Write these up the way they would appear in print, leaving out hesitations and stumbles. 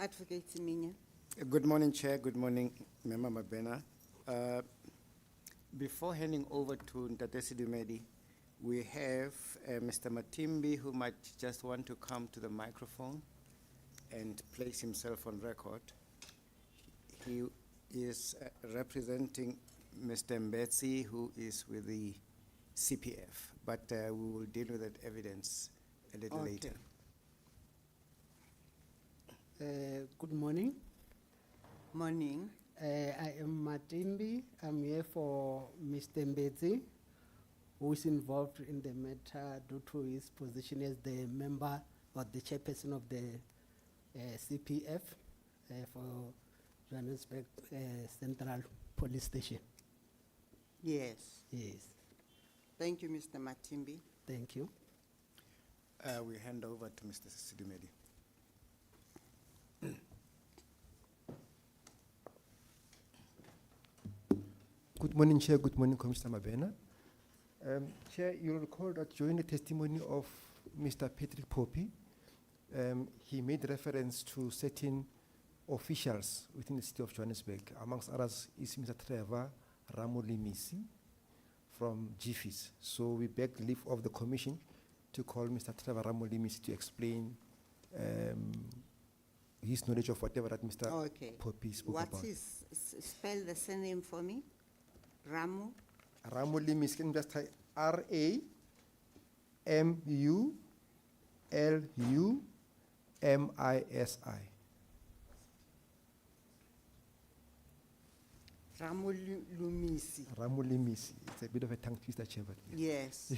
Advocate Siminya. Good morning, Chair. Good morning, Member Mabena. Before handing over to Ntate Sidumedi, we have Mr. Matimbi, who might just want to come to the microphone and place himself on record. He is representing Mr. Betsy, who is with the CPF, but we will deal with that evidence a little later. Good morning. Morning. I am Matimbi. I'm here for Mr. Betsy, who is involved in the matter due to his position as the member or the chairperson of the CPF for Johannesburg Central Police Station. Yes. Yes. Thank you, Mr. Matimbi. Thank you. We hand over to Mr. Sidumedi. Good morning, Chair. Good morning, Commissioner Mabena. Chair, you'll recall that during the testimony of Mr. Patrick Poppy, he made reference to certain officials within the city of Johannesburg. Amongst others is Mr. Trevor Ramolimisi from GFIS. So we beg leave of the commission to call Mr. Trevor Ramolimisi to explain his knowledge of whatever that Mr. Poppy spoke about. What's his, spell the surname for me? Ramu? Ramolimisi, can you just type R-A-M-U-L-U-M-I-S-I. Ramulumisi. Ramolimisi. It's a bit of a tongue twister, Chair. But Yes.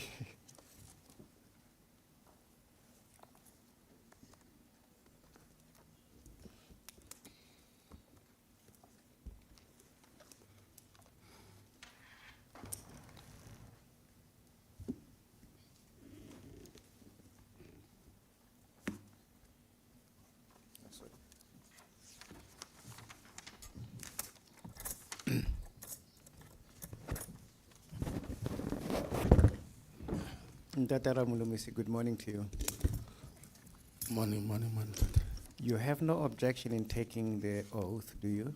Ntate Ramulumisi, good morning to you. Morning. You have no objection in taking the oath, do you?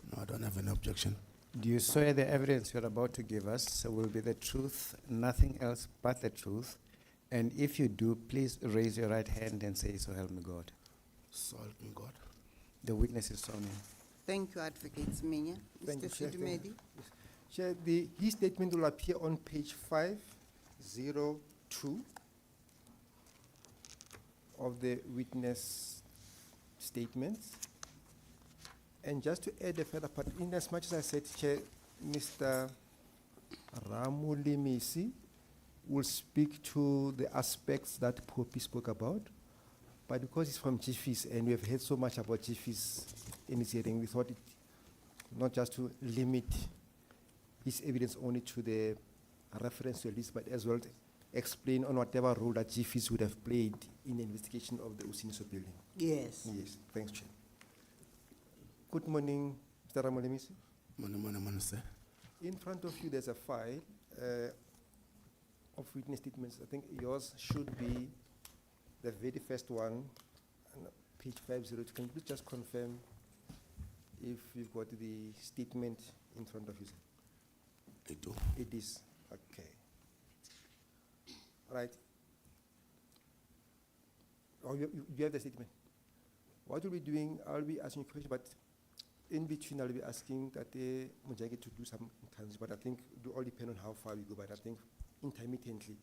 No, I don't have any objection. Do you swear the evidence you're about to give us will be the truth, nothing else but the truth? And if you do, please raise your right hand and say, "So help me God." So help me God. The witness is sworn in. Thank you, Advocate Siminya. Thank Mr. you, Chair. Thank Sidumedi. you. Chair, his statement will appear on page 502 of the witness statements. And just to add a further part, in as much as I said, Chair, Mr. Ramolimisi will speak to the aspects that Poppy spoke about, but because he's from GFIS and we have heard so much about GFIS in his hearing, we thought it not just to limit his evidence only to the reference to a list, but as well to explain on whatever role that GFIS would have played in the investigation of the Usindiso building. Yes. Yes, thanks, Chair. Good morning, Mr. Ramolimisi. Morning, sir. In front of you, there's a file of witness statements. I think yours should be the very first one, on page 502. Can you please just confirm if you've got the statement in front of you? I do. It is. Okay. Right. Oh, you have the statement. What we'll be doing, I'll be asking questions, but in between I'll be asking that Mujagi to do some interviews, but I think it will all depend on how far we go. But I think intermittently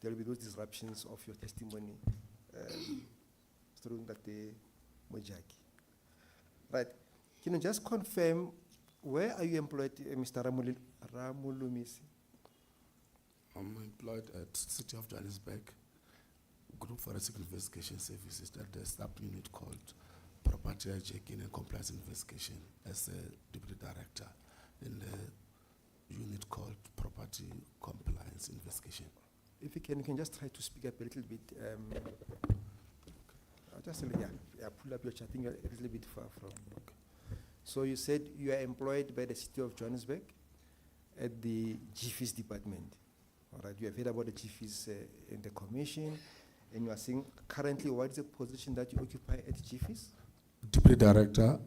there will be those disruptions of your testimony through that Mujagi. Right. Can you just confirm where are you employed, Mr. Ramulumisi? I'm employed at City of Johannesburg Group Forensic Investigation Services, that the sub-unit called Property Hijacking and Compliance Investigation, as a Deputy Director in the unit called Property Compliance Investigation. If you can just try to speak up a little bit. Just a little, yeah, pull up your chat. I think you're a little bit far from. Okay. So you said you are employed by the City of Johannesburg at the GFIS department. All right, you have heard about the GFIS in the commission, and you are saying currently what is the position that you occupy at GFIS? Deputy Director,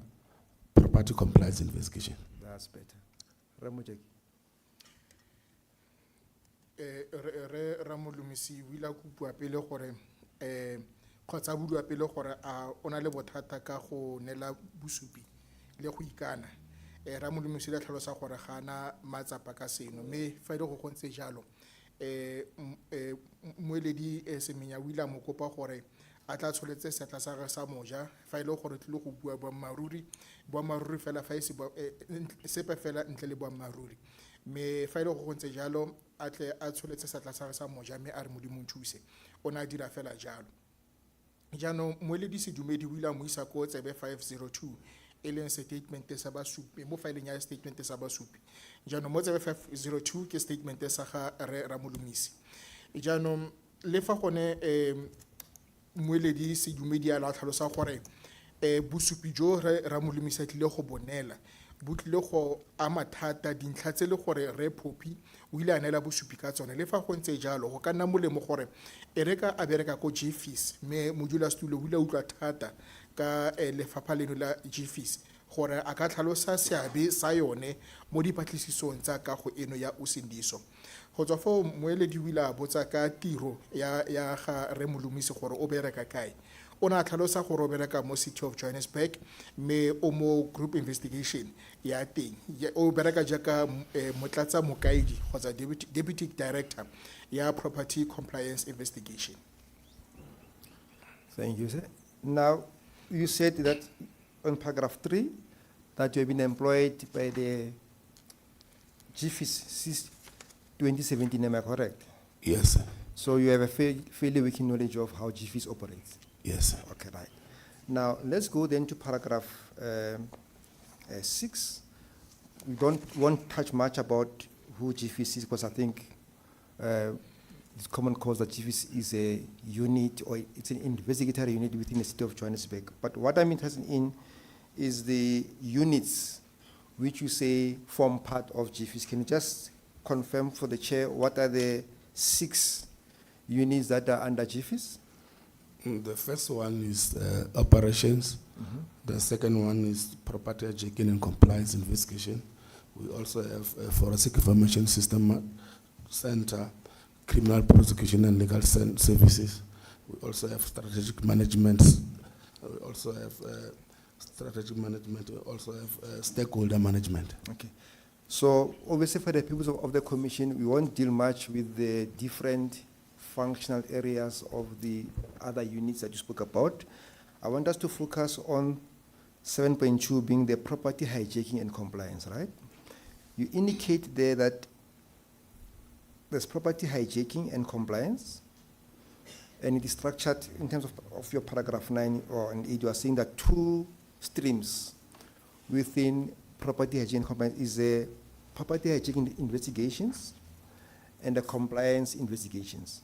Property Compliance Investigation. That's better. Ramojaki. Re Ramolumisi wila kupua pele gore kgotsa budua pele gore a ona le bothata ka go nela bosupi le go ikana. Ramolumisi la tlhalosa gore ga na matsapa ka seno mme fa ile go gontse jalo moeledi Semenya wila mo kopa gore a tla tsholetse setla sa ga sa moja fa ile gore tlile go bua boammaruri fela fa ise sepe fela ntle le boammaruri me fa ile go gontse jalo a tle a tsholetse setla sa ga sa moja mme a re modimo thuse ona dira fela jalo jaanong moeledi Sedumedi wila mo isa ko tsebe 502 e leng statement sa basupi mo fileng ya statement sa basupi jaanong mo tsebe 502 ke statement sa ga re Ramolumisi jaanong le fa gone moeledi Sedumedi a la tlhalosa gore bosupi jo re Ramolumisi tlile go bonela bo tlile go ama thata dintlha tse le gore re Phophi o ile a nela bosupi ka tsone le fa go ntse jalo go ka nna molemo gore e reka a bereka ko JFIS mme modulasetulo o ile a utlwa thata ka lefapha leno la JFIS gore a ka tlhalosa seabe sa yone mo dipatlisisong tsa kago eno ya Usindiso go tswa fo moeledi o ile a botsa ka tiro ya ga re Molumisi gore o bereka kae ona tlhalosa gore o bereka mo City of Johannesburg mme o mo group investigation ya teng o bereka jaaka motlatsa mokaedi kgotsa deputy director ya property compliance investigation. Thank you, sir. Now, you said that on paragraph 3 that you have been employed by the GFIS since 2017, am I correct? Yes, sir. So you have a fairly working knowledge of how GFIS operates? Yes, sir. Okay, right. Now, let's go then to paragraph 6. We won't touch much about who GFIS is because I think it's common cause that GFIS is a unit or it's an investigatory unit within the City of Johannesburg. But what I'm interested in is the units which you say form part of GFIS. Can you just confirm for the chair what are the 6 units that are under GFIS? The first one is operations. The second one is property hijacking and compliance investigation. We also have a forensic information system center, criminal prosecution and legal services. We also have strategic management. We also have strategic management. We also have stakeholder management. Okay. So obviously for the purpose of the commission, we won't deal much with the different functional areas of the other units that you spoke about. I want us to focus on 7.2 being the property hijacking and compliance, right? You indicate there that there's property hijacking and compliance, and it is structured in terms of your paragraph 9 or 8, you are saying that 2 streams within property hijacking and compliance is the property hijacking investigations and the compliance investigations.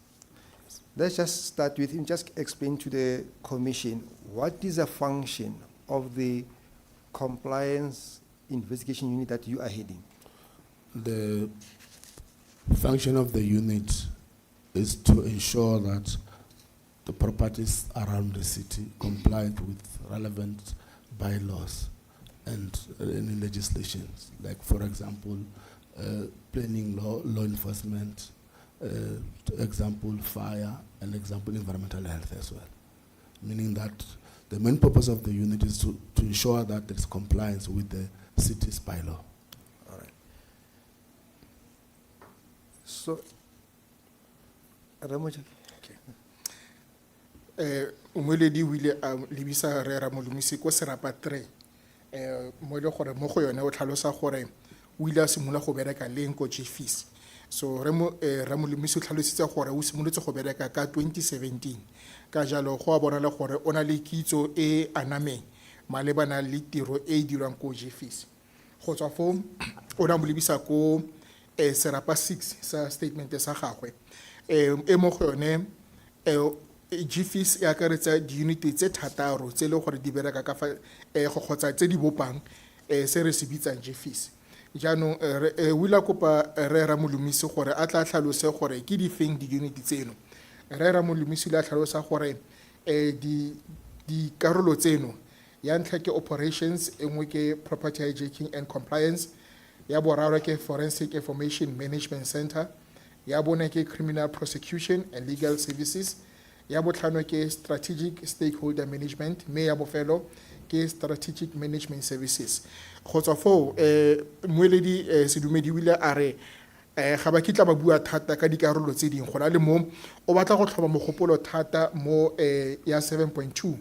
Let's just start with, and just explain to the commission, what is the function of the compliance investigation unit that you are heading? The function of the unit is to ensure that the properties around the city comply with relevant bylaws and any legislations, like for example, planning law enforcement, example fire, and example environmental health as well. Meaning that the main purpose of the unit is to ensure that there is compliance with the city's bylaw. All right. So, Ramoja. Umoledi wile libisa re Ramolumisi ko serapa 3 mo le gore mo go yone o tlhalosa gore o ile a simolola go bereka leng ko JFIS. So Ramolumisi o tlhalositse gore o simolotse go bereka ka 2017 ka jalo go a bona le gore ona le kitso e anameng malebana le tiro e dirwang ko JFIS. Go tswa fo o na mo lebisa ko serapa 6 sa statement sa gagwe e mo go yone GFIS e akaretsa di-unit tse 6 tse le gore di bereka ka fa go kgotsa tse di bopang se re se bitsang JFIS. Jaanong wila kopa re Ramolumisi gore a tla tlhalose gore ke di feng di-unit tseno. Re Ramolumisi la tlhalosa gore di karolo tseno ya ntlha ke operations, e nngwe ke property hijacking and compliance, ya boraro ke forensic information management center, ya bone ke criminal prosecution and legal services, ya botlhano ke strategic stakeholder management, mme ya bofelo ke strategic management services. Go tswa foo mmueledi Sedumedi o ile a re ga ba kitla ba bua thata ka dikarolo tse dingwe go na le mo o batla go tlhoma mogopolo thata mo ya 7.2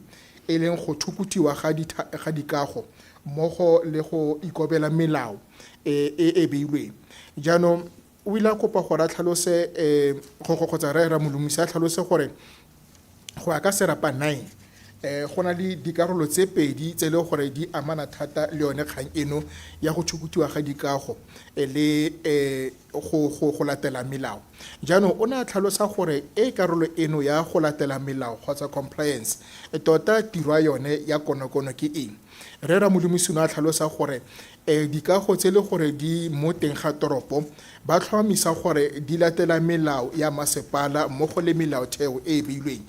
e leng go thukutiwa ga dikago mmogo le go ikobela melao e beilweng. Jaanong o ile a kopa gore a tlhalose kgotsa re ramolomisa a tlhalose gore go ya ka serapa 9 go na le dikarolo tse pedi tse le gore di amana thata le yone kgang eno ya go thukutiwa ga dikago le go latela melao. Jaanong o ne a tlhalosa gore karolo eno ya go latela melao kgotsa compliance tota tiro yone ya konokono ke eng. Re ramolomisi a tlhalosa gore dikago tse le gore di mo teng ga toropo ba tlhomamisa gore di latela melao ya masepala mmogo le melaotheo e beilweng,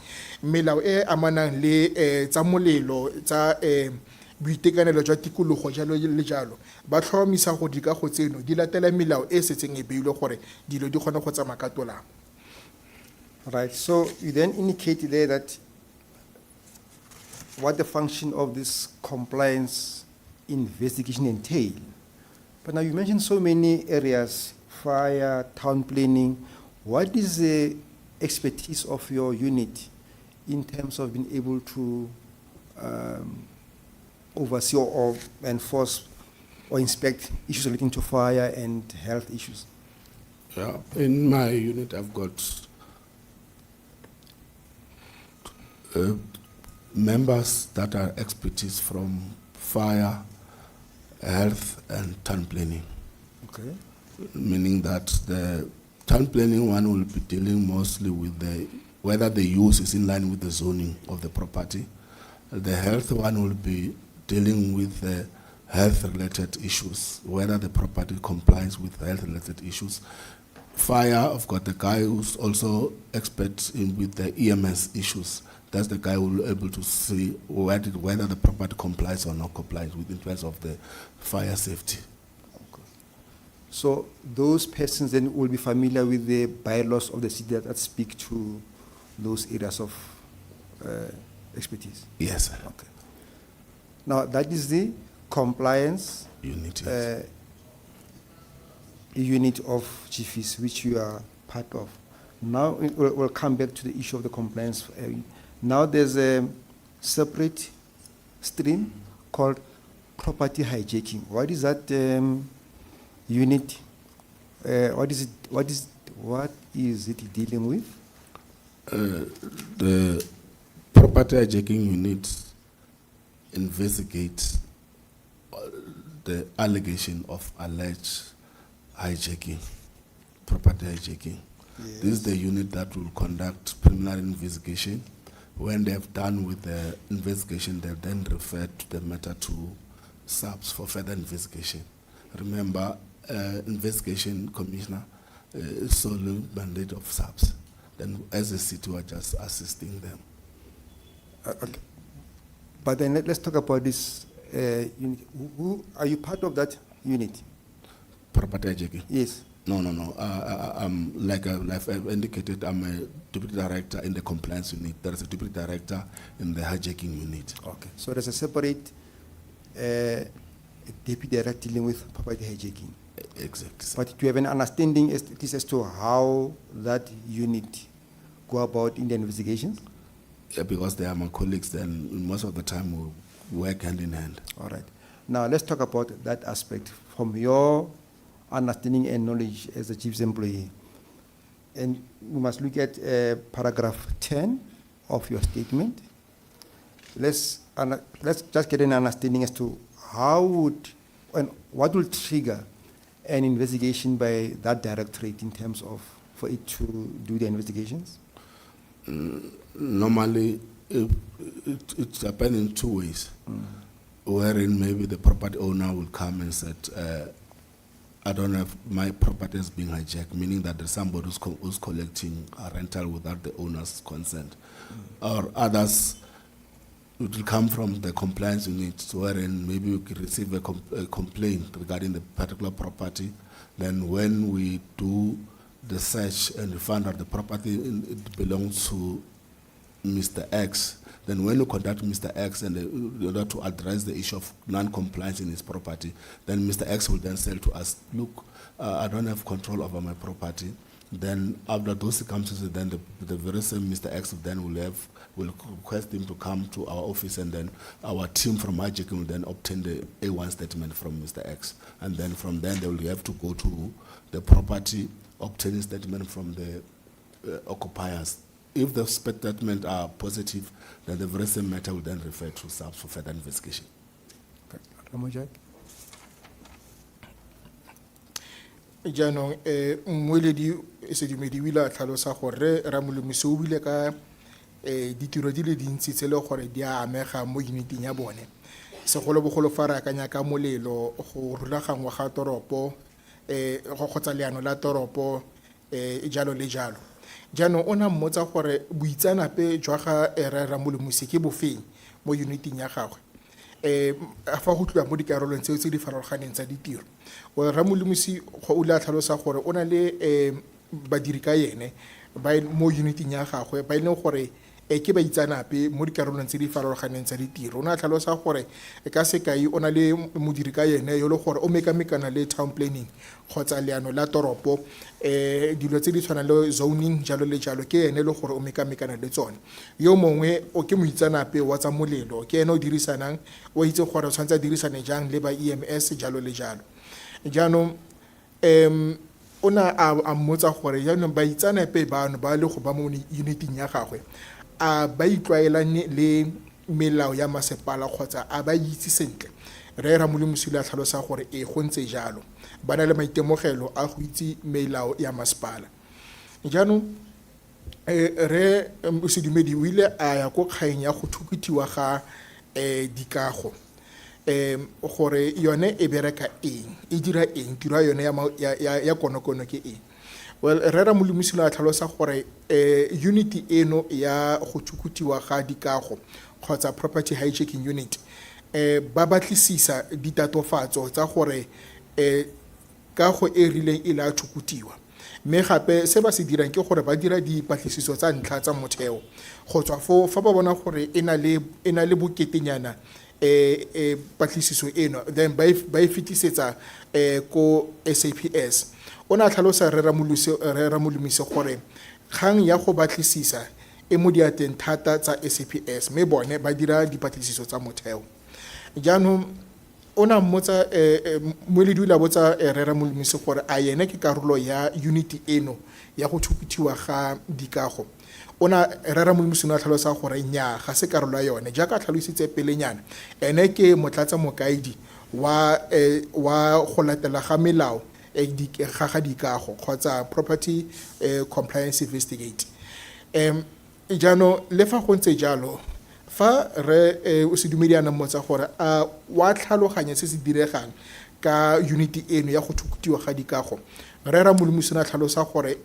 melao e amanang le tsa molelo, tsa boitekanelo jwa tikologo, jalo le jalo. Ba tlhomamisa go dikago tseno di latela melao e setseng e beilwe gore dilo di kgone go tsamaya ka tolamo. Right, so you then indicate there that what the function of this compliance investigation entail. But now you mentioned so many areas, fire, town planning. What is the expertise of your unit in terms of being able to oversee or enforce or inspect issues relating to fire and health issues? Yeah, in my unit, I've got members that are expertise from fire, health, and town planning. Okay. Meaning that the town planning one will be dealing mostly with whether the use is in line with the zoning of the property. The health one will be dealing with the health-related issues, whether the property complies with health-related issues. Fire, I've got the guy who's also expert with the EMS issues. That's the guy who will be able to see whether the property complies or not complies with in terms of the fire safety. Okay. So those persons then will be familiar with the bylaws of the city that speak to those areas of expertise? Yes, sir. Okay. Now that is the compliance Unit, yes. Unit of GFIS, which you are part of. Now we'll come back to the issue of the compliance. Now there's a separate stream called property hijacking. What is that unit? What is it dealing with? The property hijacking unit investigates the allegation of alleged hijacking, property hijacking. Yes. This is the unit that will conduct preliminary investigation. When they have done with the investigation, they then refer to the matter to SAPS for further investigation. Remember, investigation commissioner is solely mandate of SAPS. Then as a city, we're just assisting them. Okay. But then let's talk about this unit. Who are you part of that unit? Property hijacking? Yes. No. I'm like I've indicated, I'm a deputy director in the compliance unit. There is a deputy director in the hijacking unit. Okay. So there's a separate deputy director dealing with property hijacking. Exactly. But do you have an understanding at least as to how that unit go about in the investigations? Yeah, because they are my colleagues, then most of the time we work hand in hand. All right. Now let's talk about that aspect from your understanding and knowledge as a chief's employee. And we must look at paragraph 10 of your statement. Let's just get an understanding as to how would and what will trigger an investigation by that directorate in terms of for it to do the investigations? Normally, it's happened in two ways, wherein maybe the property owner will come and say, I don't know if my property is being hijacked, meaning that there's somebody who's collecting a rental without the owner's consent. Or others it will come from the compliance unit, wherein maybe we could receive a complaint regarding the particular property. Then when we do the search and we find out the property it belongs to Mr. X, then when we contact Mr. X and in order to address the issue of non-compliance in his property, then Mr. X will then say to us, look, I don't have control over my property. Then after those circumstances, then the very same Mr. X then will request him to come to our office, and then our team from hijacking will then obtain the A1 statement from Mr. X. And then from then they will have to go to the property, obtain a statement from the occupiers. If the statements are positive, then the very same matter will then refer to SAPS for further investigation. Ramojak? jaanong mmueledi sedumedi o ile a tlhalosa gore ramolomisi o buile ka ditiro di le dintsi tse le gore di a amega mo uniting ya bone segolobogolo fa re akanya ka molelo go rulagangwa ga toropo go kgotsa leano la toropo jalo le jalo jaanong o na mmotsa gore boitsanape jwa ga re ramolomisi ke bofeng mo uniting ya gagwe fa go tliwa mo dikarolong tseo tse di farologaneng tsa ditiro ramolomisi go o le a tlhalosa gore o na le badiri ka ene mo uniting ya gagwe ba e leng gore ke baitsanape mo dikarolong tse di farologaneng tsa ditiro o ne a tlhalosa gore ka sekai o na le modiri ka ene yo le gore o mekamekana le town planning kgotsa leano la toropo dilo tse di tshwanang le zoning jalo le jalo ke ene le gore o mekamekana le tsone yo mongwe o ke moitsanape wa tsa molelo ke ene o dirisanang o itse gore o tshwanetse a dirisane jang le ba EMS jalo le jalo jaanong o na a mmotsa gore jaanong baitsanape bano ba le go ba mo uniting ya gagwe a ba itlwaelane le melao ya masepala kgotsa a ba itse sentle re ramolomisi le a tlhalosa gore go ntse jalo ba na le maitemogelo a go itse melao ya masepala jaanong re sedumedi o ile a ya ko kgaeng ya go thukutiwa ga dikago gore yone e bereka eng e dira eng tiro ya yone ya konokono ke eng well re ramolomisi le a tlhalosa gore unity eno ya go thukutiwa ga dikago kgotsa property hijacking unit ba batlisisa ditatofatso tsa gore kago e rileng e le a thukutiwa mme gape se ba se dirang ke gore ba dira dipatlisiso tsa ntlha tsa motheo go tswa fo fa ba bona gore e na le boketenyana patlisiso eno then ba e fetisetsa ko SAPS o ne a tlhalosa re ramolomisi gore kgang ya go batlisisa e mo diateng thata tsa SAPS mme bone ba dira dipatlisiso tsa motheo jaanong o na mmotsa moeledi o ile a botsa re ramolomisi gore a yene ke karolo ya unity eno ya go thukutiwa ga dikago ona re ramolomisi o a tlhalosa gore nnyaa ga se karolo ya yone jaaka a tlhalositse pelenyana ene ke motlatsa mokaedi wa go latela ga melao ga dikago kgotsa property compliance investigate jaanong le fa go ntse jalo fa re o se dumediana mmotsa gore a wa tlhaloganya se se diregang ka unity eno ya go thukutiwa ga dikago re ramolomisi a tlhalosa gore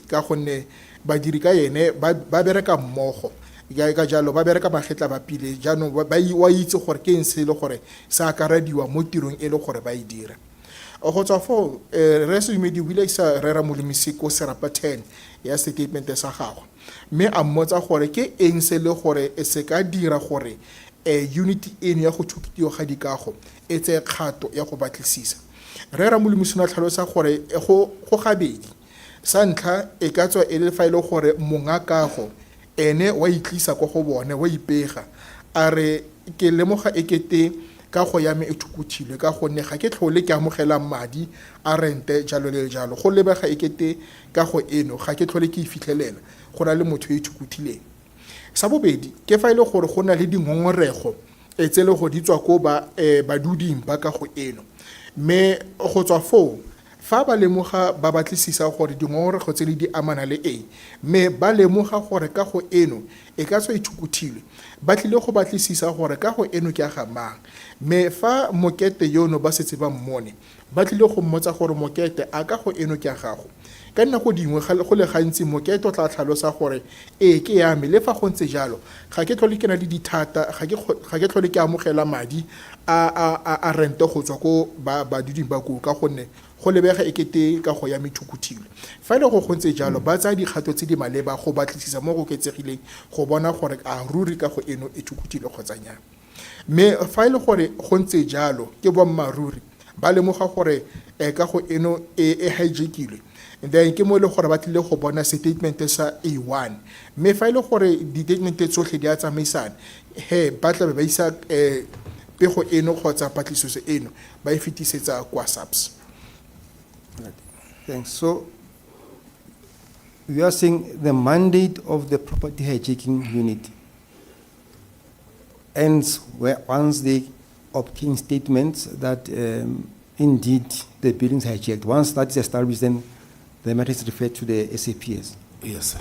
ka gonne badiri ka ene ba bereka mmogo ka jalo ba bereka magetla ba pile jaanong wa itse gore ke eng se le gore sa akarediwa mo tirong e le gore ba e dira go tswa foo re sedumedi o ile isa re ramolomisi ko serapa 10 ya statement sa gagwe mme a mmotsa gore ke eng se le gore se ka dira gore unity eno ya go thukutiwa ga dikago e tseye kgato ya go batlisisa re ramolomisi a tlhalosa gore go gabedi sa ntlha e ka tswa e le fa e le gore monga kago ene wa itlisa kwa go bone wa ipega a re ke lemoga ekete kago ya me e thukuthilwe ka gonne ga ke tlhole ke amogela madi a rente jalo le jalo go lebega ekete kago eno ga ke tlhole ke e fitlhelela go na le motho yo ithukuthileng sa bobedi ke fa e le gore go na le dingongorego tse le go di tswa ko baduding ba kago eno mme go tswa foo fa ba lemoga ba batlisisa gore dingongorego tse di amana le mme ba lemoga gore kago eno e ka tswa e thukuthilwe ba tlile go batlisisa gore kago eno ke a ga mang mme fa mokete yono ba setse ba mmone ba tlile go mmotsa gore mokete a ka go eno ke ya gago ka nako dingwe go le gantsi mokete o tla tlhalosa gore ke ya me le fa go ntse jalo ga ke tlhole ke na le dithata ga ke tlhole ke amogela madi a rente go tswa ko baduding ba koo ka gonne go lebega ekete ka go ya methukuthilwe fa ile go ntse jalo ba tsaya dikgato tse di maleba go batlisisa mo go oketsegileng go bona gore a ruri ka go eno e thukuthilwe kgotsa nnyaa mme fa ile gore go ntse jalo ke boammaaruri ba lemoga gore ka go eno e hijackilwe then ke mo le gore ba tlile go bona statement sa A1 mme fa ile gore di-statement tsotlhe di a tsamaisana ba tlabe ba isa pego eno kgotsa patlisiso eno ba e fetisetsa kwa SAPS. Thanks. So we are saying the mandate of the property hijacking unit ends once they obtain statements that indeed the buildings hijacked. Once that is established, then the matter is referred to the SAPS. Yes, sir.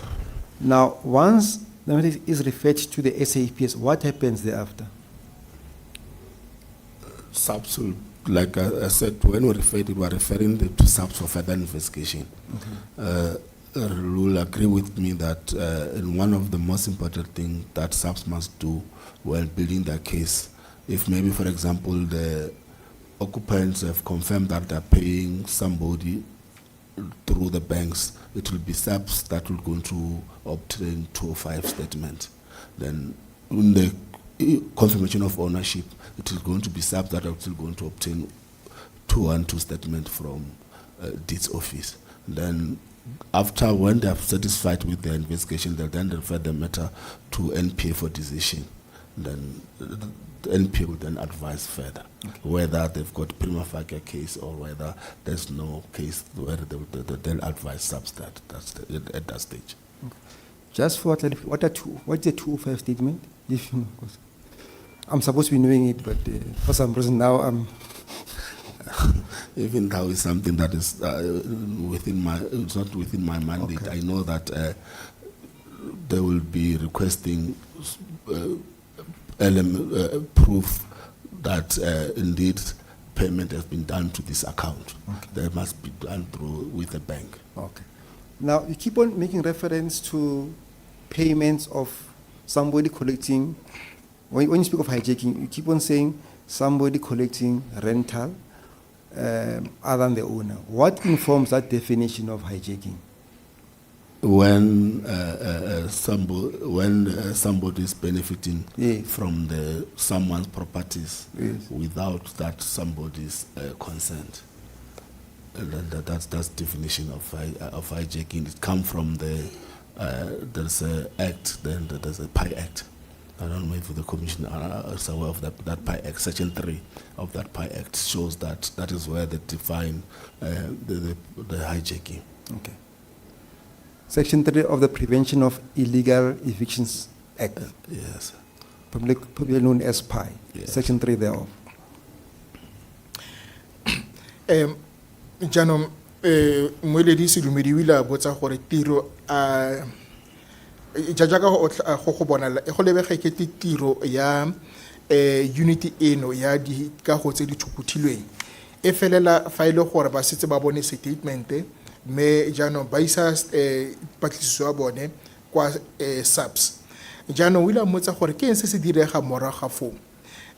Now, once the matter is referred to the SAPS, what happens thereafter? SAPS will, like I said, when we are referring to SAPS for further investigation. Will agree with me that in one of the most important things that SAPS must do while building their case, if maybe, for example, the occupants have confirmed that they're paying somebody through the banks, it will be SAPS that will go to obtain 205 statement. Then in the confirmation of ownership, it is going to be SAPS that are still going to obtain 212 statement from deeds office. Then after, when they are satisfied with their investigation, they'll then refer the matter to NPA for decision. Then the NPA will then advise further whether they've got prima facie case or whether there's no case, where they'll advise SAPS at that stage. Just for what's the 205 statement? If you know, 'cause I'm supposed to be knowing it, but for some reason now I'm. Even though it's something that is it's not within my mandate. Okay. I know that they will be requesting proof that indeed payment has been done to this account. Okay. That must be done through with the bank. Okay. Now you keep on making reference to payments of somebody collecting. When you speak of hijacking, you keep on saying somebody collecting rental other than the owner. What informs that definition of hijacking? When somebody is benefiting Yes. from someone's properties Yes. without that somebody's consent, that's definition of hijacking. It comes from there's a act, then there's a PI Act. I don't know if the commission is aware of that PI Act. Section 3 of that PI Act shows that is where they define the hijacking. Okay. Section 3 of the Prevention of Illegal Evictions Act, Yes. probably known as PI. Yes. Section 3 thereof. Jaanong moeledi Sedumedi o ile a botsa gore tiro jaaka go bona go lebega ekete tiro ya unity eno ya dikago tse di thukuthilweng e felela fa ile gore ba setse ba bone statement mme jaanong ba isa patlisiso ya bone kwa SAPS. Jaanong o ile a mmotsa gore ke eng se se direga morago ga foo.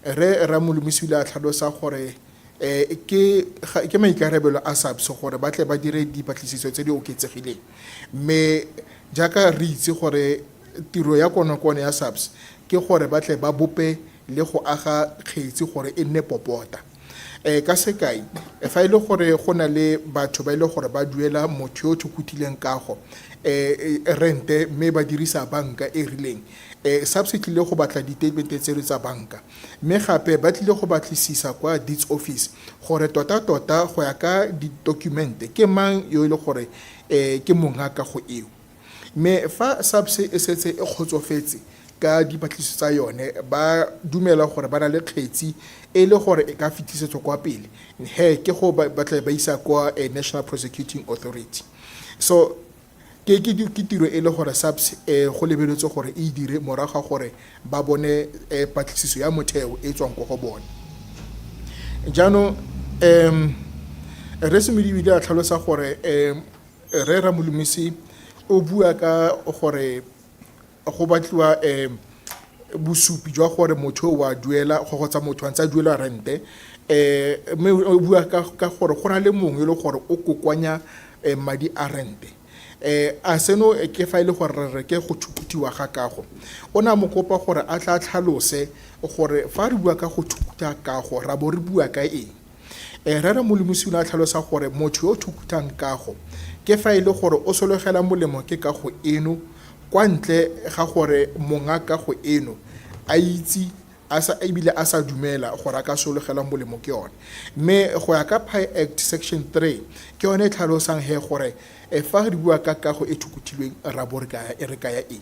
Re Ramolomisi o ile a tlhalosa gore ke maikarabelo a SAPS gore ba tle ba dire dipatlisiso tse di oketsegileng mme jaaka re itse gore tiro ya kono ya SAPS ke gore ba tle ba bope le go aga kgetsi gore e nne popota. Ka sekai fa ile gore go na le batho ba ile gore ba duela motho yo thukutileng kago rente mme ba dirisa banka e rileng SAPS tlile go batla di-statement tseno tsa banka mme gape ba tlile go batlisisa kwa deeds office gore tota go ya ka di-documente ke mang yo ile gore ke mongaka go eo mme fa SAPS e setse e kgotsofetse ka dipatlisiso tsa yone ba dumela gore ba na le kgetsi e le gore e ka fetisetswa kwa pele ke go batla ba isa kwa National Prosecuting Authority. So ke tiro e le gore SAPS go lebeletswe gore e dire morago gore ba bone patlisiso ya motheo e tswang go bone. Jaanong re semedibile a tlhalosa gore re Ramolomisi o bua ka gore go batliwa bosupi jwa gore motho wa duela go tsa motho antsa duela rente mme o bua ka gore go na le mongwe le gore o kokwanya madi a rente a seno ke fa ile gore re ke go thukutiwa ga kago ona mo kopa gore a tla tlhalose gore fa re bua ka go thukuta kago ra bo re bua ka eng re Ramolomisi o na tlhalosa gore motho yo thukutang kago ke fa ile gore o sologela molemo ke kago eno kwa ntle ga gore monga kago eno a itse ebile a sa dumela gore a ka sologela molemo ke yone mme go ya ka Pi Act section 3 ke yone tlhalosang he gore fa re bua ka kago e thukutilweng ra bo re kaya eng.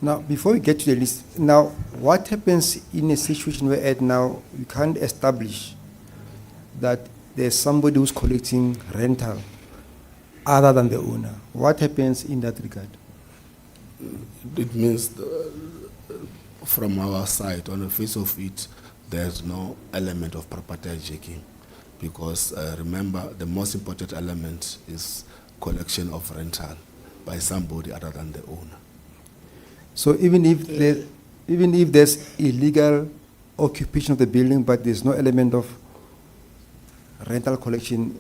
Now, before we get to the list, now what happens in a situation where now you can't establish that there's somebody who's collecting rental other than the owner? What happens in that regard? It means from our side, on the face of it, there's no element of property hijacking because remember, the most important element is collection of rental by somebody other than the owner. So even if there's illegal occupation of the building, but there's no element of rental collection,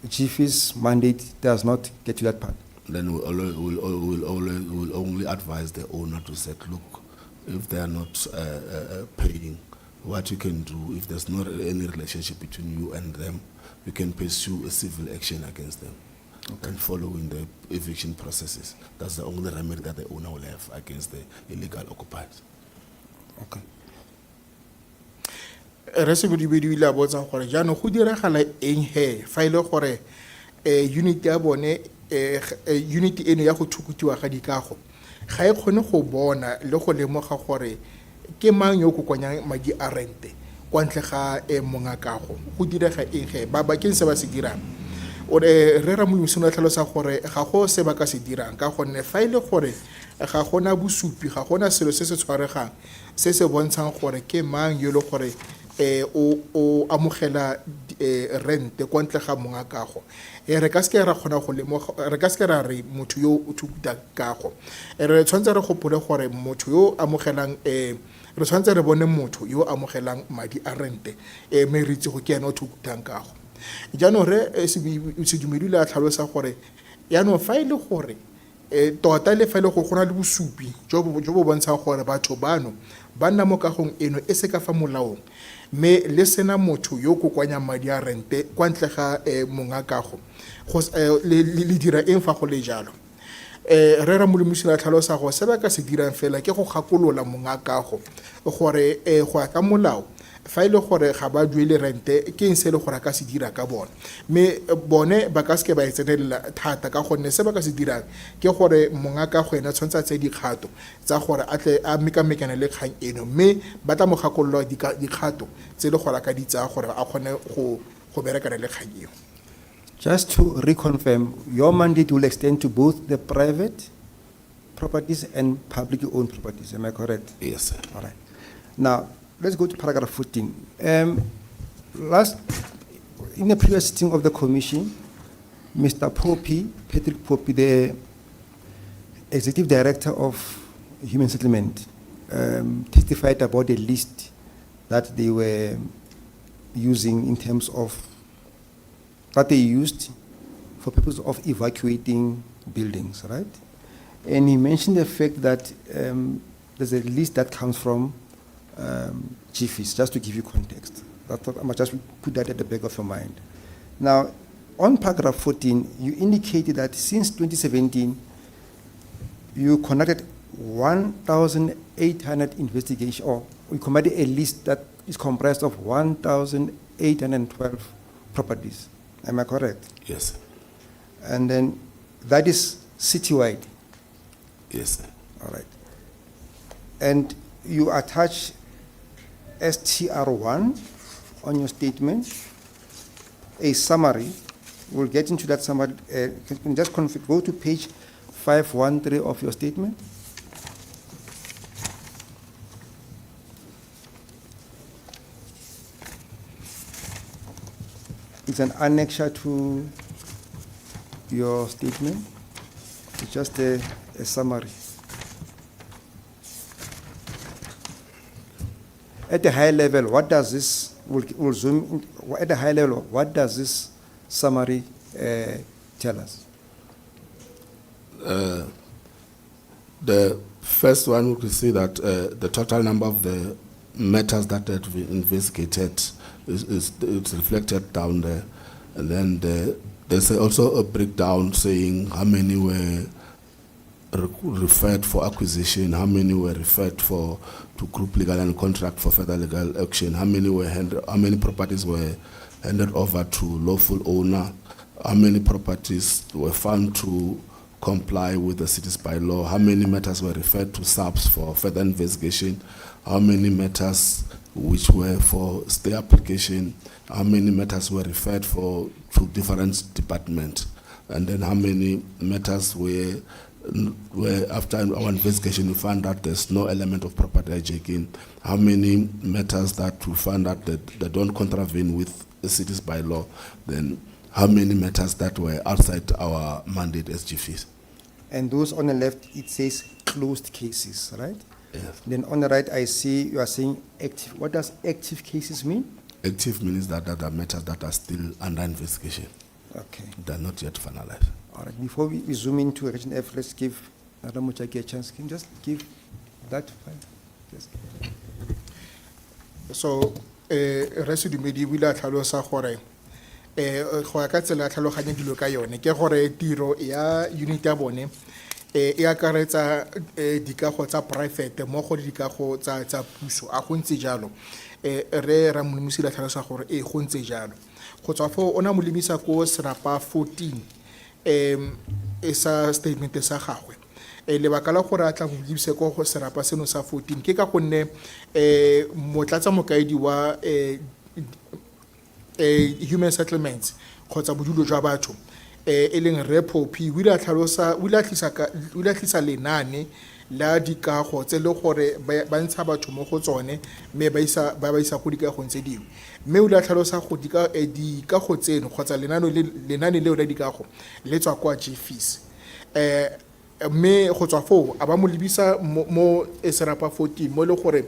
GFI's mandate does not get to that part. Then we'll only advise the owner to say, look, if they are not paying, what you can do, if there's not any relationship between you and them, you can pursue a civil action against them. Okay. And following the eviction processes. That's the only remedy that the owner will have against the illegal occupiers. Okay. Re se bodibedi ile a botsa gore jaanong go diragala eng he fa ile gore unit ya bone unit eno ya go thukutiwa ga dikago ga e kgone go bona le go lemoga gore ke mang yo kokwanyang madi a rente kwa ntle ga monga kago go direga eng he ba bakeng se ba se dirang o re Ramolomisi o tlhalosa gore ga go se ba ka se dirang ka gonne fa ile gore ga gona bosupi ga gona selo se se tshwaregang se se bontshang gore ke mang yo le gore o amogela rente kwa ntle ga monga kago re ka se ra kgona go lemoga re ka se ra re motho yo o thukuta kago re tshwantse re gopole gore motho yo amogelang re tshwantse re bone motho yo amogelang madi a rente mme re itse go ke ena o thukutang kago jaanong re se dumedile a tlhalosa gore yaanong fa ile gore tota le fa ile go gona le bosupi jo bo bontshang gore batho bano ba nna mo kagong eno e se ka fa molaong mme le sena motho yo kokwanya madi a rente kwa ntle ga monga kago le dira eng fa go le jalo re Ramolomisi la tlhalosa go se ba ka se dirang fela ke go gakolola monga kago gore go ya ka molao fa ile gore ga ba duele rente ke eng se le gore ka se dira ka bona mme bone ba ka se ba etsenelela thata ka gonne se ba ka se dirang ke gore monga ka go ena tshwantsa tse dikgato tsa gore a tle a mekamekana le kgang eno mme ba tla mo gakolola dikgato tse le gore ka di tsaya gore a kgone go berekana le kgang eo. Just to reconfirm, your mandate will extend to both the private properties and publicly owned properties. Am I correct? Yes, sir. All right. Now, let's go to paragraph 14. In the previous sitting of the commission, Mr. Patrick Poppy, the executive director of Human Settlement, testified about the list that they were using in terms of that they used for purpose of evacuating buildings, right? And he mentioned the fact that there's a list that comes from GFIS, just to give you context. I must just put that at the back of your mind. Now, on paragraph 14, you indicated that since 2017, you conducted 1,800 investigations, or you committed a list that is comprised of 1,812 properties. Am I correct? Yes, sir. And then that is citywide. Yes, sir. All right. And you attach STR1 on your statement, a summary. We'll get into that summary. Can you just go to page 513 of your statement? It's an annexure to your statement. It's just a summary. At a high level, what does this, we'll zoom, at a high level, what does this summary tell us? The first one, we can see that the total number of the matters that had been investigated is reflected down there. And then there's also a breakdown saying how many were referred for acquisition, how many were referred to group legal and contract for further legal action, how many properties were handed over to lawful owner, how many properties were found to comply with the city's bylaw, how many matters were referred to SAPS for further investigation, how many matters which were for stay application, how many matters were referred to different departments, and then how many matters were after our investigation we found that there's no element of property hijacking, how many matters that we found that they don't contravene with the city's bylaw, then how many matters that were outside our mandate as GFs. And those on the left, it says closed cases, right? Yes. Then on the right, I see you are saying active. What does active cases mean? Active means that there are matters that are still under investigation. Okay. They're not yet finalized. All right. Before we zoom into Region F, let's give Ramuchaki a chance. Can you just give that file? Yes. So resi dumedi o ile a tlhalosa gore go ya ka tsela a tlhaloganya dilo ka yone ke gore tiro ya unit ya bone e akaretsa dikago tsa private mo go dikago tsa puso a go ntse jalo re ra molemisi la tlhalosa gore go ntse jalo go tswa fo ona molemisa ko serapa 14 sa statement sa gagwe lebaka la gore a tla go lebise ko go serapa seno sa 14 ke ka gonne motlatsa mokaedi wa human settlements kgotsa bodulo jwa batho e leng repo p o ile a tlisa lenane la dikago tse le gore ba ntsha batho mo go tsone mme ba isa go dikagong tse dingwe mme o ile a tlhalosa go dikago tseno kgotsa lenane leo la dikago le tswa kwa GFs mme go tswa foo a ba mo lebisa mo serapa 14 mo le gore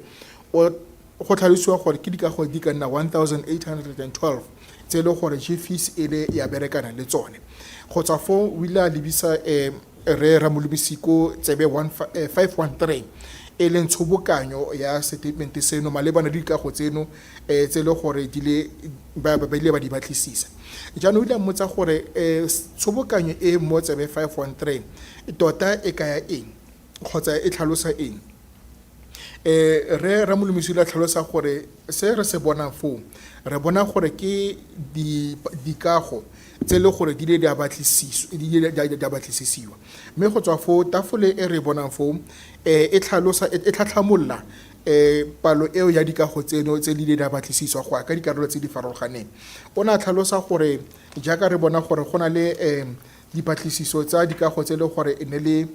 go tlhalosiwa gore ke dikago di ka nna 1812 tse le gore GFs e le ya berekana le tsone go tswa foo o ile a lebisa re ra mo lebisi ko tsebe 513 e leng tshobokanyo ya statement seno malebana di dikago tseno tse le gore ba ile ba di batlisisa jaanong o ile a mmotsa gore tshobokanyo e mo tsebe 513 tota e kaya eng kgotsa e tlhalosa eng re ramolomisi la tlhalosa gore se re se bonang foo re bona gore ke dikago tse le gore di le di a batlisisiwa mme go tswa foo tafole e re bonang foo e tlhatlhamolola palo eo ya dikago tseno tse di le di a batlisisiwa go ya ka dikarolo tse di farologaneng o ne a tlhalosa gore jaaka re bona gore go na le dipatlisiso tsa dikago tse le gore e ne le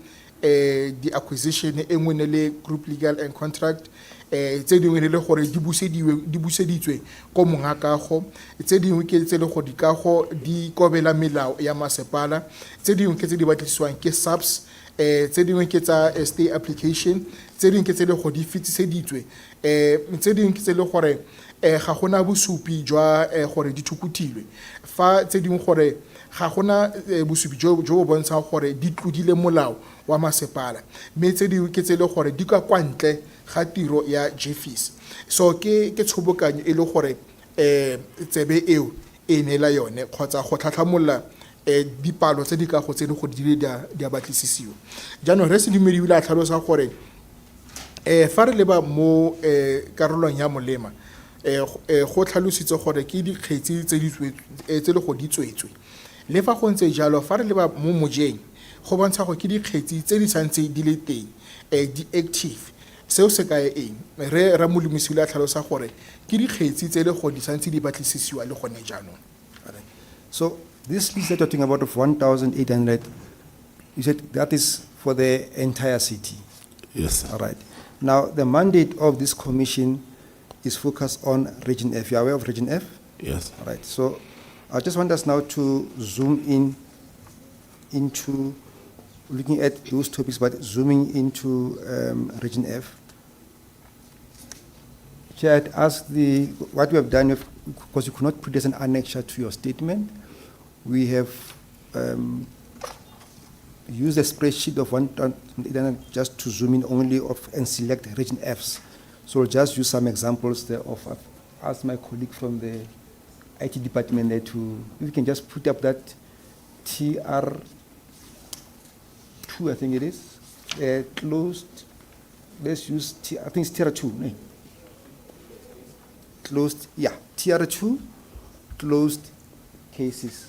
di-acquisition e nngwe ne le group legal and contract tse dingwe ne le gore di buseditswe ko monga kago tse dingwe ke tse le go dikago di kobela melao ya masepala tse dingwe ke tse di batlisiswang ke SAPS tse dingwe ke tsa stay application tse dingwe ke tse le go di fetiseditswe tse dingwe ke tse le gore ga gona bosupi jwa gore di thukutilwe fa tse dingwe gore ga gona bosupi jo bo bontshang gore di tlodile molao wa masepala mme tse dingwe ke tse le gore di kwa ntle ga tiro ya GFs so ke tshobokanyo e le gore tsebe eo e neela yone kgotsa go tlhatlhamolola dipalo tse di ka go tsene go di le di a batlisisiwa jaanong re se dumedi o ile a tlhalosa gore fa re leba mo karolong ya molema go tlhalositse gore ke dikgetsi tse le go di tswetswe le fa go ntse jalo fa re leba mo mojeng go bontsha go ke dikgetsi tse di santse di le teng di-active seo se kae eng re ramolemisi le a tlhalosa gore ke dikgetsi tse le go di santse di batlisisiwa le gone jaanong So this list that you're talking about of 1,800, you said that is for the entire city. Yes. All right. Now, the mandate of this commission is focused on Region F. You are aware of Region F? Yes. All right. So I just want us now to zoom in into looking at those topics, but zooming into Region F. Chair, I'd ask what we have done, because you could not put as an annexure to your statement, we have used a spreadsheet of just to zoom in only and select Region Fs. So we'll just use some examples there of, I've asked my colleague from the IT department there to, if you can just put up that TR2, I think it is, closed, let's use, I think it's TR2, no? Closed, yeah, TR2, closed cases.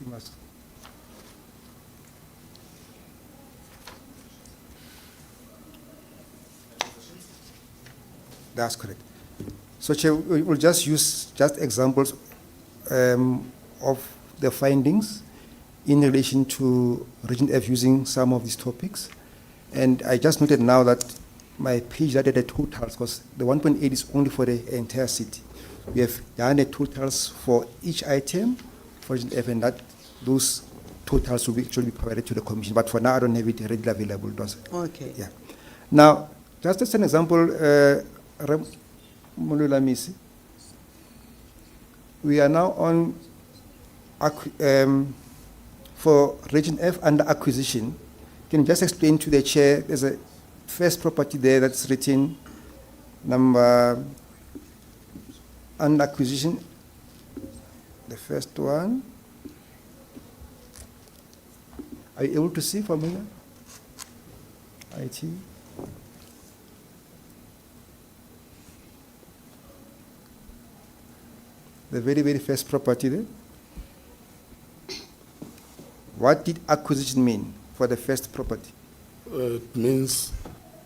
You must. That's correct. So, Chair, we'll just use examples of the findings in relation to Region F using some of these topics. And I just noted now that my page added the totals, because the 1.8 is only for the entire city. We have done the totals for each item for Region F, and that those totals will actually be provided to the Commission. But for now, I don't have it readily available. Okay. Yeah. Now, just as an example, Mulula Misi, we are now on for Region F under acquisition. Can you just explain to the Chair, there's a first property there that's written number under acquisition, the first one. Are you able to see from here? IT. The very, very first property there. What did acquisition mean for the first property? It means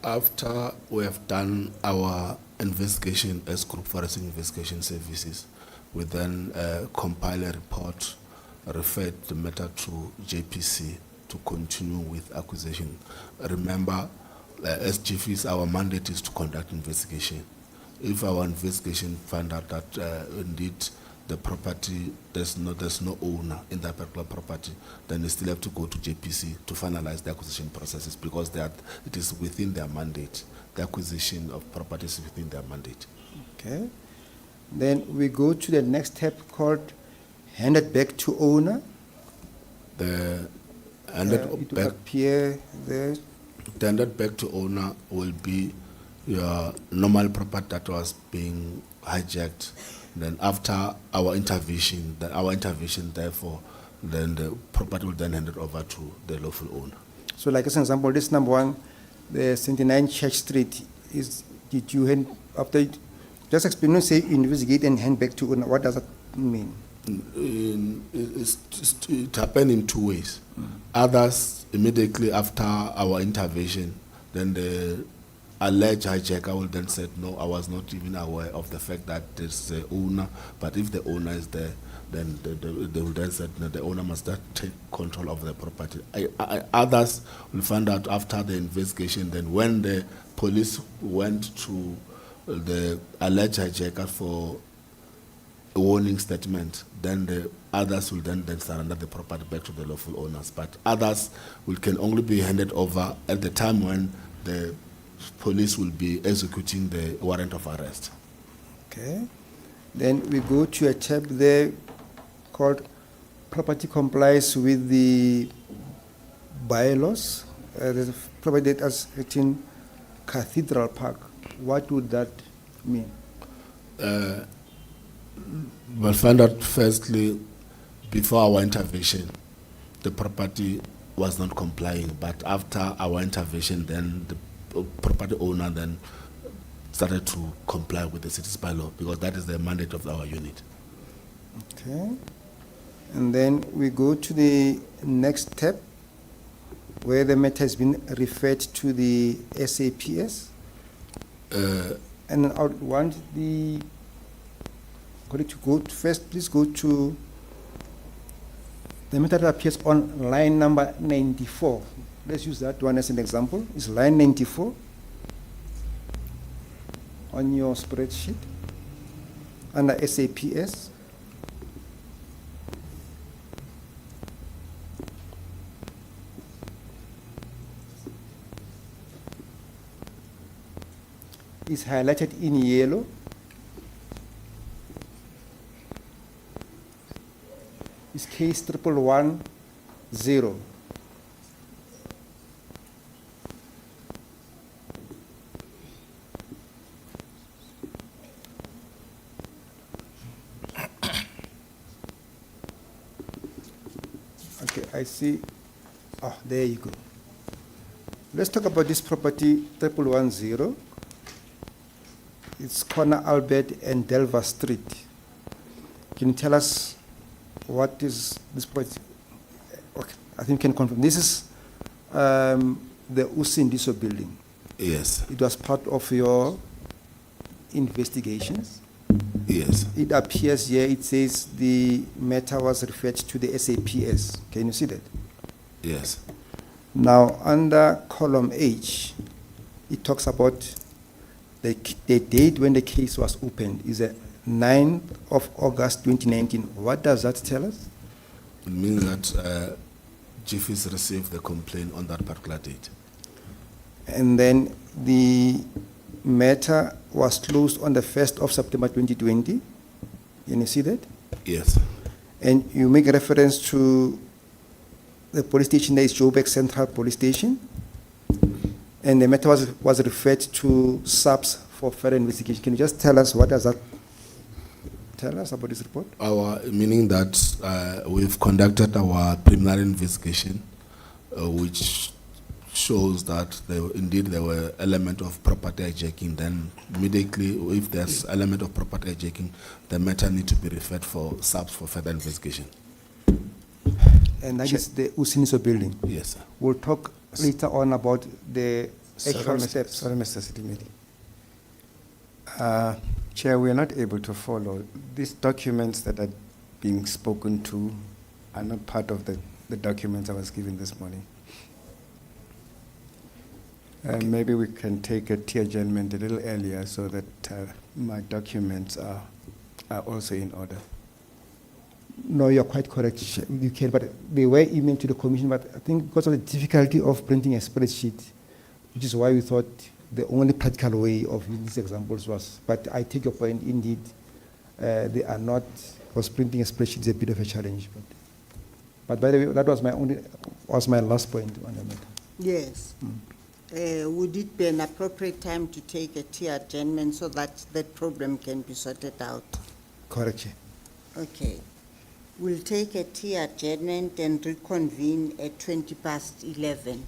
after we have done our investigation as Group Forensic Investigation Services, we then compile a report, refer the matter to JPC to continue with acquisition. Remember, as GFIS, our mandate is to conduct investigation. If our investigation find out that indeed the property, there's no owner in that particular property, then they still have to go to JPC to finalize the acquisition processes, because it is within their mandate. The acquisition of properties is within their mandate. Okay. Then we go to the next step called handed back to owner. Handed it back, will appear there. the handed back to owner will be your normal property that was being hijacked. Then after our intervention, therefore, then the property will then hand it over to the lawful owner. So like as an example, this number one, the 79 Church Street, did you hand, after, just explain, say investigate and hand back to owner, what does that mean? It happened in two ways. Others, immediately after our intervention, then the alleged hijacker will then say, no, I was not even aware of the fact that there's the owner, but if the owner is there, then they will then say, no, the owner must then take control of the property. Others will find out after the investigation, then when the police went to the alleged hijacker for a warning statement, then the others will then surrender the property back to the lawful owners. But others can only be handed over at the time when the police will be executing the warrant of arrest. Okay. Then we go to a tab there called property complies with the bylaws. There's a property that is written Cathedral Park. What would that mean? We'll find out firstly, before our intervention, the property was not complying, but after our intervention, then the property owner then started to comply with the city's bylaw, because that is the mandate of our unit. Okay. And then we go to the next step, where the matter has been referred to the SAPS. And I would want the colleague to go to first, please go to the matter that appears on line number 94. Let's use that one as an example. It's line 94 on your spreadsheet under SAPS. Is highlighted in yellow. Is case 1110. Okay, I see. Oh, there you go. Let's talk about this property 1110. It's corner Albert and Delva Street. Can you tell us what is this point? Okay, I think you can confirm. This is the Usindiso building. Yes, It was part of your investigations. yes, It appears here, it says the matter was referred to the SAPS. Can you see that? yes, Now, under column H, it talks about the date when the case was opened is the 9th of August 2019. What does that tell us? it means that Jiffy's received the complaint on that particular date. And then the matter was closed on the 1st of September 2020. Can you see that? Yes, And you make reference to the police station, there is Joburg Central Police Station. And the matter was referred to SAPS for further investigation. Can you just tell us what does that tell us about this report? meaning that we've conducted our preliminary investigation, which shows that indeed there were element of property hijacking. Then immediately, if there's element of property hijacking, the matter need to be referred for SAPS for further investigation. And that is the Usindiso building. Yes, sir. We'll talk later on about the actual steps. Sorry, Mr. City Meeting. Chair, we are not able to follow. These documents that are being spoken to are not part of the documents I was given this morning. Maybe we can take a tea adjournment a little earlier so that my documents are also in order. No, you're quite correct. You can, but they were emailed to the commission, but I think because of the difficulty of printing a spreadsheet, which is why we thought the only practical way of using these examples was, but I take your point, indeed, they are not, because printing a spreadsheet is a bit of a challenge. But by the way, that was my last point on the matter. Yes. Would it be an appropriate time to take a tea adjournment so that that problem can be sorted out? Correct, Chair. Okay. We'll take a tea adjournment and reconvene at 11:20.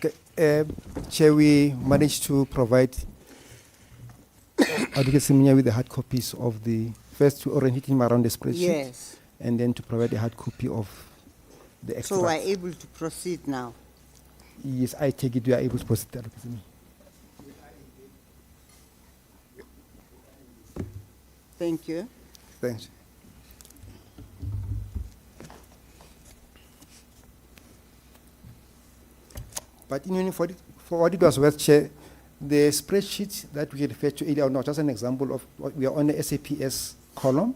Okay, Chair, we managed to provide Advocate Siminya with the hard copies of the, first to orient him around the spreadsheet. Yes. And then to provide a hard copy of the extracts. So we're able to proceed now. Yes, I take it we are able to proceed. Advocate Siminya. Thank you. Thanks. But for what it was worth, Chair, the spreadsheet that we referred to earlier, not just an example of what we are on the SAPS column,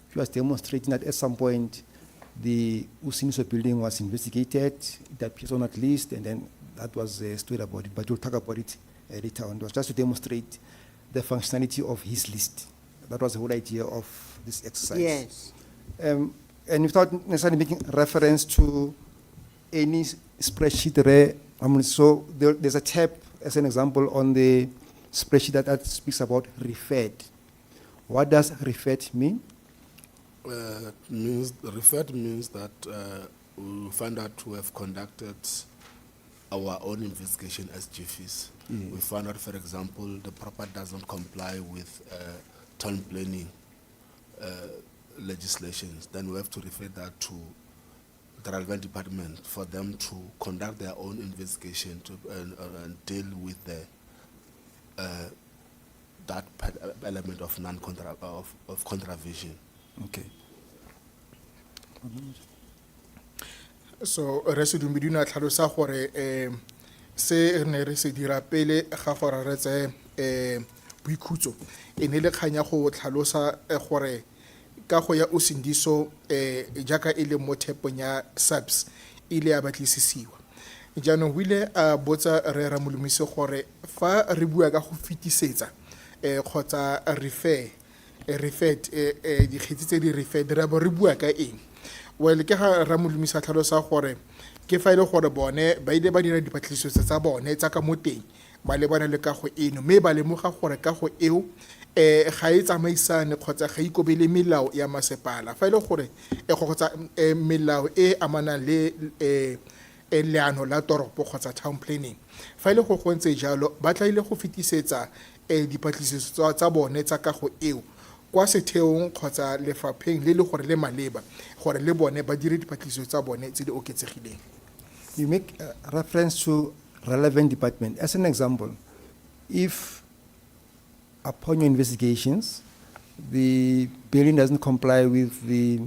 which was demonstrating that at some point the Usindiso building was investigated, it appears on that list, and then that was a story about it, but we'll talk about it later on. It was just to demonstrate the functionality of his list. That was the whole idea of this exercise. Yes. And without necessarily making reference to any spreadsheet, so there's a tab, as an example, on the spreadsheet that speaks about referred. What does referred mean? Referred means that we find out we have conducted our own investigation as GFIS. We found out, for example, the property doesn't comply with town planning legislations. Then we have to refer that to the relevant department for them to conduct their own investigation and deal with that element of of contravention. Okay. So re se dumedino a tlhalosa gore se ne re se dira pele ga gore re tse boikhutso e ne le kganya go tlhalosa gore ka go ya Usindiso jaaka e le mo thepong ya SAPS ile ya batlisisiwa jaanong o ile a botsa re ramolomise gore fa re bua ka go fetisetsa kgotsa referred dikgetsi tse di referred re bo re bua ka eng. Well, ke ga ramolomisa tlhalosa gore ke fa ile gore bone ba ile ba dira dipatlisiso tsa bone tsa ka mo teng ba le bona le ka go eno mme ba lemoga gore ka go eo ga e tsamaisane kgotsa ga ikobele melao ya masepala fa ile gore kgotsa melao e amanang le leano la toropo kgotsa town planning fa ile go gontse jalo ba tla ile go fetisetsa dipatlisiso tsa bone tsa ka go eo kwa setheong kgotsa lefapheng le gore le maleba gore le bone ba dire dipatlisiso tsa bone tse di oketsegileng. You make reference to relevant department. As an example, if upon your investigations, the building doesn't comply with the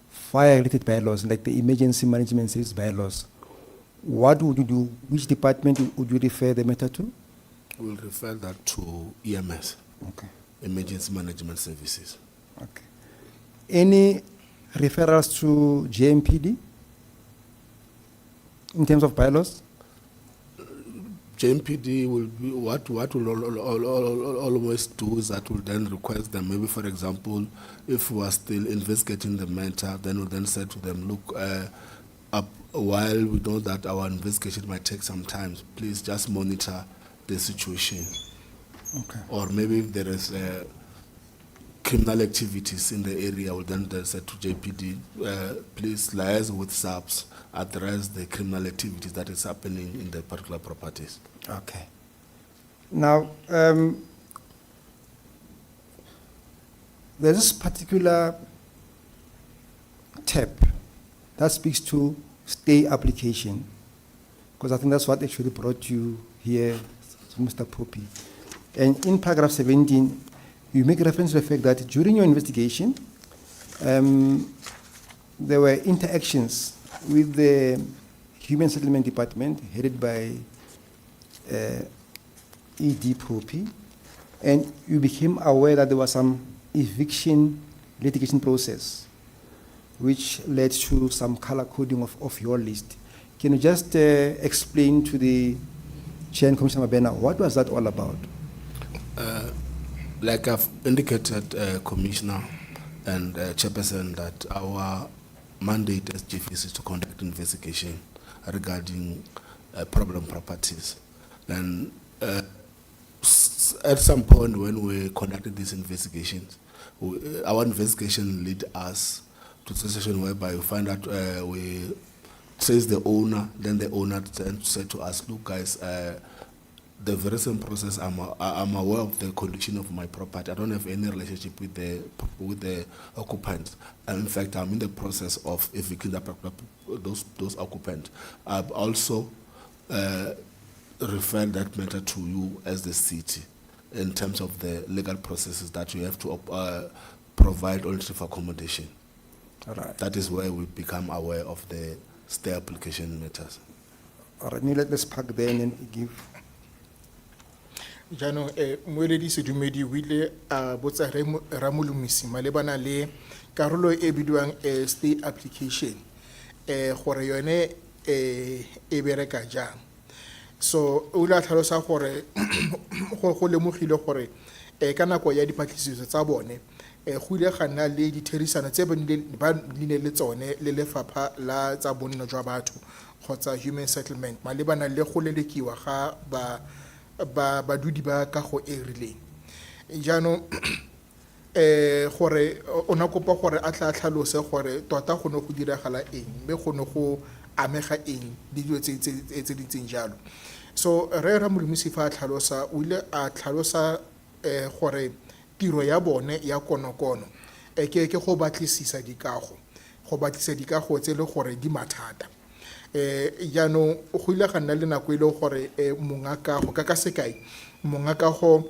fire-related bylaws, like the emergency management service bylaws, what would you do? Which department would you refer the matter to? We'll refer that to EMS. Okay. Emergency Management Services. Okay. Any referrals to JMPD in terms of bylaws? JMPD will be what will always do is that will then request them, maybe for example, if we are still investigating the matter, then we'll then say to them, look, while we know that our investigation might take some time, please just monitor the situation. Okay. Or maybe if there is criminal activities in the area, we'll then say to JPD, please liaise with SAPS, address the criminal activities that is happening in the particular properties. Okay. Now, there's this particular tab that speaks to stay application, because I think that's what actually brought you here, Mr. Poppy. And in paragraph 17, you make reference to the fact that during your investigation, there were interactions with the Human Settlement Department, headed by E.D. Poppy, and you became aware that there was some eviction litigation process, which led to some color coding of your list. Can you just explain to the Chair and Commissioner Mabena, what was that all about? Like I've indicated, Commissioner and Chairperson, that our mandate as GFIS is to conduct investigation regarding problem properties. And at some point when we conducted these investigations, our investigation led us to a situation whereby we find out we trace the owner, then the owner then said to us, look guys, the very same process, I'm aware of the condition of my property. I don't have any relationship with the occupant. And in fact, I'm in the process of evicting those occupants. I've also referred that matter to you as the city in terms of the legal processes that you have to provide alternative accommodation. All right. That is where we become aware of the stay application matters. All right, let's park there and then give. jaanong moeledi sedumedi o ile a botsa ramolomisi malebana le karolo e bidiwang stay application gore yone e bereka jang. So o ile a tlhalosa gore go lemogile gore ka nako ya dipatlisiso tsa bone go ile ga nna le ditherisano tse ba nnile le tsone le lefapha la tsa bonno jwa batho kgotsa human settlement malebana le go lelekiwa ga badudi ba kago e rileng. Jaanong gore o na kopa gore a tla tlhalose gore tota go ne go diragala eng mme go ne go amega eng le dilo tse di ntseng jalo. So re Ramolomisi fa a tlhalosa o ile a tlhalosa gore tiro ya bone ya konokono ke go batlisisa dikago tse le gore di mathata. Jaanong go ile ga nna le nako ile gore mongakago ka sekai mongakago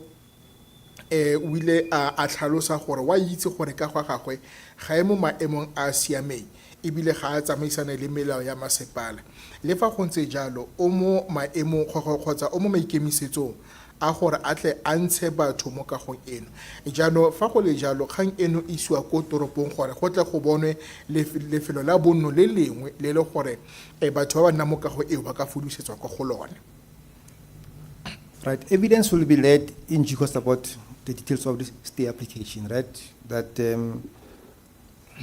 o ile a tlhalosa gore wa itse gore ka gwa gagwe ga e mo maemong a siameng ebile ga a tsamaisana le melao ya masepala. Le fa go ntse jalo o mo maemong kgotsa o mo maikemisetsong a gore a tle a ntshe batho mo kagong eno. Jaanong fa go le jalo kgang eno isiwa ko toropong gore go tle go bonwe lefelo la bonno le lengwe le le gore batho ba ba nnang mo kago eo ba ka fudusetswa kwa go lone. Right, evidence will be led in due course about the details of this stay application, right? That there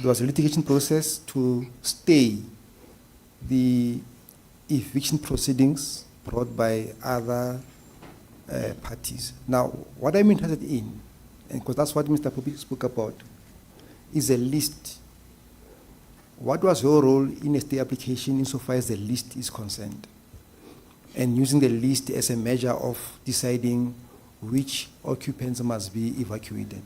was a litigation process to stay the eviction proceedings brought by other parties. Now, what I'm interested in, and because that's what Mr. Popi spoke about, is a list. What was your role in a stay application insofar as the list is concerned? And using the list as a measure of deciding which occupants must be evacuated.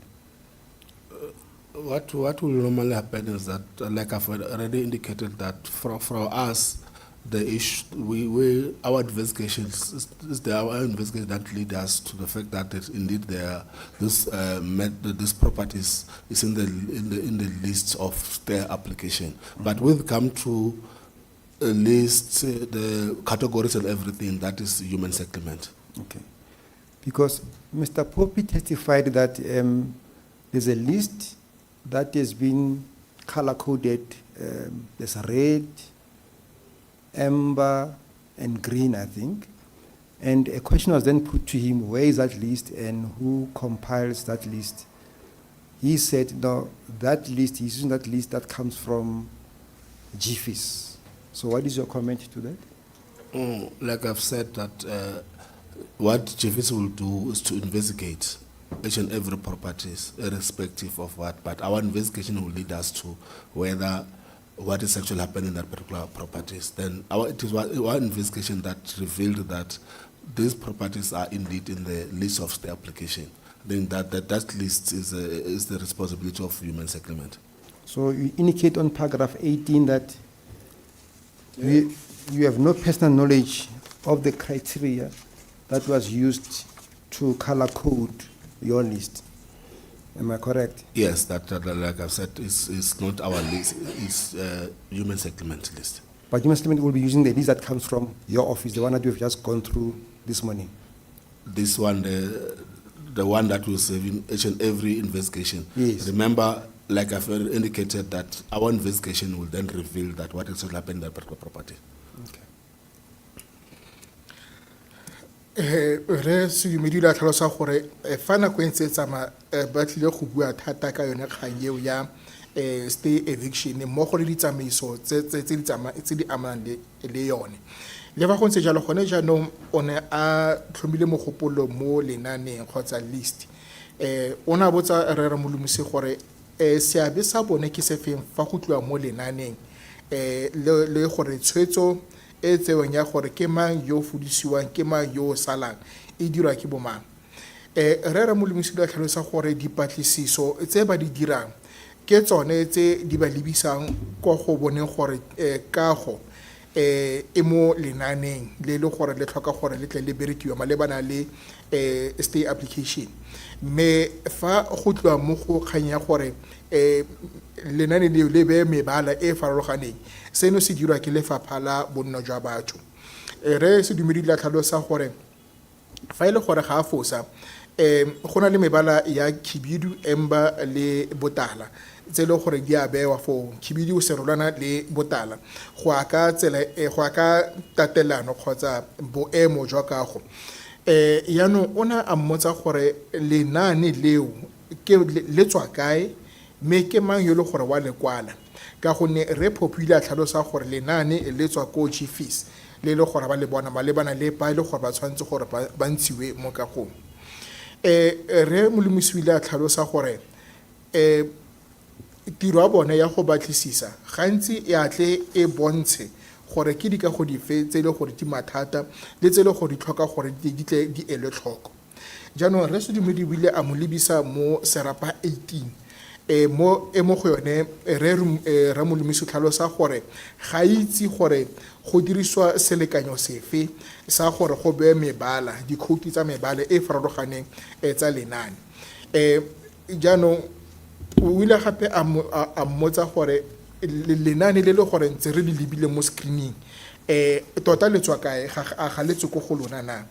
What will normally happen is that, like I've already indicated, that for us, the issue, our investigation our investigation that lead us to the fact that indeed this property is in the list of their application. But we've come to a list, the categories and everything that is human settlement. Okay. Because Mr. Popi testified that there's a list that has been color-coded. There's red, amber, and green, I think. And a question was then put to him, where is that list and who compiles that list? He said, no, that list, he's using that list that comes from GFIS. So what is your comment to that? Like I've said, that what GFIS will do is to investigate each and every properties, irrespective of what. But our investigation will lead us to whether what is actually happening in that particular properties. Then it is our investigation that revealed that these properties are indeed in the list of the application. Then that list is the responsibility of human settlement. So you indicate on paragraph 18 that you have no personal knowledge of the criteria that was used to color code your list. Am I correct? Yes, that like I've said, is not our list, it's human settlement list. But human settlement will be using the list that comes from your office, the one that you've just gone through this morning. This one, the one that was in each and every investigation. Yes. Remember, like I've indicated, that our investigation will then reveal that what actually happened in that particular property. Re Sedumedi la tlhalosa gore fa nako e ntse e tsamaya ba tlile go bua thata ka yone kgang eo ya stay eviction mmogo le ditsamaiso tse di amanang le yone. Le fa go ntse jalo gone jaanong o ne a tlhomile mogopolo mo lenaneng kgotsa list. O ne a botsa Re Ramolomisi gore seabe sa bone ke se feng fa go tliwa mo lenaneng le gore tshwetso e tseweng ya gore ke mang yo fudisiwang ke mang yo salang e dirwa ke bomang. Re Ramolomisi le tlhalosa gore dipatlisiso tse ba di dirang ke tsone tse di ba lebisang ko go boneng gore kago e mo lenaneng le le gore le tlhoka gore le tle le berekiwa malebana le stay application. Mme fa go tloa mo go kganya gore lenane leo le beye mebala e farologaneng, seno se dirwa ke lefapha la bonno jwa batho. Re Sedumedi la tlhalosa gore fa e le gore ga a fosa go na le mebala ya khibidu, emba le botala tse le gore di a bewa fo khibidu serolwana le botala go aka tsela go aka tatelano kgotsa boemo jwa kago. Yaanong o na a mmotsa gore lenane leo ke le tswa kae mme ke mang yo le gore wa lekwala, ka gonne re popular tlhalosa gore lenane le tswa ko GFIS le le gore ba le bona malebana le ba le gore ba tshwanetse gore ba ntshiwe mo kagong. Re Molomisi a tlhalosa gore tiro ya bone ya go batlisisa gantsi e atle e bontshe gore ke dikago dife tse le gore di mathata le tse le gore di tlhoka gore di tle di elwe tlhoko. Jaanong Re Sedumedi o ile a mo lebisa mo serapa 18 mo go yone re Ramolomisi tlhalosa gore ga itse gore go diriswa selekanyo sefe sa gore go be mebala dikhoutu tsa mebala e farologaneng tsa lenane. Jaanong o ile gape a mmotsa gore lenane le le gore ntse re le lebile mo screening tota le tswa kae ga le tswe ko go lona na.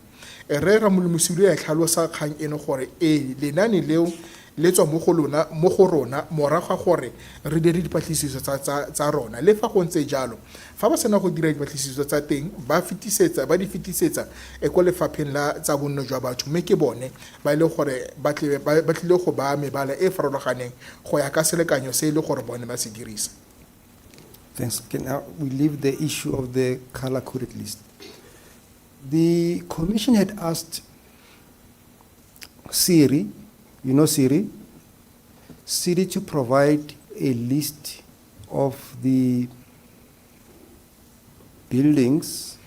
Re Ramolomisi a tlhalosa kgang eno gore lenane leo le tswa mo go rona morago gore re dire dipatlisiso tsa rona. Le fa go ntse jalo, fa ba sena go dira dipatlisiso tsa teng ba di fetisetsa ko lefapheng la tsa bonno jwa batho, mme ke bone ba ile gore ba tlile go baya mebala e farologaneng go ya ka selekanyo se e le gore bone ba se dirisa. Thanks. Now we leave the issue of the color-coded list. The commission had asked Siri, you know Siri to provide a list of the buildings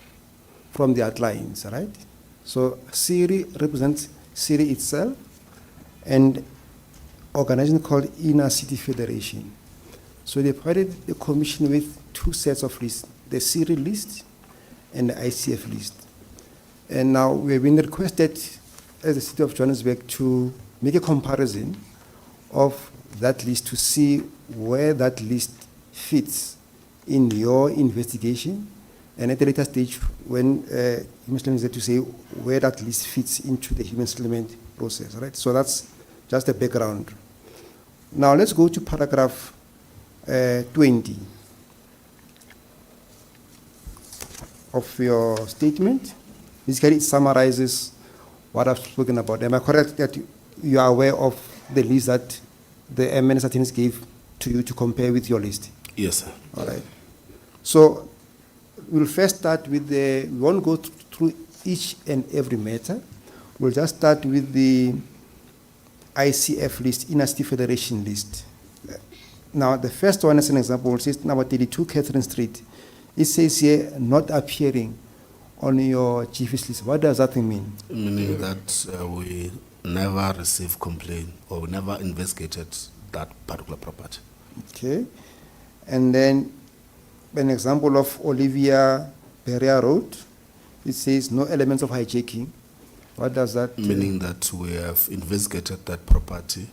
from the outlines, right? So Siri represents Siri itself and organization called Inner City Federation. So they provided the commission with two sets of lists, the Siri list and the ICF list. And now we have been requested as the City of Johannesburg to make a comparison of that list to see where that list fits in your investigation, and at a later stage when human settlement is there to say where that list fits into the human settlement process, right? So that's just the background. Now let's go to paragraph 20 of your statement. Basically, it summarizes what I've spoken about. Am I correct that you are aware of the list that the MNS attorneys gave to you to compare with your list? Yes, sir. All right. So we'll first start with we won't go through each and every matter. We'll just start with the ICF list, Inner City Federation list. Now, the first one, as an example, says number 32 Catherine Street. It says here, not appearing on your GFIS list. What does that mean? Meaning that we never received complaint or we never investigated that particular property. Okay. And then an example of Olivia Pereira Road. It says no elements of hijacking. What does that mean? Meaning that we have investigated that property,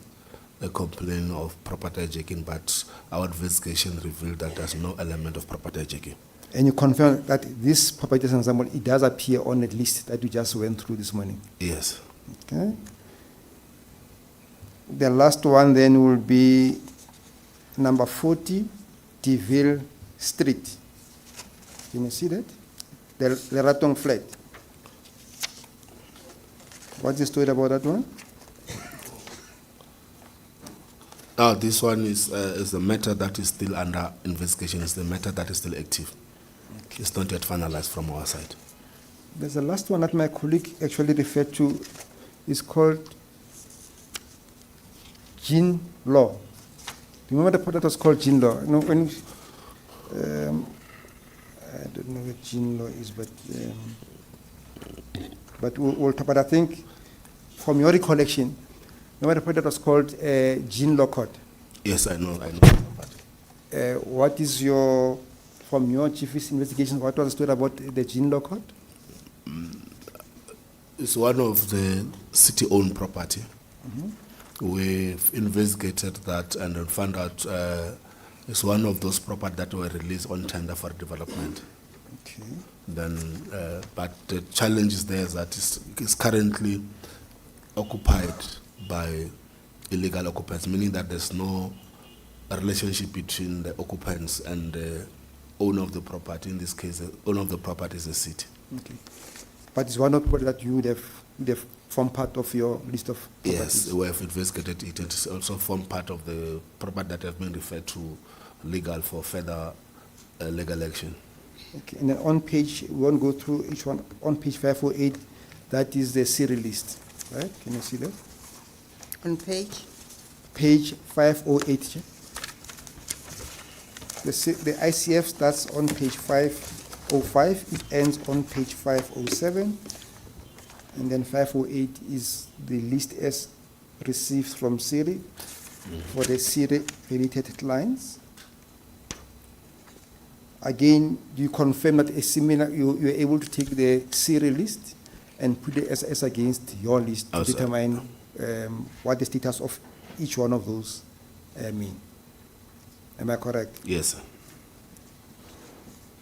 a complaint of property hijacking, but our investigation revealed that there's no element of property hijacking. And you confirm that this property, as an example, it does appear on the list that we just went through this morning? Yes. Okay. The last one then will be number 40, Deville Street. Can you see that? The Ratong flat. What's the story about that one? Now, this one is the matter that is still under investigation. It's the matter that is still active. Okay. It's not yet finalized from our side. There's the last one that my colleague actually referred to. It's called Gene Law. Do you remember the product was called Gene Law? You know, when I don't know what gene law is, but we'll talk. But I think, from your recollection, remember the project was called gene law code. Yes, I know. What is from your chief's investigation, what was the story about the gene law code? It's one of the city-owned property. We've investigated that and then found out it's one of those property that were released on tender for development. Okay. Then, but the challenge is there is that it's currently occupied by illegal occupants, meaning that there's no relationship between the occupants and the owner of the property. In this case, the owner of the property is the city. Okay. But it's one of the that you would have formed part of your list of properties. Yes, we have investigated it. It's also formed part of the property that have been referred to legal for further legal action. Okay. And then on page, we won't go through each one. On page 508, that is the serial list, right? Can you see that? On page? Page 508. Chair. The ICF starts on page 505, it ends on page 507, and then 508 is the list as received from Siri for the Siri-related lines. Again, you confirm that a similar, you're able to take the Siri list and put it as against your list to determine what the status of each one of those mean. Am I correct? Yes, sir.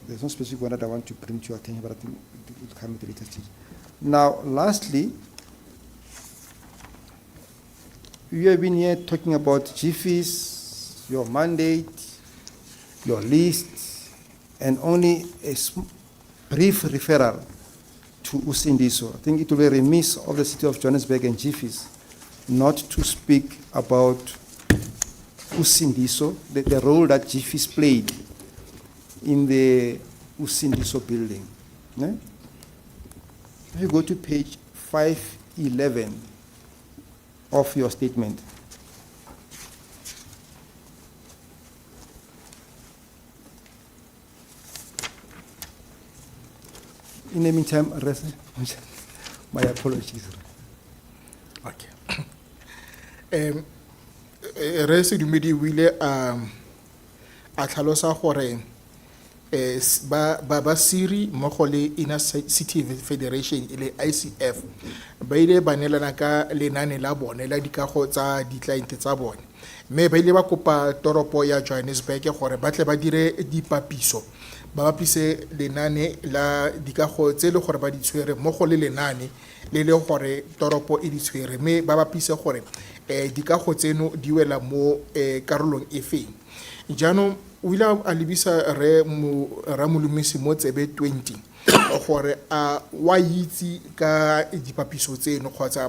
There's no specific one that I want to bring to your attention, but I think it will come at a later stage. Now, lastly, you have been here talking about GFIS, your mandate, your list, and only a brief referral to Usindiso. I think it will be remiss of the city of Johannesburg and GFIS not to speak about Usindiso, the role that GFIS played in the Usindiso building. Yeah? If you go to page 511 of your statement, in the meantime, my apologies. Okay. Re Sedumedi o ile a tlhalosa gore ba Siri mmogo le Inner City Federation ile ICF ba ile ba nelana ka lenane la bone la dikago tsa di-client tsa bone, mme ba ile ba kopa toropo ya Johannesburg gore ba tle ba dire dipapiso, ba bapise lenane la dikago tse le gore ba di tshwere mmogo le lenane le le gore toropo e di tshwere, mme ba bapise gore dikago tseno di wela mo karolong e feng. Jaanong o ile a lebisa ramolomisi mo tsebe 20 gore a wa itse ka dipapiso tseno kgotsa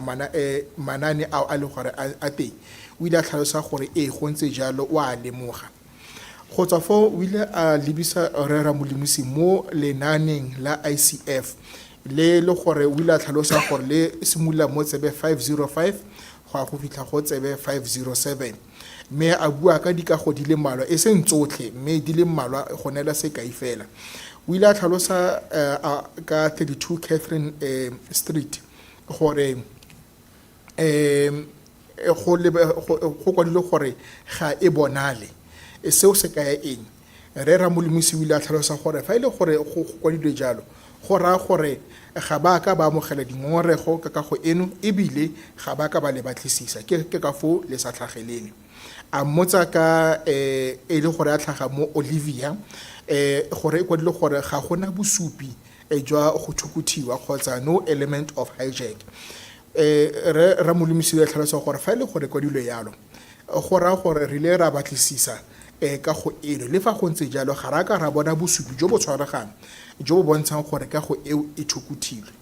manane a le gore a teng. O ile a tlhalosa gore go ntse jalo o a lemoga. Go tswa foo o ile a lebisa ramolomisi mo lenaneng la ICF le gore o ile a tlhalosa gore le simolola mo tsebe 505 go fitlha go tsebe 507, mme a bua ka dikago di le mmalwa e seng tsotlhe, mme di le mmalwa go nela sekai fela. O ile a tlhalosa ka 32 Catherine Street gore go kwadilwe gore ga e bonale seo se kaya eng. Re Ramolomisi o ile a tlhalosa gore fa ile gore go kwadilwe jalo go raya gore ga ba ka ba amogela dingongorego ka kago eno, ebile ga ba ka ba le batlisisa ke ka foo le sa tlhagelele. A mmotsa ka e le gore a tlhaga mo Olivia gore e kwadilwe gore ga gona bosupi jwa go thukuthiwa kgotsa no element of hijack. Re Ramolomisi o tlhalosa gore fa ile gore kwadilwe yalo go raya gore re ile ra batlisisa ka go eno, le fa go ntse jalo ga ra ka ra bona bosupi jo bo tshwaregang jo bo bontshang gore ka go eo e thukutile.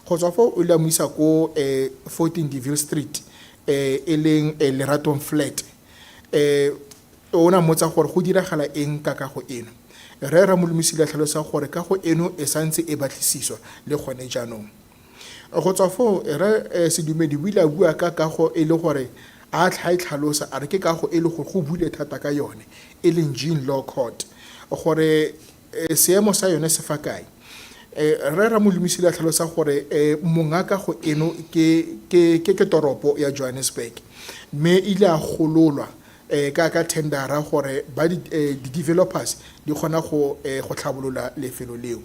Go tswa fo o ile mo isa ko 14 Deville Street e leng Leraton Flat. Ona motsa gore go diragala eng ka go eno. Re Ramolomisi le tlhalosa gore ka go eno e santse e batlisiswa le gone jaanong. Go tswa fo re Sedumedi o ile a bua ka go e le gore a tlhalosa a re ke ka go e le gore go bule thata ka yone e leng Gene Law Court, gore seemo sa yone se fa kae. Re Ramolomisi la tlhalosa gore monga kago eno ke toropo ya Johannesburg, mme ile a gololwa ka tendera gore ba di-developers di kgona go tlhabolola lefelo leo.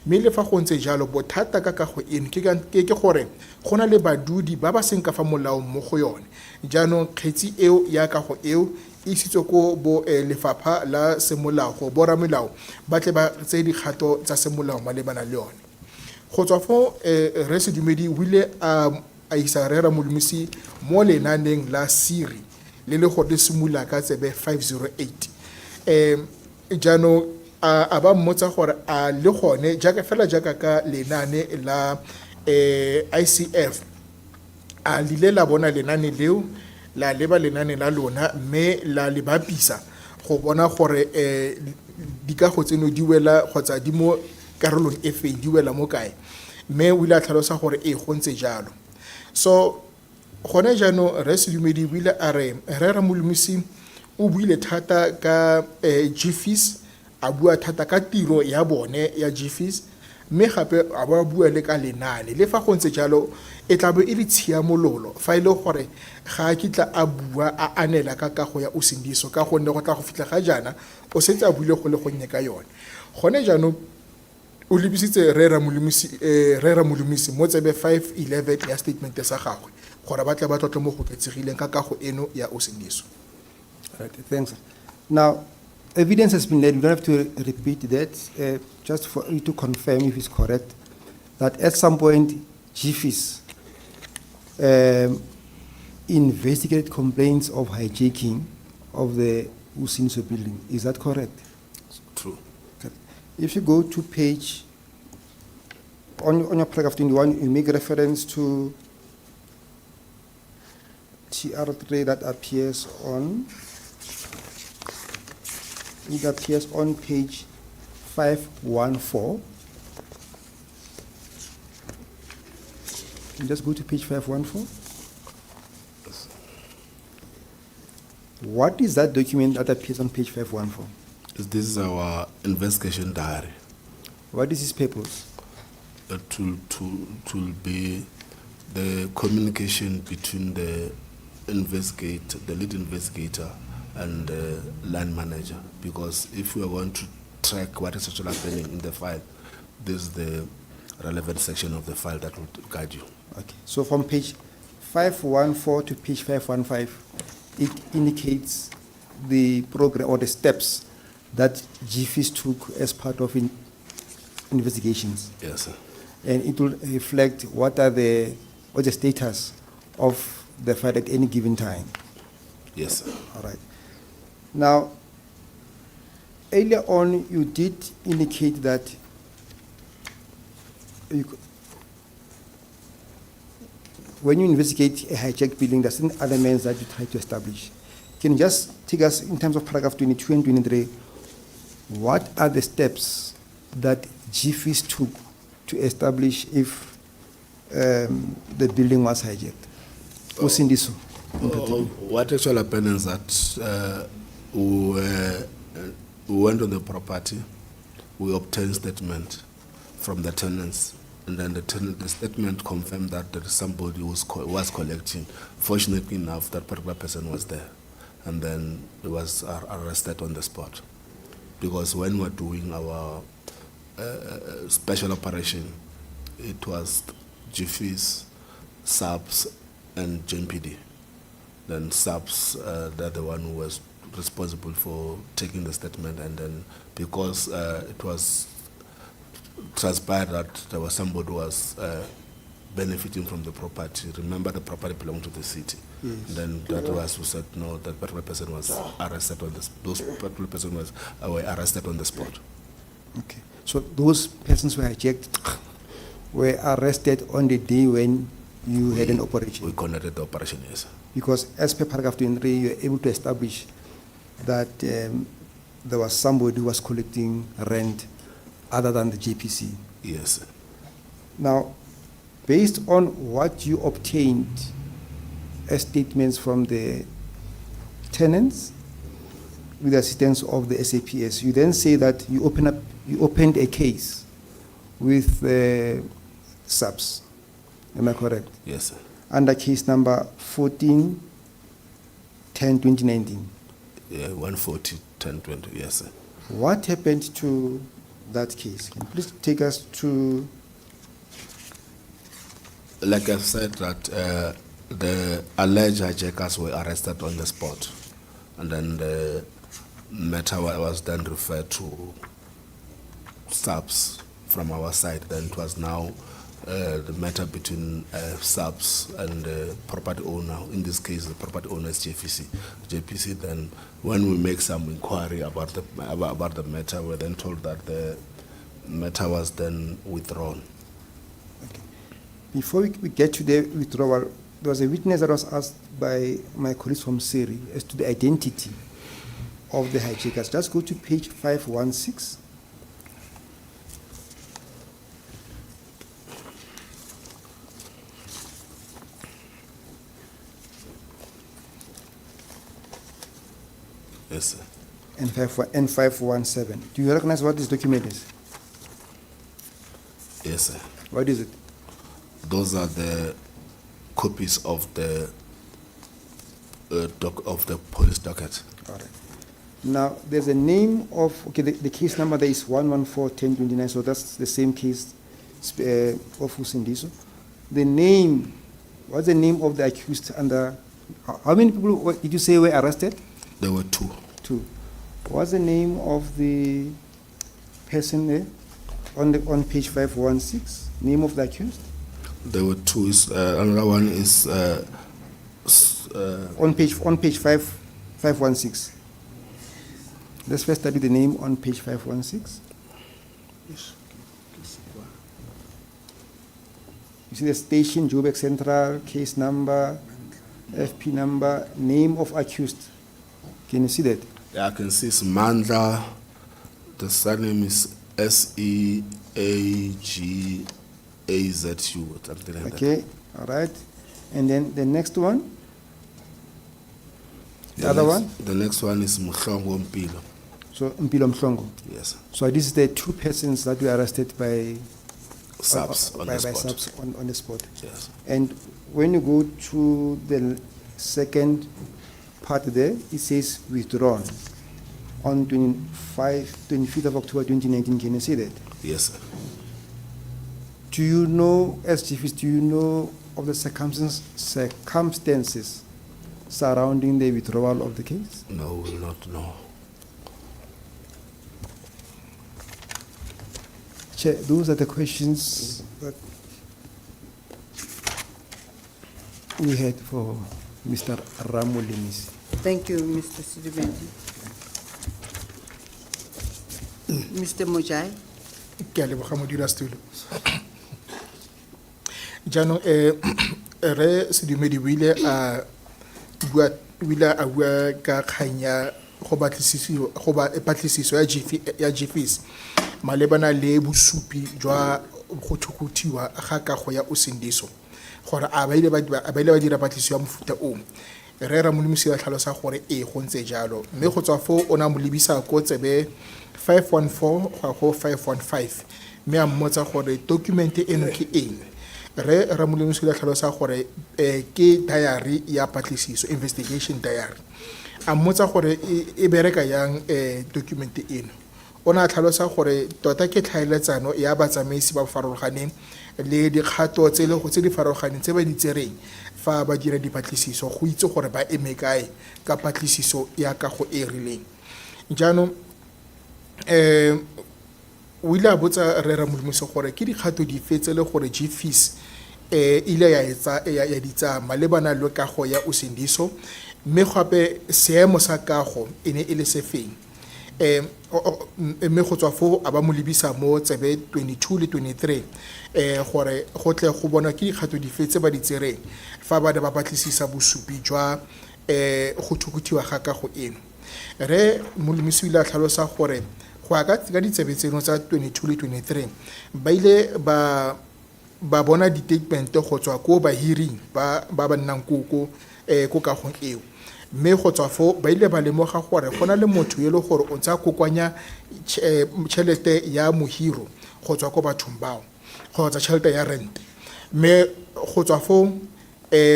Mme le fa go ntse jalo bothata ka kago eno ke gore go na le badudi ba ba seng ka fa molaong mo go yone. Jaanong kgetsi eo ya kago eo e isitswe ko bo lefapha la semolao go boramolao ba tle ba tseye dikgato tsa semolao malebana le yone. Go tswa fo Re Sedumedi o ile a isa Re Ramolomisi mo lenaneng la Siri le le gore le simolola ka tsebe 508. Jaanong a ba mmotsa gore a le gone jaaka ka lenane la ICF a lile la bona lenane leo la leba lenane la lona mme la le bapisa go bona gore dikago tseno di wela kgotsa di mo karolong e feng di wela mo kae, mme o ile a tlhalosa gore go ntse jalo. So gone jaanong Re Sedumedi o ile a re Re Ramolomisi o buile thata ka GFIS, a bua thata ka tiro ya bone ya GFIS, mme gape a ba bua le ka lenane. Le fa go ntse jalo e tla be e le tshiamololo fa ile gore ga a kitla a bua a anela ka kago ya Usindiso ka gonne go tla go fitlha ga jana o setse a buile go le gonne ka yone. Gone jaanong o lebisitse Re Ramolomisi mo tsebe 511 ya statement sa gagwe gore ba tle ba tlotle mo go ketsegileng ka kago eno ya Usindiso. Right, thanks. Now, evidence has been laid. We don't have to repeat that. Just for you to confirm if it's correct, that at some point, GFIS investigated complaints of hijacking of the Usindiso building. Is that correct? True. Okay. If you go to page, on your paragraph 21, you make reference to TR3 that appears on, it appears on page 514. You just go to page 514. What is that document that appears on page 514? This is our investigation diary. What is its purpose? To be the communication between the lead investigator and the line manager, because if we are going to track what is actually happening in the file, this is the relevant section of the file that would guide you. Okay, so from page 514 to page 515, it indicates the progress or the steps that GFIS took as part of investigations. Yes, sir. And it will reflect what's the status of the file at any given time. Yes, sir. All right. Now, earlier on, you did indicate that when you investigate a hijacked building, there are certain elements that you try to establish. Can you just take us, in terms of paragraph 22 and 23, what are the steps that GFIS took to establish if the building was hijacked? Usindiso. What actually happened is that we went on the property, we obtained statement from the tenants, and then the statement confirmed that there is somebody who was collecting. Fortunately enough, that particular person was there, and then he was arrested on the spot. Because when we were doing our special operation, it was GFIS, SAPS, and JMPD. Then SAPS, they're the one who was responsible for taking the statement, and then because it was transpired that there was somebody who was benefiting from the property. Remember, the property belonged to the city. Yes. Then that was who said no, that particular person was arrested on this. Those particular person were arrested on the spot. Okay. So those persons who were hijacked were arrested on the day when you had an operation? We conducted the operation, yes. Because as per paragraph 23, you were able to establish that there was somebody who was collecting rent other than the JPC. Yes. Now, based on what you obtained as statements from the tenants, with the assistance of the SAPS. You then say that you opened a case with subs. Am I correct? Yes, sir. Under case number 14-10-2019. Yeah, 140, 10, 20, yes, sir. What happened to that case? Can you please take us to Like I said, that the alleged hijackers were arrested on the spot, and then the matter was then referred to subs from our side. Then it was now the matter between subs and the property owner. In this case, the property owner is JPC. JPC then, when we make some inquiry about the matter, we're then told that the matter was then withdrawn. Before we get to the withdrawal, there was a witness that was asked by my colleagues from Siri as to the identity of the hijackers. Just go to page 516. Yes, sir. And 517. Do you recognize what this document is? Yes, sir. What is it? Those are the copies of the police docket. All right. Now, there's a name of, okay, the case number there is 114-1029, so that's the same case of Usindiso. The name, what's the name of the accused under, how many people did you say were arrested? There were two. Two. What's the name of the person there on page 516? Name of the accused? There were two. Another one is On page 516. Let's first study the name on page 516. You see the station, Joburg Central, case number, FP number, name of accused. Can you see that? Yeah, I can see it's Mandla. The surname is SEAGAZU, something like that. Okay, all right. And then the next one? The other one? The next one is Mhlongo Mpilo. So, Mpilo Mhlongo. Yes. So this is the two persons that were arrested by Subs on the spot. subs on the spot. Yes. And when you go to the second part there, it says withdrawn on 25th of October 2019. Can you see that? Yes, sir. Do you know, as chiefs, do you know of the circumstances surrounding the withdrawal of the case? No, we will not know. Chair, those are the questions that we had for Mr. Ramolinisi. Thank you, Mr. Sidibendi. Mr. Mojai? Ke a leboga modulasetulo. Jaanong re Sedumedi o ile a bua ka kgang ya go patlisiso ya GFIS malebana le bosupi jwa go thukutiwa ga kago ya Usindiso gore a ba ile ba dira patlisiso ya mofuta o re Ramolomisi ba tlhalosa gore go ntse jalo mme go tswa fo o na mo lebisa ko tsebe 514 go 515 mme a mmotsa gore document eno ke eng re Ramolomisi ba tlhalosa gore ke diary ya patlisiso investigation diary a mmotsa gore e bereka yang document eno ona tlhalosa gore tota ke tlhaeletsano ya batsamaisi ba farologaneng le dikgato tse di farologaneng tse ba di tsereng fa ba dira dipatlisiso go itse gore ba eme kae ka patlisiso ya kago e rileng jaanong o ile a botsa re Ramolomisi gore ke dikgato di fetse le gore GFIS ile ya ditsa malebana le kago ya Usindiso mme gape seemo sa kago e ne e le sefeng mme go tswa fo a ba mo lebisa mo tsebe 22 le 23 gore go tle go bona ke dikgato di fetse ba di tsereng fa ba ba batlisisa bosupi jwa go thukutiwa ga kago eno re Molomisi ile a tlhalosa gore go aka ka ditsebe tseno tsa 22 le 23 ba ile ba bona di-statement go tswa ko bahiring ba nnang ko kagong eo mme go tswa fo ba ile ba lemoga gore go na le motho yo e le gore o ntse a kokoanya tšhelete ya mohiro go tswa ko bathong bao kgotsa tšhelete ya rent, mme go tswa fo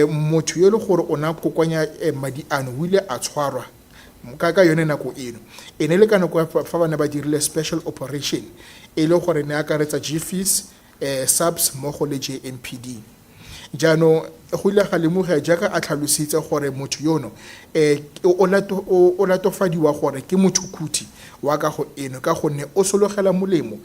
motho yo e le gore o na kokoanya madi ano o ile a tshwarwa ka yone nako eno. E ne le ka nako fa ba ne ba dirile special operation e le gore ne akaretsa GFIS, SAPS mmogo le JMPD. Jaanong go ile ga lemoga jaaka a tlhalositse gore motho yono o latofadiwa gore ke mothukuthi wa kago eno ka gonne o sologela molemo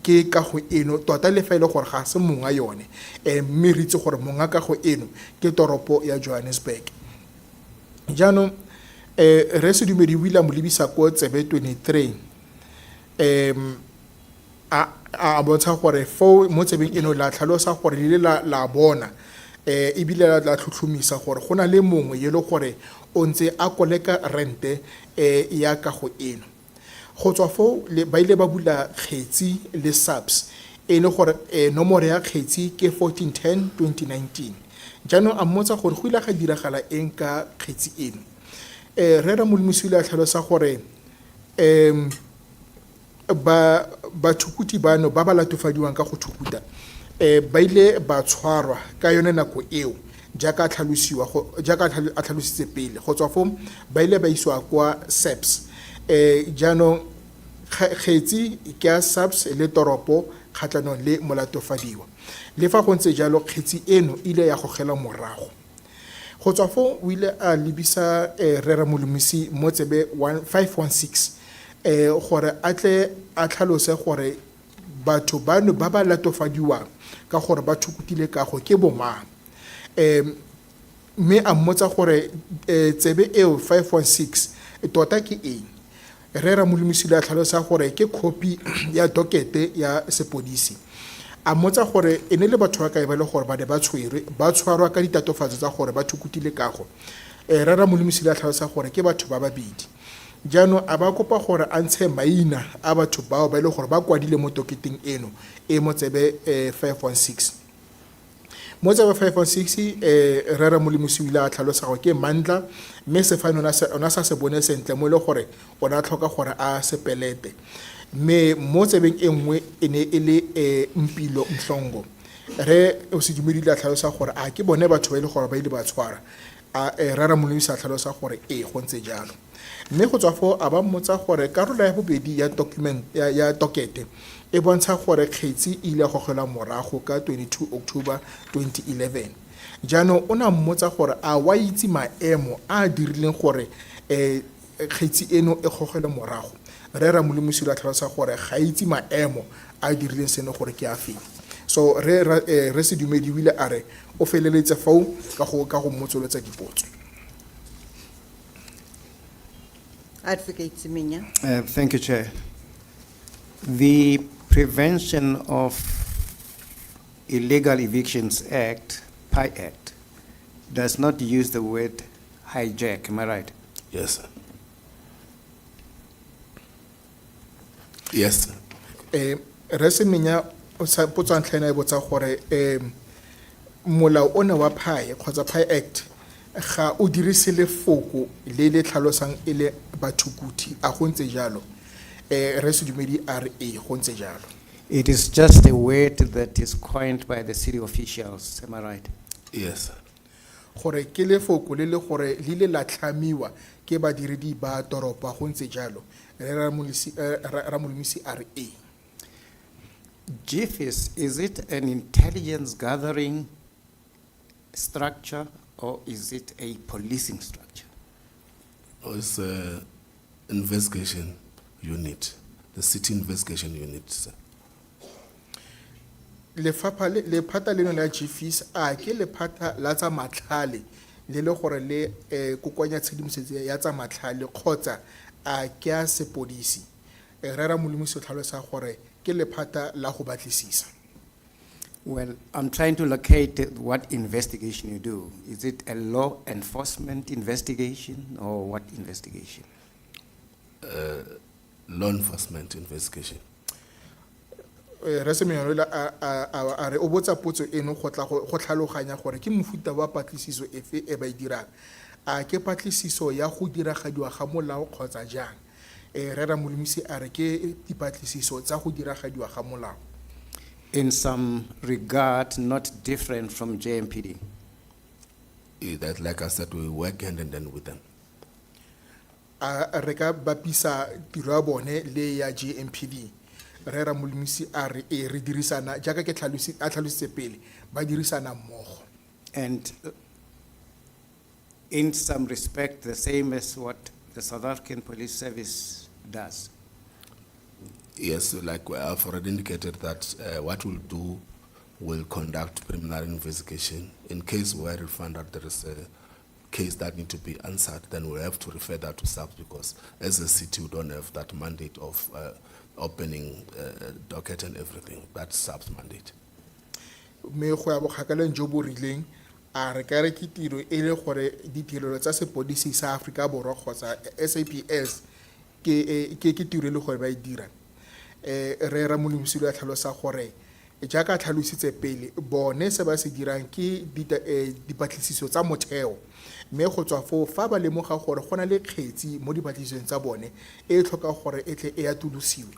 ke kago eno tota le fa ile gore ga se monga yone, mme re itse gore monga kago eno ke toropo ya Johannesburg. Jaanong re se dumedi o ile a mo lebisa ko tsebe 23 a bontsha gore fo mo tsebeng eno la tlhalosa gore le la bona ebile la tlhotlhomisa gore go na le mongwe yo le gore o ntse a koleka rente ya kago eno. Go tswa fo ba ile ba bula kgetsi le SAPS e le gore nomoro ya kgetsi ke 1410-2019. Jaanong a mmotsa gore go ile ga diragala eng ka kgetsi eno. Re ra molemisi o ile a tlhalosa gore ba thukuti bano ba ba latofadiwang ka go thukuta ba ile ba tshwarwa ka yone nako eo jaaka a tlhalositse pele. Go tswa fo ba ile ba isiwa kwa SAPS. Jaanong kgetsi ke ya SAPS le toropo kgatlhanong le molatofadiwa. Le fa go ntse jalo kgetsi eno ile ya gogela morago. Go tswa fo o ile a lebisa rera molemisi mo tsebe 516 gore a tle a tlhalose gore batho bano ba ba latofadiwang ka gore ba thukutile kago ke bomang, mme a mmotsa gore tsebe eo 516 tota ke eng. Re ra molemisi le a tlhalosa gore ke copy ya dokete ya sepodisi. A mmotsa gore e ne le batho ba kae ba le gore ba ne ba tshwarwa ka ditatofatso tsa gore ba thukutile kago. Re ra molemisi le a tlhalosa gore ke batho ba babedi. Jaanong a ba kopa gore a ntshe maina a batho bao ba ile gore ba kwadile mo toketeng eno e mo tsebe 516. Mo tsebe 516 re ra molemisi ile a tlhalosa gore ke Mandla, mme sefane ona sa se bone sentle mo ile gore o na tlhoka gore a sepelete, mme mo tsebeng e nngwe e ne e le Mpilo Mhlongo. Re o se dumedile a tlhalosa gore a ke bone batho ba ile gore ba ile ba tshwara. Re ra molemisi a tlhalosa gore go ntse jalo, mme go tswa fo a ba mmotsa gore karolo ya bobedi ya document ya tokete e bontsha gore kgetsi ile go gogelwa morago ka 22 October 2011. Jaanong o na mmotsa gore a wa itse maemo a dirileng gore kgetsi eno e gogelwe morago. Re ra molemisi la tlhalosa gore ga itse maemo a dirileng seno gore ke a feng. So re se dumedi wile a re o feleletse fao ka go mmotsolotsa dipotso. Advocate Semenya. Thank you, Chair. The Prevention of Illegal Evictions Act, PI Act, does not use the word hijack, am I right? Yes, sir. Yes, sir. Re Semenya o sa potsa ntlhena e botsa gore molao ona wa PI kgotsa PI Act ga o dirise lefoko le le tlhalosang e le bathukuthi a go ntse jalo. Re se dumedi a re go ntse jalo. It is just a word that is coined by the city officials, am I right? Yes, sir. Gore ke lefoko le le gore le le la tlhamiwa ke badiredi ba toropo go ntse jalo. Re ra molemisi a re GFIS, is it an intelligence gathering structure or is it a policing structure? Oh, it's an investigation unit, the city investigation unit, sir. lephata leno la GFIS a ke lephata la tsa matlhale le le gore le kokoanya tshedimosetso ya tsa matlhale kgotsa a ke a sepodisi. Re ra molemisi o tlhalosa gore ke lephata la go batlisisa. Well, I'm trying to locate what investigation you do. Is it a law enforcement investigation or what investigation? Law enforcement investigation. Re se menyo a re o botsa potso eno go tlhaloganya gore ke mofuta wa patlisiso efe e ba e dirang. a ke patlisiso ya go diragadiwa ga molao kgotsa jang Rera Molemisi a re ke dipatlisiso tsa go diragadiwa ga molao In some regard, not different from JMPD. That, like I said, we work hand in hand with them. a re ka bapisa tiro ya bone le ya JMPD Rera Molemisi a re re dirisana jaaka ke tlhalositse pele ba dirisana mmogo And in some respect, the same as what the South African Police Service does. Yes, like I've already indicated that what we'll do, we'll conduct preliminary investigation. In case where we find out there is a case that need to be answered, then we'll have to refer that to SAPS because as a city, we don't have that mandate of opening docket and everything. That's SAPS mandate. mme go ya bokgakaleng jo bo rileng a re ka re ke tiro e le gore ditirelo tsa sepodisi sa Aforika Borwa kgotsa SAPS ke tiro e le gore ba e dira re ra Molemisi a tlhalosa gore jaaka tlhalositse pele bone se ba se dirang ke dipatlisiso tsa motheo mme go tswa foo fa ba lemoga gore go na le kgetsi mo dipatlisisong tsa bone e tlhoka gore e tle e atolosiwe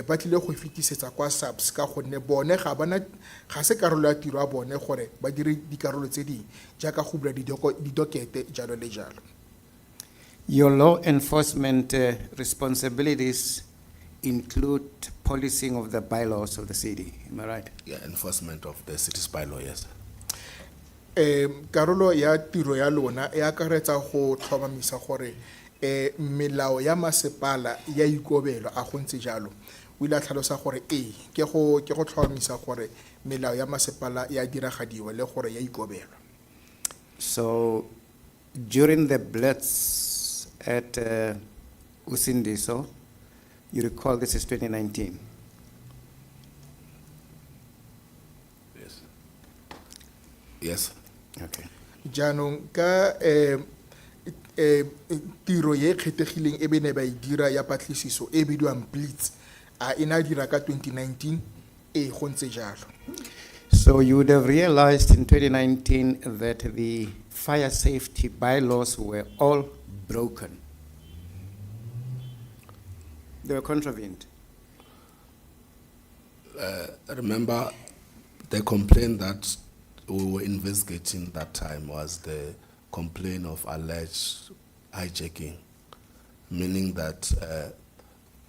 ba tlile go fetisetsa kwa SAPS ka gonne bone ga se karolo ya tiro ya bone gore ba dire dikarolo tse dingwe jaaka go bula didokete jalo le jalo Your law enforcement responsibilities include policing of the bylaws of the city, am I right? Yeah, enforcement of the city's bylaw, yes. karolo ya tiro ya lona e akaretsa go tlhomamisa gore melao ya masepala ya ikobelo a go ntse jalo o ile a tlhalosa gore ke go tlhomamisa gore melao ya masepala ya diragadiwa le gore ya ikobelwa So during the blitz at Usindiso, you recall this is 2019. Yes. Yes. Okay. jaanong ka tiro ye kgethegileng e bene ba e dira ya patlisiso e bidiwang blitz a ena dira ka 2019 go ntse jalo So you would have realized in 2019 that the fire safety bylaws were all broken. They were contravened. Remember, the complaint that we were investigating that time was the complaint of alleged hijacking, meaning that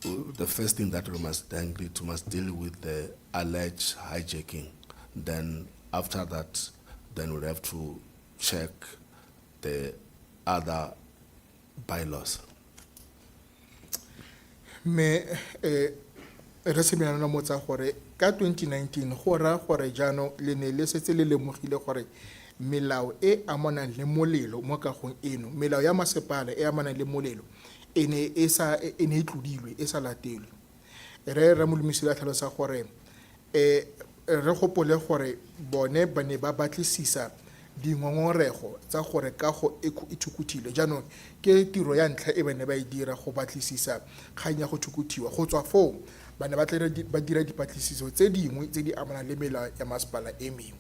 the first thing that we must deal with the alleged hijacking. Then after that, then we'll have to check the other bylaws. me re semelana mo tsa gore ka 2019 go ra gore jaanong le ne le setse le lemogile gore melao e amanang le molelo mo kagong eno melao ya masepala e amanang le molelo e ne e tlodilwe e sa latelwe re Molemisi a tlhalosa gore re gopole gore bone ba ne ba batlisisa dingongorego tsa gore kago e thukuthile jaanong ke tiro ya ntlha e bane ba e dira go batlisisa kgang ya go thukuthiwa go tswa foo ba ne ba dira dipatlisiso tse dingwe tse di amanang le melao ya masepala e mengwe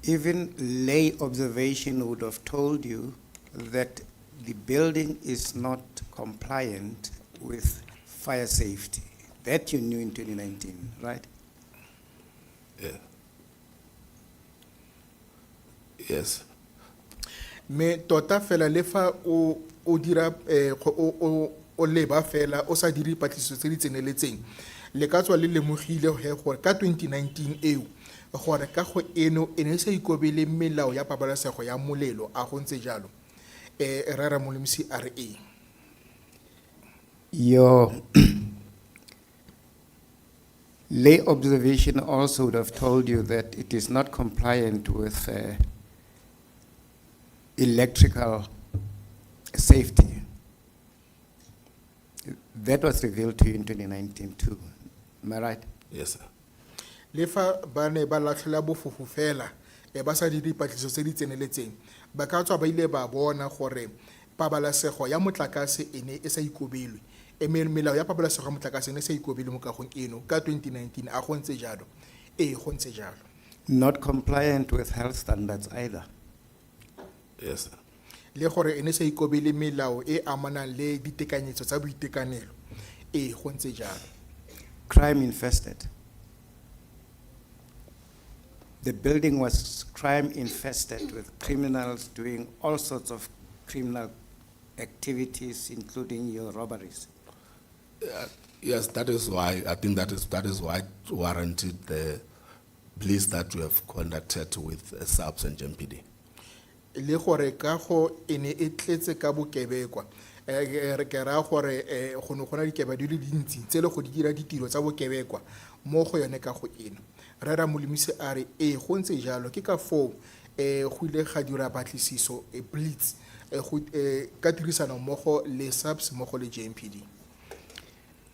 Even lay observation would have told you that the building is not compliant with fire safety. That you knew in 2019, right? Yeah. Yes. me tota fela le fa o dira o leba fela o sa dire dipatlisiso tse di tseneletseng le ka tswa le lemogile gore ka 2019 eo gore ka go eno e ne se ikobele melao ya pabalesego ya molelo a go ntse jalo Rera Molemisi a re Your lay observation also would have told you that it is not compliant with electrical safety. That was revealed to you in 2019 too. Am I right? Yes, sir. le fa ba ne ba latlhela bofofu fela ba sa dire dipatlisiso tse di tseneletseng ba ka tswa ba ile ba bona gore pabalesego ya motlakase e ne e sa ikobelwe melao ya pabalesego ya motlakase e ne e sa ikobelwe mo kagong eno ka 2019 a go ntse jalo go ntse jalo Not compliant with health standards either. Yes, sir. le gore e ne sa ikobele melao e amanang le ditekanyetso tsa boitekanelo go ntse jalo. Crime infested. The building was crime infested with criminals doing all sorts of criminal activities, including your robberies. Yes, that is why, I think that is why it warranted the police that we have conducted with SAPS and JMPD. Le gore ka go ene e tletse ka bokebekwa ke ra gore go ne gona dikeba di le dintsi tse le go di dira ditiro tsa bokebekwa mo go yone ka go eno re ra molemisi a re go ntse jalo ke ka foo go ile ga dira patlisiso blitz ka tirisano mmogo le SAPS mmogo le JMPD.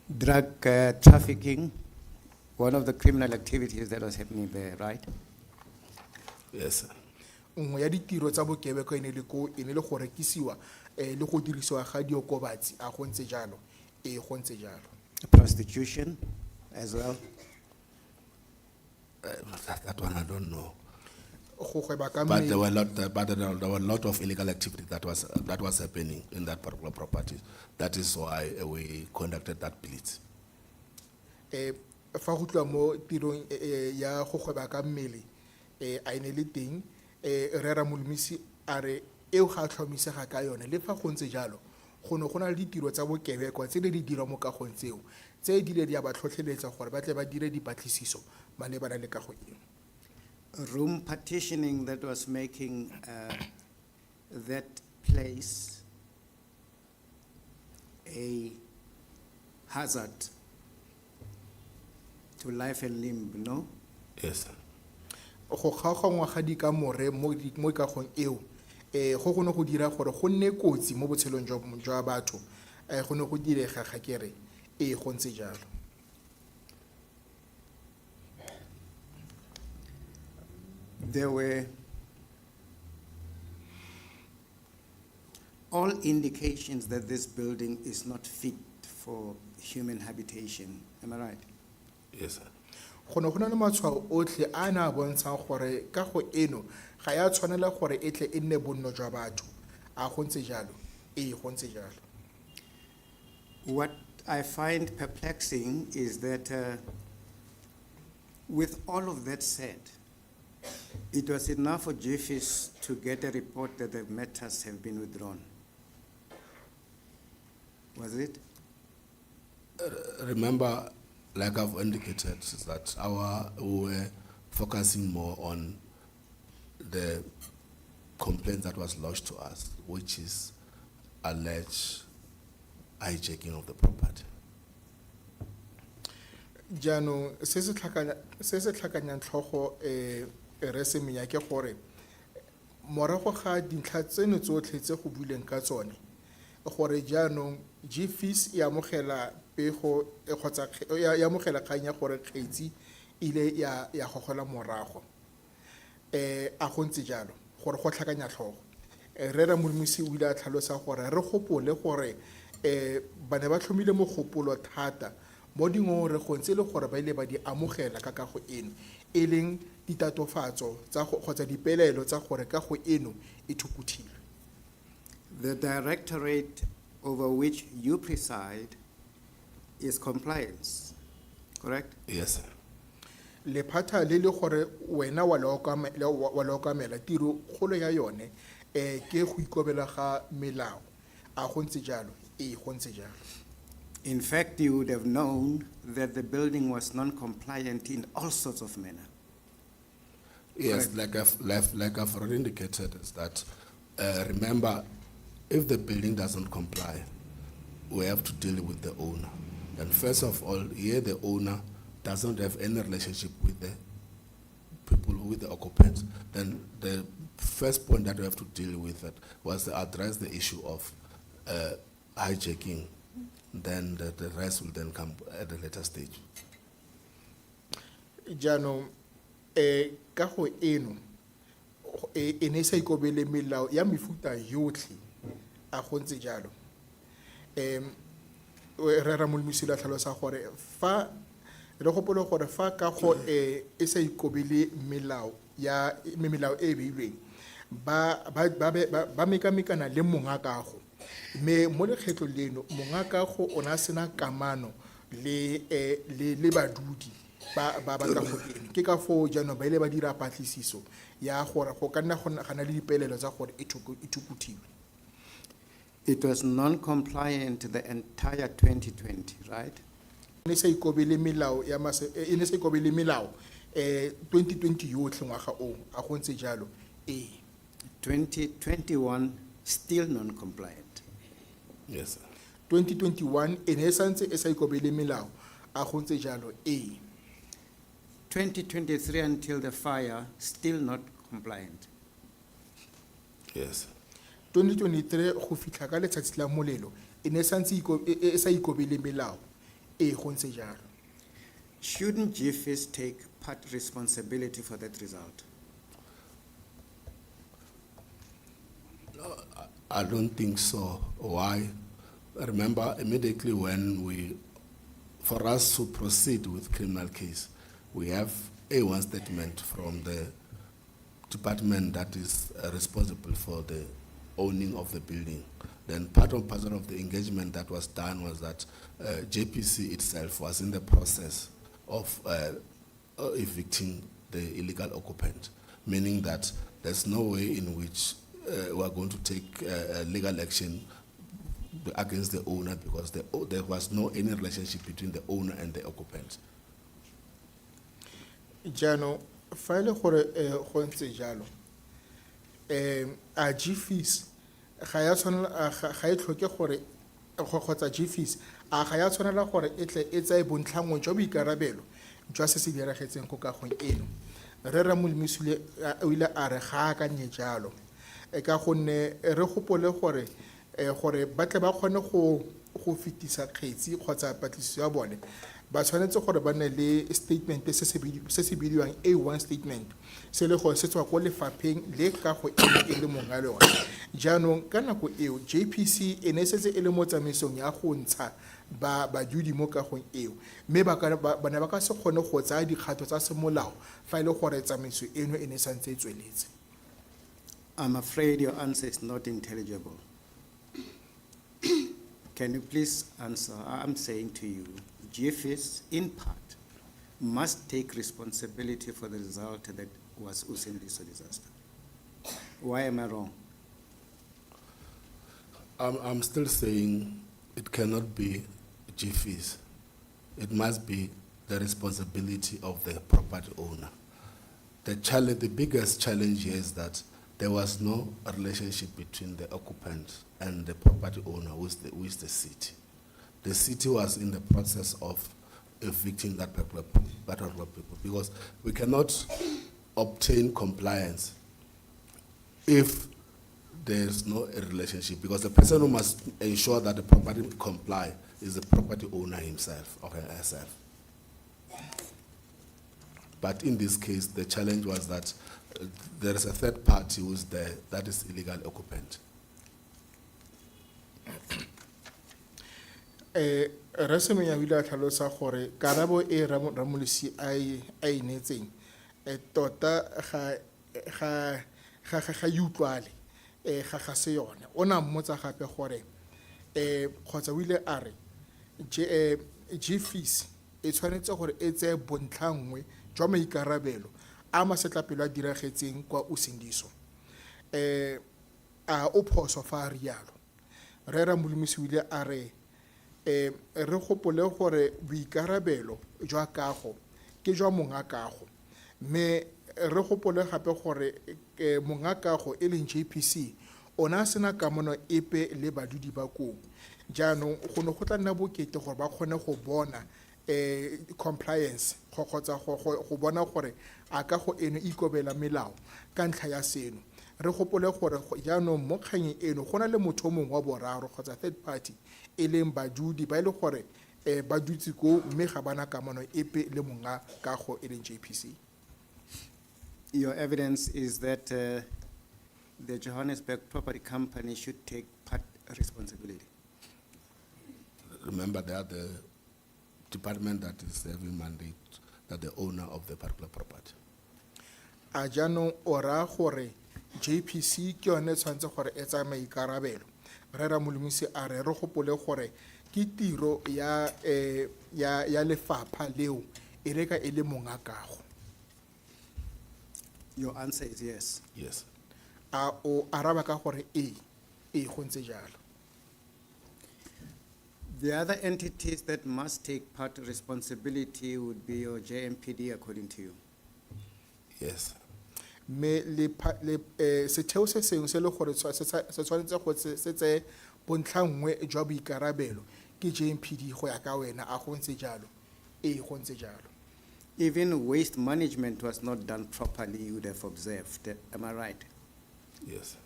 Drug trafficking, one of the criminal activities that was happening there, right? Yes, sir. Nngwe ya ditiro tsa bokebekwa ene le go rekisiwa le go dirisiwa ga diokobatsi a go ntse jalo go ntse jalo. Prostitution as well. That one I don't know. Go gweba ka But mmele. there were a lot of illegal activity that was happening in that particular property. That is why we conducted that blitz. Fa go tloa mo tirong ya go gweba ka mmele a ene le teng re ra molemisi a re ga tlhomisega ka yone le fa go ntse jalo go ne go na le ditiro tsa bokebekwa tse di dirwa mo kagong tseo tse di le di a ba tlhotlheletsa gore ba tle ba dire dipatlisiso malebana le kago eno. Room partitioning that was making that place a hazard to life and limb, no? Yes, sir. Go kgaogangwa ga dikamore mo kagong eo go gone go dira gore go nne kotsi mo botshelong jwa batho go ne go direga ga kere go ntse jalo. There were all indications that this building is not fit for human habitation. Am I right? Yes, sir. Go ne go na le matshwao otlhe a na bontshang gore ka go eno ga ya tshwanela gore e tle e nne bonno jwa batho a go ntse jalo go ntse jalo. What I find perplexing is that with all of that said, it was enough for JFIS to get a report that the matters have been withdrawn. Was it? Remember, like I've indicated, that we were focusing more on the complaint that was lodged to us, which is alleged hijacking of the property. Jaanong se se tlhakanyang tlhogo re se menya ke gore morago ga dintlha tseno tsotlhe tse go buileng ka tsone gore jaanong GFIS e amogela pego kgotsa e amogela kgang ya gore kgetsi ile ya gogola morago a go ntse jalo gore go tlhakanya tlhogo re ra molemisi o ile a tlhalosa gore re gopole gore ba ne ba tlhomile mogopolo thata mo dingongoregong tse le gore ba ile ba di amogela ka kago eno e leng ditatofatso tsa kgotsa dipelelo tsa gore kago eno e thuputhile. The directorate over which you preside is compliance, correct? Yes, sir. Lephata le le gore wena wa le okamela tiro kgolo ya yone ke go ikobela ga melao a go ntse jalo go ntse jalo. In fact, you would have known that the building was non-compliant in all sorts of manner. Yes, like I've already indicated, is that remember, if the building doesn't comply, we have to deal with the owner. And first of all, here the owner doesn't have any relationship with the people, with the occupants. Then the first point that we have to deal with it was to address the issue of hijacking. Then the rest will then come at a later stage. Jaanong ka go eno e ne sa ikobele melao ya mefuta yotlhe a go ntse jalo re ra molemisi la tlhalosa gore fa re gopolo gore fa ka go e sa ikobele melao e beilweng ba mekamekana le monga kago mme mo lekgetlo leno monga kago o na sena kamano le badudi ba batla go eno ke ka foo jaanong ba ile ba dira patlisiso ya gore go ka nna gana le dipeelelo tsa gore e thukutiwe. It was non-compliant the entire 2020, right? Ne sa ikobele melao ya ne sa ikobele melao 2020 yotlhe ngwaga o a go ntse jalo 2021 still non-compliant. Yes, sir. 2021 e ne santse e sa ikobele melao a go ntse jalo 2023 until the fire still not compliant. Yes. 2023 go fitlha ka letsatsi la molelo e ne santse e sa ikobele melao go ntse jalo. Shouldn't GFIS take part responsibility for that result? I don't think so. Why? Remember, immediately when for us to proceed with criminal case, we have one statement from the department that is responsible for the owning of the building. Then part and parcel of the engagement that was done was that JPC itself was in the process of evicting the illegal occupant, meaning that there's no way in which we are going to take legal action against the owner because there was no any relationship between the owner and the occupant. Jano, fa ile gore go ntse jalo a GFIS ga ya tshwanela ga e tlhoke gore go kgotsa GFIS a ga ya tshwanela gore e tle e tsae bontlhangwe jwa boikarabelo jwa se se diragetseng go kagong eno re Ramolemisule o ile a re ga ka nnye jalo ka gonne re gopole gore ba tle ba kgone go fitisa kgetsi kgotsa patlisiso ya bone ba tshwanetse gore ba ne le statement se se bidiwang A1 statement se le gore se tswa ko lefapheng le ka go e le monga le one jaanong ka nako eo JPC e ne setse e le mo tsamaisong ya go ntsha badudi mo kagong eo mme ba ne ba ka se kgone go tsaya dikgato tsa semolao fa e le gore tsamaiso eno e ne santse e tsweletse. I'm afraid your answer is not intelligible. Can you please answer? I'm saying to you, GFIS, in part, must take responsibility for the result that was Usindiso disaster. Why am I wrong? I'm still saying it cannot be GFIS. It must be the responsibility of the property owner. The biggest challenge here is that there was no relationship between the occupant and the property owner, who is the city. The city was in the process of evicting that particular people because we cannot obtain compliance if there's no relationship, because the person who must ensure that the property comply is the property owner himself or herself. But in this case, the challenge was that there is a third party who is there, that is illegal occupant. Rasemenya wila tlhalosa gore karabo e Ramolisi a inetseng tota ga utlwale ga se yone ona mmotsa gape gore kgotsa wile a re GFIS e tshwanetse gore e tseye bontlhangwe jwa maikarabelo a masetlapelo a diragetseng kwa Usindiso a o phoso fa rialo re Ramolemisule wile a re re gopole gore boikarabelo jwa kago ke jwa monga kago mme re gopole gape gore monga kago e leng JPC ona sena kamano epe le badudi ba koo jaanong go ne go tla nna bokete gore ba kgone go bona compliance kgotsa go bona gore a kago eno ikobela melao ka ntlha ya seno re gopole gore jaanong mo kganyeng eno go na le motho mongwe wa boraro kgotsa third party e leng badudi ba ile gore ba dutse ko mme ga bana kamano epe le monga kago e leng JPC. Your evidence is that the Johannesburg Property Company should take part responsibility. Remember, they are the department that is having mandate, that the owner of the particular property. A jaanong o raya gore JPC ke yone tshwantse gore e tsaya maikarabelo. Re Ramolomisi a re gopole gore ke tiro ya lefapha leo e reka e le mongakago. Your answer is yes. Yes. A o araba ka gore go ntse jalo. The other entities that must take part responsibility would be your JMPD, according to you. Yes. Me setheo se sengwe se le gore se tshwanetse go se tse bontlhangwe jwa boikarabelo ke JMPD go ya ka wena a go ntse jalo go ntse jalo. Even waste management was not done properly, you would have observed. Am I right? Yes.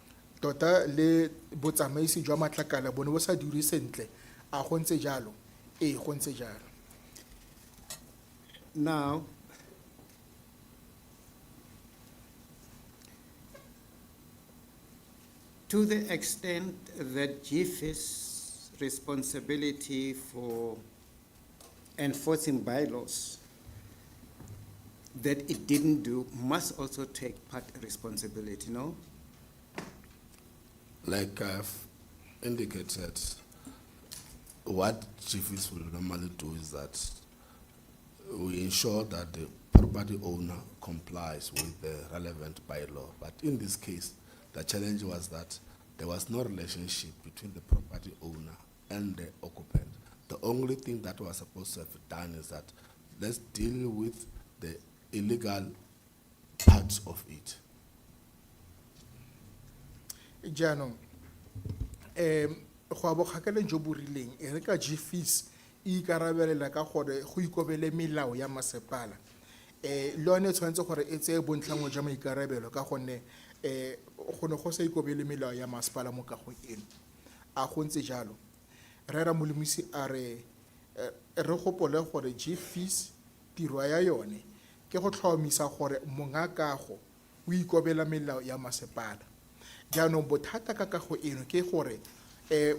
Tota le botsamaisi jwa matlakala bone bo sa dire sentle a go ntse jalo go ntse jalo. Now, to the extent that GFI's responsibility for enforcing bylaws that it didn't do must also take part responsibility, no? Like I've indicated, what chiefs will normally do is that we ensure that the property owner complies with the relevant bylaw. But in this case, the challenge was that there was no relationship between the property owner and the occupant. The only thing that was supposed to have done is that let's deal with the illegal parts of it. Jaanong go a bogakele jo bo rileng e re ka GFIS e ikarabelela ka gore go ikobele melao ya masepala le yone tshwanetse gore e tseye bontlhangwe jwa maikarabelo ka gonne go ne go sa ikobele melao ya masepala mo kagong eno a go ntse jalo. Re Ramolomisi a re gopole gore GFIS tiro ya yone ke go tlhomamisa gore mongakago o ikobela melao ya masepala. Jaanong bothata ka kago eno ke gore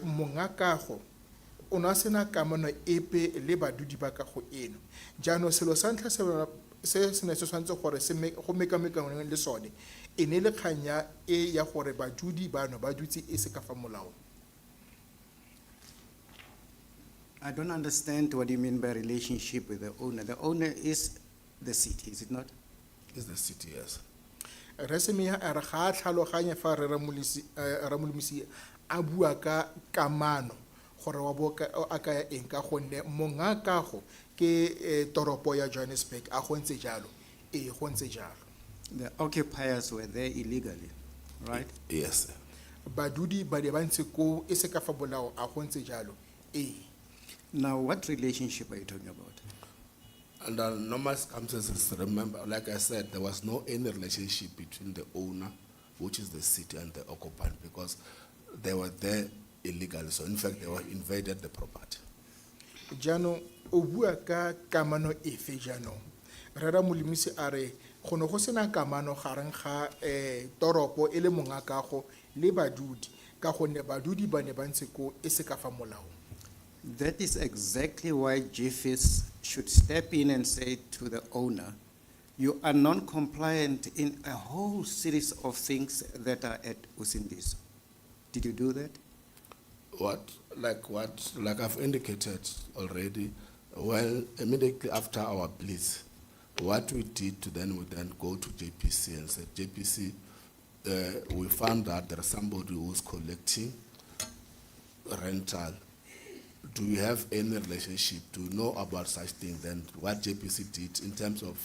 mongakago o na sena kamano epe le badudi ba kago eno. Jaanong selo sa ntlha se ne se tshwanetse gore go mekamekaneng le sone e ne le kganya ya gore badudi bano ba dutse e se ka fa molaong. I don't understand what you mean by relationship with the owner. The owner is the city, is it not? It's the city, yes. Resemia a re ga a tlhaloganye fa Re Ramolomisi a bua ka kamano gore wa bo a ka ya eng ka gonne mongakago ke toropo ya Johannesburg a go ntse jalo go ntse jalo. The occupiers were there illegally, right? Yes. Badudi ba ne ba ntse ko e se ka fa bolao a go ntse jalo Now, what relationship are you talking about? Under normal circumstances, remember, like I said, there was no any relationship between the owner, which is the city, and the occupant because they were there illegally. So in fact, they were invaded the property. Jaanong o bua ka kamano efe jaanong? Re Ramolomisi a re go ne go sena kamano gareng ga toropo e le mongakago le badudi ka gonne badudi ba ne ba ntse ko e se ka fa molaong. That is exactly why GFIS should step in and say to the owner, you are non-compliant in a whole series of things that are at Usindiso. Did you do that? Like I've indicated already, well, immediately after our blitz, what we did we then go to JPC and said, JPC, we found that there is somebody who's collecting rental. Do we have any relationship to know about such things? Then what JPC did in terms of,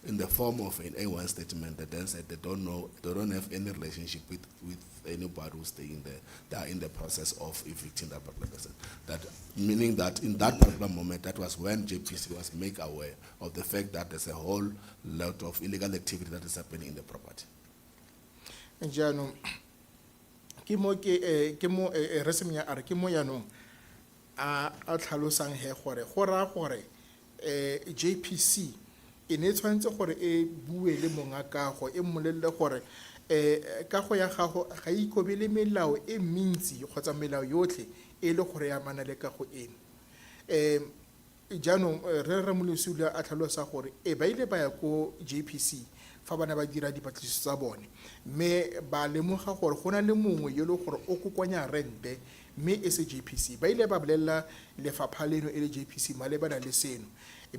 in the form of an A1 statement, they then said they don't know, they don't have any relationship with anybody who's staying there. They are in the process of evicting that particular person. That meaning that in that particular moment, that was when JPC was made aware of the fact that there's a whole lot of illegal activity that is happening in the property. Jaanong ke mo Resemia a re ke mo yaanong a tlhalosang he gore go raya gore JPC e ne tshwanetse gore e bue le mongakago e mmolelle gore kago ya gago ga ikobele melao e mentsi kgotsa melao yotlhe e le gore ya mana le kago eno. Jaanong Re Ramolomisi a tlhalosa gore ba ile ba ya ko JPC fa bana ba dira dipatlisiso tsa bone mme ba lemoga gore go na le mongwe yo le gore o kokoanya rente mme e se JPC ba ile ba bolelela lefapha leno e le JPC malebana le seno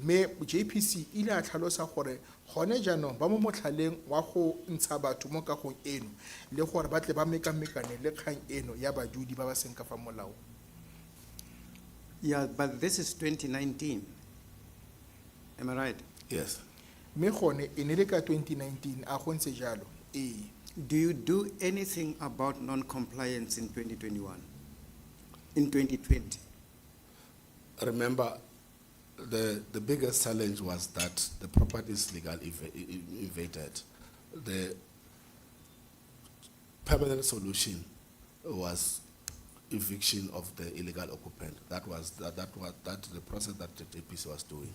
mme JPC ile a tlhalosa gore gone jaanong ba mo motlhaleng wa go ntsha batho mo kagong eno le gore ba tle ba mekamekane le kgang eno ya badudi ba ba seng ka fa molao. Yeah, but this is 2019. Am I right? Yes. Mme gone e ne le ka 2019 a go ntse jalo ee. Do you do anything about non-compliance in 2021? In 2020? Remember, the biggest challenge was that the property is legally invaded. The permanent solution was eviction of the illegal occupant. That was the process that the JPC was doing.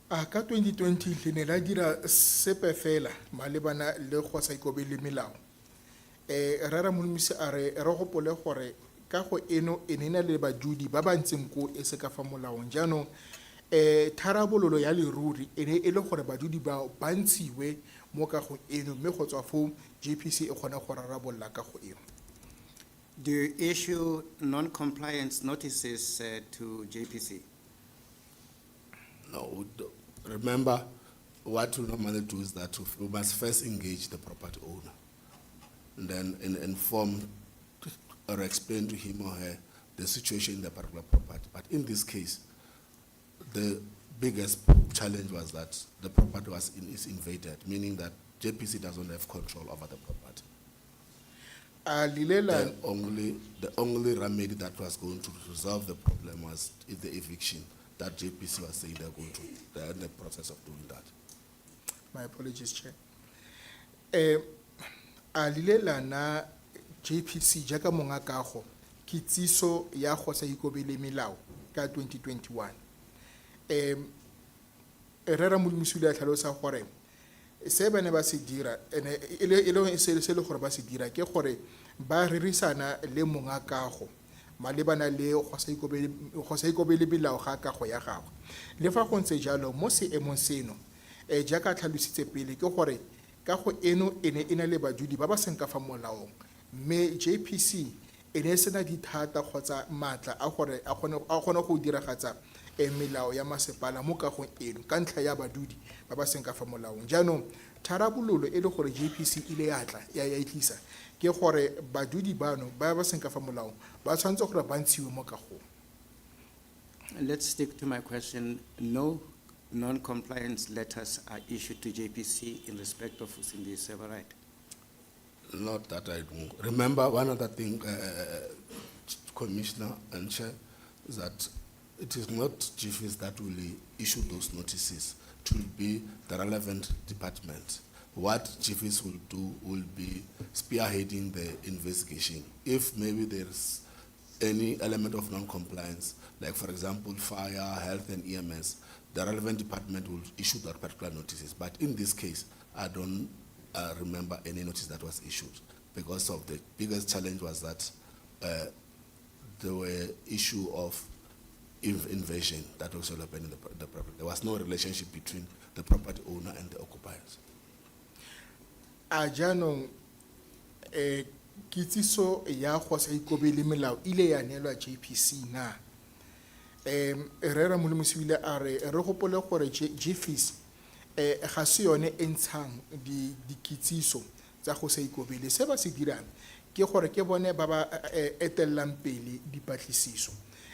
Ka 2020 le ne la dira sepe fela malebana le go sa ikobele melao. Rara Mulmisi a re gopole gore ka go eno e ne na le badudi ba ba ntseng ko e se ka fa molaong jaanong tharabololo ya leruri e ne e le gore badudi ba ntshiwe mo ka go eno mme go tswa fo JPC e kgona go rarabolla ka go eno. Do you issue non-compliance notices to JPC? No, remember, what we normally do is that we must first engage the property owner, and then inform or explain to him or her the situation in the particular property. But in this case, the biggest challenge was that the property is invaded, meaning that JPC doesn't have control over the property. The only remedy that was going to resolve the problem was the eviction that JPC was saying they're in the process of doing that. My apologies, Chair. Lilela na JPC jaka monga kago kitsiso ya go sa ikobele melao ka 2021. Rera Mulmisuli a tlhalosa gore se bane ba se dira ele se le gore ba se dira ke gore ba ririsana le monga kago malebana le go sa ikobele bilao ga kago ya gagwe le fa go ntse jalo mo seemong seno jaka tlhalositse pele ke gore kago eno ene ena le badudi ba ba seng ka fa molaong mme JPC ene sena dithata kgotsa matla a gore a kgone go diragatsa melao ya masepala mo kagong eno ka ntlha ya badudi ba ba seng ka fa molaong jaanong tharabololo e le gore JPC ile ya itlisa ke gore badudi bano ba ba seng ka fa molaong ba tshwanetse gore ba ntshiwe mo kagong. Let's stick to my question. No non-compliance letters are issued to JPC in respect of Usindiso, am I right? Not that I do. Remember, one other thing, Commissioner and Chair, is that it is not GFIS that will issue those notices. It will be the relevant department. What GFIS will do will be spearheading the investigation. If maybe there's any element of non-compliance, like for example, fire, health, and EMS, the relevant department will issue that particular notices. But in this case, I don't remember any notice that was issued because of the biggest challenge was that there were issue of invasion that was happening in the property. There was no relationship between the property owner and the occupiers. Jaanong kitsiso ya go sa ikobele melao ile ya neelwa JPC na Rera Mulmisuli a re gopole gore GFIS ga se yone e ntshang dikitsiso tsa go sa ikobele se ba se dirang ke gore ke bone ba ba etellang pele dipatlisiso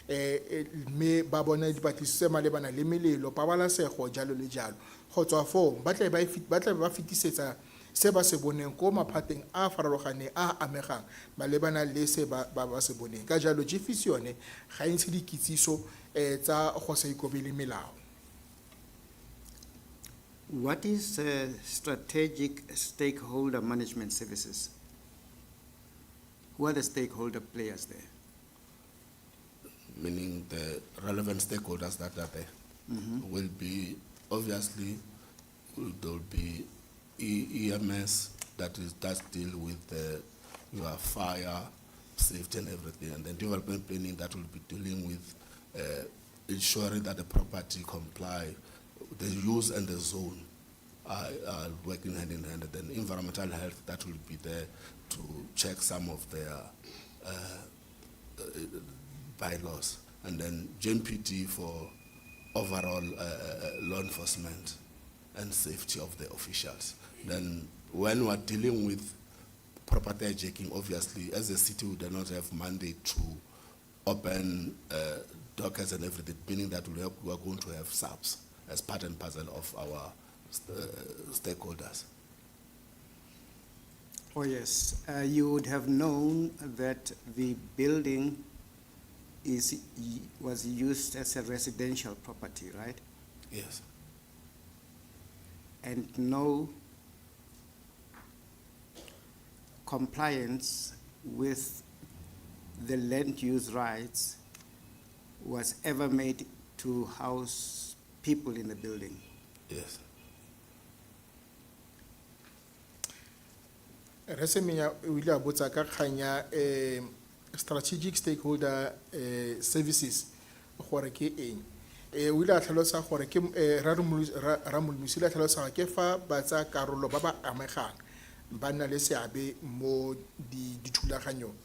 mme ba bona dipatlisiso tse malebana le melelo pabalesego jalo le jalo go tswa foo ba tle ba fetisetsa se ba se boneng ko maphateng a farologaneng a amegang malebana le se ba se boneng ka jalo JPC yone ga e ntshe dikitsiso tsa go sa ikobele melao. What is strategic stakeholder management services? Who are the stakeholder players there? Meaning the relevant stakeholders that are there will be, obviously, there will be EMS that deal with your fire, safety and everything, and then development planning that will be dealing with ensuring that the property comply, the use and the zone are working hand in hand. And then environmental health, that will be there to check some of their bylaws. And then JMPD for overall law enforcement and safety of the officials. Then when we're dealing with property hijacking, obviously, as a city, we do not have mandate to open dockers and everything, meaning that we are going to have subs as part and parcel of our stakeholders. Oh, yes. You would have known that the building was used as a residential property, right? Yes. And no compliance with the land use rights was ever made to house people in the building. Yes. Re Semenya o ile a botsa ka kgang ya strategic stakeholder services gore ke eng. O ile a tlhalosa gore ke Ramolmusi ile a tlhalosa ke fa ba tsa karolo ba ba amegang ba nna le seabe mo dithulaganyong.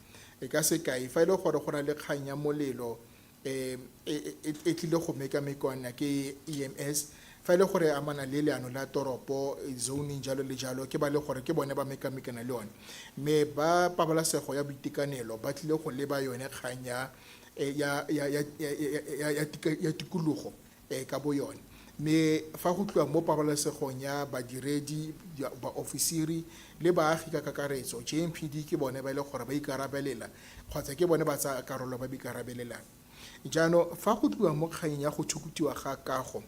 E ka se kae fa ile gore go na le kgang ya molelo e tlile go mekamekwana ke EMS fa ile gore amana le leano la toropo zoning jalo le jalo ke ba le gore ke bone ba mekamekana le yone me ba pabalesego ya boitekanelo ba tlile go leba yone kgang ya tikologo ka bo yone me fa go tloa mo pabalesegong ya badiredi ba ofisiri le baagi ka kakaretso JMPD ke bone ba ile gore ba ikarabelela kgotsa ke bone ba tsa karolo ba ikarabelelang jaano fa go tloa mo kgang ya go thukutiwa ga kago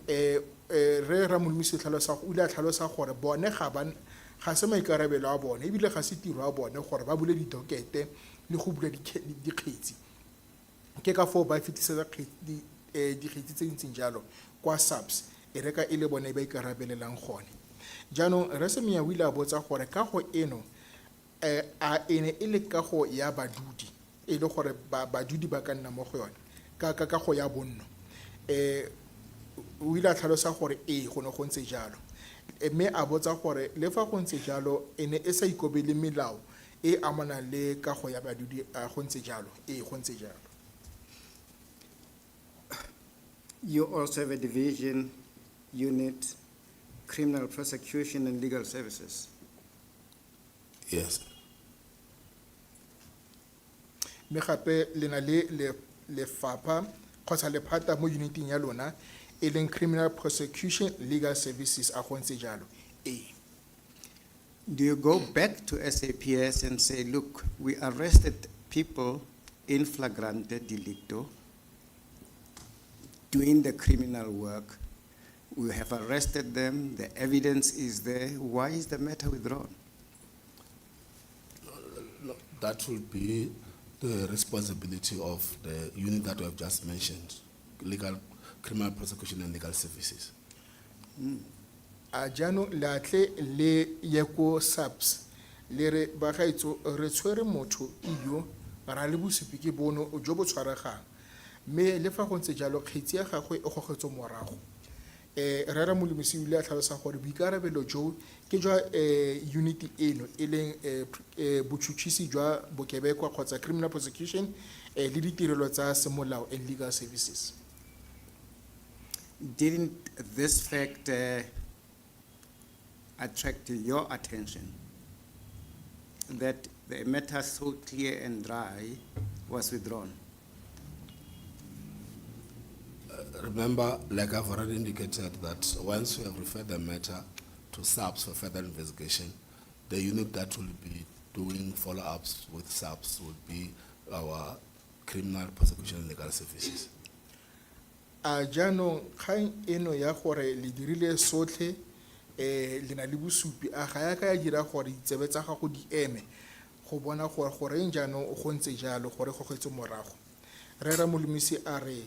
re Ramolmusi tlhalosa o ile a tlhalosa gore bone ga se maikarabelo a bone ebile ga se tiro a bone gore ba bule didokete le go bula dikgetsi ke ka foo ba fetisetsa dikgetsi tse ntseng jalo kwa SAPS e reka e le bone ba ikarabelelang gone jaanong Re Semenya o ile a botsa gore kago eno a ene e le kago ya badudi e le gore badudi ba ka nna mo go yone ka kago ya bonno o ile a tlhalosa gore go ne go ntse jalo mme a botsa gore le fa go ntse jalo e ne e sa ikobele melao e amana le kago ya badudi go ntse jalo go ntse jalo. You also have a division unit, criminal prosecution and legal services. Yes. Me gape le na le lefapha kgotsa lephata mo uniting ya lona e leng criminal prosecution legal services a go ntse jalo Do you go back to SAPS and say, look, we arrested people in flagrante delicto doing the criminal work. We have arrested them. The evidence is there. Why is the matter withdrawn? No, that will be the responsibility of the unit that we have just mentioned, criminal prosecution and legal services. a jaanong le atle le ye ko SAPS le re bagaetso re tshwere motho iyo ra le bosupi ke bono jo bo tshwaregang mme le fa go ntse jalo kgetsi ya gagwe e gogetso morago re Ramolmusi o ile a tlhalosa gore boikarabelo jo ke jwa unity eno e leng botšhotšhisi jwa bokebekwa kgotsa criminal prosecution le ditirelo tsa semolao and legal services. Didn't this fact attract your attention that the matter so clear and dry was withdrawn? Remember, like I've already indicated, that once we have referred the matter to SAPS for further investigation, the unit that will be doing follow-ups with SAPS would be our criminal prosecution and legal services. A jaanong kgang eno ya gore le dirile sotlhe le na le bosupi a ga ya ka ya dira gore ditsebe tsa gago di eme go bona gore goreng jaanong go ntse jalo gore go getse morago re Ramolmusi a re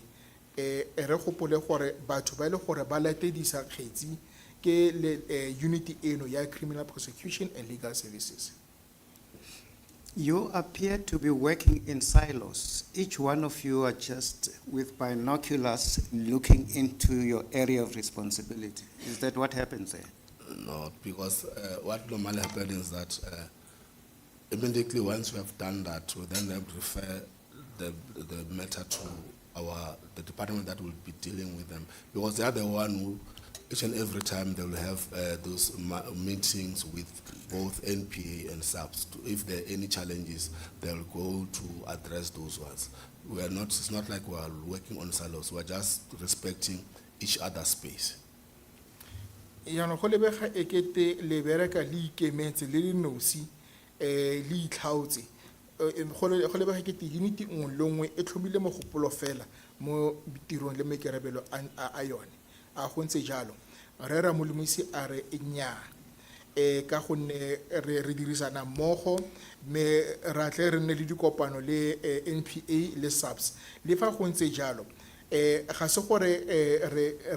re gopole gore batho ba ile gore ba latedisa kgetsi ke unity eno ya criminal prosecution and legal services. You appear to be working in silos. Each one of you are just with binoculars looking into your area of responsibility. Is that what happens there? No, because what normally happens is that immediately once we have done that, we then have to refer the matter to the department that will be dealing with them, because they are the one who each and every time they will have those meetings with both NPA and SAPS. If there are any challenges, they will go to address those ones. We are not. It's not like we are working on silos. We are just respecting each other's space. Yaanong go lebega ekete le bereka le ikemetse le le nosi le itlhaotse go lebega ekete unity nngwe le nngwe e tlhomile mogopolo fela mo tirong le maikarabelo a yone a go ntse jalo re Ramolomisi a re nnyaa ka gonne re dirisana mmogo me ra tle re nne le dikopano le NPA le SAPS le fa go ntse jalo ga se gore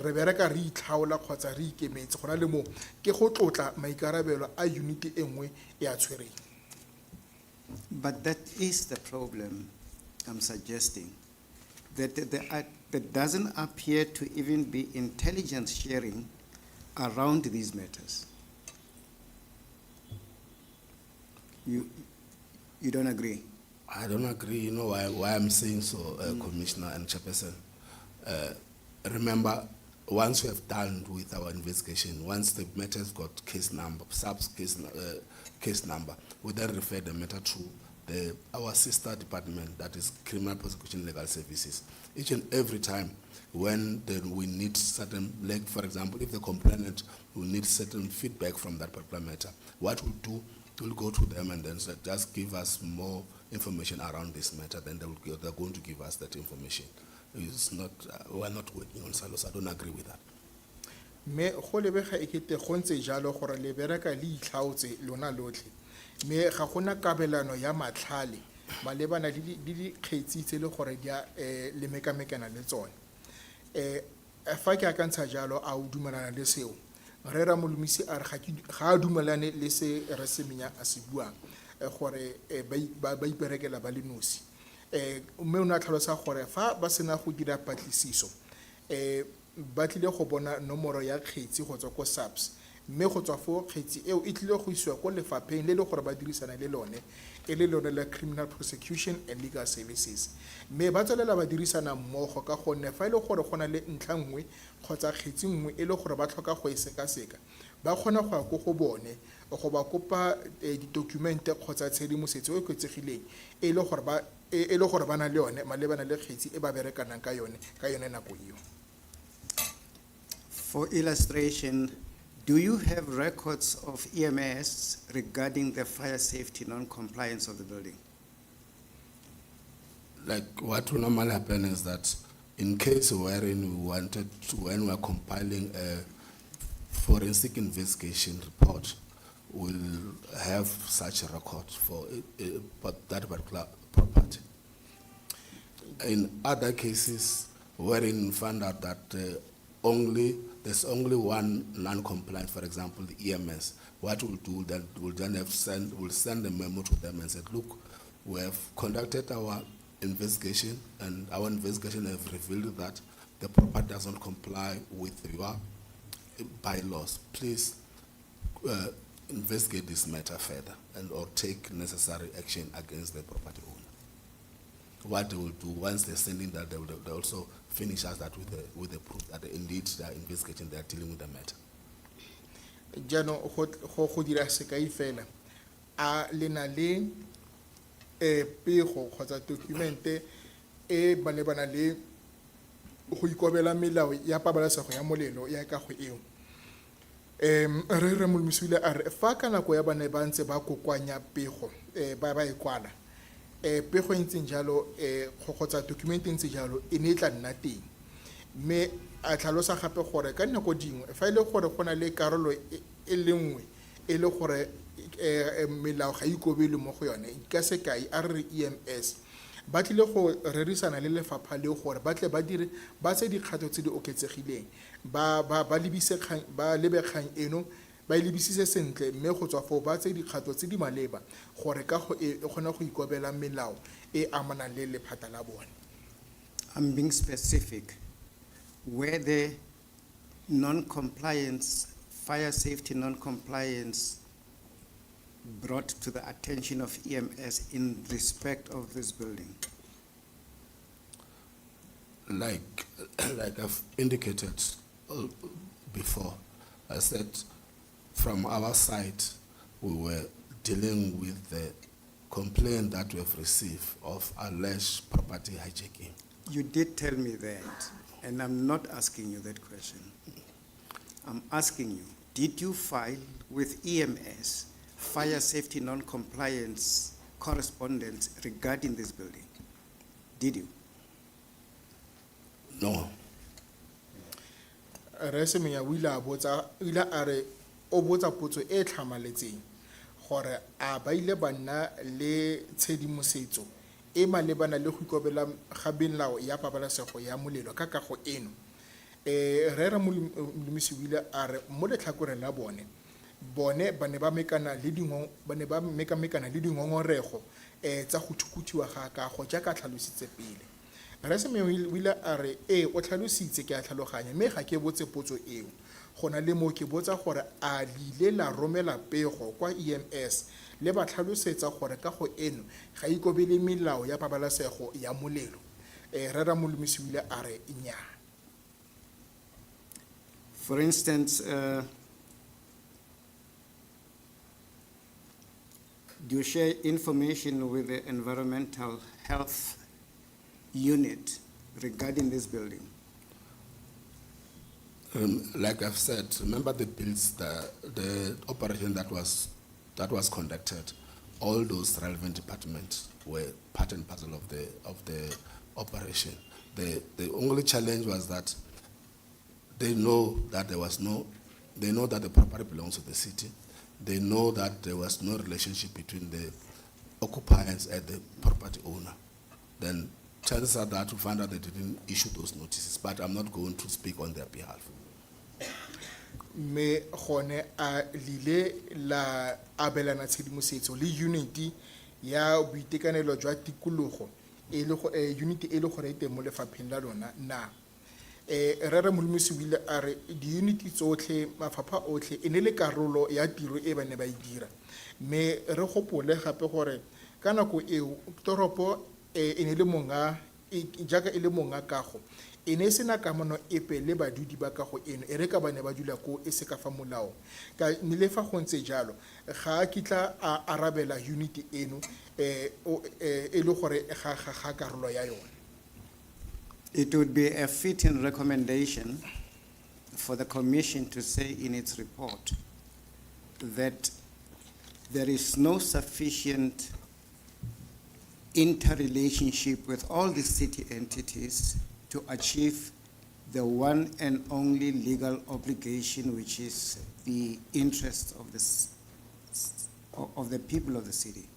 re bereka re itlhaola kgotsa re ikemetse gona le mo ke go tlotla maikarabelo a unity e nngwe e a tshwereng. But that is the problem I'm suggesting, that there doesn't appear to even be intelligence sharing around these matters. You don't agree? I don't agree. You know why I'm saying so, Commissioner and Chairperson. Remember, once we have done with our investigation, once the matter's got case number, SAPS case number, we then refer the matter to our sister department, that is Criminal Prosecution Legal Services. Each and every time when we need certain, like for example, if the complainant will need certain feedback from that particular matter, what we'll do, we'll go to them and then say, just give us more information around this matter, then they're going to give us that information. It's not, we're not working on silos. I don't agree with that. Me go lebega ekete go ntse jalo gore le bereka le itlhaotse lona lotlhe me ga gona kabelano ya matlhale malebana le di kgetsi tse le gore dia le mekamekana le tsone fa ke akantsha jalo a o dumelana le seo re Ramolomisi a re ga a dumelane le se re se menya a se buang gore ba iperekela ba le nosi mme o na tlhalosa gore fa ba sena go dira patlisiso ba tlile go bona nomoro ya kgetsi go tswa ko SAPS mme go tswa fo kgetsi eo e tlile go isiwa ko lefapheng le gore ba dirisana le lone e le lone la Criminal Prosecution and Legal Services mme ba tswelela ba dirisana mmogo ka gonne fa ile gore gona le ntlha nngwe kgotsa kgetsi nngwe e le gore ba tlhoka go e sekaseka ba kgona go ya go bone go ba kopa di-documente kgotsa tshedimosetso e kwetsegileng e le gore ba na le yone malebana le kgetsi e ba berekanang ka yone nako eo. For illustration, do you have records of EMS regarding the fire safety non-compliance of the building? Like what will normally happen is that in case wherein when we are compiling a forensic investigation report, we'll have such a record for that particular property. In other cases, wherein we found out that there's only one non-compliant, for example, the EMS. What we'll do, then we'll send a memo to them and say, look, we have conducted our investigation, and our investigation has revealed that the property doesn't comply with your bylaws. Please investigate this matter further or take necessary action against the property owner. What they will do once they're sending that, they also finish us that with the proof that indeed they are investigating, they are dealing with the matter. Jano go dira sekai fela a lena le pego kgotsa documente e balebana le go ikobela melao ya pabalesego ya molelo ya ka go eo re Ramolomisi a re fa ka nako ya bane ba ntse ba kokwanya pego ba e kwala pego ntseng jalo kgotsa documente ntse jalo e ne tla nna teng mme a tlhalosa gape gore ka nako dingwe fa ile gore gona le karolo e lengwe e le gore melao ga ikobele mo go yone ka sekai a re EMS ba tlile go rerisana le lefapha le gore ba tle ba tse dikgato tse di oketsegileng ba lebe kgang eno ba lebisise sentle mme go tswa fo ba tse dikgato tse di maleba gore ka go e gona go ikobela melao e amanang le lephata la bone. I'm being specific. Where the non-compliance fire safety non-compliance brought to the attention of EMS in respect of this building? Like I've indicated before, I said from our side, we were dealing with the complaint that we have received of alleged property hijacking. You did tell me that, and I'm not asking you that question. I'm asking you, did you file with EMS fire safety non-compliance correspondence regarding this building? Did you? No. Re Semenya o ile a re o botsa potso e tlhamaletseng gore a ba ile ba nna le tshedimosetso e malebana le go ikobela ga melao ya pabalesego ya molelo ka kago eno. Re ra molemisi o ile a re mo letlhakoreng la bone ba ne ba mekana le dingongorego tsa go thukutiwa ga kago jaaka tlhalositse pele. Re Semenya o ile a re o tlhalositse ke a tlhaloganya mme ga ke botse potso eo. Gona le mo ke botsa gore a lile la romela pego kwa EMS le ba tlhalosetsa gore ka go eno ga ikobele melao ya pabalesego ya molelo. Re ra molemisi o ile a re nnyaa. For instance, do you share information with the environmental health unit regarding this building? Like I've said, remember the bills, the operation that was conducted. All those relevant departments were part and parcel of the operation. The only challenge was that they know that they know that the property belongs to the city. They know that there was no relationship between the occupiers and the property owner. Then chances are that we find out they didn't issue those notices, but I'm not going to speak on their behalf. Me gone a lile la abelana tshedimosetso le unity ya boitekanelo jwa tikologo unity e le gore ite mo lefapheng la lona na re re molemisi o ile a re di-unity tsotlhe mafapha otlhe e ne le karolo ya tiro e ba ne ba e dira mme re gopole gape gore ka nako eo toropo e ne le monga jaaka e le monga kago e ne sena kamano epe le badudi ba kago eno e re ka bane ba dula ko e se ka fa molao ka le fa go ntse jalo ga kitla a arabela unity eno e le gore ga karolo ya yona. It would be a fitting recommendation for the Commission to say in its report that there is no sufficient interrelationship with all the city entities to achieve the one and only legal obligation, which is the interest of the people of the city.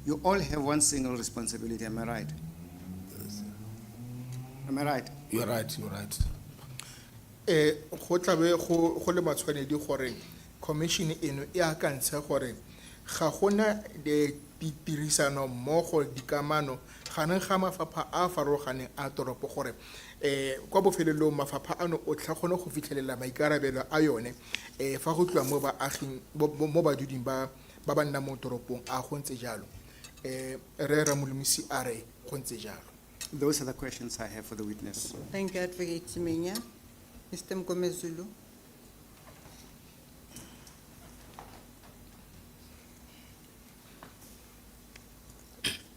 You all have one single responsibility, am I right? Am I right? You're right, you're right. Go tlabe go le matshwanedi gore commission eno e akantshe gore ga gona ditirisano mmogo dikamano ganeng ga mafapha a faroganeng a toropo gore kwa bofelelong mafapha ano o tla gone go fitlhelela maikarabelo a yone fa go tloa mo baaging mo baduding ba ba nna mo toropong a go ntse jalo re ra molemisi a re go ntse jalo. Those are the questions I have for the witness. Thank you, Advocate Semenya. Mr. Mgomezulu.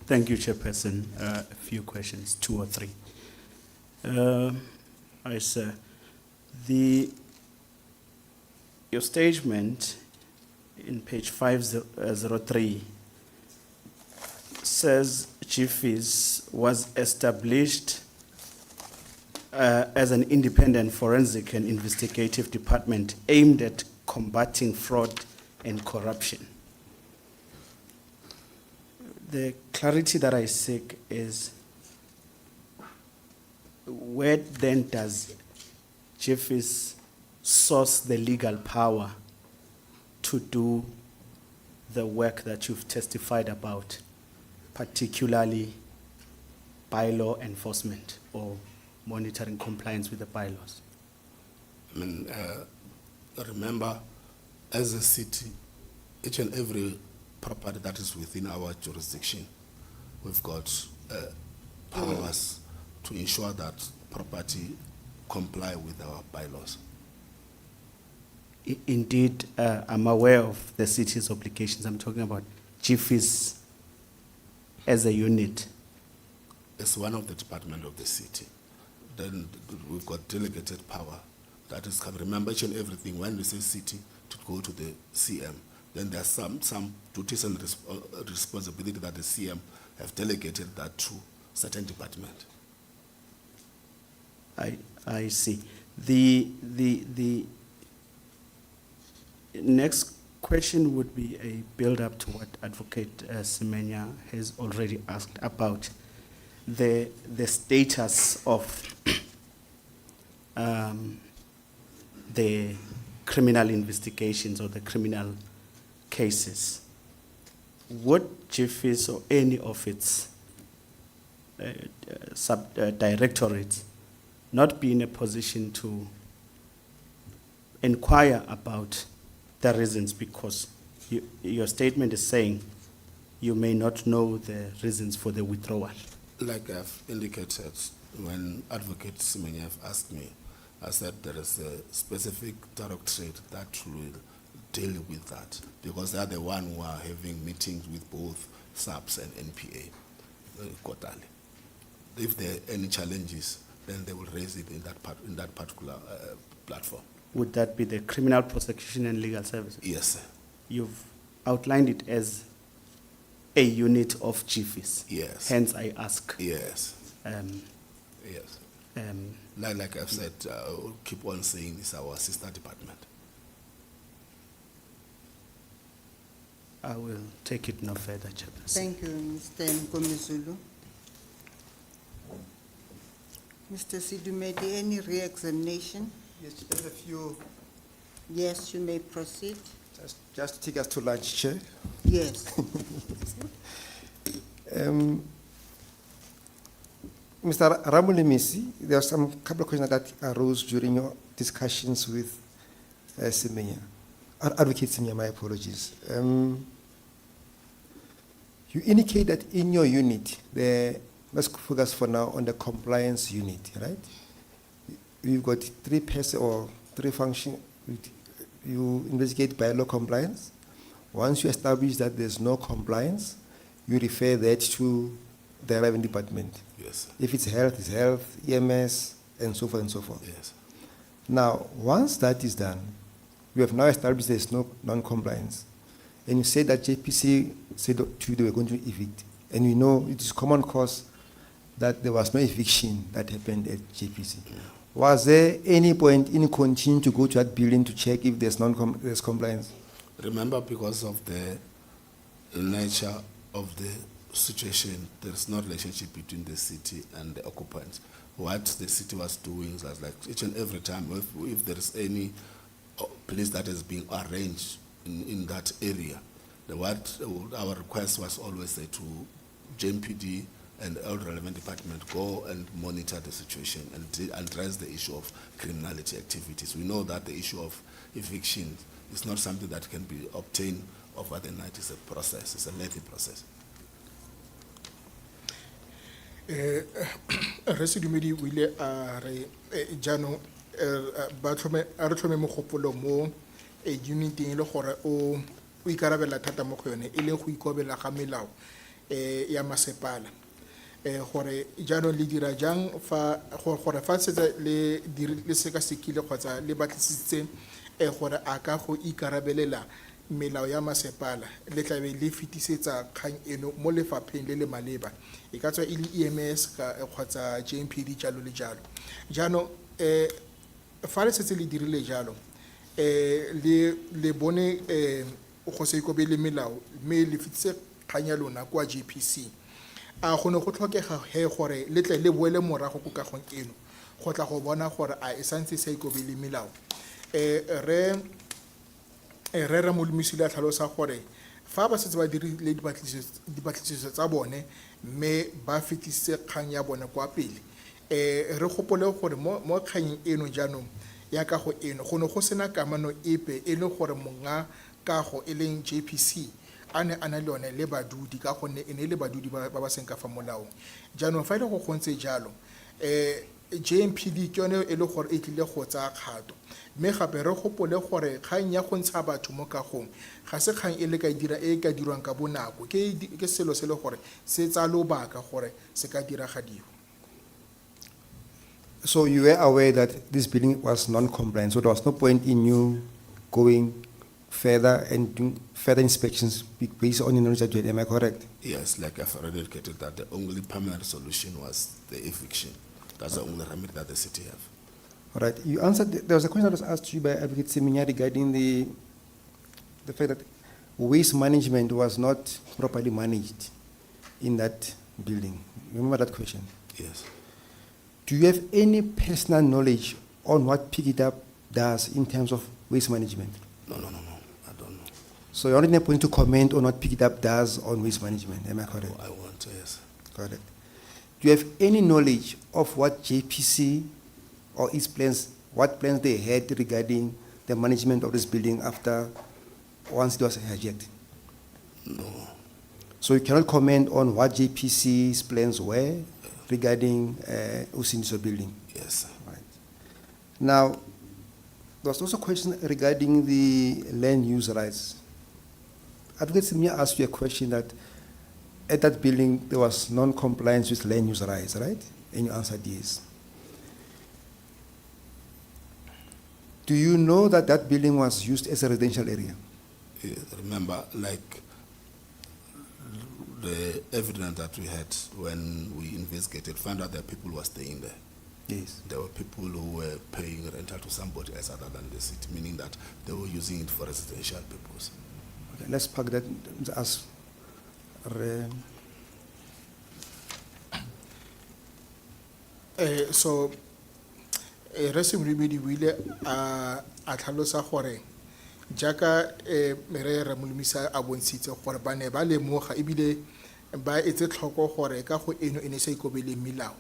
Thank you, Chairperson. A few questions, 2 or 3. Your statement in page 503 says Chiefs was established as an independent forensic and investigative department aimed at combating fraud and corruption. The clarity that I seek is, where then does Chiefs source the legal power to do the work that you've testified about, particularly bylaw enforcement or monitoring compliance with the bylaws? I mean, remember, as a city, each and every property that is within our jurisdiction, we've got powers to ensure that property comply with our bylaws. Indeed, I'm aware of the city's obligations. I'm talking about GFIS as a unit. It's one of the department of the city. Then we've got delegated power that is come. Remember each and everything, when we say city, to go to the CM. Then there's some duties and responsibility that the CM have delegated that to certain department. I see. The next question would be a build-up to what Advocate Semenya has already asked about the status of the criminal investigations or the criminal cases. Would GFIS or any of its directorates not be in a position to inquire about the reasons, because your statement is saying you may not know the reasons for the withdrawal? Like I've indicated, when Advocate Semenya asked me, I said there is a specific directorate that will deal with that, because they are the one who are having meetings with both SAPS and NPA quarterly. If there are any challenges, then they will raise it in that particular platform. Would that be the Criminal Prosecution and Legal Services? Yes, sir. You've outlined it as a unit of GFIS. Yes. Hence, I ask. Yes. Yes. Like I've said, I'll keep on saying it's our sister department. I will take it no further, Chairperson. Thank you, Mr. Nkomizulu. Mr. Sidumedi, any re-examination? Yes, there's a few, Yes, you may proceed. just to take us to lunch, Chair. Yes. Mr. Ramulimisi, there are some couple of questions that arose during your discussions with Semenya. Advocate Semenya, my apologies. You indicate that in your unit, let's focus for now on the compliance unit, right? You've got 3 persons or 3 functions. You investigate bylaw compliance. Once you establish that there's no compliance, you refer that to the relevant department. Yes. If it's health, EMS, and so forth and so forth. Yes. Now, once that is done, we have now established there's no non-compliance. And you say that JPC said to you they were going to evict. And we know it is common cause that there was no eviction that happened at JPC. Yeah. Was there any point in continuing to go to that building to check if there's there's compliance? Remember, because of the nature of the situation, there is no relationship between the city and the occupants. What the city was doing was like each and every time, if there is any place that is being arranged in that area, our request was always to JMPD and all relevant department go and monitor the situation and address the issue of criminality activities. We know that the issue of eviction is not something that can be obtained over the night. It's a process. It's a lengthy process. Residumedi o ile a re jaanong a re tlhome mogopolo mo uniteng le gore o ikarabela thata mo go yone e leng go ikobela ga melao ya masepala gore jaanong le dira jang gore fa setse le sekasekile kgotsa le batlisitse gore a ka go ikarabelela melao ya masepala le tlabe le fetisetsa kgang eno mo lefapheng le le maleba e ka tswa e le EMS kgotsa JMPD jalo le jalo jaanong fa le setse le dirile jalo le bone go se ikobele melao mme le fetise kgang ya lona kwa JPC a go ne go tlhokega gore le tle le boele morago ko kagong eno go tla go bona gore a e santse sa ikobele melao re Ramulimisi a tlhalosa gore fa ba setse ba dirile dipatlisiso tsa bone mme ba fetisitse kgang ya bone kwa pele re gopole gore mo kganyeng eno jaanong ya kago eno go ne go sena kamano epe e le gore monga kago e leng JPC a ne a na le yone le badudi ka gonne e ne le badudi ba ba seng ka fa molaong jaanong fa ile go gontse jalo JMPD ke yone e le gore e tlile go tsaya kgato mme gape re gopole gore kgang ya go ntsha batho mo kagong ga se kgang e le ka dirwang ka bonako ke selo se le gore se tsa lobaka gore se ka diragadiwa. So you were aware that this building was non-compliant, so there was no point in you going further and doing further inspections based on your knowledge that you had, am I correct? Yes, like I've already indicated that the only permanent solution was the eviction. That's the only remedy that the city have. All right, you answered, there was a question that was asked to you by Advocate Semenya regarding the fact that waste management was not properly managed in that building. Remember that question? Yes. Do you have any personal knowledge on what Pick It Up does in terms of waste management? No, I don't know. So you're not in a point to comment on what Pick It Up does on waste management, am I correct? I want to, yes. Correct. Do you have any knowledge of what JPC or its plans, what plans they had regarding the management of this building after, once it was hijacked? No. So you cannot comment on what JPC's plans were regarding Usindiso building? Yes. Right. Now, there was also a question regarding the land use rights. Advocate Semenya asked you a question that at that building there was non-compliance with land use rights, right? And you answered yes. Do you know that that building was used as a residential area? Yeah, remember, like the evidence that we had when we investigated, found out that people were staying there. Yes. There were people who were paying rental to somebody else other than the city, meaning that they were using it for residential purpose. Okay, let's park that as So Resim Remedy wile a tlhalosa gore jaaka mere Ramolomisa a bontshitse gore ba ne ba lemoga ebile ba etse tlhoko gore ka go eno e ne sa ikobele melao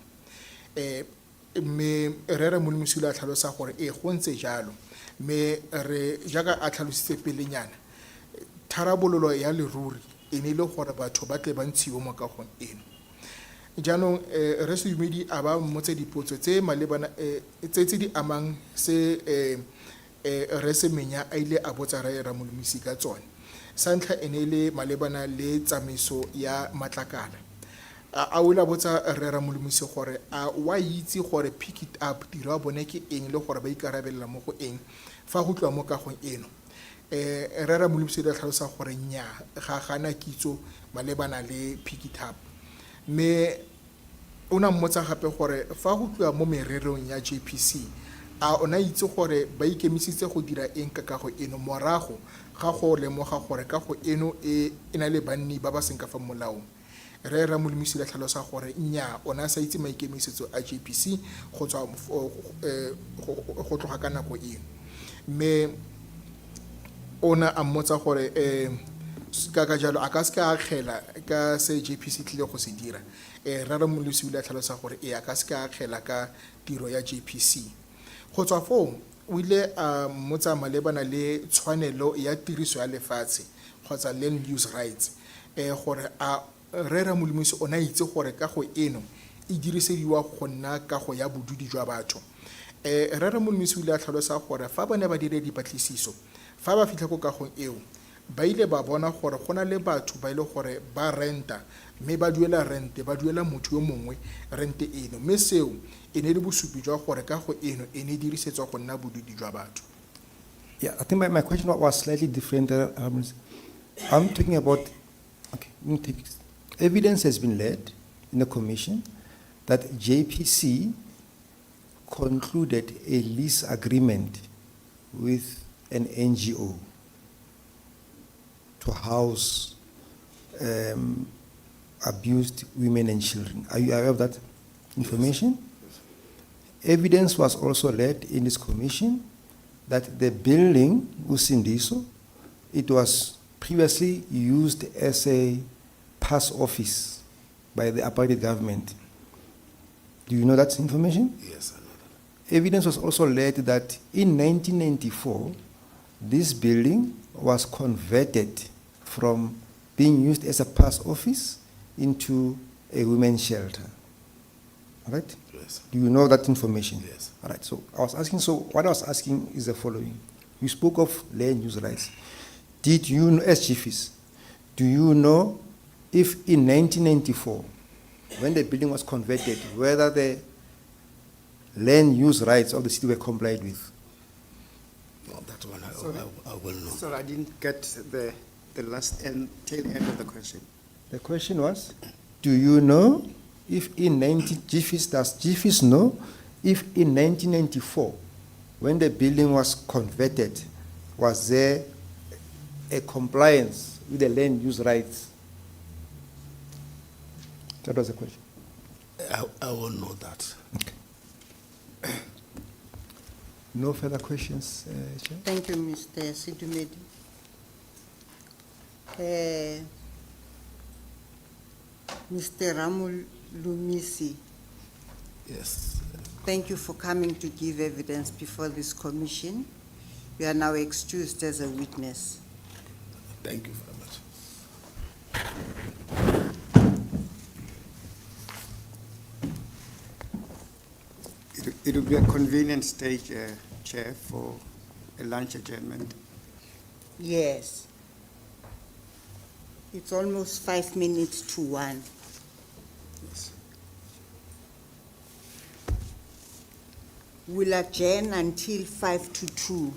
mme re Ramolomisa a tlhalosa gore go ntse jalo mme re jaaka a tlhalositse pelenyana tharabololo ya leruri e ne le gore batho ba tle ba ntshiwe mo kagong eno jaanong Resumedi a ba mmotse dipotso tse malebana tse di amang se Re Semenya a ile a botsa Re Ramolomisi ka tsone sa ntlha e ne le malebana le tsamaiso ya matlakala a wela botsa Re Ramolomisi gore a wa itse gore Pick It Up tiro a bone ke eng le gore ba ikarabella mo go eng fa go tloa mo kagong eno Re Ramolomisi a tlhalosa gore nnyaa ga gana kitso malebana le Pick It Up me ona mmotsa gape gore fa go tloa mo mererong ya JPC a ona itse gore ba ikemisitse go dira eng ka kago eno morago ga go lemoga gore kago eno e na le banni ba ba seng ka fa molaong Re Ramolomisi la tlhalosa gore nnyaa ona sa itse maikemisetso a JPC go tswa go tloga ka nako eno me ona a mmotsa gore ka jalo a ka se ka akgela ka se JPC tlile go se dira Re Ramolomisi la tlhalosa gore a ka se ka akgela ka tiro ya JPC go tswa foo o ile a mmotsa malebana le tshwanelo ya tiriso ya lefatshe kgotsa land use rights gore a Re Ramolomisi ona itse gore kago eno e dirisediwa go nna kago ya bodudi jwa batho Re Ramolomisi ile a tlhalosa gore fa bone ba dire dipatlisiso fa ba fitlha go kagong eo ba ile ba bona gore go na le batho ba ile gore ba renta mme ba duela rente ba duela motho yo mongwe rente eno mme seo e ne le bosupi jwa gore kago eno e ne dirisetswa go nna bodudi jwa batho. Yeah, I think my question was slightly different. I'm talking about, okay, evidence has been led in the commission that JPC concluded a lease agreement with an NGO to house abused women and children. Are you aware of that information? Evidence was also led in this commission that the building, Usindiso, it was previously used as a pass office by the apartheid government. Do you know that information? Yes, I know evidence was also led that in 1994, this building was converted from being used as a pass office into a women's shelter. All right? Yes. Do you know that information? Yes. All right. So what I was asking is the following. You spoke of land use rights. Did you know, as chiefs, do you know if in 1994, when the building was converted, whether the land use rights of the city were complied with? No, that one Sorry. I will know. Sorry, I didn't get the last and tail end of the question. The question was, do you know if in does GFIS know if in 1994, when the building was converted, was there a compliance with the land use rights? That was the question. I will know that. No further questions, Chair? Thank you, Mr. Sidumedi. Mr. Ramul Lumisi, Yes. thank you for coming to give evidence before this commission. You are now excused as a witness. Thank you very much. It will be a convenient stage, Chair, for a lunch adjournment. Yes. It's almost 5 minutes to 1. Yes. We'll adjourn until 5 to 2.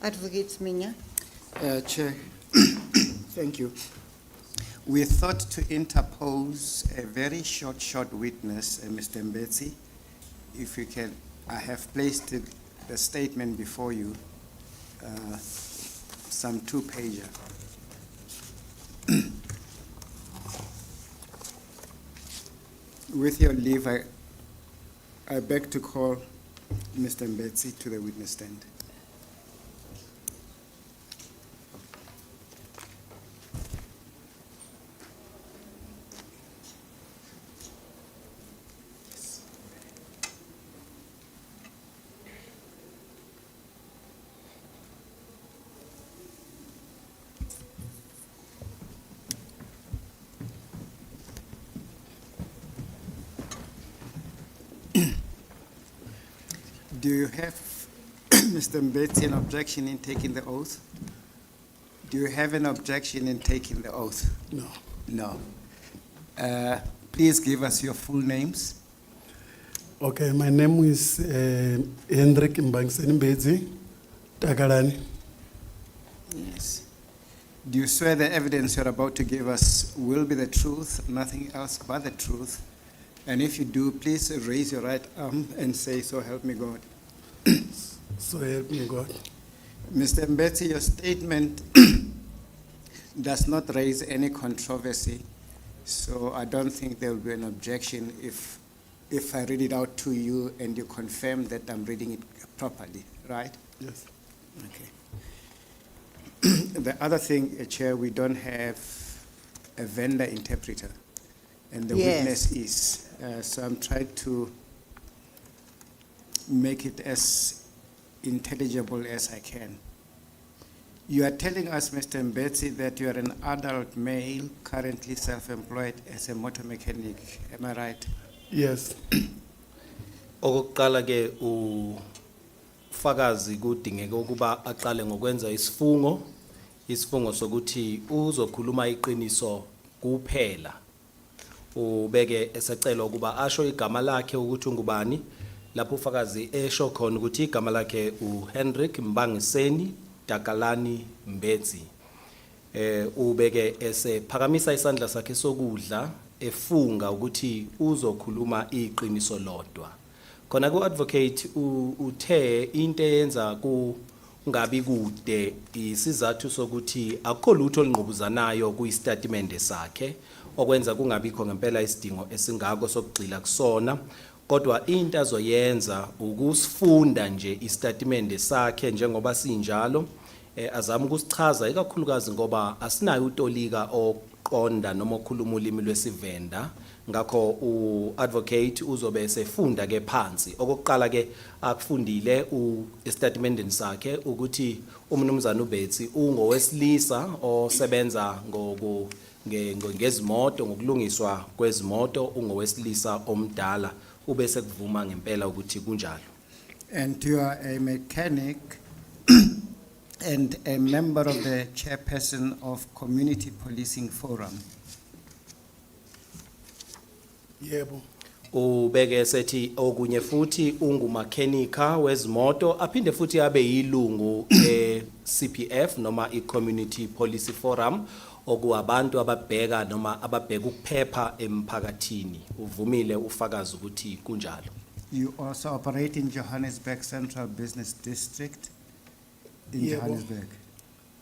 Advocate Semenya. Chair, thank you. We thought to interpose a very short witness, Mr. Betsy. If you can, I have placed the statement before you, some 2-pager. With your leave, I beg to call Mr. Betsy to the witness stand. Do you have, Mr. Betsy, an objection in taking the oath? Do you have an objection in taking the oath? No. No. Please give us your full names. Okay, my name is Hendrik Mbangsenibedzi Takalani. Yes. Do you swear the evidence you're about to give us will be the truth, nothing else but the truth? And if you do, please raise your right arm and say, "So help me God." So help me God. Mr. Betsy, your statement does not raise any controversy, so I don't think there will be an objection if I read it out to you and you confirm that I'm reading it properly, right? Yes. Okay. The other thing, Chair, we don't have a vendor interpreter, and the Yes. witness is. So I'm trying to make it as intelligible as I can. You are telling us, Mr. Betsy, that you are an adult male, currently self-employed as a motor mechanic. Am I right? Yes. Okokuqala ke ufakazi kudingeka ukuba aqale ngokwenza isifungo sokuthi uzokhuluma iqiniso kuphela. Ubeke esecela ukuba asho igama lakhe ukuthi ungubani, lapho ufakazi esho khona ukuthi igama lakhe uHendrik Mbangiseni Takalani Mbetsi. Ubeke esephakamisa isandla sakhe sokudla efunga ukuthi uzokhuluma iqiniso lodwa. Khona ku-advocate uthe into eyenza kungabi kude isizathu sokuthi akukho lutho olingqubuzanayo kuyistatimende sakhe, okwenza kungabikho ngempela isidingo esingako sokugxila kusona, kodwa into azoyenza ukusifunda nje istatimende sakhe njengoba sinjalo, azama ukusichaza ikakhulukazi ngoba asinayo utolika oqonda noma okhuluma ulimi lwesivenda. Ngakho u-advocate uzobe sefunda ke phansi. Okokuqala ke akufundile estatementeni sakhe ukuthi umnumzana uBetsy ungowesilisa osebenza ngezimoto, ngokulungiswa kwezimoto, ungowesilisa omdala, ubese kuvuma ngempela ukuthi kunjalo. And you are a mechanic and a member of the chairperson of Community Policing Forum. Yebo. Ubeke sethi okunye futhi ungumakhenika wezimoto aphinde futhi abe yilungu CPF noma i-Community Policy Forum, okuwabantu ababheka noma ababheka ukuphepha emphakathini. Uvumile ufakazi ukuthi kunjalo. You also operate in Johannesburg Central Business District in Yebo. Johannesburg.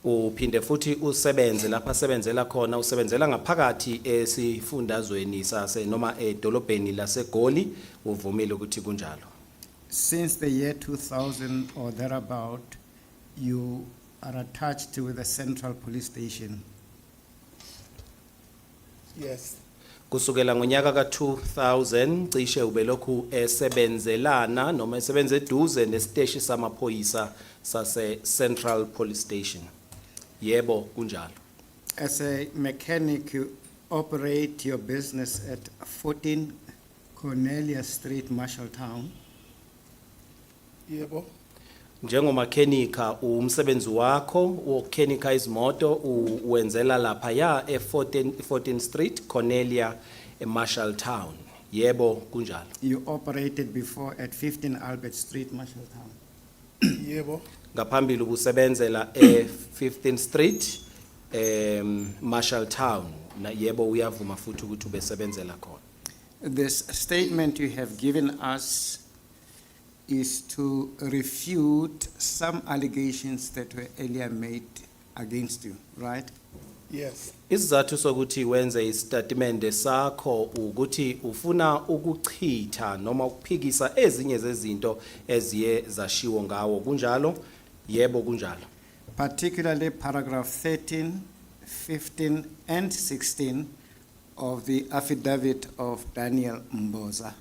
Uphinde futhi usebenze lapha sebenzela khona, usebenzela ngaphakathi esifundazweni sase noma edolobheni laseGoli. Uvumile ukuthi kunjalo. Since the year 2000 or thereabout, you are attached with the Central Police Station. Yes. Kusukela ngonyaka ka-2000 cishe ubelokhu esebenzelana noma esebenza eduze nesiteshi samaphoyisa sase Central Police Station. Yebo kunjalo. As a mechanic, you operate your business at 14 Cornelia Street, Marshalltown. Yebo. Njengomakhenika umsebenzi wakho wokhenika izimoto uwenzela lapha ya e14 Street Cornelia eMarshalltown. Yebo kunjalo. You operated before at 15 Albert Street, Marshalltown. Yebo. Ngaphambili ubusebenzela 15th Street Marshalltown na yebo uyavuma futhi ukuthi ubesebenzela khona. This statement you have given us is to refute some allegations that were earlier made against you, right? Yes. Isizathu sokuthi wenze istatimende sakho ukuthi ufuna ukuchitha noma ukuphikisa ezinye zezinto eziye zashiwo ngawo kunjalo yebo kunjalo. Particularly paragraph 13, 15, and 16 of the affidavit of Daniel Mboza.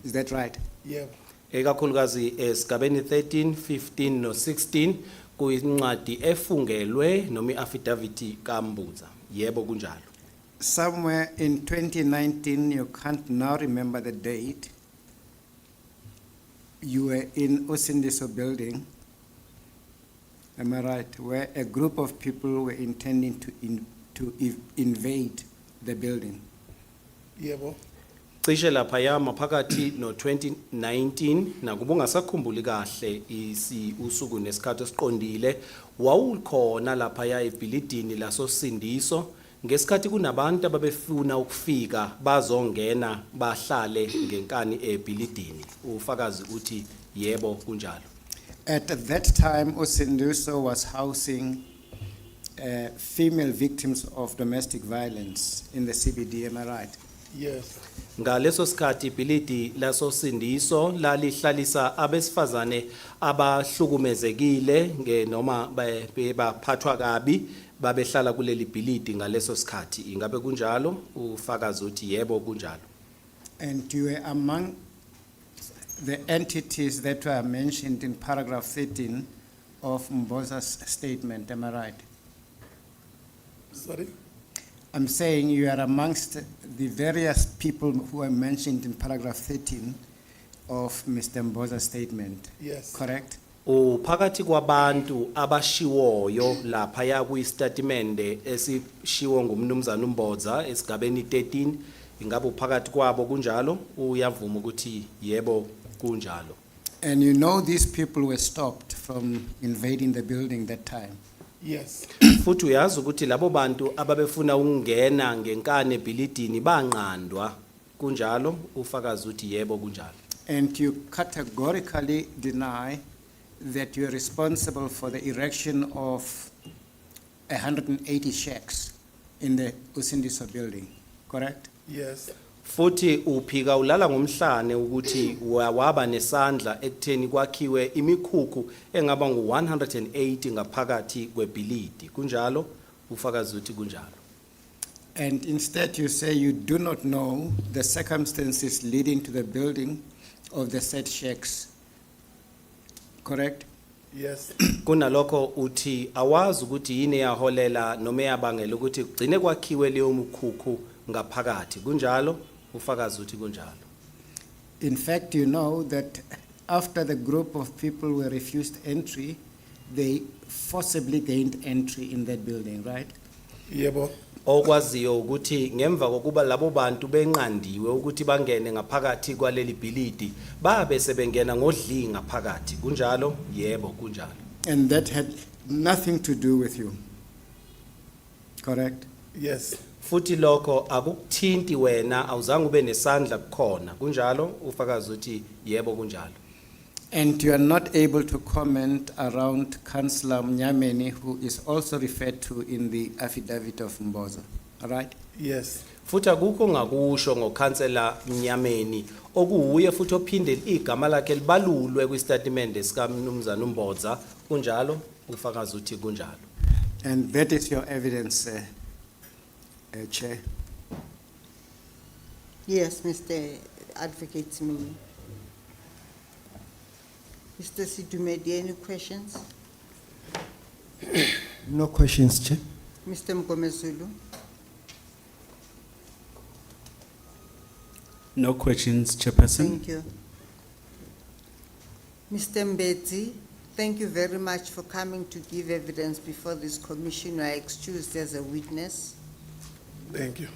Is that right? Yebo. Ekakhulukazi esigabeni 13, 15 no 16 kuyincwadi efungelwe noma iaffidavit kaMbuza. Yebo kunjalo. Somewhere in 2019, you can't now remember the date, you were in Usindiso building, am I right, where a group of people were intending to invade the building. Yebo. Cishe lapha maphakathi no 2019 nakuba ungasakhumbuli kahle usuku nesikhathi esiqondile wawukhona lapha ebhilidini lasosindiso ngesikhathi kunabantu ababefuna ukufika bazongena bahlale ngenkani ebhilidini ufakazi uthi yebo kunjalo. At that time, Usindiso was housing female victims of domestic violence in the CBD, am I right? Yes. Ngaleso sikhathi ibhilidi lasosindiso lalihlalisa abesifazane abahlukumezekile noma bephathwa kabi babehlala kuleli bhilidi ngaleso sikhathi ingabe kunjalo ufakazi uthi yebo kunjalo. And you were among the entities that were mentioned in paragraph 13 of Mboza's statement, am I right? Sorry? I'm saying you are amongst the various people who are mentioned in paragraph 13 of Mr. Mboza's statement. Yes. Correct? Uphakathi kwabantu abashiwoyo lapha yakuyistatimende esishiwo ngumnumzana uMboza esigabeni 13 ingabe uphakathi kwabo kunjalo uyavuma ukuthi yebo kunjalo. And you know these people were stopped from invading the building that time. Yes. Futhi uyazi ukuthi labo bantu ababefuna ukungena ngenkane ebhilidini banqandwa kunjalo ufakazi uthi yebo kunjalo. And you categorically deny that you are responsible for the erection of 180 shacks in the Usindiso building, correct? Yes. Futhi uphika ulala ngomhlane ukuthi waba nesandla ekutheni kwakhiwe imikhukhu engaba ngu180 ngaphakathi kwebhilidi kunjalo ufakazi uthi kunjalo. And instead you say you do not know the circumstances leading to the building of the said shacks, correct? Yes. Kunalokho uthi awazi ukuthi yini yaholela noma yabangela ukuthi kugcine kwakhiwe leyo mikhukhu ngaphakathi kunjalo ufakazi uthi kunjalo. In fact, you know that after the group of people were refused entry, they forcibly gained entry in that building, right? Yebo. Okwaziyo ukuthi ngemva kokuba labo bantu benqandiwe ukuthi bangene ngaphakathi kwaleli bhilidi babe sebengena ngodlinga phakathi kunjalo yebo kunjalo. And that had nothing to do with you, correct? Yes. Futhi lokho akukuthinti wena awuzange ube nesandla kukhona kunjalo ufakazi uthi yebo kunjalo. And you are not able to comment around Councillor Mnyameni, who is also referred to in the affidavit of Mboza, all right? Yes. Futhi akukho ngakusho ngokhansela Mnyameni okuuye futhi ophinde igama lakhe libalulwe kwistatimende sikaMnumzana uMboza kunjalo ufakazi uthi kunjalo. And that is your evidence, Chair. Yes, Mr. Advocate Simini. Mr. Sidumedi, any questions? No questions, Chair. Mr. Mgomezulu? No questions, Chairperson. Thank you. Mr. Betsy, thank you very much for coming to give evidence before this commission. You are excused as a witness. Thank you.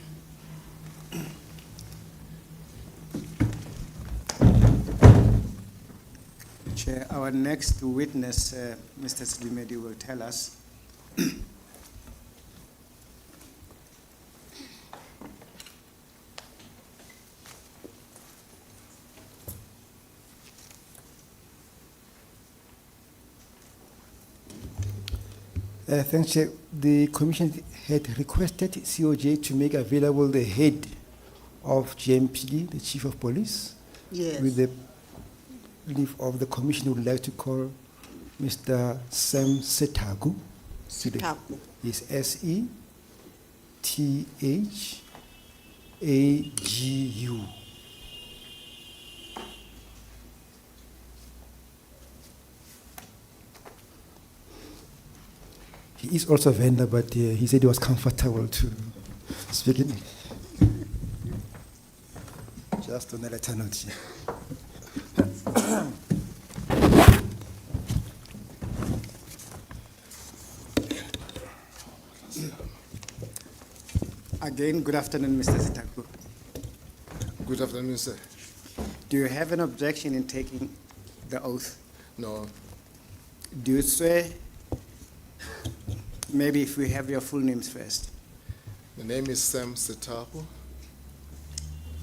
Chair. our next witness, Mr. Sidumedi, will tell us. Thanks, Chair. The Commission had requested COJ to make available the head of JMPD, the Chief of Police. Yes. With the leave of the Commission, would like to call Mr. Sam Setagu. Setagu. Yes, SETHAGU. He is also a vendor, but he said he was comfortable to speak in just on a letter note. Again, good afternoon, Mr. Setagu. Good afternoon, sir. Do you have an objection in taking the oath? No, Do you swear? Maybe if we have your full names first. the name is Sam Setahu.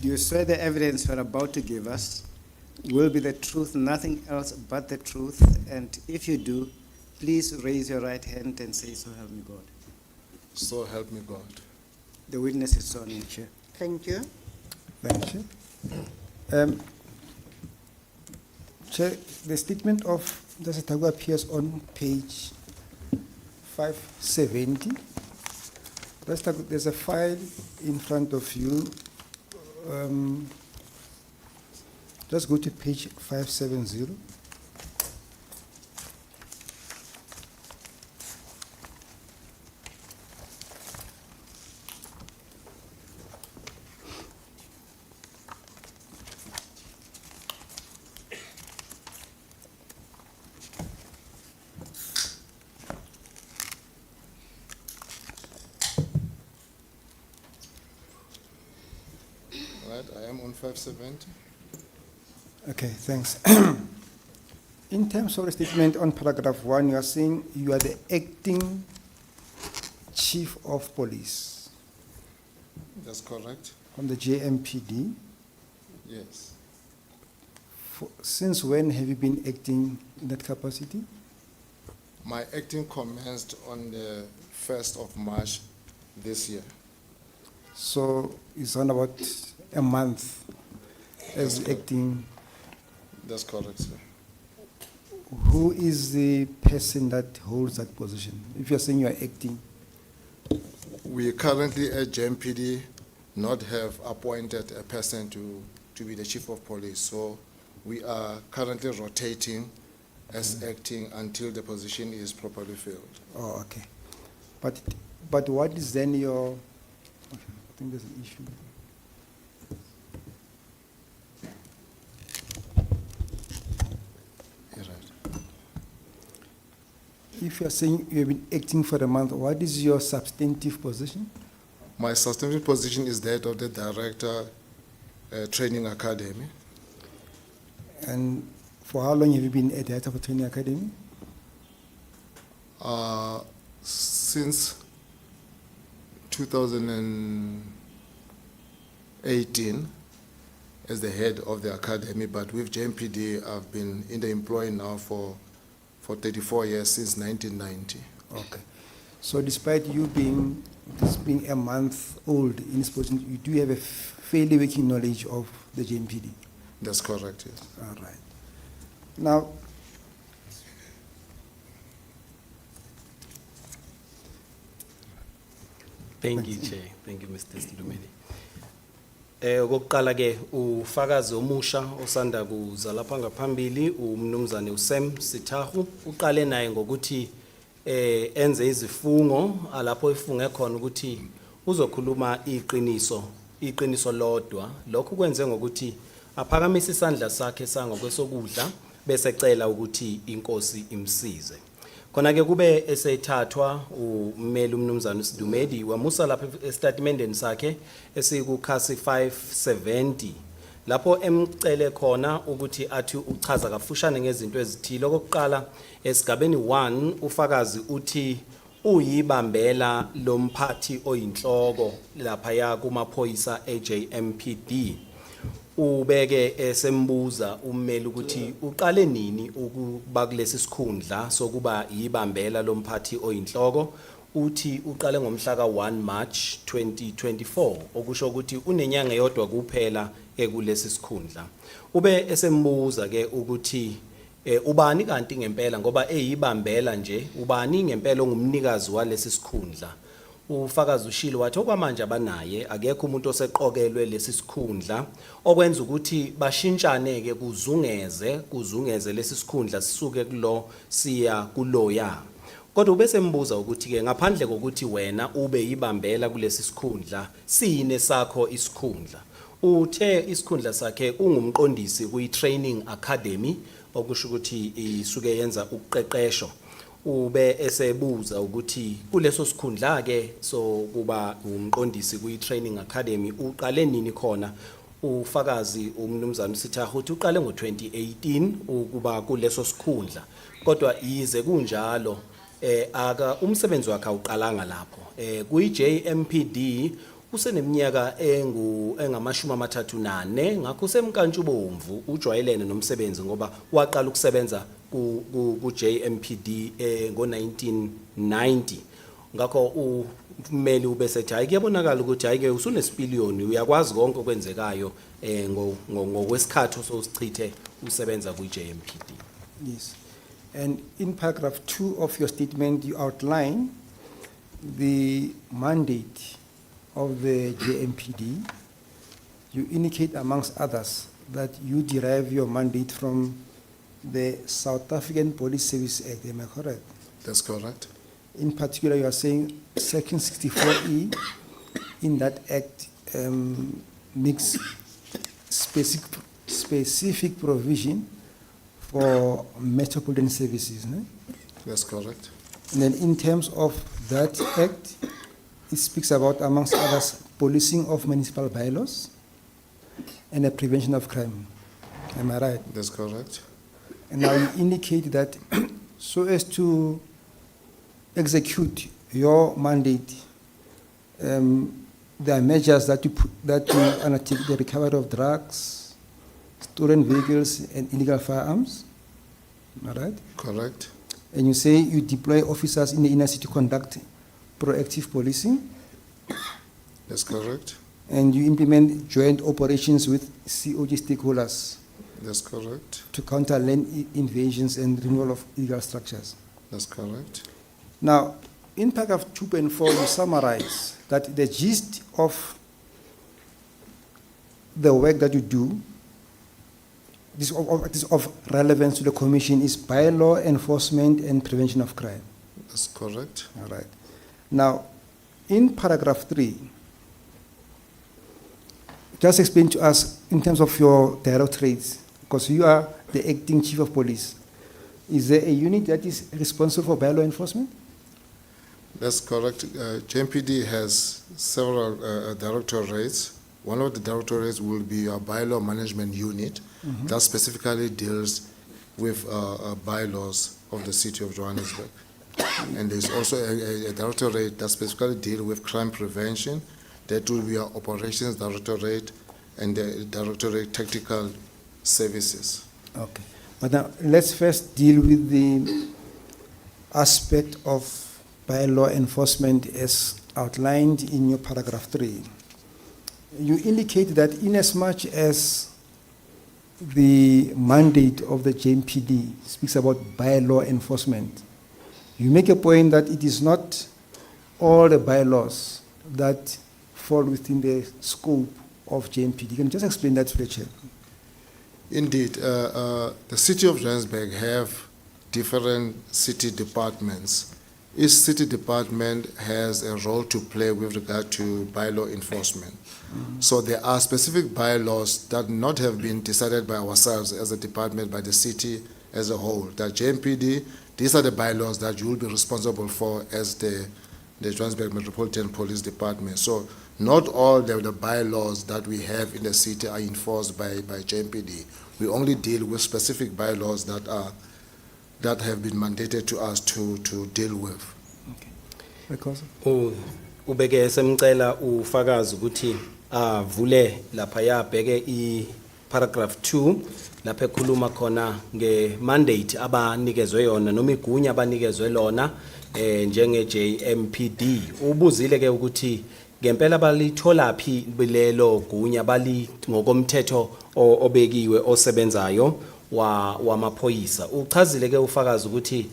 Do you swear the evidence you are about to give us will be the truth, nothing else but the truth? And if you do, please raise your right hand and say, "So help me God." So help me God. The witness is sworn in, Chair. Thank you. Thank you. Chair, the statement of Mr. Setagu appears on page 570. There's a file in front of you. Just go to page 570. Right, I am on 570. Okay, thanks. In terms of the statement on paragraph 1, you are saying you are the acting chief of police That's correct. from the JMPD. Yes. Since when have you been acting in that capacity? My acting commenced on the 1st of March this year. So it's around about a month as That's correct. acting. That's correct, sir. Who is the person that holds that position? If you're saying you're acting, We currently at JMPD not have appointed a person to be the chief of police. So we are currently rotating as acting until the position is properly filled. oh, okay. But what is then your, okay, I think there's an issue. You're right. If you're saying you've been acting for a month, what is your substantive position? My substantive position is that of the Director Training Academy. And for how long have you been at the Director for Training Academy? Since 2018 as the head of the academy, but with JMPD I've been in the employ now for 34 years, since 1990. Okay. So despite you being a month old in this position, you do have a fairly working knowledge of the JMPD. That's correct, yes. All right. Now, Thank you, Chair. Thank you, Mr. Sidumedi. Okokuqala ke ufakazi omusha osanda kuza lapha ngaphambili umnumzane uSam Setagu uqale naye ngokuthi enze izifungo alapho ifunge khona ukuthi uzokhuluma iqiniso lodwa. Lokho kwenze ngokuthi aphakamise isandla sakhe sangokwesokudla bese cela ukuthi inkosi imsize. Khona ke kube esethathwa ummeli umnumzane uSidumedi wamusa lapha estatementeni sakhe esikukhasi 570 lapho emcele khona ukuthi athi uchaza kafushane ngezinto ezithile. Okokuqala esigabeni 1 ufakazi uthi uyibambela lomphathi oyinhloko lapha ya kumaphoyisa eJMPD. Ubeke esembuza ummeli ukuthi uqale nini ukuba kulesi sikhundla sokuba yibambela lomphathi oyinhloko. Uthi uqale ngomhla ka1 March 2024 okusho ukuthi unenyanga eyodwa kuphela kulesi sikhundla. Ube esembuza ke ukuthi ubani kanti ngempela ngoba eyibambela nje ubani ngempela ongumnikazi walesi sikhundla. Ufakazi ushilo wathi okwamanje abanaye akekho umuntu oseqokelwe lesi sikhundla okwenza ukuthi bashintshane ke kuzungeze lesi sikhundla sisuke kulo siya kuloya. Kodwa ubese mbuza ukuthi ke ngaphandle kokuthi wena ube yibambela kulesi sikhundla siyine sakho isikhundla. Uthe isikhundla sakhe ungumqondisi kwi-training academy okusho ukuthi isuke yenza ukuqeqesho. Ube esebuza ukuthi kuleso sikhundla ke so kuba umqondisi kwi-training academy uqale nini khona. Ufakazi umnumzana Sithaha uthi uqale ngo2018 ukuba kuleso sikhundla. Kodwa yize kunjalo aka umsebenzi wakhe uqalanga lapho. Kwi-JMPD useneminyaka engama-34 ngakho usemkantshubomvu ujwayelene nomsebenzi ngoba waqala ukusebenza ku-JMPD ngo-1990. Ngakho ummeli ubesethi hayi kuyabonakala ukuthi hayi ke usunesipiliyoni uyakwazi konke okwenzekayo ngokwesikhathi ososichithe usebenza kwi-JMPD. Yes. And in paragraph 2 of your statement, you outline the mandate of the JMPD. You indicate, amongst others, that you derive your mandate from the South African Police Service Act. Am I correct? That's correct. In particular, you are saying Section 64E in that act makes specific provision for metropolitan services. No? That's correct. And then in terms of that act, it speaks about, amongst others, policing of municipal bylaws and the prevention of crime. Am I right? That's correct. And now you indicate that so as to execute your mandate, there are measures that you undertake: the recovery of drugs, stolen vehicles, and illegal firearms. Am I right? Correct. And you say you deploy officers in the inner city to conduct proactive policing. That's correct. And you implement joint operations with COG stakeholders. That's correct. To counter land invasions and removal of illegal structures. That's correct. Now, in paragraph 2.4, you summarize that the gist of the work that you do, this of relevance to the Commission, is bylaw enforcement and prevention of crime. That's correct. All right. Now, in paragraph 3, just explain to us in terms of your directorates, because you are the acting chief of police. Is there a unit that is responsible for bylaw enforcement? That's correct. JMPD has several directorates. One of the directorates will be a bylaw management unit that specifically deals with bylaws of the city of Johannesburg. And there's also a directorate that specifically deals with crime prevention. That will be our operations directorate and the directorate tactical services. Okay. But now let's first deal with the aspect of bylaw enforcement as outlined in your paragraph 3. You indicate that inasmuch as the mandate of the JMPD speaks about bylaw enforcement, you make a point that it is not all the bylaws that fall within the scope of JMPD. Can you just explain that to the chair? Indeed, the city of Johannesburg have different city departments. Each city department has a role to play with regard to bylaw enforcement. So there are specific bylaws that not have been decided by ourselves as a department, by the city as a whole. That JMPD, these are the bylaws that you will be responsible for as the Johannesburg Metropolitan Police Department. So not all the bylaws that we have in the city are enforced by JMPD. We only deal with specific bylaws that have been mandated to us to deal with. Because Ubeke semcela ufakazi ukuthi avule lapha yabheke I paragraph 2 lapha ekhuluma khona nge-mandate abanikezwe yona noma igunya abanikezwe lona njenge JMPD. Ubuzile ke ukuthi ngempela balithola phi lelo gunya bali ngokomthetho obekiwe osebenzayo wamaphoyisa. Uchazile ke ufakazi ukuthi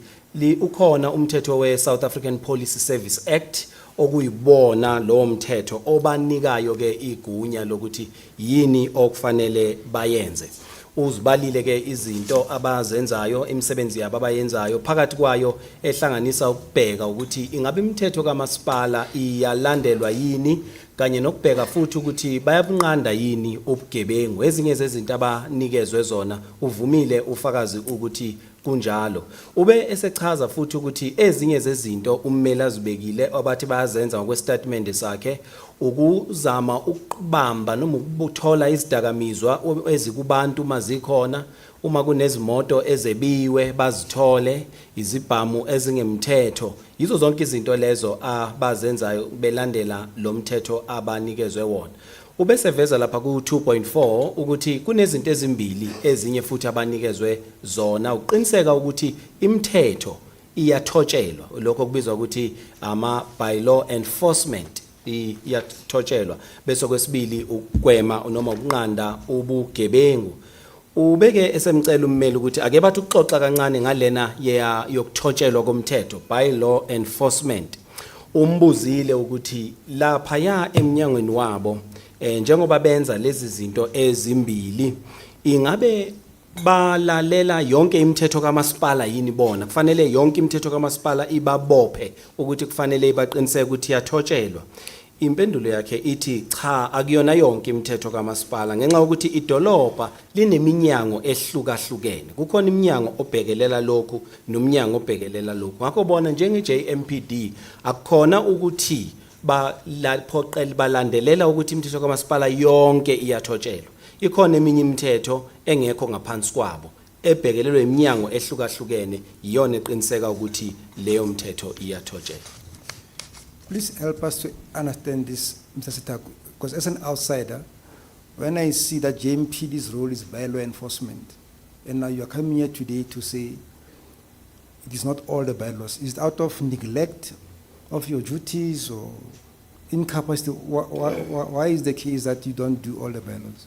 ukhona umthetho we South African Police Service Act okuyibona lo mthetho obanikayo ke igunya lokuthi yini okufanele bayenze. Uzibalile ke izinto abazenzayo imisebenzi yabo abayenzayo phakathi kwayo ehlanganisa ukubheka ukuthi ingabe imithetho kamasipala iyalandelwa yini kanye nokubheka futhi ukuthi bayabunqanda yini ubugebengu. Ezinye zezinto abanikezwe zona uvumile ufakazi ukuthi kunjalo. Ube esechaza futhi ukuthi ezinye zezinto ummeli azibekile abathi bayazenza ngokwestatement sakhe ukuzama ukubamba noma ukuthola izidakamizwa ezikubantu mazikhona uma kunezimoto ezebiwe bazithole izibhamu ezingemthetho. Yizo zonke izinto lezo abazenzayo belandela lo mthetho abanikezwe wona. Ubeseveza lapha ku 2.4 ukuthi kunezinto ezimbili ezinye futhi abanikezwe zona uqiniseka ukuthi imithetho iyathotshelwa lokho kubizwa ukuthi ama bylaw enforcement iyathotshelwa bese kwesibili ukugwema noma ukunqanda ubugebengu. Ubeke esemcela ummeli ukuthi ake bathi ukuxoxa kancane ngalena yokuthotshelwa komthetho bylaw enforcement. Umbuzile ukuthi lapha ya eminyangweni wabo njengoba benza lezi zinto ezimbili ingabe balalela yonke imithetho kamasipala yini bona kufanele yonke imithetho kamasipala ibabophe ukuthi kufanele baqiniseke ukuthi yathotshelwa. Impendulo yakhe ithi cha akuyona yonke imithetho kamasipala ngenxa ukuthi idolobha lineminyango ehlukahlukene. Kukhona iminyango obhekelela lokhu nomnyango obhekelela lokhu. Ngakho bona njenge JMPD akukhona ukuthi balandelela ukuthi imithetho kamasipala yonke iyathotshelwa. Ikhona eminye imithetho engekho ngaphansi kwabo ebhekelelwe iminyango ehlukahlukene iyona eqiniseka ukuthi leyo mthetho iyathotshelwa. please help us to understand this, Mr. Sitaku, because as an outsider, when I see that JMPD's role is bylaw enforcement, and now you are coming here today to say it is not all the bylaws, is it out of neglect of your duties or incapacity? Why is the case that you don't do all the bylaws?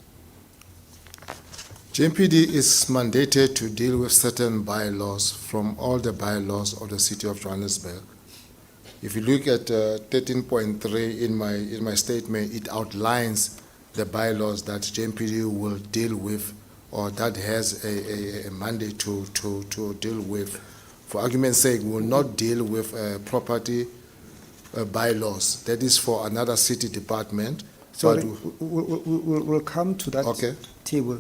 JMPD is mandated to deal with certain bylaws from all the bylaws of the city of Johannesburg. If you look at 13.3 in my statement, it outlines the bylaws that JMPD will deal with or that has a mandate to deal with. For argument's sake, we will not deal with property bylaws. That is for another city department. So we'll come to that table.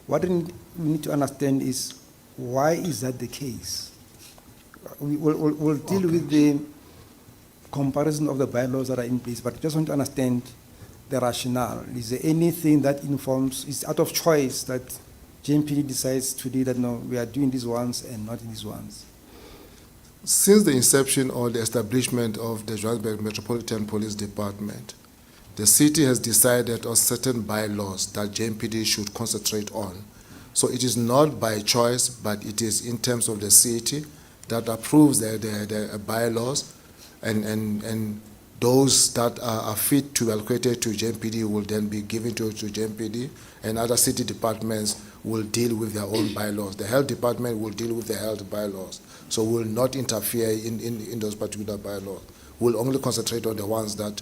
What we need to understand is why is that the case? We'll deal with the comparison of the bylaws that are in place, but I just want to understand the rationale. Is there anything that informs, is out of choice that JMPD decides today that no, we are doing these ones and not these ones? Since the inception or the establishment of the Johannesburg Metropolitan Police Department, the city has decided on certain bylaws that JMPD should concentrate on. So it is not by choice, but it is in terms of the city that approves the bylaws, and those that are fit to be allocated to JMPD will then be given to JMPD, and other city departments will deal with their own bylaws. The health department will deal with the health bylaws. So we will not interfere in those particular bylaws. We'll only concentrate on the ones that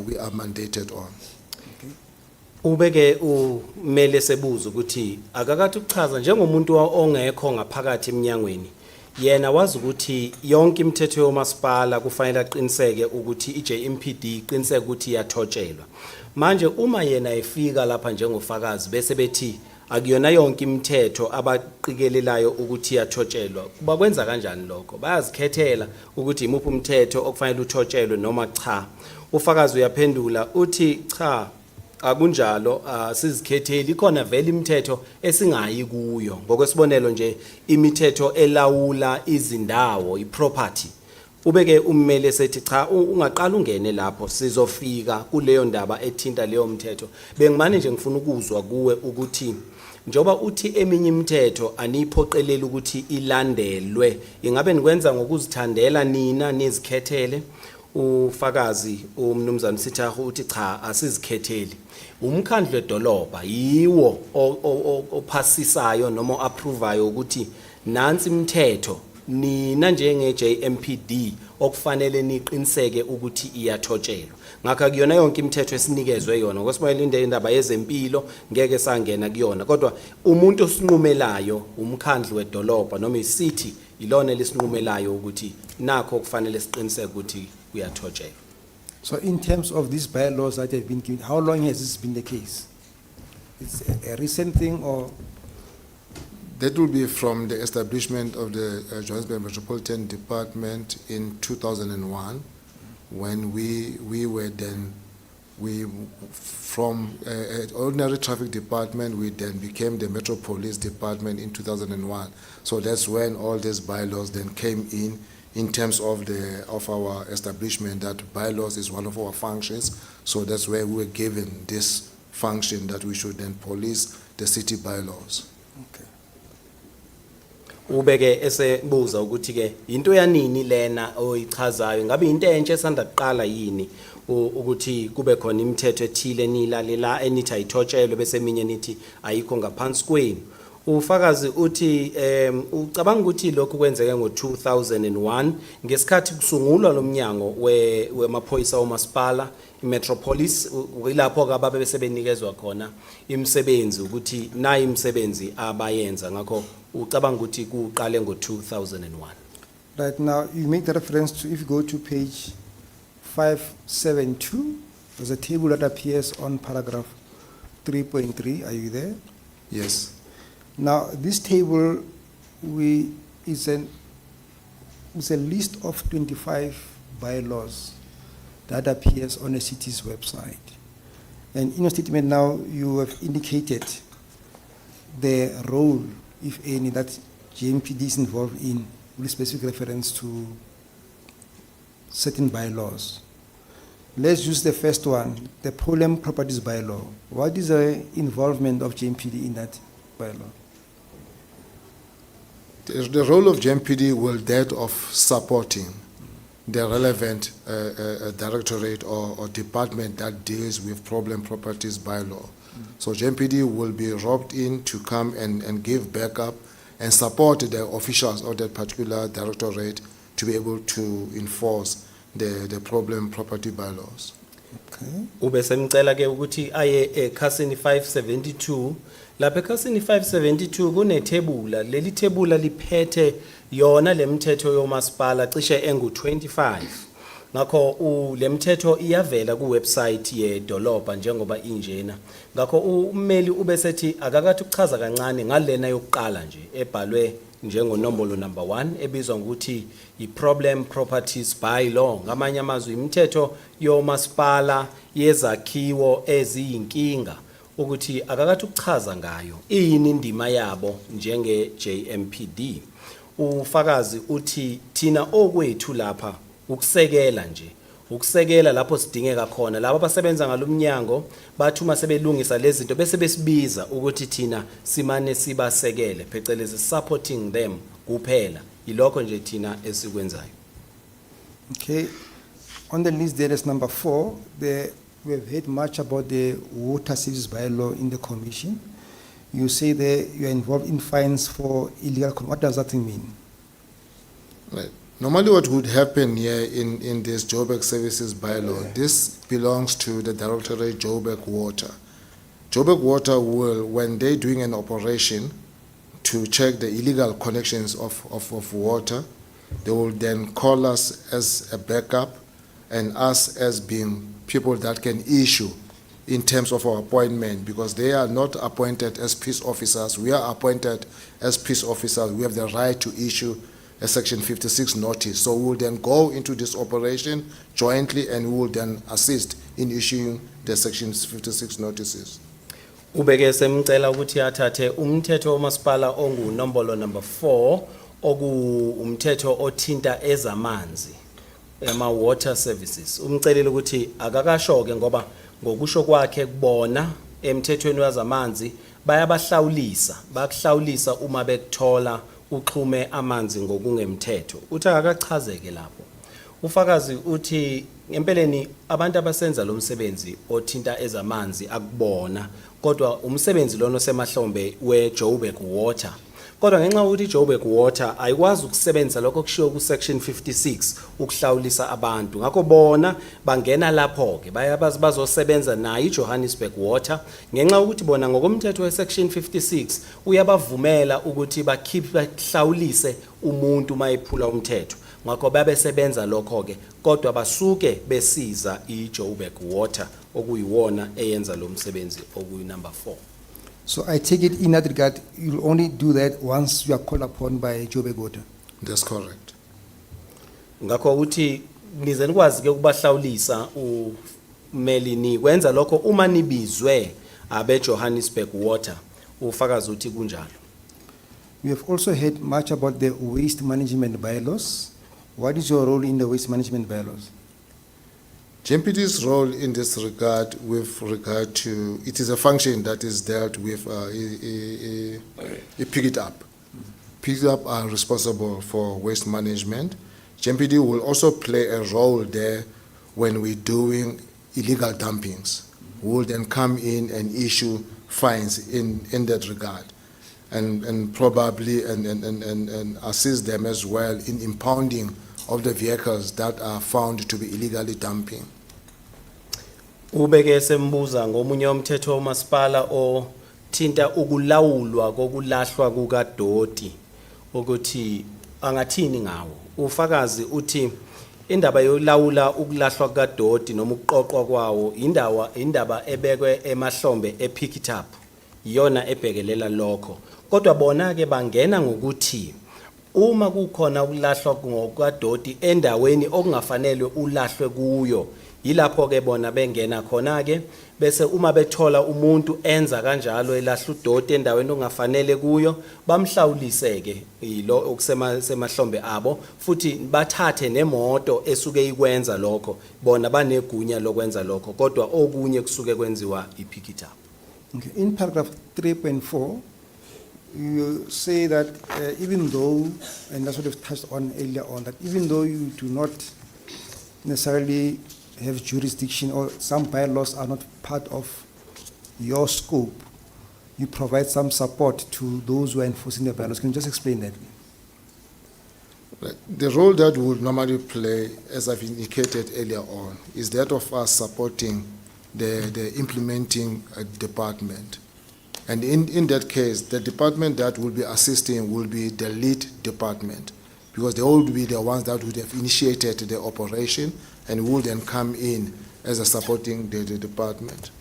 we are mandated on. Ubeke umele sebuzo ukuthi akakathi ukuchaza njengomuntu ongekho ngaphakathi eminyangweni yena wazi ukuthi yonke imithetho yomasipala kufanele aqiniseke ukuthi iJMPD iqiniseke ukuthi iyathotshelwa. Manje uma yena efika lapha njengofakazi bese bethi akuyona yonke imithetho abaqikelelayo ukuthi iyathotshelwa, kuba kwenza kanjani lokho? Bayazikhethela ukuthi imuphi umthetho okufanele uthotshelwe noma cha. ufakazi uyaphendula uthi cha akunjalo sizikhetheli khona vele imithetho esingayi kuyo ngokwesibonelo nje imithetho elawula izindawo iproperty ubeke ummeli sethi cha ungaqala ungene lapho sizofika kuleyo ndaba ethinta leyo mthetho bengimane nje ngifuna ukuzwa kuwe ukuthi njoba uthi eminye imithetho aniphoqelela ukuthi ilandelwe ingabe nikwenza ngokuzithandela nina nizikhethele ufakazi umnumzana Sithaho uthi cha asizikhetheli umkhandlu edolobha yiwo ophasisayo noma approvayo ukuthi nansi imithetho nina njenge JMPD okufanele niqiniseke ukuthi iyathotshelwa ngakho kuyona yonke imithetho esinikezwe yona ngokusibonela indaba yezempilo ngeke sangena kuyona kodwa umuntu osinqumelayo umkhandlu wedolobha noma iCity ilona lesinqumelayo ukuthi nakho okufanele siqiniseke ukuthi kuyathotshelwa. So in terms of these bylaws that have been given, how long has this been the case? It's a recent thing or? That will be from the establishment of the Johannesburg Metropolitan Department in 2001, when we were then, from ordinary traffic department, we then became the Metro Police Department in 2001. So that's when all these bylaws then came in terms of our establishment, that bylaws is one of our functions. So that's where we were given this function that we should then police the city bylaws. Okay. Ubeke esebuza ukuthi ke into yanini lena oyichazayo ngabe into entshe esanda kuqala yini ukuthi kube khona imithetho ethile nilalela enithi ayithotshelwe bese eminye nithi ayikho ngaphansi kwenu ufakazi uthi ucabanga ukuthi lokho kwenzeke ngo2001 ngesikhathi kusungulwa lomnyango wemaphoyisa omasipala imetropolis ilapho ke ababe besebenikezwa khona imisebenzi ukuthi nayi imisebenzi abayenza ngakho ucabanga ukuthi kuqale ngo2001. Right now you make the reference to, if you go to page 572, there's a table that appears on paragraph 3.3. Are you there? Yes. Now, this table is a list of 25 bylaws that appears on the city's website. And in your statement now, you have indicated the role, if any, that JMPD is involved in, with specific reference to certain bylaws. Let's use the first one, the Problem Properties Bylaw. What is the involvement of JMPD in that bylaw? The role of JMPD will that of supporting the relevant directorate or department that deals with problem properties bylaw. So JMPD will be roped in to come and give backup and support the officials of that particular directorate to be able to enforce the problem property bylaws. Okay. Ube semcela ke ukuthi aye ekhasini 572 lapha ekhasini 572 kunethebula leli thebula liphethe yona lemithetho yomasipala cishe engu25 ngakho lemithetho iyavela ku website yedolobha njengoba injena ngakho ummeli ubesethi akakathi ukuchaza kancane ngalena yokuqala nje ebhalwe njengonombolo number 1 ebizwa ukuthi i-problem properties bylaw ngamanye amazwi imithetho yomasipala yezakhiwo eziyinkinga ukuthi akakathi ukuchaza ngayo iyini indima yabo njenge JMPD ufakazi uthi thina okwethu lapha ukusekela nje ukusekela lapho sidingeka khona labo abasebenza ngalomnyango bathi uma sebelungisa lezi zinto bese besibiza ukuthi thina simane sibasekele phecelezi supporting them kuphela ilokho nje thina esikwenzayo. Okay, on the list there is number 4. We have heard much about the water service bylaw in the commission. You say that you are involved in fines for illegal. What does that thing mean? Right. Normally what would happen here in this Joburg Services bylaw, this belongs to the Directorate Joburg Water. Joburg Water will, when they're doing an operation to check the illegal connections of water, they will then call us as a backup and us as being people that can issue in terms of our appointment, because they are not appointed as peace officers. We are appointed as peace officers. We have the right to issue a Section 56 notice. So we will then go into this operation jointly and we will then assist in issuing the Section 56 notices. Ubeke semcela ukuthi athathe umthetho womasipala ongunombolo number 4 umthetho othinta ezamanzi water services. Umcelile ukuthi akakashoke ngoba ngokusho kwakhe kubona emthethweni wazamanzi bayakuhlawulisa uma bekuthola uxhume amanzi ngokungemthetho. Uthi akachazeke lapho. Ufakazi uthi empeleni abantu abasenza lo msebenzi othinta ezamanzi akubona kodwa umsebenzi lona osemahlombe weJoburg Water. Kodwa ngenxa ukuthi iJoburg Water ayikwazi ukusebenza lokho kushiwo ku Section 56 ukuhlawulisa abantu. Ngakho bona bangena lapho ke bazosebenza nayo iJohannesburg Water ngenxa ukuthi bona ngokomthetho we Section 56 uyabavumela ukuthi bahlawulise umuntu mayephula umthetho. Ngakho babesebenza lokho ke kodwa basuke besiza iJoburg Water okuyiwona eyenza lo msebenzi okuyi number 4. So I take it in that regard, you'll only do that once you are called upon by Joburg Water. That's correct. Ngakho uthi nize nikwazi ke ukubahlawulisa umelini kwenza lokho uma nibizwe abe Johannesburg Water. Ufakazi uthi kunjalo. We have also heard much about the waste management bylaws. What is your role in the waste management bylaws? JMPD's role in this regard, with regard to, it is a function that is dealt with, pick it up. Pick it up are responsible for waste management. JMPD will also play a role there when we're doing illegal dumpings. We will then come in and issue fines in that regard, and probably and assist them as well in impounding of the vehicles that are found to be illegally dumping. Ubeke sembuza ngomunye umthetho womasipala othinta ukulawulwa kokulahlwa kukadoti ukuthi angathini ngawo. Ufakazi uthi indaba yolawula ukulahlwa kukadoti noma ukuqoqwa kwawo indaba ebekwe emahlombe epick it up iyona ebhekelela lokho. Kodwa bona ke bangena ngokuthi uma kukhona ukulahlwa ngokadoti endaweni okungafanele ulahlwe kuyo yilapho ke bona bengena khona ke bese uma bethola umuntu enza kanjalo elahla udoti endaweni ongafanele kuyo bamhlawulise ke yilo okusemahlombe abo futhi bathathe nemoto esuke ikwenza lokho bona banegunya lokwenza lokho kodwa okunye kusuke kwenziwa ipick it up. Okay. In paragraph 3.4, you say that even though, and that's what we've touched on earlier on, that even though you do not necessarily have jurisdiction or some bylaws are not part of your scope, you provide some support to those who are enforcing the bylaws. Can you just explain that? Right. The role that we would normally play, as I've indicated earlier on, is that of us supporting the implementing department. And in that case, the department that will be assisting will be the lead department, because they will be the ones that would have initiated the operation and will then come in as a supporting the department.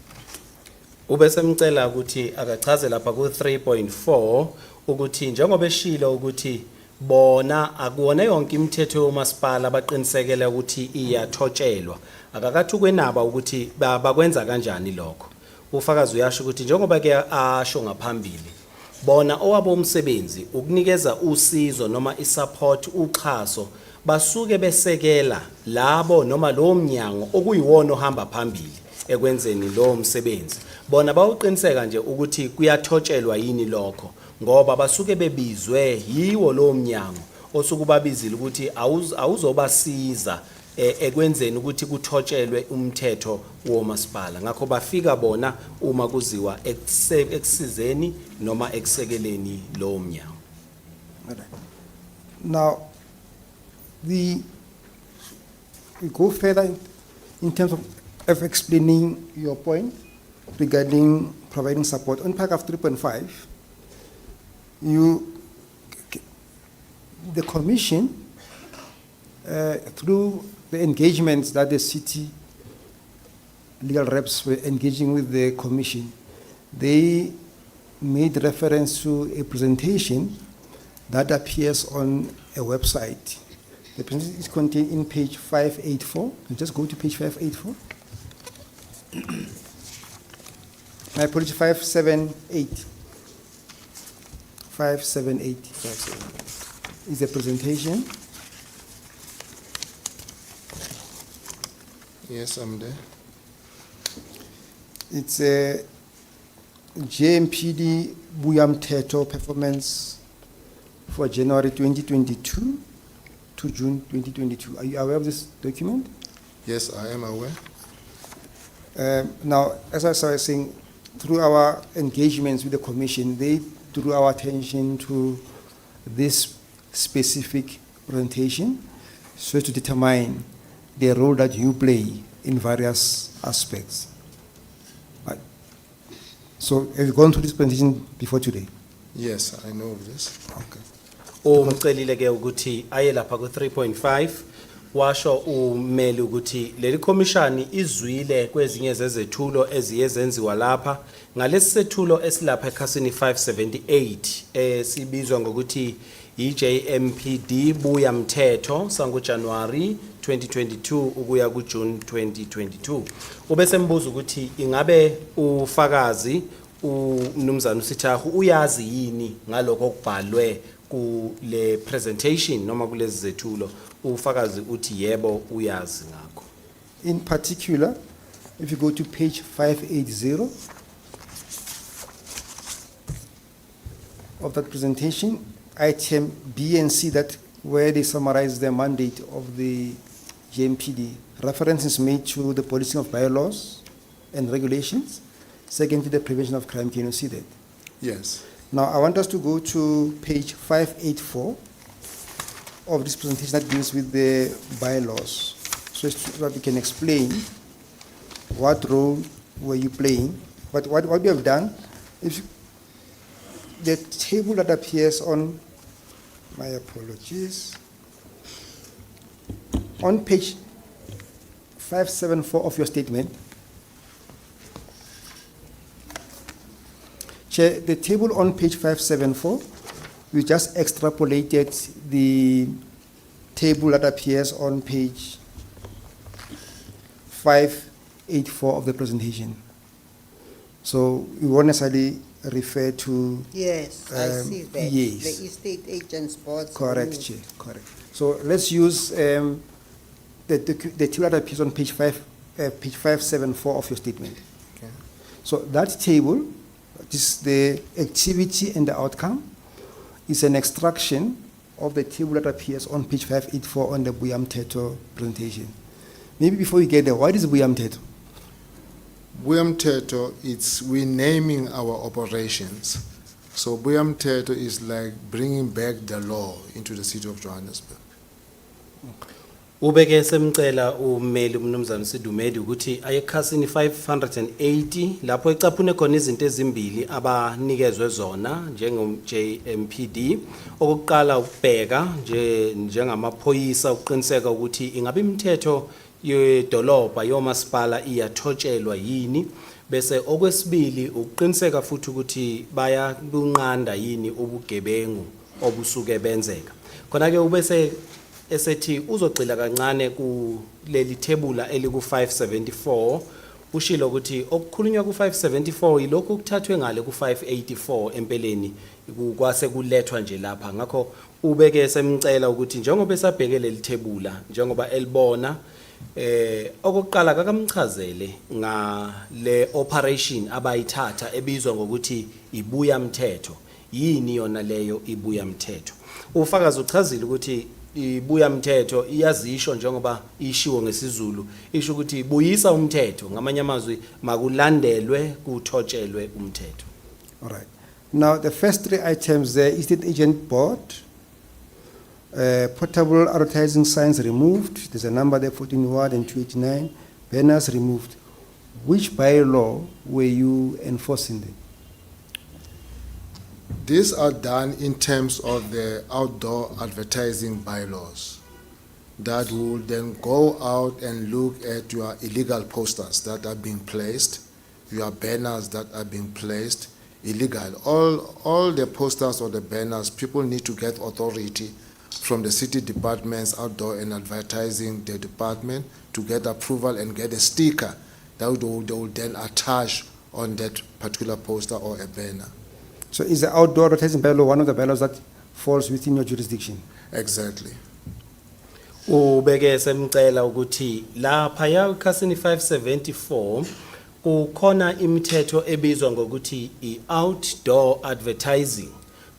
Ubese mcela ukuthi akachaze lapha ku 3.4 ukuthi njengoba eshilo ukuthi bona akuona yonke imithetho yomasipala baqinisekele ukuthi iyathotshelwa akakathu kwenaba ukuthi bakwenza kanjani lokho. Ufakazi uyasho ukuthi njengoba ke asho ngaphambili bona owabo umsebenzi ukunikeza usizo noma isupport uxhaso basuke besekela labo noma lo mnyango okuyiwona ohamba phambili ekwenzeni lo msebenzi. Bona bawuqiniseka nje ukuthi kuyathotshelwa yini lokho ngoba basuke bebizwe yiwo lo mnyango osukubabizile ukuthi awuzobasiza ekwenzeni ukuthi kuthotshelwe umthetho womasipala. Ngakho bafika bona uma kuziwa ekusizeni noma ekusekeleni lo mnyango. Now, we go further in terms of explaining your point regarding providing support. On paragraph 3.5, the commission, through the engagements that the city legal reps were engaging with the commission, they made reference to a presentation that appears on a website. The presentation is contained in page 584. You just go to page 584. My apology, 578. 578 is the presentation. Yes, I'm there. It's a JMPD Buyamteto performance for January 2022 to June 2022. Are you aware of this document? Yes, I am aware. Now, as I was saying, through our engagements with the commission, they drew our attention to this specific presentation so as to determine the role that you play in various aspects. Right. So have you gone through this presentation before today? Yes, I know of this. Okay. umcelile ke ukuthi aye lapha ku 3.5 washo umeli ukuthi leli commission izwile kwezinye zezethulo eziyenziwa lapha ngalesi sethulo esilapha ekhasini 578 sibizwa ngokuthi JMPD buya mthetho sangu January 2022 ukuya ku June 2022 ubese mbuza ukuthi ingabe ufakazi umnumzana uSithahu uyazi yini ngalokho okubhalwe ku le presentation noma kulezi zethulo ufakazi uthi yebo uyazi ngakho. In particular, if you go to page 580 of that presentation, item B and C, that where they summarize the mandate of the JMPD, reference is made to the policing of bylaws and regulations. Second, to the prevention of crime. Can you see that? Yes. Now, I want us to go to page 584 of this presentation that deals with the bylaws, so that we can explain what role were you playing. But what we have done, the table that appears on, my apologies, on page 574 of your statement, Chair, the table on page 574, we just extrapolated the table that appears on page 584 of the presentation. So we won't necessarily refer to. Yes, I see that. Yes. The estate agents boards. Correct, Chair, correct. So let's use the table that appears on page 574 of your statement. Okay. So that table, this the activity and the outcome, is an extraction of the table that appears on page 584 on the Buyamteto presentation. Maybe before we get there, what is Buyamteto? Buyamteto, it's renaming our operations. So Buyamteto is like bringing back the law into the city of Johannesburg. Ubeke semcela umeli umnumzana Sidumedi ukuthi ayekhasini 580 lapho ecaphune khona izinto ezimbili abanikezwe zona njengom JMPD okuqala ukubheka njengamaphoyisa uqiniseka ukuthi ingabe imithetho yedolobha yomasipala iyathotshelwa yini bese okwesibili uqiniseka futhi ukuthi bayabunqanda yini ubugebengu obusuke benzeka khona ke ubese esethi uzogxila kancane ku leli thebula eliku 574 ushilo ukuthi okukhulunywa ku 574 yilokho ukuthathwe ngale ku 584 empeleni kwase kulethwa nje lapha ngakho ubeke semcela ukuthi njengoba esabheke leli thebula njengoba elibona okokuqala kakamchazele ngale operation abayithatha ebizwa ngokuthi ibuya mthetho yini yona leyo ibuya mthetho ufakazi uchazile ukuthi ibuya mthetho iyazisho njengoba ishiwo ngesiZulu isho ukuthi ibuyisa umthetho ngamanye amazwi makulandelwe kuthotshelwe umthetho. All right. Now the first three items there: estate agent board, portable advertising signs removed. There's a number there, 14 ward and 289. Banners removed. Which bylaw were you enforcing them? These are done in terms of the outdoor advertising bylaws that will then go out and look at your illegal posters that are being placed, your banners that are being placed, illegal. All the posters or the banners, people need to get authority from the city departments outdoor and advertising the department to get approval and get a sticker that they will then attach on that particular poster or a banner. So is the outdoor advertising bylaw one of the bylaws that falls within your jurisdiction? Exactly. Ubeke semcela ukuthi lapha ya Khasini 574 kukhona imithetho ebizwa ngokuthi i-outdoor advertising.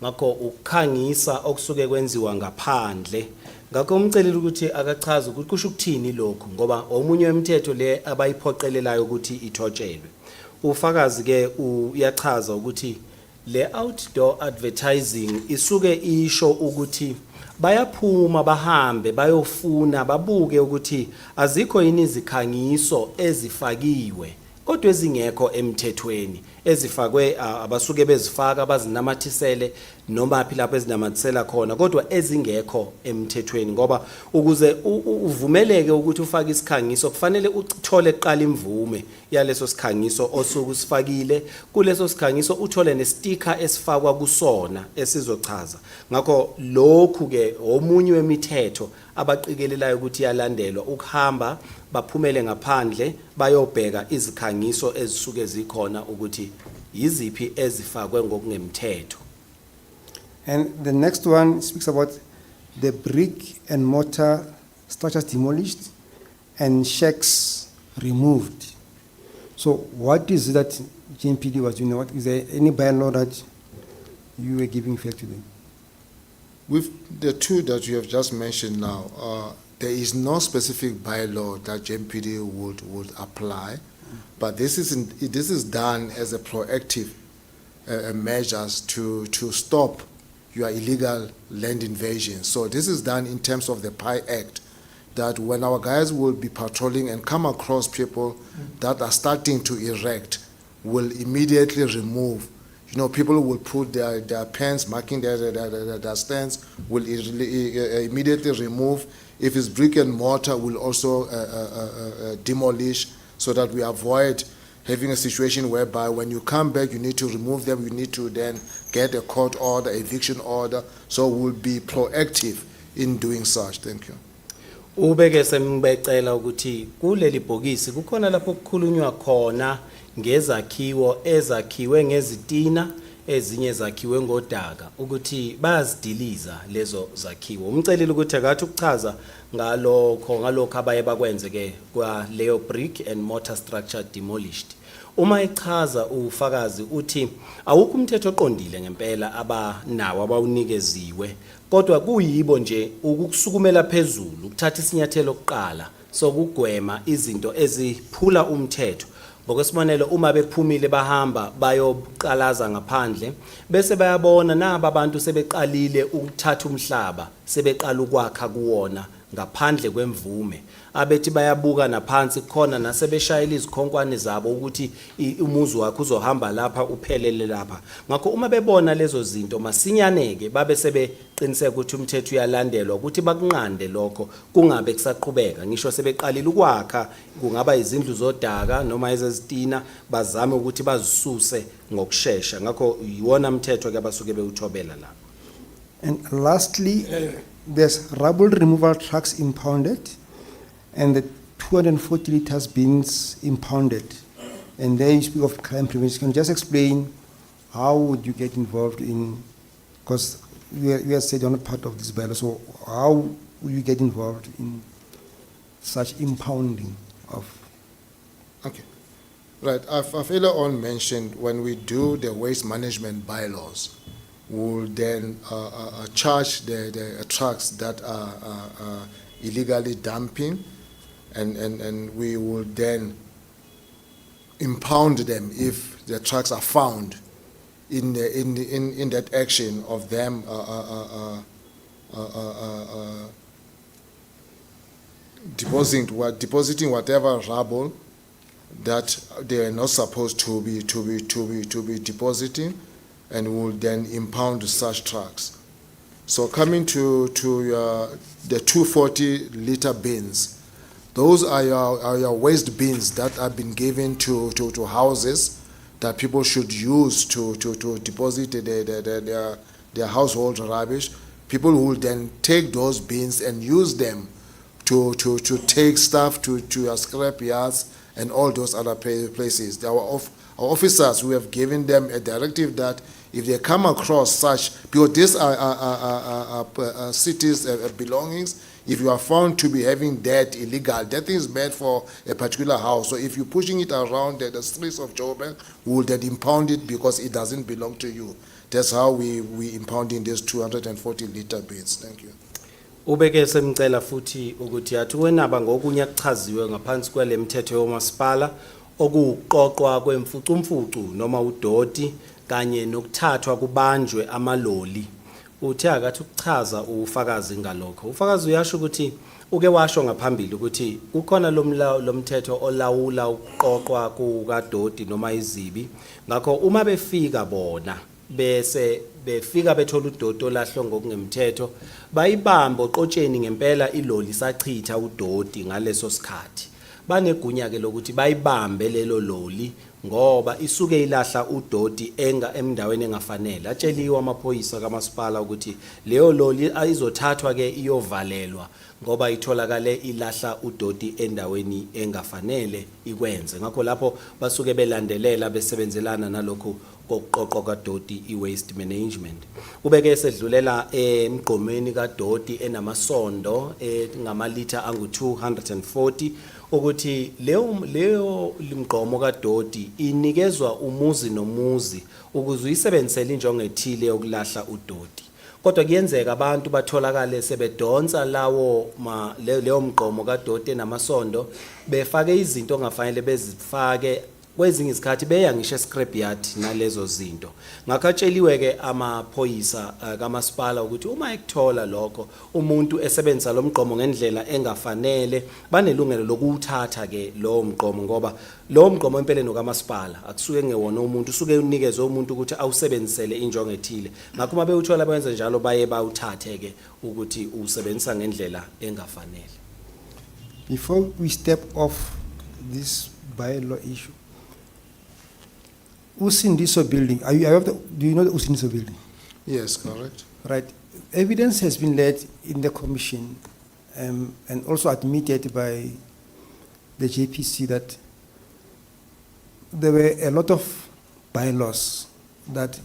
Ngakho ukukhangisa okusuke kwenziwa ngaphandle. Ngakho umcelile ukuthi akachaze ukuthi kusho ukuthini lokho ngoba omunye wemithetho le abayiphoqelelayo ukuthi ithotshelwe. Ufakazi ke uyachaza ukuthi le outdoor advertising isuke isho ukuthi bayaphuma bahambe bayofuna babuke ukuthi azikho yini izikhangiso ezifakiwe kodwa ezingekho emthethweni ezifakwe abasuke bezifaka bazinamathisele noma phi lapho ezinamathisela khona kodwa ezingekho emthethweni ngoba ukuze uvumeleke ukuthi ufake isikhangiso kufanele uthole kuqala imvume yaleso sikhangiso osuku sifakile kuleso sikhangiso uthole nesticker esifakwa kusona esizochaza ngakho lokhu ke omunye wemithetho abaqikelelayo ukuthi yalandelwa ukuhamba baphumele ngaphandle bayobheka izikhangiso ezisuke zikhona ukuthi yiziphi ezifakwe ngokungemthetho. And the next one speaks about the brick and mortar structures demolished and shacks removed. So what is it that JMPD was doing? What, is there any bylaw that you were giving effect to them? With the two that you have just mentioned now, there is no specific bylaw that JMPD would apply, but this is done as a proactive measures to stop your illegal land invasion. So this is done in terms of the PI Act, that when our guys will be patrolling and come across people that are starting to erect, will immediately remove. You know, people will put their pens marking their stands, will immediately remove. If it's brick and mortar, will also demolish, so that we avoid having a situation whereby when you come back, you need to remove them, you need to then get a court order, eviction order. So we'll be proactive in doing such. Thank you. Ubeke sembecela ukuthi kuleli bhokisi kukhona lapho kukhulunywa khona ngezakhiwo ezakhiwe ngezitina ezinye zakhiwe ngodaka ukuthi bazidiliza lezo zakhiwo. Umcelile ukuthi akathi ukuchaza ngalokho abaye bakwenze ke kwa leyo brick and mortar structure demolished. Uma echaza ufakazi uthi awukho umthetho oqondile ngempela abanawo abawunikeziwe kodwa kuyibo nje ukusukumela phezulu ukuthatha isinyathelo okuqala sokugwema izinto eziphula umthetho. Ngokwesibonelo uma bephumile bahamba bayoqalaza ngaphandle bese bayabona naba abantu sebeqalile ukuthatha umhlaba sebeqala ukwakha kuwona ngaphandle kwemvume abethi bayabuka naphansi khona nasebeshayela izikhonkwane zabo ukuthi umuzi wakhe uzohamba lapha uphelele lapha. Ngakho uma bebona lezo zinto masinyaneke babe sebeqiniseka ukuthi umthetho uyalandelwa ukuthi bakunqande lokho kungabe kusaqhubeka ngisho sebeqalile ukwakha kungaba izindlu zodaka noma ezezitina bazame ukuthi bazisuse ngokusheshsha. Ngakho yiwona umthetho ke abasuke bewuthobela la. And lastly, there's rubble removal trucks impounded and the 240 liters bins impounded. And there you speak of crime prevention. Can you just explain how would you get involved in, because you have said you're not part of this bylaw, so how will you get involved in such impounding of? Okay. Right, I've earlier on mentioned when we do the waste management bylaws, we'll then charge the trucks that are illegally dumping, and we will then impound them if the trucks are found in that action of them depositing whatever rubble that they are not supposed to be depositing, and will then impound such trucks. So coming to the 240-liter bins, those are your waste bins that have been given to houses that people should use to deposit their household rubbish. people who will then take those bins and use them to take stuff to your scrap yards and all those other places. Our officers, we have given them a directive that if they come across such, because these are cities' belongings, if you are found to be having that illegal, that thing is bad for a particular house. So if you're pushing it around the streets of Joburg, we will then impound it because it doesn't belong to you. That's how we impounding these 240-liter bins. Thank you. Ubeke semcela futhi ukuthi athi wenaba ngokunye kuchaziwe ngaphansi kwele mthetho yomasipala okuqoqwa kwemfucumfucu noma udoti kanye nokuthathwa kubanjwe amaloli. Uthe akathi ukuchaza ufakazi ngalokho. Ufakazi uyasho ukuthi uke washo ngaphambili ukuthi kukhona lomthetho olawula ukuqoqwa kukadoti noma izibi. Ngakho uma befika bona bese befika bethola udoti olahlwa ngokungemthetho bayibambe oqotsheni ngempela iloli sachitha udoti ngaleso sikhathi. Banegunya ke lokuthi bayibambe lelo loli ngoba isuke ilahla udoti emndaweni engafanele. Atsheliwe amaphoyisa kamasipala ukuthi leyo loli ayizothathwa ke iyovalelwa ngoba itholakale ilahla udoti endaweni engafanele ikwenze. Ngakho lapho basuke belandelela besebenzelana nalokho kokuqoqwa kadoti i-waste management. Ubeke esedlulela emgqomeni kadoti enamasondo ngamalita angu-240 ukuthi leyo limgqomo kadoti inikezwa umuzi nomuzi ukuze uyisebenzisele injongo ethile yokulahla udoti. Kodwa kuyenzeka abantu batholakale sebedonsa leyo mgqomo kadoti enamasondo befake izinto ongafanele bezifake kwezinye izikhathi beya ngisho scrap yard nalezo zinto. Ngakatsheliwe ke amaphoyisa kamasipala ukuthi uma ekuthola lokho umuntu esebenzisa lo mgqomo ngendlela engafanele banelungelo lokuthatha ke lo mgqomo ngoba lo mgqomo empeleni kamasipala akusuke ngewona umuntu usuke unikezwe umuntu ukuthi awusebenzisele injongo ethile. Ngakho uma bewuthola benze njalo baye bawuthathe ke ukuthi usebenzisa ngendlela engafanele. Before we step off this bylaw issue, Usindiso building, do you know the Usindiso building? Yes, correct. Right. Evidence has been laid in the commission and also admitted by the JPC that there were a lot of bylaws that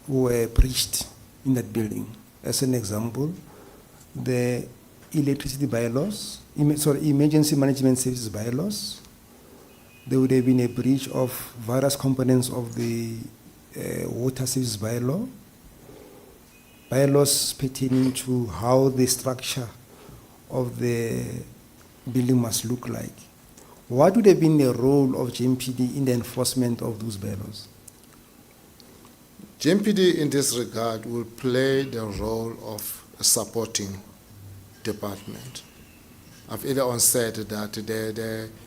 were breached in that building. As an example, the electricity bylaws, emergency management services bylaws. There would have been a breach of various components of the water services bylaw, bylaws pertaining to how the structure of the building must look like. What would have been the role of JMPD in the enforcement of those bylaws? JMPD in this regard will play the role of a supporting department. I've earlier on said that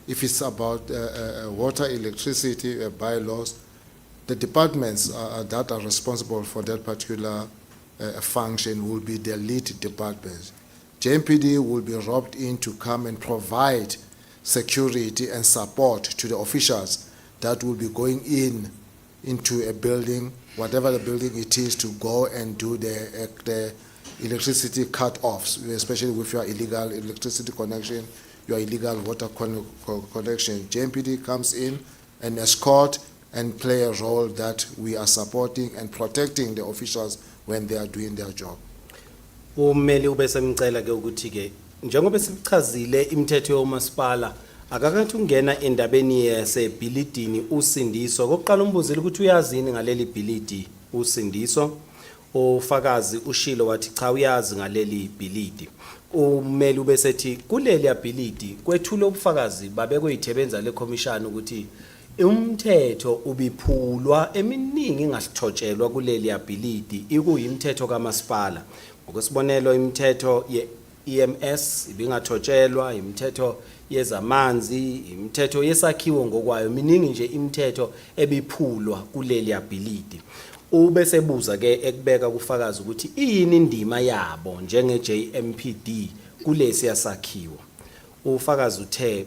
if it's about water, electricity, bylaws, the departments that are responsible for that particular function will be the lead departments. JMPD will be roped in to come and provide security and support to the officials that will be going into a building, whatever the building it is, to go and do the electricity cut-offs, especially with your illegal electricity connection, your illegal water connection. JMPD comes in and escort and play a role that we are supporting and protecting the officials when they are doing their job. Umeli ubesemcela ke ukuthi ke njengoba sichazile imithetho yomasipala akakathi ungena endabeni yasebhilidini Usindiso. Kokuqala umbuzile ukuthi uyazini ngaleli bhilidi Usindiso. Ufakazi ushilo wathi cha uyazi ngaleli bhilidi. Umeli ubesethi kuleli ability kwethula ubufakazi babekwe ithebenza lekhomishana ukuthi umthetho ubiphulwa eminingi engasithotshelwa kuleli ability ikuyimithetho kamasipala. Ngokwesibonelo imithetho ye-EMS ibingathotshelwa, imithetho yezamanzi, imithetho yesakhiwo ngokwayo, miningi nje imithetho ebiphulwa kuleli ability. Ubesebuza ke ekubeka kufakazi ukuthi iyini indima yabo njenge JMPD kulesi yasakhiwo. Ufakazi uthe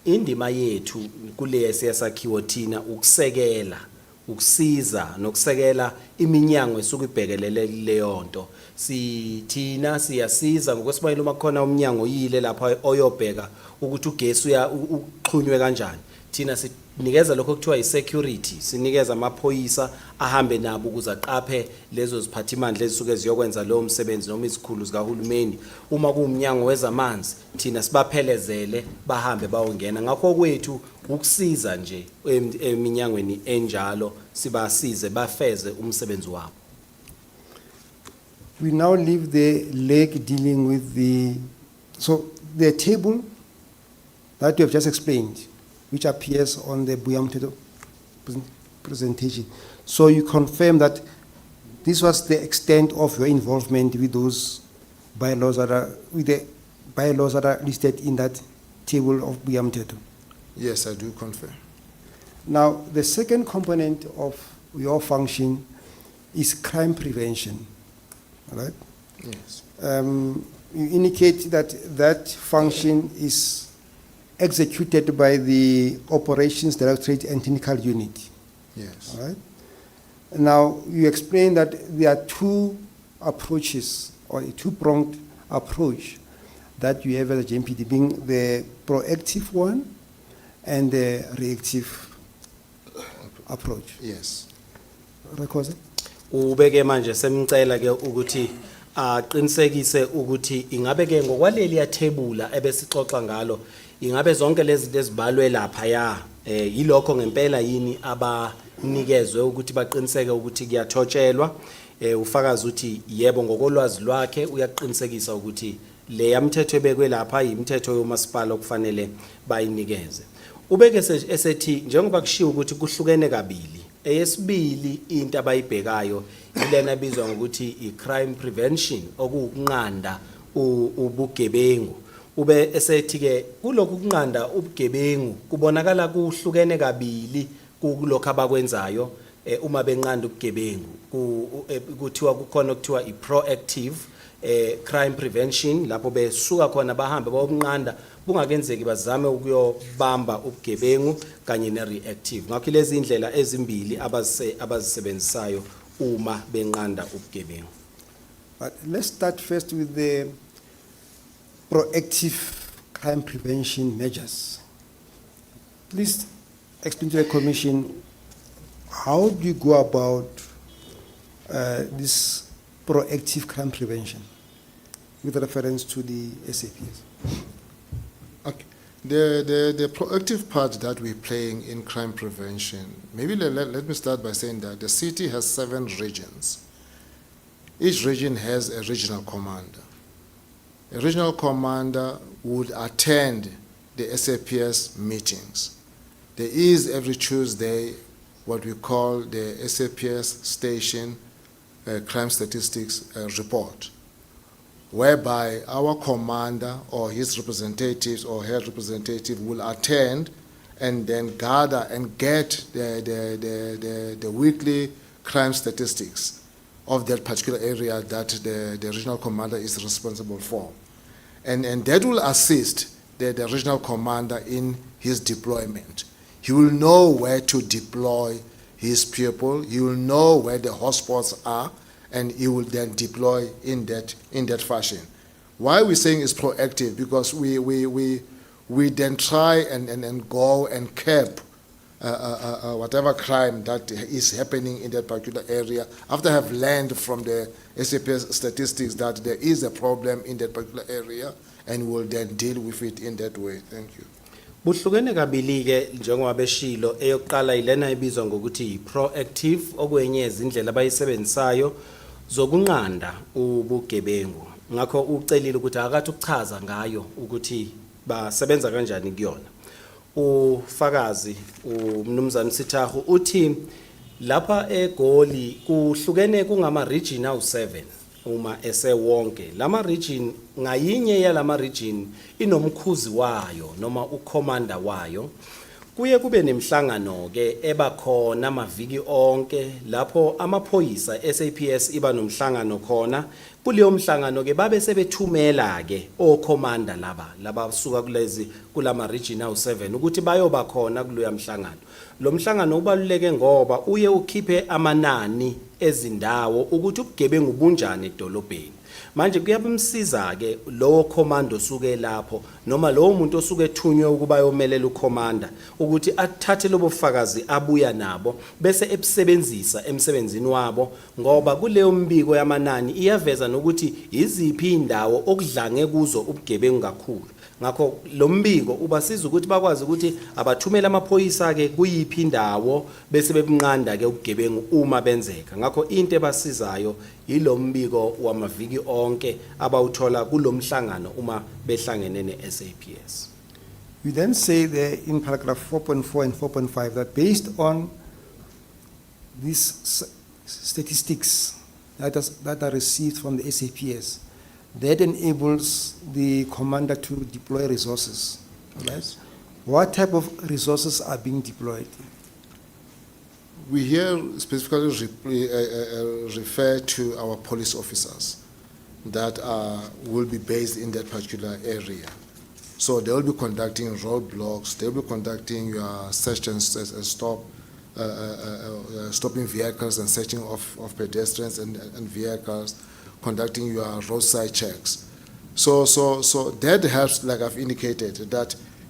indima yethu kulesi yasakhiwo thina ukusekela ukusiza nokusekela iminyango esuke ibhekelele leyo nto. Sithina siyasiza ngokwesibonelo uma khona umnyango yile lapha oyobheka ukuthi ugesi uxhunywe kanjani. Thina sinikeza lokho kuthiwa i-security, sinikeza amaphoyisa ahambe nabo ukuze aqaphe lezo ziphathimandla ezisuke ziyokwenza lowo msebenzi noma izikhulu zikahulumeni. Uma kuwumnyango wezamanzi thina sibaphelezele bahambe bayongena. Ngakho kwethu ukusiza nje eminyangweni enjalo sibasize bafeze umsebenzi wabo. We now leave the leg dealing with the table that you have just explained, which appears on the Buyamtedo presentation. So you confirm that this was the extent of your involvement with those bylaws that are listed in that table of Buyamtedo. Yes, I do confirm. Now, the second component of your function is crime prevention, all right? Yes. You indicate that function is executed by the Operations Directorate and Technical Unit, Yes. all right? Now, you explain that there are two approaches, or a two-pronged approach that you have as a JMPD, being the proactive one and the reactive approach. Yes. Rekoze? Ubeke manje semcela ke ukuthi aqinisekise ukuthi ingabe ke ngokwaleli yathebula ebesixoxa ngalo ingabe zonke lezi zinto ezibalwe lapha yilokho ngempela yini abanikezwe ukuthi baqiniseke ukuthi kuyathotshelwa. Ufakaza ukuthi yebo ngokolwazi lwakhe uyaqinisekisa ukuthi le yamthetho ebekwe lapha yimithetho yomasipala okufanele bayinikeze. Ubeke esethi njengoba kushiwo ukuthi kuhlukene kabili. Eyesibili into abayibhekayo ilena ebizwa ngokuthi i-crime prevention okuwukunqanda ubugebengu. Ube esethi ke kulokhu kunqanda ubugebengu kubonakala kuhlukene kabili kulokho abakwenzayo uma benqanda ubugebengu. Kuthiwa kukhona okuthiwa i-proactive crime prevention lapho besuka khona bahambe bayobunqanda bungakenzeki bazame ukuyobamba ubugebengu kanye ne-reactive. Ngakho lezi indlela ezimbili abazisebenzisayo uma benqanda ubugebengu. But let's start first with the proactive crime prevention measures. Please explain to the Commission, how do you go about this proactive crime prevention with reference to the SAPs? Okay. The proactive part that we're playing in crime prevention, maybe let me start by saying that the city has 7 regions. Each region has a regional commander. A regional commander would attend the SAPS meetings. There is every Tuesday what we call the SAPS station crime statistics report, whereby our commander or his representatives or her representative will attend and then gather and get the weekly crime statistics of that particular area that the regional commander is responsible for. And that will assist the regional commander in his deployment. He will know where to deploy his people, he will know where the hotspots are, and he will then deploy in that fashion. Why we're saying it's proactive? Because we then try and go and curb whatever crime that is happening in that particular area after I have learned from the SAPS statistics that there is a problem in that particular area, and we'll then deal with it in that way. Thank you. Buhlukene kabili ke njengoba beshilo eyokuqala ilena ibizwa ngokuthi proactive okwenye izindlela abayisebenzisayo zokunqanda ubugebengu. Ngakho ucelile ukuthi akathi ukuchaza ngayo ukuthi basebenza kanjani kuyona. Ufakazi umnumzana Sithahu uthi lapha eGoli kuhlukene kungama region awu7 uma esewonke. Lama region ngayinye yalama region inomkhuzi wayo noma ucommander wayo. kuye kube nemhlangano ke ebakhona amaviki onke lapho amaphoyisa SAPS iba nomhlangano khona. Kuleyo mhlangano ke babe sebethumela ke okhomanda laba suka kulama regional 7 ukuthi bayoba khona kuloya mhlangano. Lo mhlangano ubaluleke ngoba uye ukhiphe amanani ezindawo ukuthi ubugebengu bunjani edolobheni. Manje kuyabumsiza ke lowo commando suke lapho noma lowo muntu osuke ethunywe ukuba yomelela ukhomanda ukuthi athathe lobo bufakazi abuya nabo bese ebusebenzisa emsebenzini wabo, ngoba kuleyo mbiko yamanani iyaveza nokuthi iziphi indawo okudlange kuzo ubugebengu kakhulu. Ngakho lo mbiko ubasiza ukuthi bakwazi ukuthi abathumela amaphoyisa ke kuyiphi indawo bese bebunqanda ke ubugebengu uma benzeka. Ngakho into ebasizayo yilo mbiko wamaviki onke abawuthola kulomhlangano uma behlangene ne-SAPS. We then say there in paragraph 4.4 and 4.5 that based on these statistics that are received from the SAPS, that enables the commander to deploy resources. Right? What type of resources are being deployed? We here specifically refer to our police officers that will be based in that particular area. So they will be conducting roadblocks, they will be conducting your search and stop, stopping vehicles and searching of pedestrians and vehicles, conducting your roadside checks. So that helps, like I've indicated,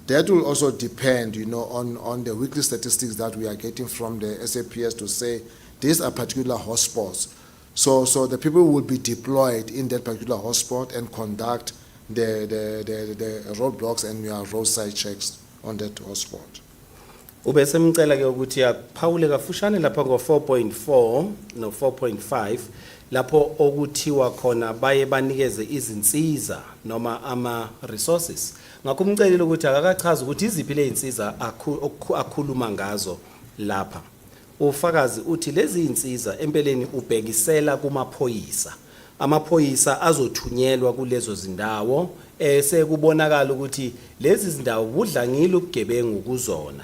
that will also depend, on the weekly statistics that we are getting from the SAPS to say these are particular hotspots. So the people will be deployed in that particular hotspot and conduct the roadblocks and your roadside checks on that hotspot. Ubese mcela ke ukuthi akuphawule kafushane lapha ngo-4.4 no-4.5 lapho okuthiwa khona baye banikeze izinsiza noma ama-resources. Ngakho umcelile ukuthi akakachaza ukuthi iziphi ley'nsiza akhuluma ngazo lapha. Ufakazi uthi lezi iy'nsiza empeleni ubhekisela kumaphoyisa. Amaphoyisa azothunyelwa kulezo zindawo sekubonakala ukuthi lezi zindawo budlangile ubugebengu kuzona.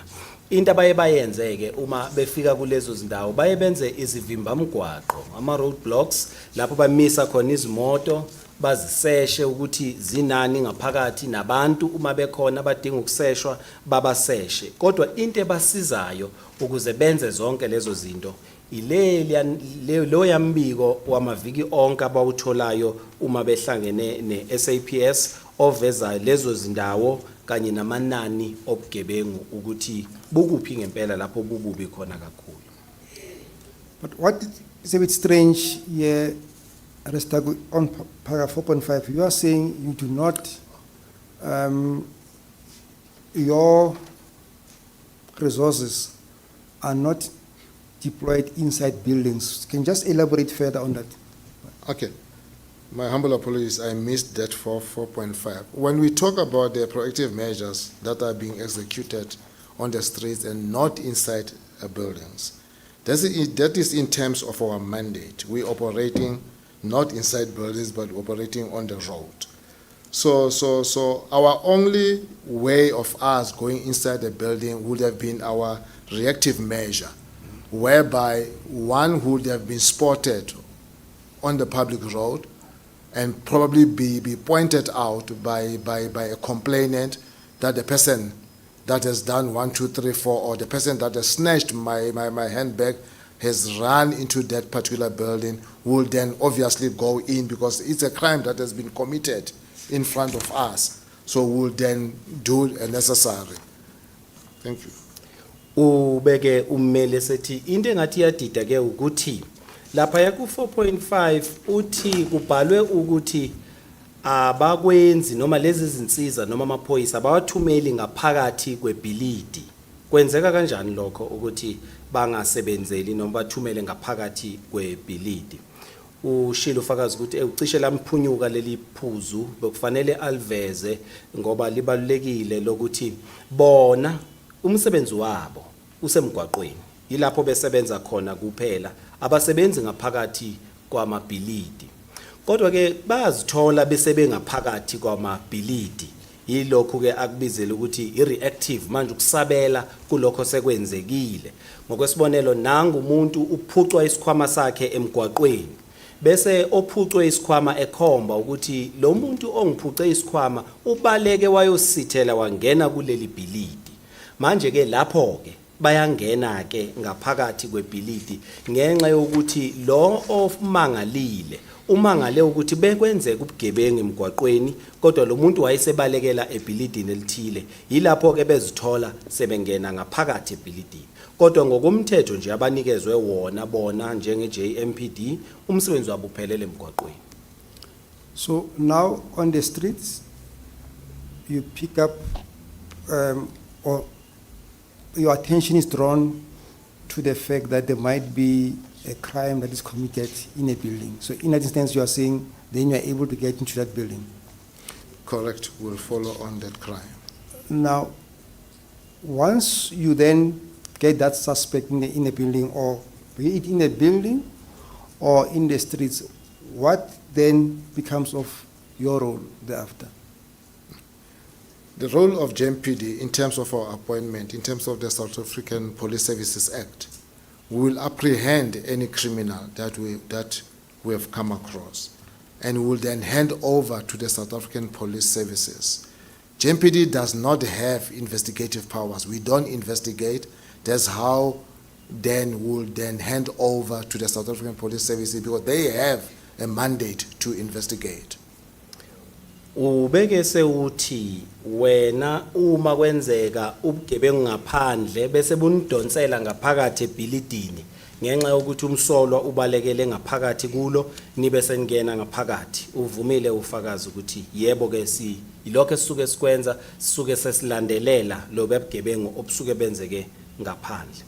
Into abaye bayenzeke uma befika kulezo zindawo baye benze izivimbamgwaqo, ama-roadblocks, lapho bamisa khona izimoto baziseshe ukuthi zinani ngaphakathi nabantu uma bekhona abadinga ukuseshwa babaseshe. Kodwa into ebasizayo ukuze benze zonke lezo zinto lo yambiko wamaviki onke abawutholayo uma behlangene ne-SAPS oveza lezo zindawo kanye namanani obugebengu ukuthi bukuphi ngempela lapho bububi khona kakhulu. But what is a bit strange here, Aristago, on paragraph 4.5, you are saying you do not, your resources are not deployed inside buildings. Can you just elaborate further on that? Okay. My humble apologies, I missed that for 4.5. When we talk about the proactive measures that are being executed on the streets and not inside buildings, that is in terms of our mandate. We're operating not inside buildings, but operating on the road. So our only way of us going inside the building would have been our reactive measure, whereby one would have been spotted on the public road and probably be pointed out by a complainant that the person that has done 1, 2, 3, 4, or the person that has snatched my handbag has run into that particular building, will then obviously go in because it's a crime that has been committed in front of us. So we'll then do a necessary. Thank you. Ubeke ummeli sethi into engathi yadida ke ukuthi lapha yaku 4.5 uthi kubhalwe ukuthi abakwenzi noma lezi zinsiza noma amaphoyisa abawathumeli ngaphakathi kwebhilidi. Kwenzeka kanjani lokho ukuthi bangasebenzeli noma bathumele ngaphakathi kwebhilidi? Ushilo ufakazi ukuthi ucishe lamphunyuka leli phuzu bekufanele aliveze ngoba libalulekile lokuthi bona umsebenzi wabo usemgwaqweni yilapho besebenza khona kuphela, abasebenzi ngaphakathi kwamabhilidi. Kodwa ke bazithola besebengaphakathi kwamabhilidi yilokhu ke akubizela ukuthi i-reactive manje ukusabela kulokho sekwenzekile. Ngokwesibonelo nangu umuntu uphucwa isikhwama sakhe emgwaqweni bese ophucwe isikhwama ekhomba ukuthi lo muntu ongiphuce isikhwama ubaleke wayosithela wangena kuleli bhilidi. Manje ke lapho ke bayangena ke ngaphakathi kwebhilidi ngenxa yokuthi lo omangalile umangale ukuthi bekwenzeka ubugebengu emgwaqweni kodwa lo muntu wayesebalekela ebhilidini elithile yilapho ke bezithola sebengena ngaphakathi ebhilidini. Kodwa ngokomthetho nje abanikezwe wona bona njenge JMPD umsebenzi wabo uphelele emgwaqweni. So now on the streets, you pick up, or your attention is drawn to the fact that there might be a crime that is committed in a building. So in that instance, you are saying then you are able to get into that building. Correct, we'll follow on that crime. Now, once you then get that suspect in a building, or be it in a building or in the streets, what then becomes of your role thereafter? The role of JMPD in terms of our appointment, in terms of the South African Police Services Act, we will apprehend any criminal that we have come across, and we will then hand over to the South African Police Services. JMPD does not have investigative powers. We don't investigate. That's how then we'll then hand over to the South African Police Services because they have a mandate to investigate. Ubeke sewuthi wena uma kwenzeka ubugebengu ngaphandle bese bunidonsela ngaphakathi ebhilidini ngenxa yokuthi umsolwa ubalekele ngaphakathi kulo nibe seningena ngaphakathi uvumile ufakazi ukuthi yebo ke ilokho esisuke sikwenza sisuke sesilandelela lo bebugebengu obusuke benzeke ngaphandle.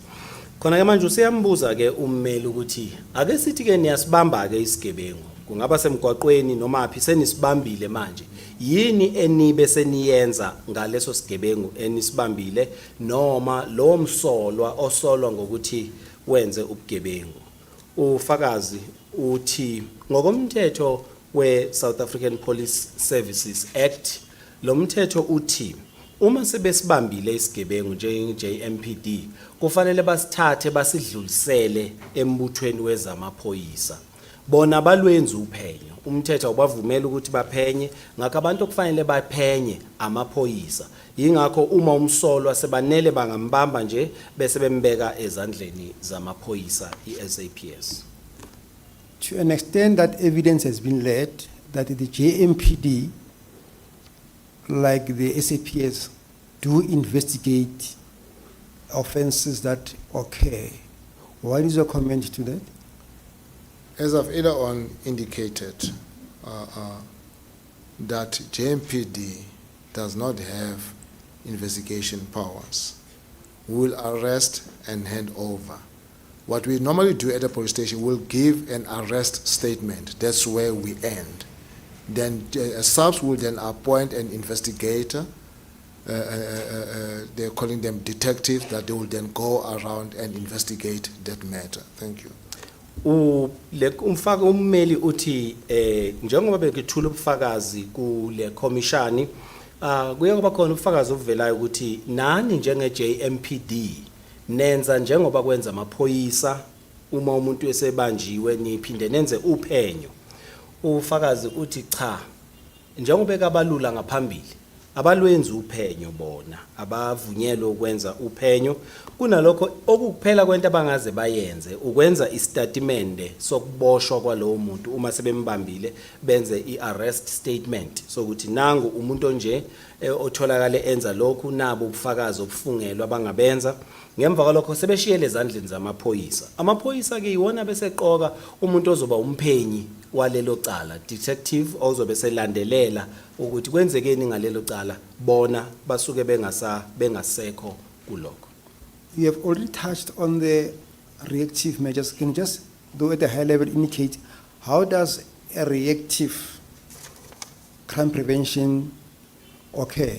Khona ke manje usiyambuza ke ummeli ukuthi ake sithi ke niyasibamba ke isigebengu kungaba semgwaqweni noma aphi senisibambile manje yini enibe seniyenza ngaleso sigebengu enisibambile noma lo msolwa osolwa ngokuthi wenze ubugebengu. Ufakazi uthi ngokomthetho we South African Police Services Act lo mthetho uthi uma sebesibambile isigebengu njenge JMPD kufanele basithathe basidlulisele embuthweni wezamaphoyisa bona balwenza uphenyo. Umthetho ubavumela ukuthi baphenye ngakho abantu okufanele baphenye amaphoyisa yingakho uma umsolwa sebanele bangambamba nje bese bembeka ezandleni zamaphoyisa iSAPS. To an extent that evidence has been led that the JMPD, like the SAPS, do investigate offenses that occur. What is your comment to that? As I've earlier on indicated, that JMPD does not have investigation powers. We will arrest and hand over. What we normally do at the police station, we'll give an arrest statement. That's where we end. Then SAPS will then appoint an investigator. They're calling them detectives, that they will then go around and investigate that matter. Thank you. Umfaka ummeli uthi njengoba bekethula ubufakazi kule commission kuye kuba khona ubufakazi obuvelayo ukuthi nani njenge JMPD nenza njengoba kwenza amaphoyisa uma umuntu esebanjiwe niphinde nenze uphenyo. Ufakazi uthi cha njengoba kabalula ngaphambili abalwenza uphenyo bona abavunyelwe ukwenza uphenyo kunalokho okukuphela kwento abangaze bayenze ukwenza istatimende sokuboshwa kwalowo muntu uma sebembambile benze iarrest statement sokuthi nangu umuntu onje otholakale enza lokhu nabo ubufakazi obufungelwe abangabenza ngemva kwalokho sebeshiyele ezandleni zamaphoyisa. Amaphoyisa ke yiwona bese qoka umuntu ozoba umphenyi walelo cala detective ozobe selandelela ukuthi kwenzekeni ngalelo cala bona basuke bengasekho kuloko. You have already touched on the reactive measures. Can you just, though at a high level, indicate how does a reactive crime prevention occur?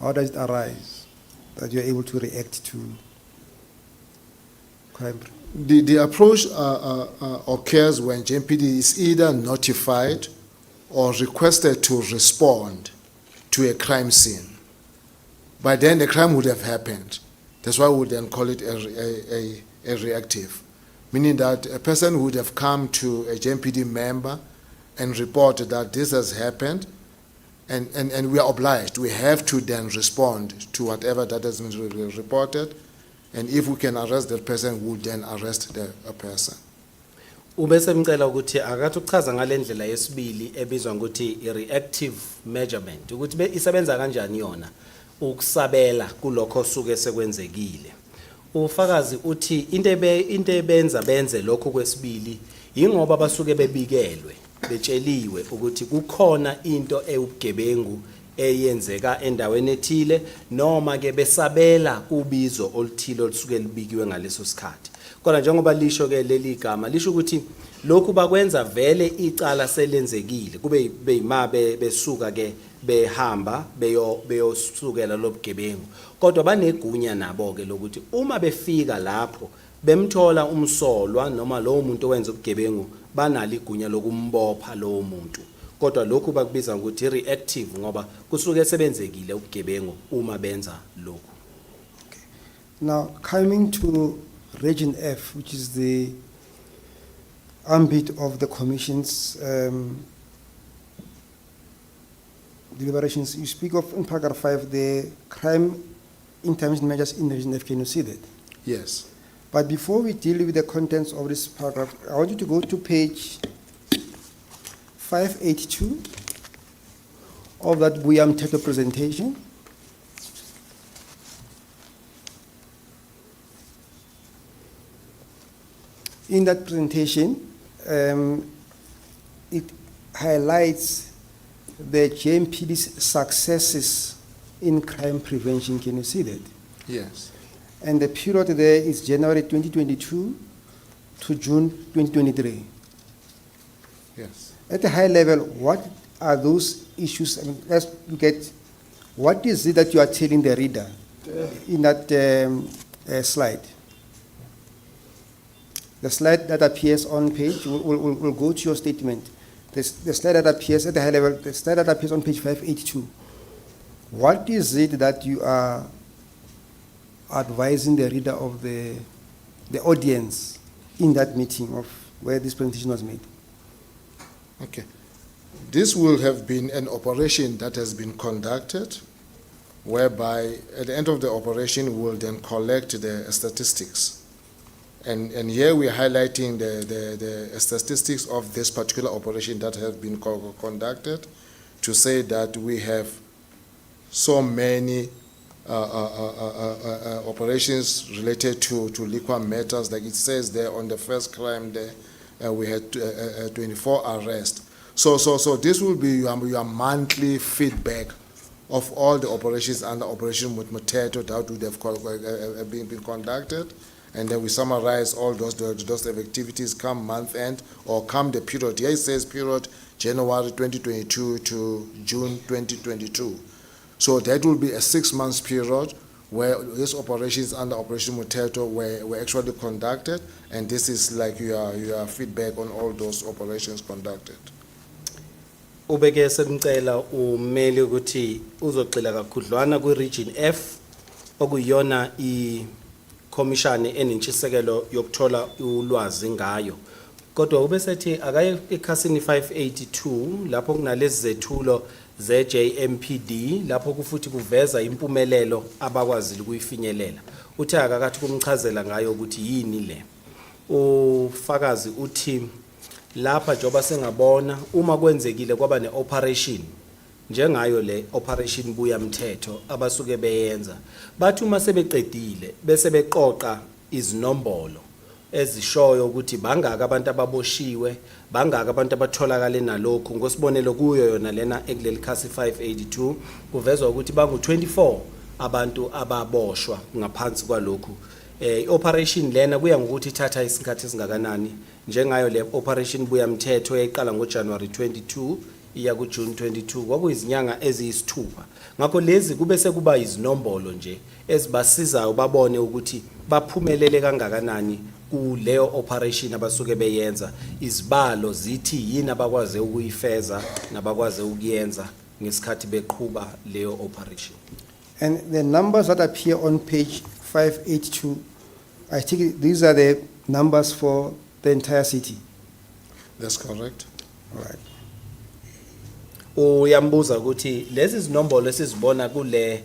How does it arise that you're able to react to crime? The approach occurs when JMPD is either notified or requested to respond to a crime scene. By then, the crime would have happened. That's why we would then call it a reactive, meaning that a person would have come to a JMPD member and reported that this has happened, and we are obliged. We have to then respond to whatever that has been reported, and if we can arrest that person, we will then arrest a person. Ubese ngicela ukuthi akathi uchaza ngalendlela yesibili ebizwa ukuthi i-reactive measurement ukuthi isebenza kanjani yona ukusabela kulokho suke sekwenzekile. Ufakazi uthi into ebenza benze lokho kwesibili ingoba basuke bebikelwe betsheliwe ukuthi kukhona into ewubugebengu eyenzeka endaweni ethile noma ke besabela kubizo oluthile olusuke libikiwe ngaleso sikhathi. Kodwa njengoba lisho ke leli gama lisho ukuthi lokhu bakwenza vele icala selenzekile kube beyima besuka ke behamba beyosukela lobugebengu kodwa banegunya nabo ke lokuthi uma befika lapho bemthola umsolwa noma lowo muntu owenza ubugebengu banali igunya lokumbopha lowo muntu kodwa lokhu bakubiza ukuthi reactive ngoba kusuke sebenzekile ubugebengu uma benza lokhu. Now, coming to Region F, which is the ambit of the Commission's deliberations, you speak of, in paragraph 5, the crime intervention measures in Region F. Can you see that? Yes. But before we deal with the contents of this paragraph, I want you to go to page 582 of that Buyam-Teto presentation. In that presentation, it highlights the JMPD's successes in crime prevention. Can you see that? Yes. And the period there is January 2022 to June 2023. Yes. At a high level, what are those issues? I mean, let's look at what is it that you are telling the reader in that slide. The slide that appears on page, we'll go to your statement. The slide that appears at the high level, the slide that appears on page 582. What is it that you are advising the reader of the audience in that meeting of where this presentation was made? Okay. This will have been an operation that has been conducted, whereby at the end of the operation, we will then collect the statistics. And here we are highlighting the statistics of this particular operation that has been conducted to say that we have so many operations related to liquor matters. Like it says there on the first crime there, we had 24 arrests. So this will be your monthly feedback of all the operations under Operation Mutato that would have been conducted. And then we summarize all those activities come month end or come the period. Here it says period January 2022 to June 2022. So that will be a 6 months period where these operations under Operation Mutato were actually conducted, and this is like your feedback on all those operations conducted. Ubeke semcela umeli ukuthi uzogxila kakhudlwana ku-Region F okuyona ikhomishani enentshisekelo yokuthola ulwazi ngayo. Kodwa ubesethi akaye ekhasini 582 lapho kunalezi zethulo ze-JMPD lapho kufuthi kuveza impumelelo abakwazile ukuyifinyelela. Uthi akakathi kumchazela ngayo ukuthi yini le. Ufakazi uthi lapha njoba sengabona uma kwenzekile kwaba ne-operation njengayo le operation Buyam-Teto abasuke beyenza bathi uma sebeqedile bese beqoqa izinombolo ezishoyo ukuthi bangaka abantu ababoshiwe bangaka abantu abatholakala nalokho ngosibonelo kuyo yona lena ekuleli khasi 582 kuvezwa ukuthi bangu-24 abantu ababoshwa ngaphansi kwalokhu. I-operation lena kuya ngokuthi ithatha isikhathi esingakanani njengayo le operation Buyam-Teto eyayiqala ngoJanuary 22 iya kuJune 22 kwakuyizinyanga eziyisithupha. Ngakho lezi kube sekuba izinombolo nje ezibasizayo babone ukuthi baphumelele kangakanani kuleyo operation abasuke beyenza, izibalo zithi yini abakwaze ukuyifeza nabakwaze ukuyenza ngesikhathi beqhuba leyo operation. And the numbers that appear on page 582, I think these are the numbers for the entire city. That's correct. All right. Uyambuza ukuthi lezi zinombolo esizibona kule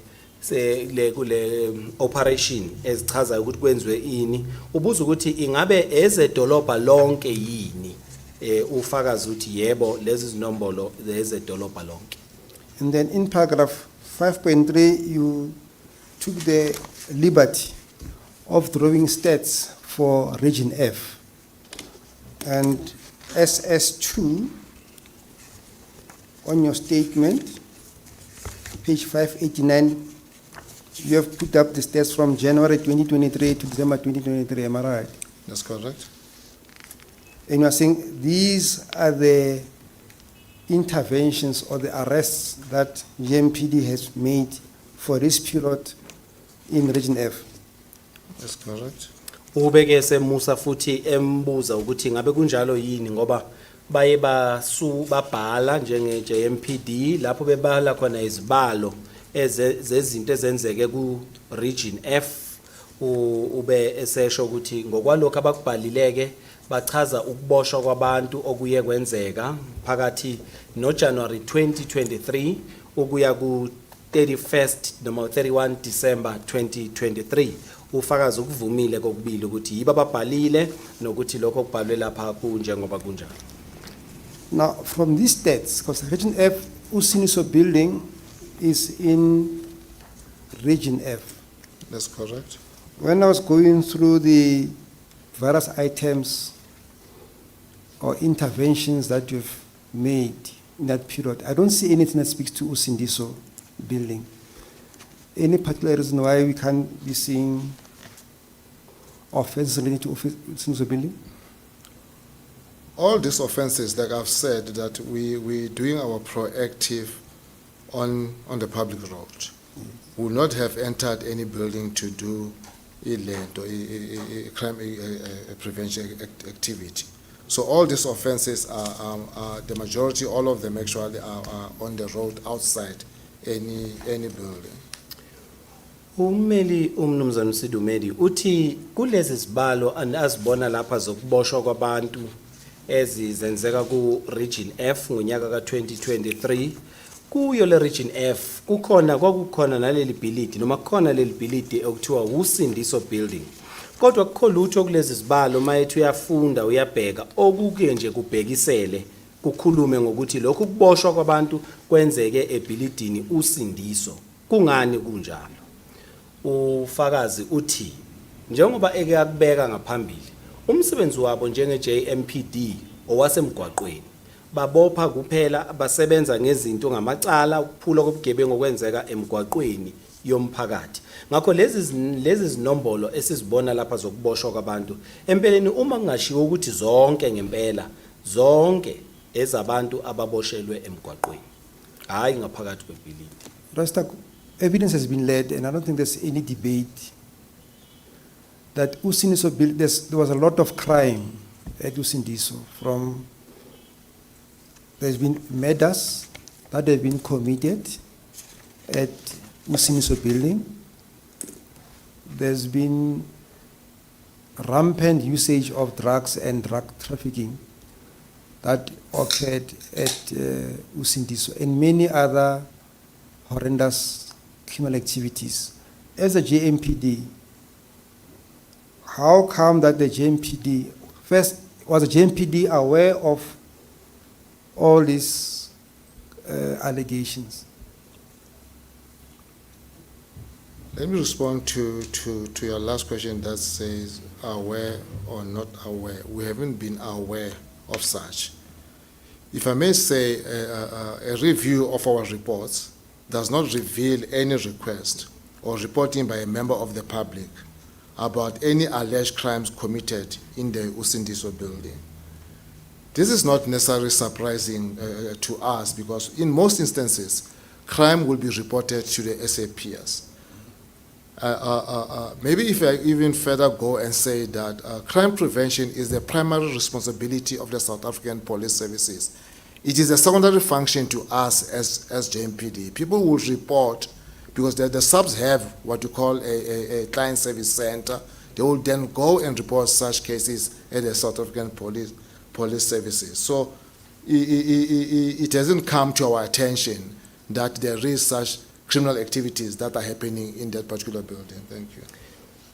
operation ezichaza ukuthi kwenziwe ini, ubuza ukuthi ingabe ezedolobha lonke yini, ufakaza ukuthi yebo lezi zinombolo ezedolobha lonke. And then in paragraph 5.3, you took the liberty of drawing stats for Region F. And SS2, on your statement, page 589, you have put up the stats from January 2023 to December 2023, am I right? That's correct. And you are saying these are the interventions or the arrests that JMPD has made for this period in Region F. That's correct. Ubeke semusa futhi embuza ukuthi ngabe kunjalo yini ngoba baye babhala njenge JMPD lapho bebala khona izibalo zezinto ezenzeke ku Region F, ube esesho ukuthi ngokwalokho abakubhalileke bachaza ukuboshwa kwabantu okuye kwenzeka phakathi no January 2023 ukuya ku 31st noma 31 December 2023. Ufakaza ukuvumile kokubili ukuthi yiba babhalile nokuthi lokho okubhalwe lapha kunjengoba kunjalo. Now, from these stats, because Region F, Usindiso building is in Region F. That's correct. When I was going through the various items or interventions that you've made in that period, I don't see anything that speaks to Usindiso building. Any particular reason why we can't be seeing offenses related to Usindiso building? All these offenses, like I've said, that we're doing our proactive on the public road. We will not have entered any building to do a land or a crime prevention activity. So all these offenses are the majority, all of them actually are on the road outside any building. Ummeli umnumzana uSidumedi uthi kulezi zibalo azibona lapha zokuboshwa kwabantu ezizenzeka ku Region F ngonyaka ka2023 kuyo le Region F kwakukhona naleli bhilidi noma kukhona leli bhilidi okuthiwa Usindiso building, kodwa kukho lutho kulezi zibalo mayethi uyafunda uyabheka okuke nje kubhekisele kukhulume ngokuthi lokhu kuboshwa kwabantu kwenzeke ebhilidini Usindiso. Kungani kunjalo? Ufakazi uthi njengoba eke akubeka ngaphambili umsebenzi wabo njenge JMPD owasemgwaqweni babopha kuphela basebenza ngezinto ngamacala ukuphula kobugebengu okwenzeka emgwaqweni yomphakathi. Ngakho lezi zinombolo esizibona lapha zokuboshwa kwabantu empeleni uma kungashiwo ukuthi zonke ngempela zonke ezabantu ababoshelwe emgwaqweni hayi ngaphakathi kwebhilidi. Rasta, evidence has been led, and I don't think there's any debate that Usindiso there was a lot of crime at Usindiso. There's been murders that have been committed at Usindiso building. There's been rampant usage of drugs and drug trafficking that occurred at Usindiso and many other horrendous criminal activities. As a JMPD, how come that the JMPD, first, was the JMPD aware of all these allegations? Let me respond to your last question that says aware or not aware. We haven't been aware of such. If I may say, a review of our reports does not reveal any request or reporting by a member of the public about any alleged crimes committed in the Usindiso building. This is not necessarily surprising to us because in most instances, crime will be reported to the SAPS. Maybe if I even further go and say that crime prevention is the primary responsibility of the South African police services It is a secondary function to us as JMPD. People will report because the subs have what you call a client service center. They will then go and report such cases at the South African police services. So it hasn't come to our attention that there is such criminal activities that are happening in that particular building. Thank you.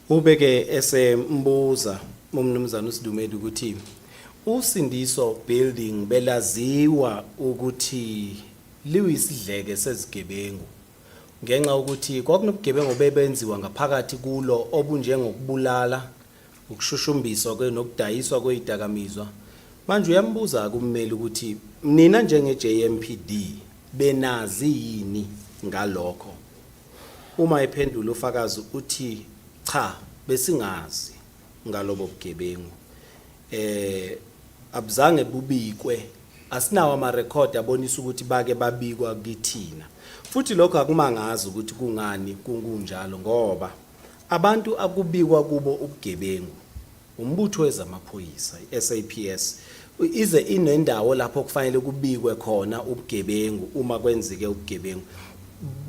Ubeke esembuza umnumzana uSidumedi ukuthi Usindiso building belaziwa ukuthi liwisidleke sezigebengu ngenxa ukuthi kwakunobugebengu bebenziwa ngaphakathi kulo obunjengokubulala ukushushumbiswa nokudayiswa kwezidakamizwa manje uyambuza kummeli ukuthi nina njenge JMPD benazi yini ngalokho uma ephendula ufakazi uthi cha besingazi ngalobo bugebengu abuzange bubikwe asinawo ama record abonisa ukuthi bake babikwa kithina futhi lokho akumangazi ukuthi kungani kunjalo ngoba abantu akubikwa kubo ubugebengu umbutho wezamaphoyisa SAPS ize inendawo lapho kufanele kubikwe khona ubugebengu uma kwenzeke ubugebengu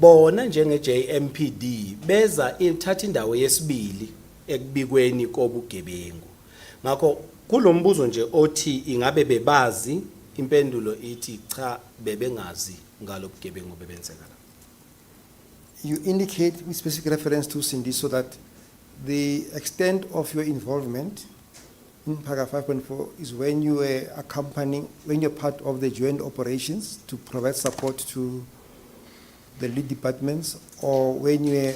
bona njenge JMPD beza ithatha indawo yesibili ekubikweni kobugebengu ngakho kulombuzo nje othi ingabe bebazi impendulo ithi cha bebengazi ngalobugebengu bebenzeka la. You indicate with specific reference to Usindiso that the extent of your involvement in paragraph 5.4 is when you were when you're part of the joint operations to provide support to the lead departments, or when you were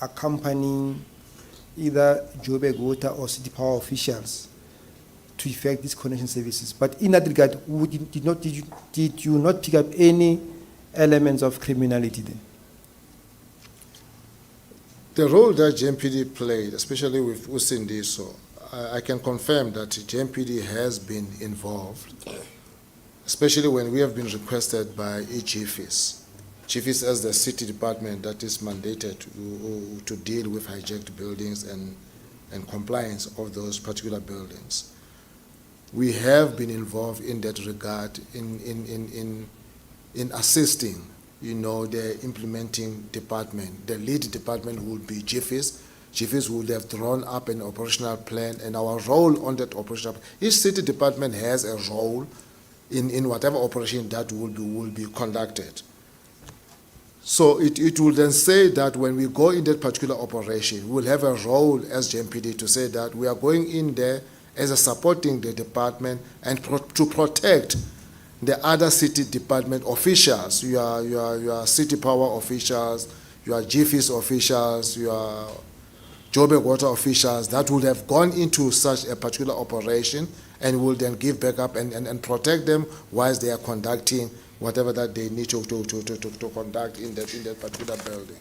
accompanying either Joburg Water or City Power officials to effect these connection services. But in that regard, did you not pick up any elements of criminality then? The role that JMPD played, especially with Usindiso, I can confirm that JMPD has been involved, especially when we have been requested by EGFIS. GFIS as the city department that is mandated to deal with hijacked buildings and compliance of those particular buildings. We have been involved in that regard in assisting, the implementing department. The lead department would be GFIS. GFIS would have drawn up an operational plan, and our role on that operational plan. Each city department has a role in whatever operation that will be conducted. So it will then say that when we go in that particular operation, we will have a role as JMPD to say that we are going in there as a supporting the department and to protect the other city department officials, your city power officials, your GFIS officials, your Joburg Water officials that would have gone into such a particular operation and will then give backup and protect them whilst they are conducting whatever that they need to conduct in that particular building.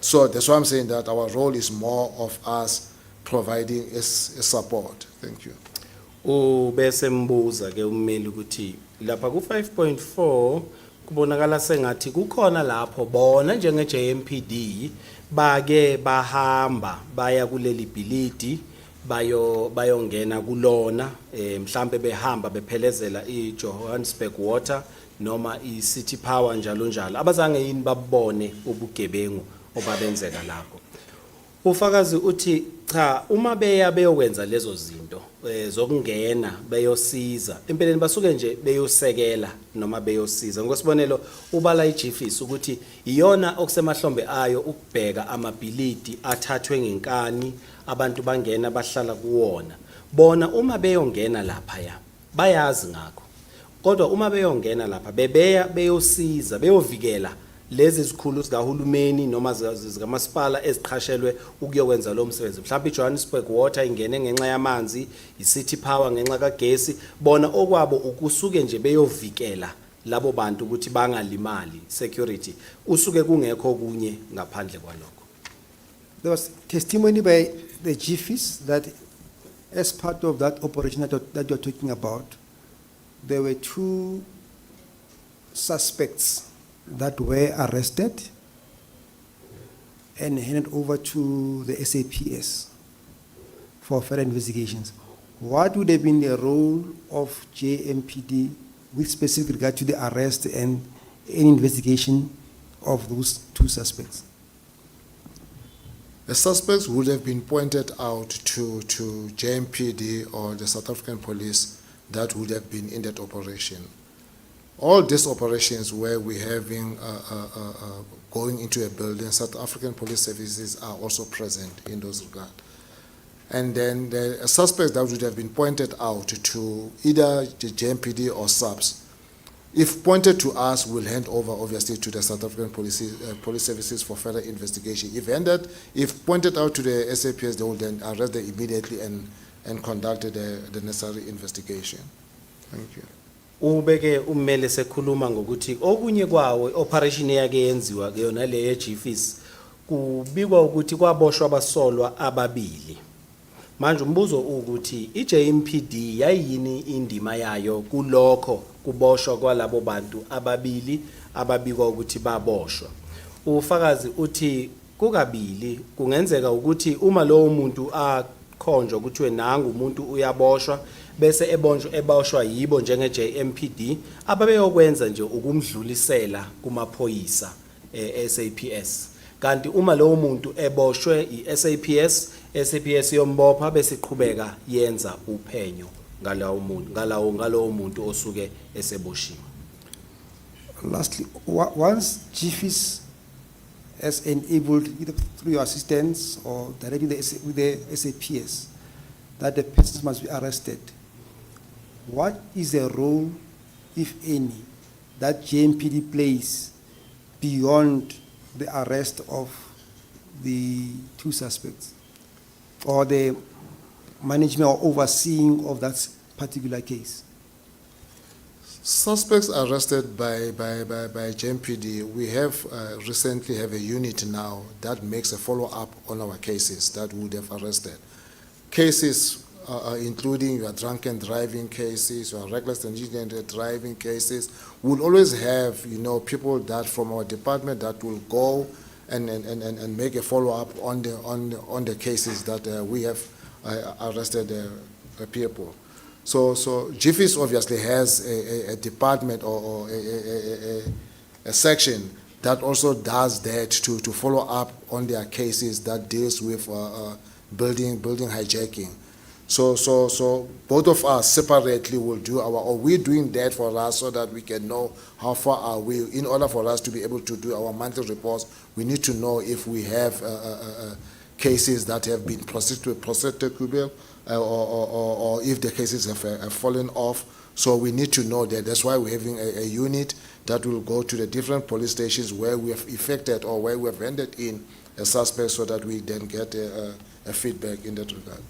So that's why I'm saying that our role is more of us providing a support. Thank you. Bese mbuza ke ummeli ukuthi lapha ku 5.4 kubonakala sengathi kukhona lapho bona njenge JMPD bake bahamba baya kuleli bhilidi bayongena kulona mhlambe behamba bephelezela iJohannesburg Water noma iCity Power njalo abazange yini babone ubugebengu obabenzeka lapho. Ufakazi uthi cha uma beyokwenza lezo zinto zokungena beyosiza empeleni basuke nje beyosekela noma beyosiza ngosibonelo ubala iGFIS ukuthi iyona okusemahlombe ayo ukubheka amabhilidi athathwe ngenkani abantu bangena bahlala kuwona bona uma beyongena lapha ya bayazi ngakho kodwa uma beyongena lapha beyosiza beyovikela lezi zikhulu zikahulumeni noma zikamasipala eziqhashelwe ukuyokwenza lo msebenzi mhlawumbe iJohannesburg Water ingene ngenxa yamanzi iCity Power ngenxa kagesi bona okwabo ukusuke nje beyovikela labo bantu ukuthi bangalimali security usuke kungekho kunye ngaphandle kwalokho. There was testimony by the GFIS that as part of that operation that you're talking about, there were 2 suspects that were arrested and handed over to the SAPS for further investigations. What would have been the role of JMPD with specific regard to the arrest and any investigation of those two suspects? The suspects would have been pointed out to JMPD or the South African police that would have been in that operation. All these operations where we're having going into a building, South African police services are also present in those regards. And then the suspects that would have been pointed out to either the JMPD or SAPS, if pointed to us, we'll hand over obviously to the South African police services for further investigation. If pointed out to the SAPS, they will then arrest them immediately and conduct the necessary investigation. Thank you. Ubeke ummeli sekhuluma ngokuthi okunye kwawo operation yake yenziwa ke yona le eGFIS kubikwa ukuthi kwaboshwa abasolwa ababili. Manje umbuzo ukuthi iJMPD yayini indima yayo kulokho kuboshwa kwalabo bantu ababili ababikwa ukuthi baboshwa. Ufakazi uthi kukabili kungenzeka ukuthi uma lowo muntu akhonjwa ukuthi nangu umuntu uyaboshwa bese eboshwa yibo njenge JMPD ababeyokwenza nje ukumdlulisela kumaphoyisa SAPS. Kanti uma lowo muntu eboshwe SAPS yombopha bese iqhubeka yenza uphenyo ngalowo muntu osuke eseboshiwe. Lastly, once GFIS has enabled, either through your assistance or directly with the SAPS, that the persons must be arrested, what is the role, if any, that JMPD plays beyond the arrest of the two suspects, or the management or overseeing of that particular case? Suspects arrested by JMPD, we have recently have a unit now that makes a follow-up on our cases that would have arrested. Cases including your drunken driving cases, your reckless and endangered driving cases, we'll always have, people that from our department that will go and make a follow-up on the cases that we have arrested people. So GFIS obviously has a department or a section that also does that to follow up on their cases that deals with building hijacking. So both of us separately will do we're doing that for us so that we can know how far are we. In order for us to be able to do our monthly reports, we need to know if we have cases that have been prosecutable or if the cases have fallen off. So we need to know that. That's why we're having a unit that will go to the different police stations where we have effected or where we have handed in a suspect so that we then get a feedback in that regard.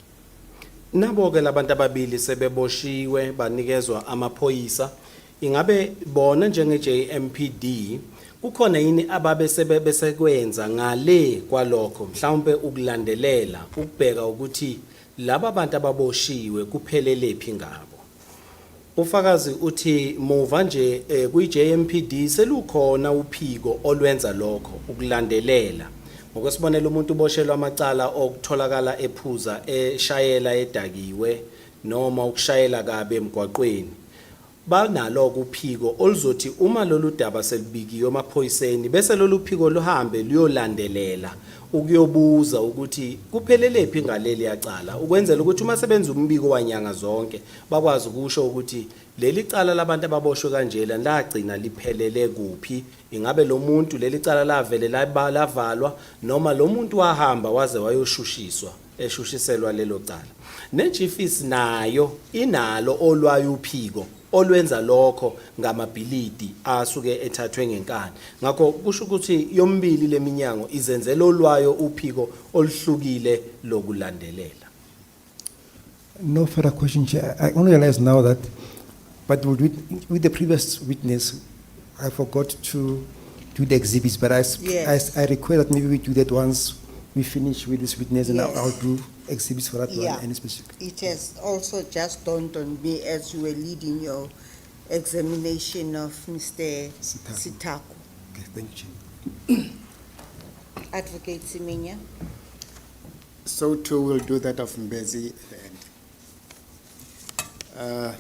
Nabo-ke labantu ababili sebeboshiwe banikezwa amaphoyisa, ingabe bona njenge-JMPD kukhona yini ababe sebesekwenza ngale kwalokho mhlawumbe ukulandelela ukubheka ukuthi laba bantu ababoshiwe kuphelelepi ngabo? Ufakazi uthi muva nje kwi-JMPD selukhona uphiko olwenza lokho ukulandelela. Ngokwesibonelo umuntu uboshelwa amacala okutholakala ephuza eshayela edakiwe noma ukushayela kabe emgwaqweni. Banalo uphiko oluzothi uma lolu daba selibikiwe emaphoyiseni bese lolu phiko luhambe luyolandelela ukuyobuza ukuthi kuphelelepi ngaleli yacala ukwenzela ukuthi uma sebenza umbiko wanyanga zonke bakwazi ukusho ukuthi leli cala labantu ababoshwe kanjela lagcina liphelele kuphi, ingabe lo muntu leli cala lavele lavalwa noma lo muntu wahamba waze wayoshushiswa eshushiselwa lelo cala. NeGFIS nayo inalo olwayo uphiko olwenza lokho ngamabhilidi asuke ethathwe ngenkani. Ngakho kusho ukuthi yombili leminyango izenzela olwayo uphiko oluhlukile lokulandelela. No further question, Chair. I only realize now that, but with the previous witness, I forgot to do the exhibits, but I request that maybe we do that once we finish with this witness, and Yes. I'll do exhibits for that Yeah. one, any specific. It has also just dawned on me as you were leading your examination of Mr. Sitaku. Okay, thank you, Chair. Advocate Semenya. So too we'll do that of Betsy at the end.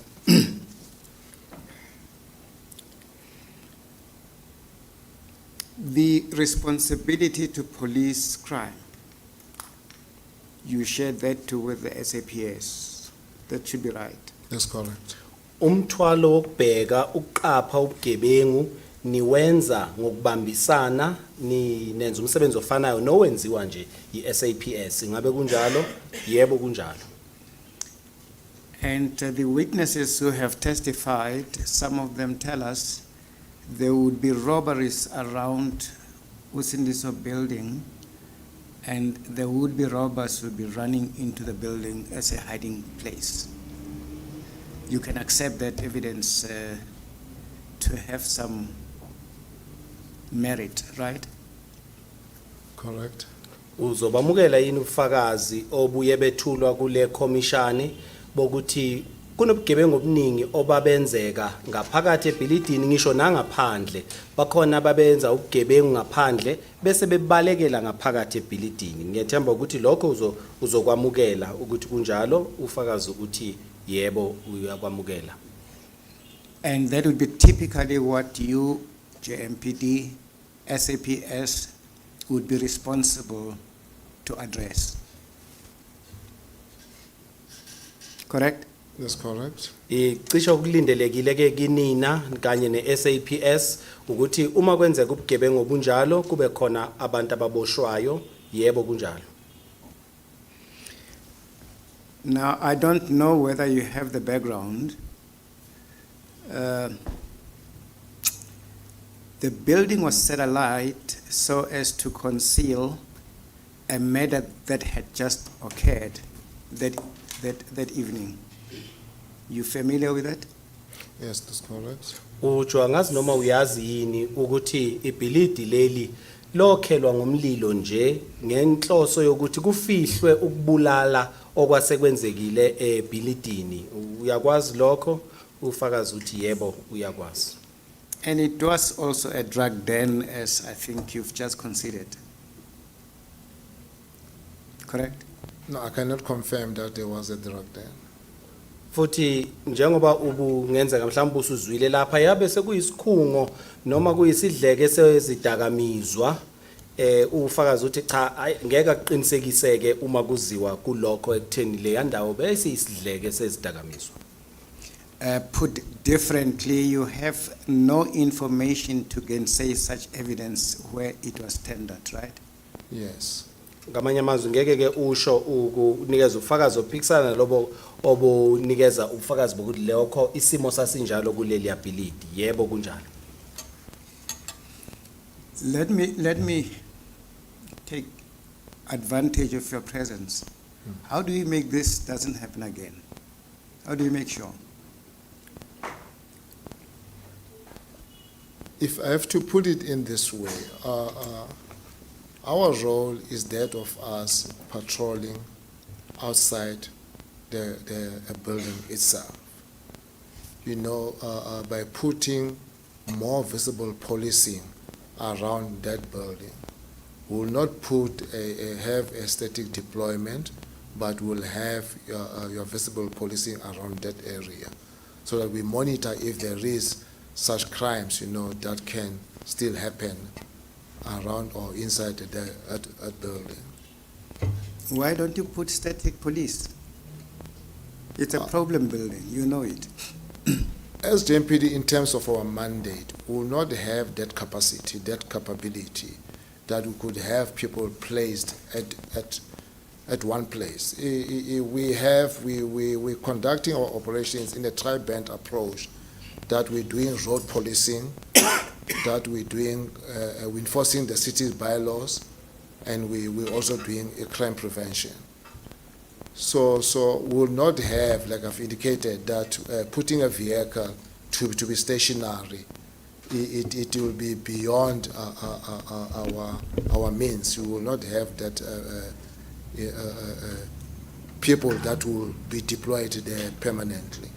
The responsibility to police crime, you shared that too with the SAPS. That should be right. That's correct. Umthwalo wokubheka ukuqapha ubugebengu niwenza ngokubambisana ni nenza umsebenzi ofanayo nowenziwa nje iSAPS. Ngabe kunjalo? Yebo kunjalo. And the witnesses who have testified, some of them tell us there would be robberies around Usindiso building, and there would be robbers who would be running into the building as a hiding place. You can accept that evidence to have some merit, right? Correct. Uzobamukela yini ufakazi obuye bethulwa kule komishani bokuthi kunobugebengu obuningi obabenzeka ngaphakathi ebhilidini ngisho nangaphandle bakhona ababenza ubugebengu ngaphandle bese bebalekela ngaphakathi ebhilidini. Ngiyethemba ukuthi lokho uzokwamukela ukuthi kunjalo ufakazi ukuthi yebo uyakwamukela. And that would be typically what you, JMPD, SAPS, would be responsible to address. Correct? That's correct. Cishe ukulindelekile ke kinina kanye neSAPS ukuthi uma kwenzeka ubugebengu obunjalo kube khona abantu ababoshwayo. Yebo kunjalo. Now, I don't know whether you have the background. The building was set alight so as to conceal a murder that had just occurred that evening. You familiar with that? Yes, that's correct. Ujo angazi noma uyazi yini ukuthi ibhilidi leli lokhelwa ngomlilo nje ngenhloso yokuthi kufihlwe ukubulala okwasekwenzekile ebhilidini. Uyakwazi lokho? Ufakazi uthi yebo uyakwazi. And it was also a drug den, as I think you've just conceded. Correct? No, I cannot confirm that there was a drug there. Futhi njengoba ubungenzeka mhlawumbe usuzwile lapha yabe sekuyisikhungo noma kuyisidleke sezidakamizwa ufakazi uthi cha ngeke aqinisekiseke uma kuziwa kulokho ekutheni le yandawo bese isidleke sezidakamizwa. Put differently, you have no information to gainsay such evidence where it was tendered, right? Yes. Ngamanye amazwi ngeke ke usho ukunikeza ufakazi ophikisana lobo obunikeza ufakazi bokuthi lokho isimo sasinjalo kuleli ability. Yebo kunjalo. Let me take advantage of your presence. How do you make this doesn't happen again? How do you make sure? If I have to put it in this way, our role is that of us patrolling outside the building itself. You know, by putting more visible policing around that building. We will not have a static deployment, but we'll have your visible policing around that area, so that we monitor if there is such crimes, you know, that can still happen around or inside the building. Why don't you put static police? It's a problem building, you know it. As JMPD, in terms of our mandate, we will not have that capacity, that capability, that we could have people placed at one place. We're conducting our operations in a tri-band approach, that we're doing road policing, that we're doing, we're enforcing the city's bylaws, and we're also doing a crime prevention. So we'll not have, like I've indicated, that putting a vehicle to be stationary, it will be beyond our means. We will not have that people that will be deployed there permanently.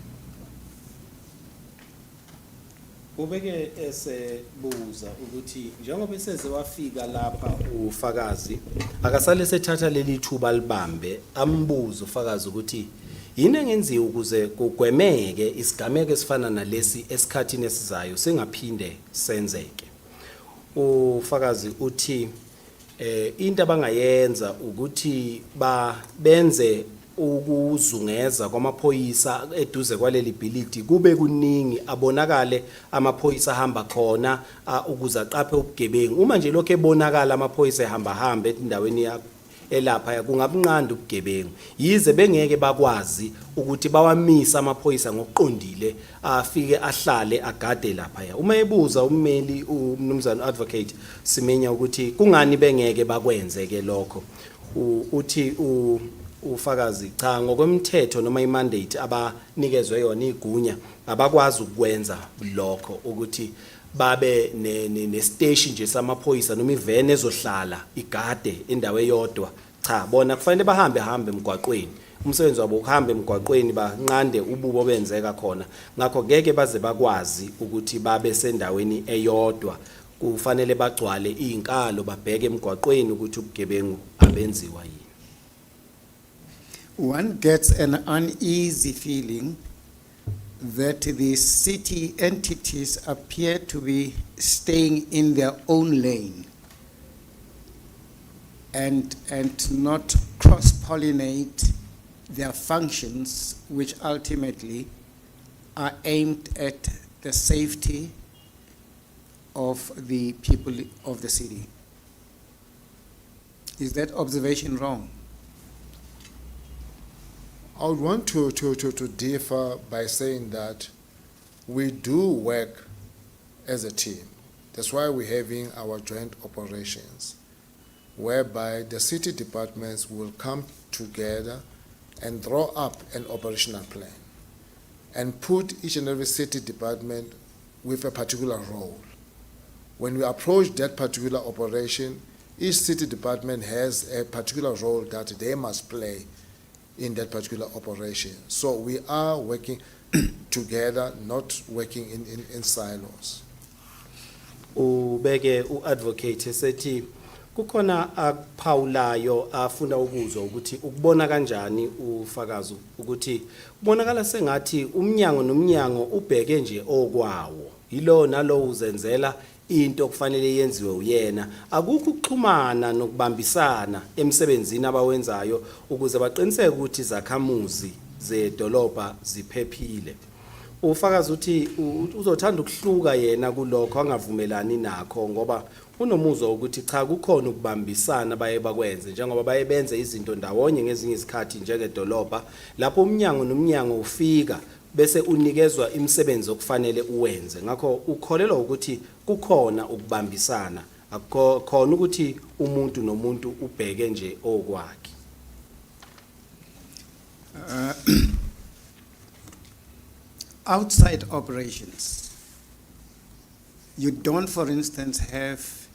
Ubeke esebuza ukuthi njengoba eseze wafika lapha ufakazi akasale sethatha leli thuba libambe ambuzo ufakazi ukuthi yini engenziwa ukuze kugwemeke isigameko esifana nalesi esikhathini esizayo singaphinde senzeke. ufakazi uthi into abangayenza ukuthi benze ukuzungeza kwamaphoyisa eduze kwaleli bhilidi kube kuningi abonakale amaphoyisa ahamba khona ukuze aqaphe ubugebengu. Uma nje lokho ebonakala amaphoyisa ehamba endaweni elapha kungabunqanda ubugebengu, yize bengeke bakwazi ukuthi bawamisa amaphoyisa ngokuqondile afike ahlale agade lapha. Uma ebuza ummeli umnumzana advocate Semenya ukuthi kungani bengeke bakwenze ke lokho, uthi ufakazi cha ngokwemthetho noma imandate abanikezwe yona igunya abakwazi ukwenza lokho, ukuthi babe ne station nje samaphoyisa noma ivene ezohlala igade indawo eyodwa. Cha, bona kufanele bahambe emgwaqweni, umsebenzi wabo ukuhamba emgwaqweni banqande ububo benzeka khona. Ngakho ngeke baze bakwazi ukuthi babe sendaweni eyodwa, kufanele bagcwale izinkalo babheke emgwaqweni ukuthi ubugebengu abenziwa yini. One gets an uneasy feeling that the city entities appear to be staying in their own lane and not cross-pollinate their functions, which ultimately are aimed at the safety of the people of the city. Is that observation wrong? I would want to differ by saying that we do work as a team. That's why we're having our joint operations, whereby the city departments will come together and draw up an operational plan and put each and every city department with a particular role. When we approach that particular operation, each city department has a particular role that they must play in that particular operation. So we are working together, not working in silos. Ubeke uadvocate esethi kukhona akuphawulayo afuna ukuzwa ukuthi ukubona kanjani ufakazi ukuthi kubonakala sengathi umnyango nomnyango ubheke nje okwawo, yilo nalo uzenzela into kufanele yenziwe uyena. Akukho ukuxhumana nokubambisana emsebenzini abawenzayo ukuze baqiniseke ukuthi zakhamuzi zedolobha ziphephile. Ufakazi uthi uzothanda ukuhluka yena kulokho angavumelani nakho ngoba unomuzwa ukuthi cha kukhona ukubambisana baye bakwenze njengoba baye benze izinto ndawonye ngezinye izikhathi njengedolobha lapho umnyango nomnyango ufika bese unikezwa imisebenzi okufanele uwenze. Ngakho ukholelwa ukuthi kukhona ukubambisana, akukhona ukuthi umuntu nomuntu ubheke nje okwakhe. Outside operations, you don't, for instance, have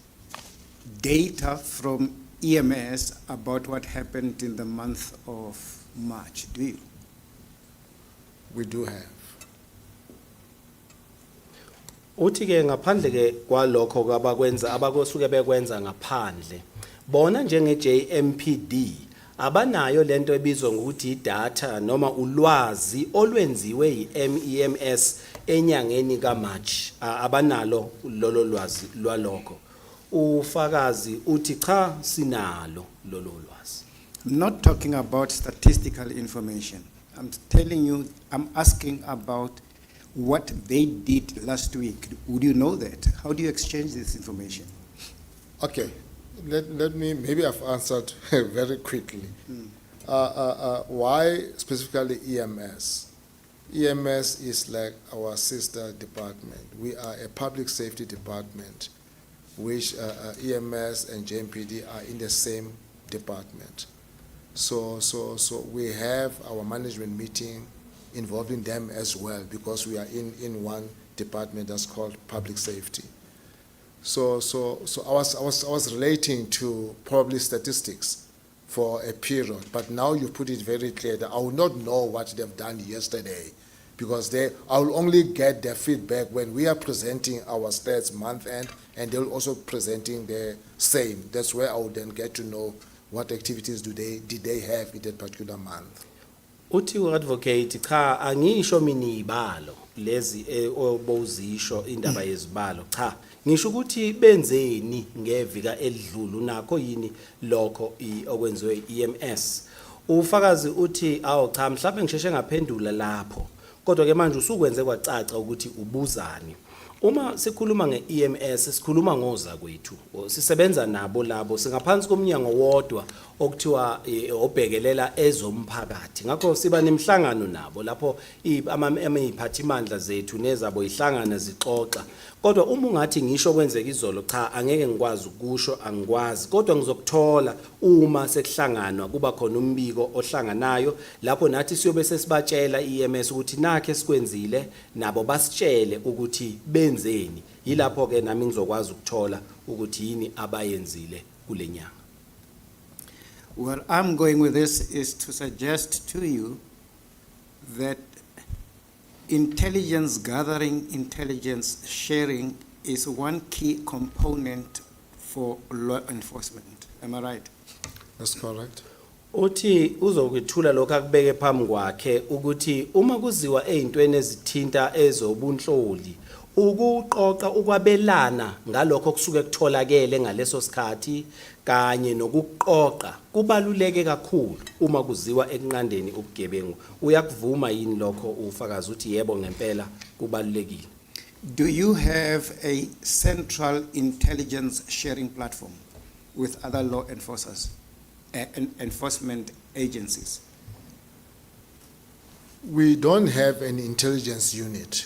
data from EMS about what happened in the month of March, do you? We do have. Uthi ke ngaphandle ke kwalokho abakwenza abakosuke bekwenza ngaphandle, bona njenge JMPD abanayo lento ebizwa ngokuthi idata noma ulwazi olwenziwe yiMEMS enyangeni kaMarch, abanalo lolo lwazi lwalokho. Ufakazi uthi cha sinalo lolo lwazi. I'm not talking about statistical information. I'm telling you, I'm asking about what they did last week. Would you know that? How do you exchange this information? Okay, let me, maybe I've answered very quickly. Why specifically EMS? EMS is like our sister department. We are a public safety department, which EMS and JMPD are in the same department. So we have our management meeting involving them as well because we are in one department that's called public safety. So I was relating to probably statistics for a period, but now you put it very clear that I will not know what they've done yesterday because I will only get their feedback when we are presenting our stats month end and they'll also presenting the same. That's where I will then get to know what activities did they have in that particular month. Uthi u-advocate cha angisho mina izibalo lezi obozisho indaba yezibalo cha ngisho ukuthi benzeni ngevika elidlulu nakho yini lokho okwenziwe EMS ufakazi uthi awu cha mhlawumbe ngisheshe ngaphendula lapho kodwa ke manje usukwenze kwacaca ukuthi ubuzani uma sikhuluma nge-EMS sikhuluma ngoza kwethu sisebenza nabo labo singaphansi komnyango wodwa okuthiwa obhekelela ezomphakathi ngakho siba nemhlangano nabo lapho iziphathimandla zethu nezabo ihlangana zixoxa kodwa uma ungathi ngisho kwenzeka izolo cha angeke ngikwazi ukusho angikwazi kodwa ngizokuthola uma sekuhlanganwa kuba khona umbiko ohlanganayo lapho nathi siyobe sesibatshela EMS ukuthi nakhe sikwenzile nabo basitshele ukuthi benzeni yilapho ke nami ngizokwazi ukuthola ukuthi yini abayenzile kulenyanga. Where I'm going with this is to suggest to you that intelligence gathering, intelligence sharing is one key component for law enforcement. Am I right? That's correct. Uthi uzokwethula lokho akubeke phambi kwakhe ukuthi uma kuziwa ezintweni ezithinta ezobunhloli ukuqoqa ukwabelana ngalokho kusuke kutholakele ngaleso sikhathi kanye nokuqoqa kubaluleke kakhulu uma kuziwa ekunqandeni ubugebengu uyakuvuma yini lokho ufakaza uthi yebo ngempela kubalulekile. Do you have a central intelligence sharing platform with other law enforcers, enforcement agencies? We don't have an intelligence unit.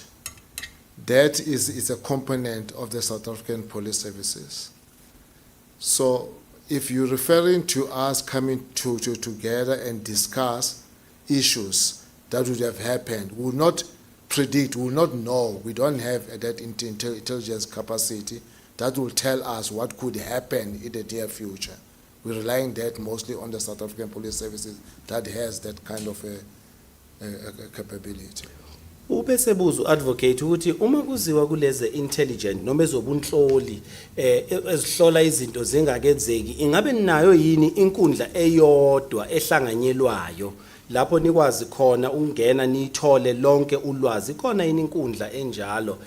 That is a component of the South African Police Services. So if you're referring to us coming together and discuss issues that would have happened, we will not predict, we will not know. We don't have that intelligence capacity that will tell us what could happen in the near future. We're relying that mostly on the South African Police Services that has that kind of a capability. Ubese buzu advocate ukuthi uma kuziwa kuleze intelligent noma ezobunhloli ezihlola izinto zingakenzeki ingabe ninayo yini inkundla eyodwa ehlanganyelwayo lapho nikwazi khona ungena nithole lonke ulwazi khona yini inkundla enjalo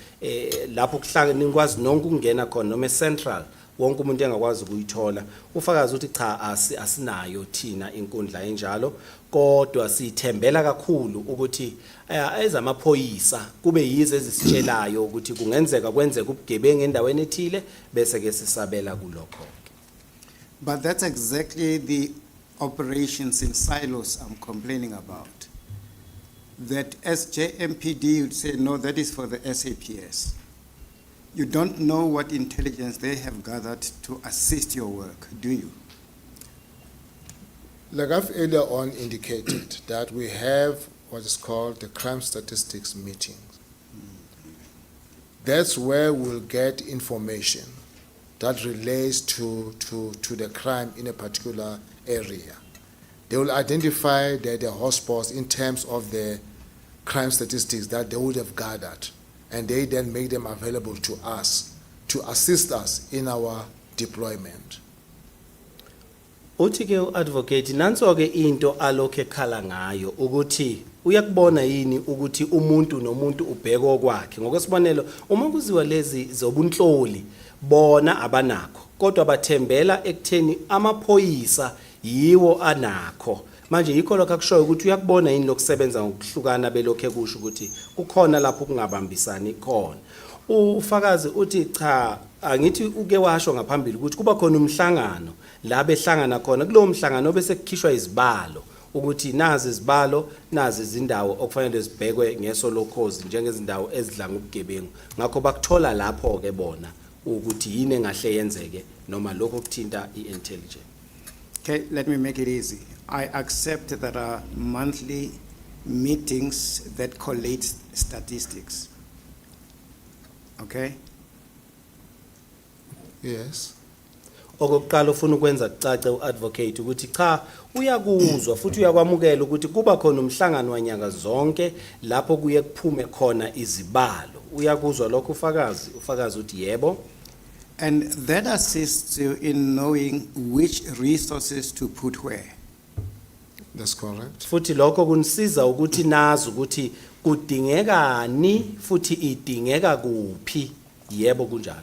lapho nikwazi nonke ukungena khona noma central wonke umuntu engakwazi ukuyithola ufakaza ukuthi cha asinayo thina inkundla enjalo kodwa sithembela kakhulu ukuthi ezamaphoyisa kube yizo ezisitshelayo ukuthi kungenzeka kwenzeka ubugebengu endaweni ethile bese ke sisabela kulokho. But that's exactly the operations in silos I'm complaining about. That as JMPD you'd say no, that is for the SAPS. You don't know what intelligence they have gathered to assist your work, do you? Like I've earlier on indicated that we have what is called the crime statistics meetings. That's where we'll get information that relates to the crime in a particular area. They will identify the hotspots in terms of the crime statistics that they would have gathered, and they then make them available to us to assist us in our deployment. Uthi ke uadvocate nanso ke into alokho ekhala ngayo ukuthi uyakubona yini ukuthi umuntu nomuntu ubheka okwakhe ngokwesibonelo uma kuziwa lezi zobunhloli bona abanakho kodwa bathembela ekutheni amaphoyisa yiwo anakho manje yikho lokho akushoyo ukuthi uyakubona yini lokusebenza ngokuhlukana belokho ekusho ukuthi kukhona lapho kungabambisani khona ufakazi uthi cha angithi uke washo ngaphambili ukuthi kuba khona umhlangano la behlangana khona kulowo mhlangano bese kukhishwa izibalo ukuthi nazi izibalo nazi izindawo okufanele zibhekwe ngeso lokhozi njengezindawo ezidlanga ubugebengu ngakho bakuthola lapho ke bona ukuthi yini engahle yenzeke noma lokho kuthinta iintelligence. Okay, let me make it easy. I accept that there are monthly meetings that collate statistics. Okay? Yes. Okokuqala ufuna ukwenza kucace uadvocate ukuthi cha uyakuzwa futhi uyakwamukela ukuthi kuba khona umhlangano wanyanga zonke lapho kuye kuphume khona izibalo uyakuzwa lokho ufakazi uthi yebo. And that assists you in knowing which resources to put where. That's correct. futhi lokho kunisiza ukuthi nazi ukuthi kudingekani futhi idingeka kuphi. Yebo kunjalo.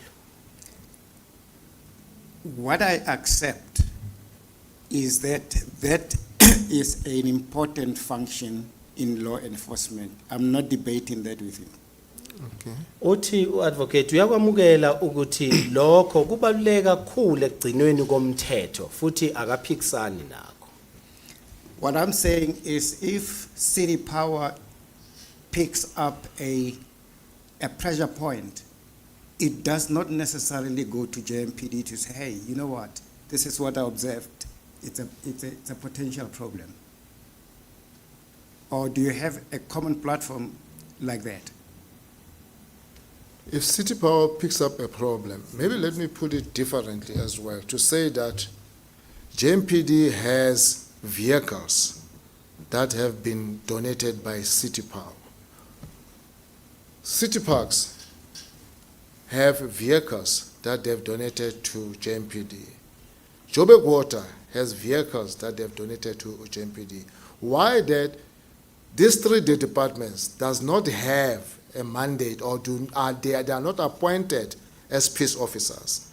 What I accept is that that is an important function in law enforcement. I'm not debating that with you. Okay. Uthi uadvocate uyakwamukela ukuthi lokho kubaluleka kakhulu ekugcinweni komthetho futhi akaphikisani nakho. What I'm saying is if city power picks up a pressure point, it does not necessarily go to JMPD to say, hey, you know what, this is what I observed. It's a potential problem. Or do you have a common platform like that? If city power picks up a problem, maybe let me put it differently as well, to say that JMPD has vehicles that have been donated by city power. City parks have vehicles that they've donated to JMPD. Joburg Water has vehicles that they've donated to JMPD. Why that these three departments does not have a mandate or they are not appointed as peace officers.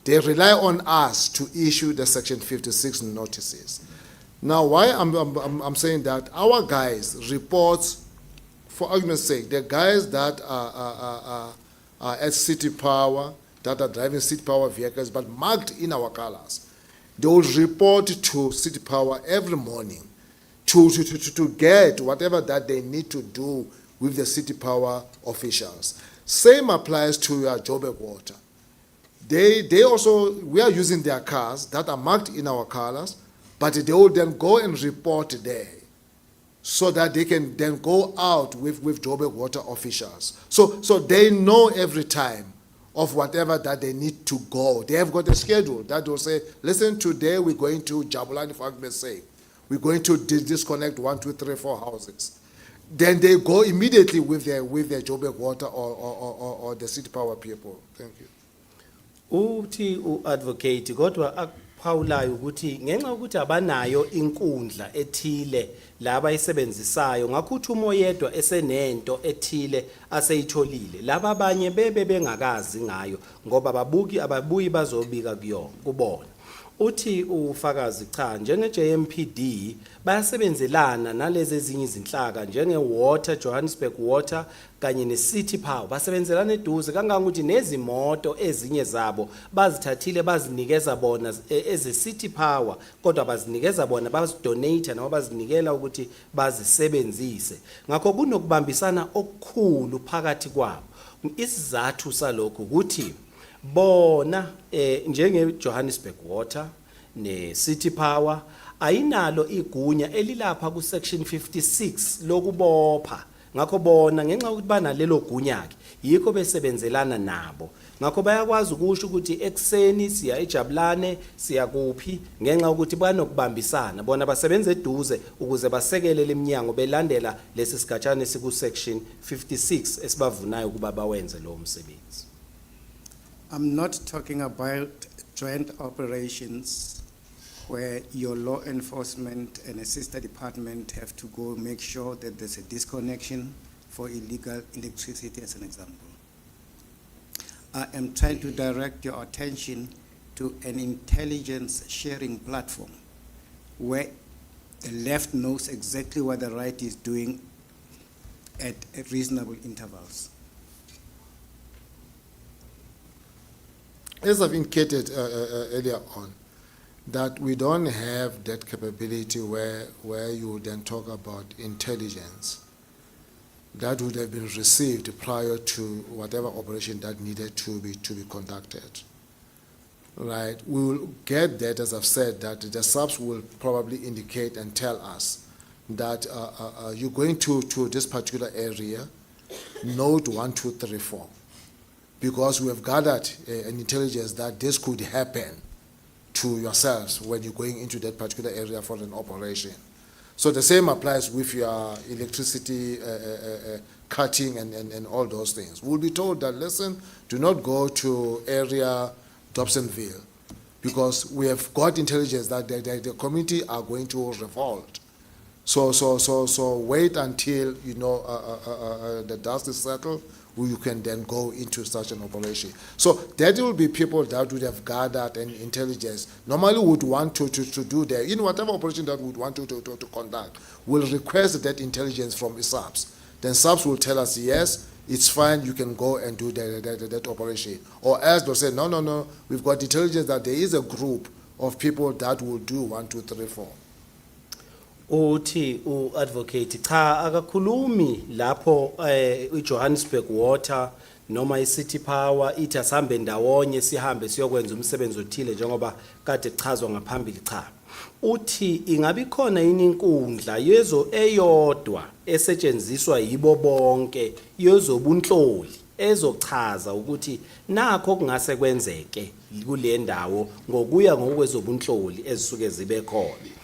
They rely on us to issue the Section 56 notices. Now, why I'm saying that, our guys reports, for argument's sake, the guys that are at city power, that are driving city power vehicles, but marked in our colors, they will report to city power every morning to get whatever that they need to do with the city power officials. Same applies to your Joburg Water. They also, we are using their cars that are marked in our colors, but they will then go and report there so that they can then go out with Joburg Water officials. So they know every time of whatever that they need to go. They have got a schedule that will say, listen, today we're going to Jabulani, for argument's sake. We're going to disconnect 1, 2, 3, 4 houses. Then they go immediately with their Joburg Water or the city power people. Thank you. Uthi uadvocate kodwa akuphawulayo ukuthi ngenxa ukuthi abanayo inkundla ethile laba isebenzisayo ngakuthi umoyedwa esenento ethile aseyitholile laba abanye bebe bengakazi ngayo ngoba ababuyi bazobika kubona. Uthi ufakazi cha njenge JMPD bayasebenzelana nalezi ezinye izinhlaka njenge Water, Johannesburg Water kanye ne City Power basebenzelana eduze kangangokuthi nezimoto ezinye zabo bazithathile bazinikeza bona eze City Power kodwa bazinikeza bona bazidonate noma bazinikela ukuthi bazisebenzise. Ngakho kunokubambisana okukhulu phakathi kwabo. Isizathu salokho ukuthi bona njenge Johannesburg Water ne City Power ayinalo igunya elilapha ku Section 56 lokubopha. Ngakho bona ngenxa ukuthi banalelo gunya ke yikho besebenzelana nabo. Ngakho bayakwazi ukusho ukuthi ekseni siya eJabulane siya kuphi ngenxa ukuthi banokubambisana bona basebenza eduze ukuze basekele leminyango belandela lesi sigatshane siku Section 56 esibavunayo kuba bawenze lo msebenzi. I'm not talking about joint operations where your law enforcement and a sister department have to go make sure that there's a disconnection for illegal electricity, as an example. I am trying to direct your attention to an intelligence sharing platform where the left knows exactly what the right is doing at reasonable intervals. As I've indicated earlier on, that we don't have that capability where you then talk about intelligence that would have been received prior to whatever operation that needed to be conducted. Right? We will get that, as I've said, that the subs will probably indicate and tell us that you're going to this particular area, node 1, 2, 3, 4. Because we have gathered an intelligence that this could happen to yourselves when you're going into that particular area for an operation. So the same applies with your electricity cutting and all those things. We'll be told that, listen, do not go to area Dobsonville because we have got intelligence that the community are going to revolt So wait until, the dust is settled, you can then go into such an operation. So that will be people that would have gathered and intelligence, normally would want to do that, in whatever operation that would want to conduct, will request that intelligence from the subs. Then subs will tell us, yes, it's fine, you can go and do that operation. Or else they'll say, no, we've got intelligence that there is a group of people that will do 1, 2, 3, 4. Uthi uadvocate cha akakhulumi lapho iJohannesburg Water noma iCity Power ithi asambe ndawonye sihambe siyokwenza umsebenzi othile njengoba kade chazwa ngaphambili cha. Uthi ingabe khona inkundla yezo eyodwa esetshenziswa yibo bonke yezobunhloli ezochaza ukuthi nakho kungase kwenzeke kule ndawo ngokuya ngokwezobunhloli ezisuke zibe khona.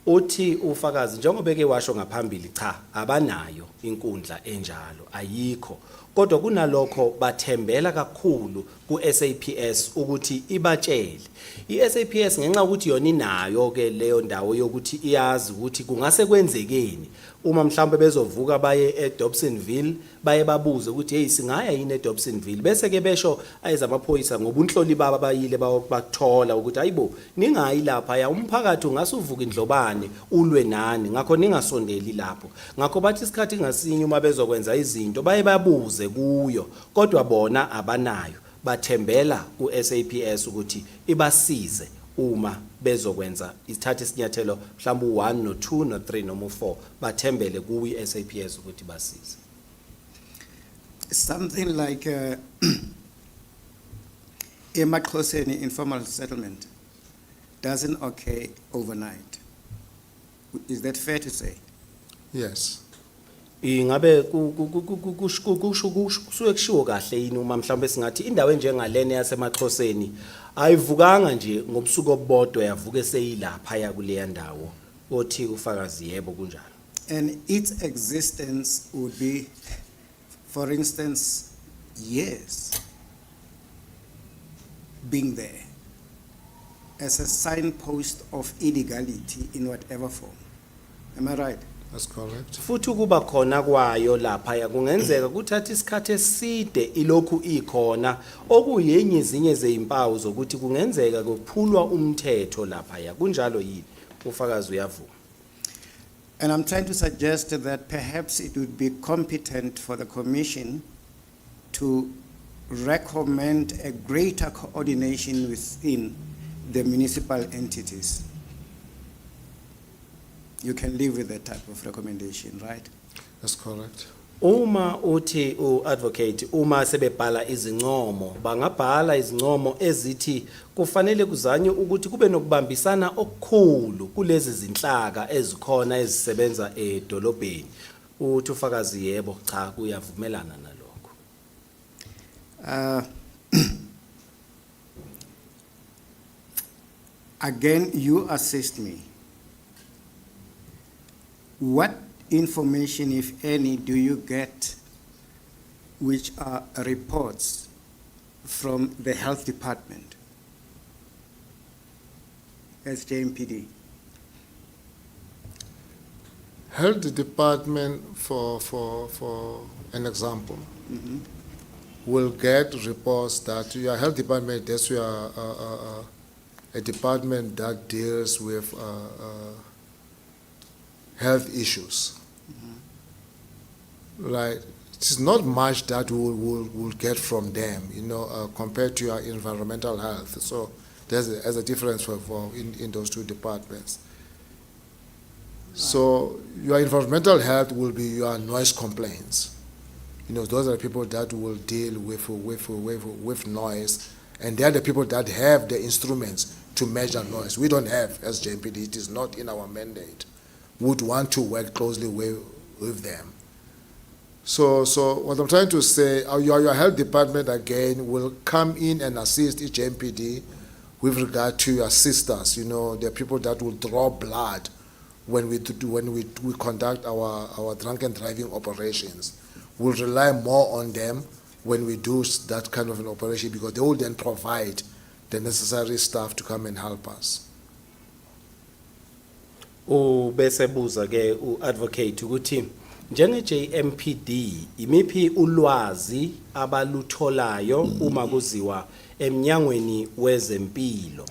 Uthi ufakazi njengoba ke washo ngaphambili cha abanayo inkundla enjalo ayikho kodwa kunalokho bathembela kakhulu ku-SAPS ukuthi ibatshele i-SAPS ngenxa ukuthi yona inayo ke leyo ndawo yokuthi iyazi ukuthi kungase kwenzekeni uma mhlawumbe bezovuka baye eDobsonville baye babuze ukuthi hey singaya yini eDobsonville bese ke besho ayezamaphoyisa ngobunhloli baba bayile bakuthola ukuthi ayibo ningayi lapha ya umphakathi ungasuvuka indlobane ulwe nani ngakho ningasondeli lapho ngakho bathi isikhathi ngasinye uma bezokwenza izinto baye babuze kuyo kodwa bona abanayo bathembela ku-SAPS ukuthi ibasize uma bezokwenza ithatha isinyathelo mhlawumbe u1 no2 no3 noma u4 bathembele kuyi-SAPS ukuthi basize. Something like Emaxhoseni informal settlement doesn't occur overnight. Is that fair to say? Yes. Ingabe kusuke kushiwo kahle yini uma mhlawumbe singathi indawo enjengalena yasemaXhoseni ayivukanga nje ngobusuku obodwa yavuke seyilapha ya kuleya ndawo othi ufakazi yebo kunjalo. And its existence would be, for instance, years being there as a signpost of illegality in whatever form. Am I right? That's correct. Futhi kuba khona kwayo lapha ya kungenzeka kuthatha isikhathi eside ilokhu ikhona okuyenye ezinye zezimpawu zokuthi kungenzeka kuphulwa umthetho lapha ya kunjalo yini ufakazi uyavuma. And I'm trying to suggest that perhaps it would be competent for the Commission to recommend a greater coordination within the municipal entities. You can live with that type of recommendation, right? That's correct. Uma uthi uadvocate uma sebebhala izincomo bangabhala izincomo ezithi kufanele kuzanywe ukuthi kube nokubambisana okukhulu kulezi zinhlaka ezikhona ezisebenza edolobheni uthi ufakazi yebo cha kuyavumelana nalokho. Again, you assist me. What information, if any, do you get which are reports from the health department as JMPD? Health department, for an example, will get reports that your health department, that's your a department that deals with health issues. Right, it's not much that we'll get from them, compared to your environmental health. So there's a difference in those two departments. So your environmental health will be your noise complaints. Those are the people that will deal with noise, and they're the people that have the instruments to measure noise. We don't have, as JMPD, it is not in our mandate. Would want to work closely with them. So what I'm trying to say, your health department again will come in and assist each JMPD with regard to your sisters. The people that will draw blood when we conduct our drunken driving operations. We'll rely more on them when we do that kind of an operation because they will then provide the necessary staff to come and help us. Ubese buza ke uadvocate ukuthi njenge JMPD imiphi ulwazi abalutholayo uma kuziwa eminyangweni wezempilo.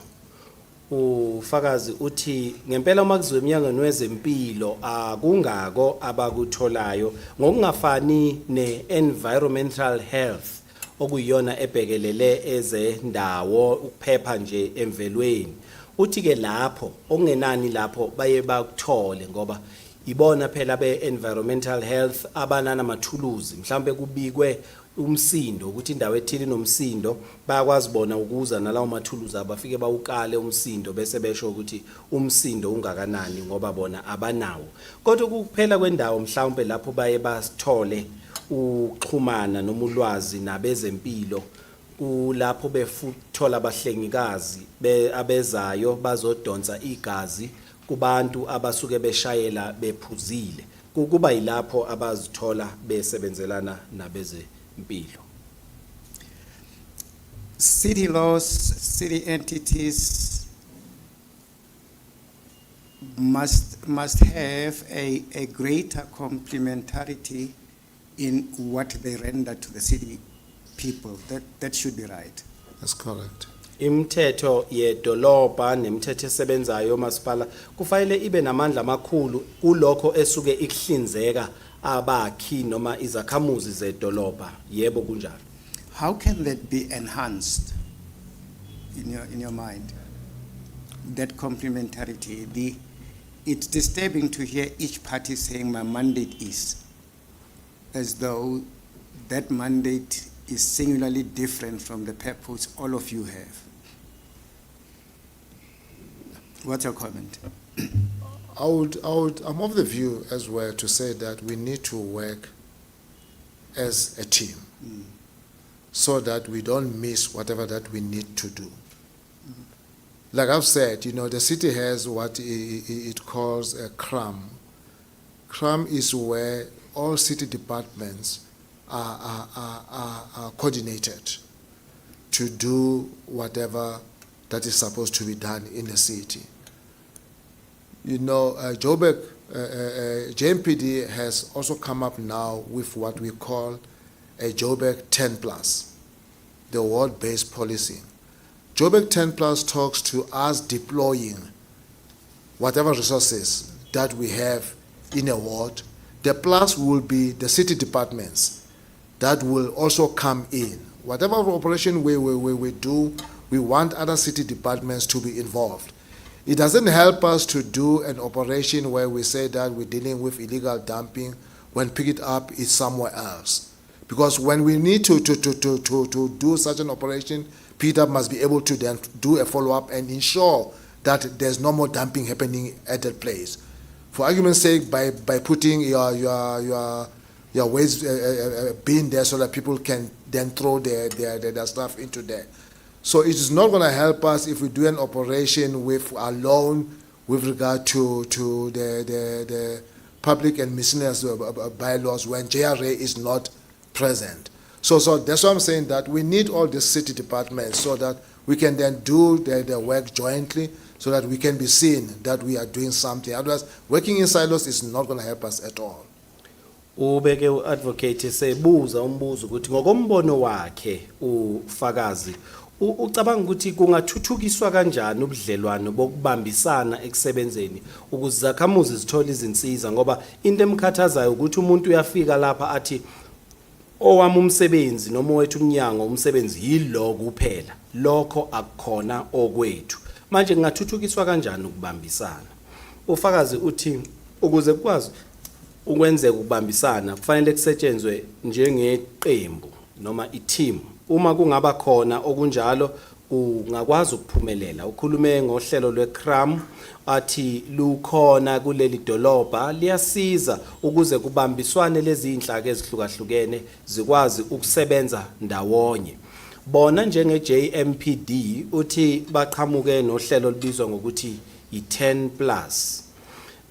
Ufakazi uthi ngempela uma kuziwa eminyangweni wezempilo akungako abakutholayo ngokungafani ne-environmental health okuyiyona ebhekelele ezendawo ukuphepha nje emvelweni. Uthi ke lapho okungenani lapho baye bakuthole ngoba ibona phela be-environmental health abanana amathuluzi mhlambe kubikwe umsindo ukuthi indawo ethile nomsindo bayakwazi bona ukuza nalawo mathuluzi abafike bawukale umsindo bese besho ukuthi umsindo ungakanani ngoba bona abanawo. Kodwa ukuphela kwendawo mhlawumbe lapho baye basithole uxhumana noma ulwazi nabezempilo kulapho befuthola abahlengikazi abezayo bazodonsa igazi kubantu abasuke beshayela bephuzile kuba yilapho abazithola besebenzelana nabezempilo. City laws, city entities must have a greater complementarity in what they render to the city people. That should be right. That's correct. Imithetho yedolobha nemithetho esebenzayo masipala kufanele ibe namandla amakhulu kulokho esuke ikuhlinzeka abakhi noma izakhamuzi zedolobha. Yebo kunjalo. How can that be enhanced in your mind? That complementarity. It's disturbing to hear each party saying my mandate is, as though that mandate is singularly different from the purpose all of you have. What's your comment? I'm of the view as well to say that we need to work as a team so that we don't miss whatever that we need to do. Like I've said, the city has what it calls a CRAM. CRAM is where all city departments are coordinated to do whatever that is supposed to be done in the city. Joburg, JMPD has also come up now with what we call a Joburg 10+, the ward-based policing. Joburg 10+ talks to us deploying whatever resources that we have in a ward. The plus will be the city departments that will also come in. Whatever operation we do, we want other city departments to be involved. It doesn't help us to do an operation where we say that we're dealing with illegal dumping when pick it up is somewhere else. Because when we need to do such an operation, PETA must be able to then do a follow-up and ensure that there's no more dumping happening at that place. For argument's sake, by putting your waste bin there so that people can then throw their stuff into there. So it is not going to help us if we do an operation alone with regard to the public and miscellaneous bylaws when JRA is not present. So that's why I'm saying that we need all the city departments so that we can then do the work jointly so that we can be seen that we are doing something. Otherwise, working in silos is not going to help us at all. Ubeke uadvocate sebuza umbuzo ukuthi ngokombono wakhe ufakazi ucabanga ukuthi kungathuthukiswa kanjani ubudlelwano bokubambisana ekusebenzeni ukuze zakhamuzi zithole izinsiza ngoba into emkhathazayo ukuthi umuntu uyafika lapha athi owami umsebenzi noma wethu umnyango umsebenzi yilo kuphela lokho akukhona okwethu manje kungathuthukiswa kanjani ukubambisana. Ufakazi uthi ukuze kukwazi ukwenzeka ukubambisana kufanele kusetshenzwe njengeqembu noma i-team. Uma kungaba khona okunjalo ungakwazi ukuphumelela. Ukhulume ngohlelo lweCRAM athi lukhona kuleli dolobha liyasiza ukuze kubambiswane lezi inhlaka ezihlukahlukene zikwazi ukusebenza ndawonye. Bona njenge JMPD uthi baqhamuke nohlelo libizwa ngokuthi i10+.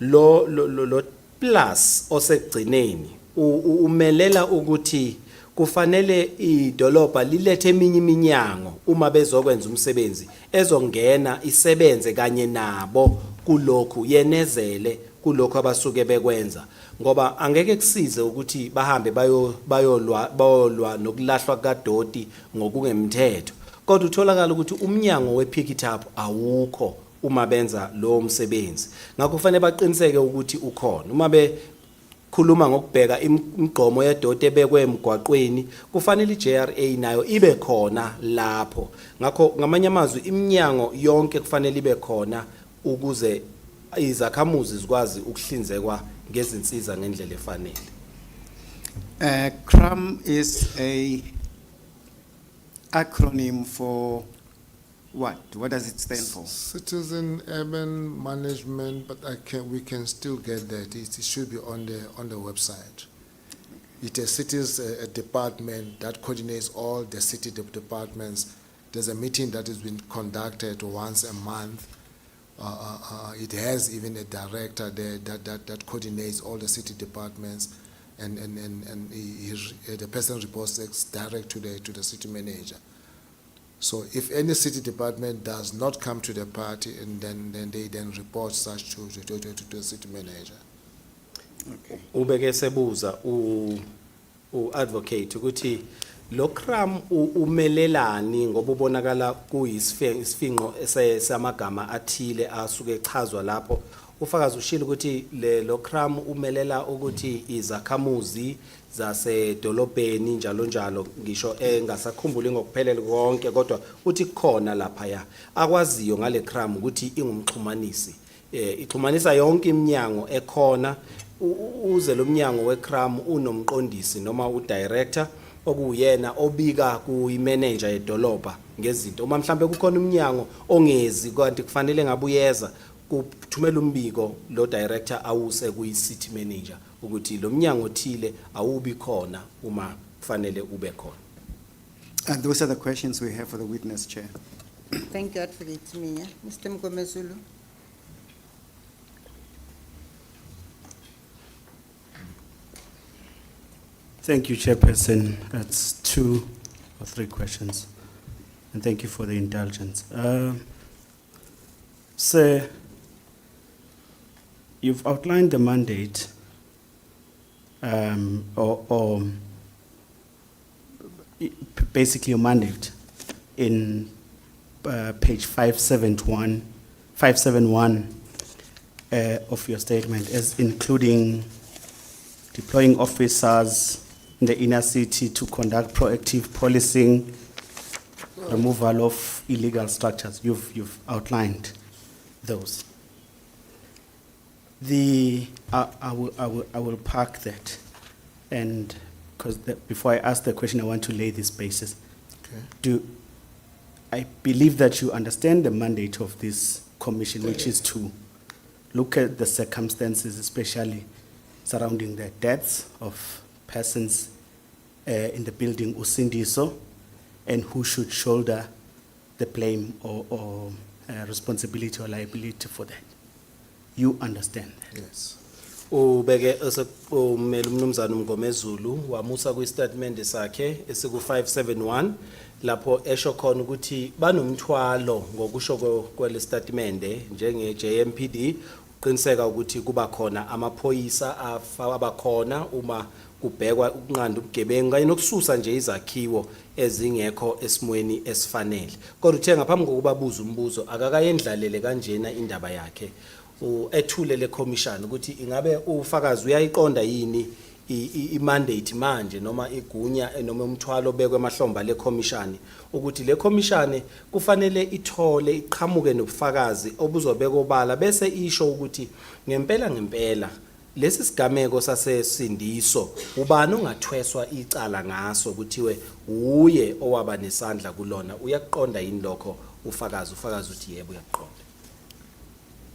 Lo plus osekugcineni umelela ukuthi kufanele idolobha lilethe eminye iminyango uma bezokwenza umsebenzi ezongena isebenze kanye nabo kulokhu yenezele kulokhu abasuke bekwenza ngoba angeke kusize ukuthi bahambe bayolwa nokulahlwa kadoti ngokungemthetho kodwa utholakala ukuthi umnyango we-pick it up awukho uma benza lo msebenzi ngakho kufanele baqiniseke ukuthi ukhona uma bekhuluma ngokubheka imigqomo yedoti ebekwe emgwaqweni kufanele i-JRA nayo ibe khona lapho ngakho ngamanye amazwi iminyango yonke kufanele ibe khona ukuze izakhamuzi zikwazi ukuhlinzekwa ngezinsiza ngendlela efanele. CRAM is a acronym for what? What does it stand for? Citizen Urban Management, but we can still get that. It should be on the website. It is cities department that coordinates all the city departments. There's a meeting that has been conducted once a month. It has even a director there that coordinates all the city departments, and the person reports direct to the city manager. So if any city department does not come to the party, and then they report such to the city manager. Okay. Ubeke sebuza advocate ukuthi lo CRAM umelelani ngoba ubonakala kuyisifinqo esamagama athile asuke echazwa lapho ufakazi ushilo ukuthi lo CRAM umelela ukuthi izakhamuzi zasedolobheni njalo njalo ngisho engasakhumbuli ngokuphelele konke kodwa uthi khona lapha ya akwaziyo ngale CRAM ukuthi ingumxhumanisi ixhumanisa yonke iminyango ekhona uze lo mnyango we-CRAM unomqondisi noma udirector okuyena obika kuyi-manager yedolobha ngezinto uma mhlambe kukhona umnyango ongezi kanti kufanele ngabuyeza kuthumela umbiko lo director awuse kuyi-city manager ukuthi lo mnyango othile awubi khona uma kufanele ube khona. And those are the questions we have for the witness, Chair. Thank you, Advocate Semenya. Mr. Mgomezulu. Thank you, Chairperson. That's 2 or 3 questions. And thank you for the indulgence. Sir, you've outlined the mandate basically your mandate in page 571 of your statement as including deploying officers in the inner city to conduct proactive policing, removal of illegal structures. You've outlined those. I will park that, and because before I ask the question, I want to lay this basis. Okay. I believe that you understand the mandate of this commission, which is to look at the circumstances, especially surrounding the deaths of persons in the building Usindiso, and who should shoulder the blame or responsibility or liability for that. You understand that? Yes. Ubeke umele umnumzana uMgomezulu wamusa kwistatement sakhe esiku 571 lapho esho khona ukuthi banomthwalo ngokusho kwele statement njenge JMPD uqiniseka ukuthi kuba khona amaphoyisa abakhona uma kubhekwa ukunqanda ubugebengu kanye nokususa nje izakhiwo ezingekho esimweni esifanele kodwa uthe ngaphambi kokubabuza umbuzo akakayendlalele kanjena indaba yakhe ethule le commission ukuthi ingabe ufakazi uyayiqonda yini i-mandate manje noma igunya noma umthwalo obekwe emahlomba le commission ukuthi le commission kufanele ithole iqhamuke nobufakazi obuzobeka obala bese isho ukuthi ngempela lesi sigameko sasesindiso ubani ongathweswa icala ngaso kuthiwe uye owaba nesandla kulona uyakuqonda yini lokho ufakazi uthi yebo uyakuqonda.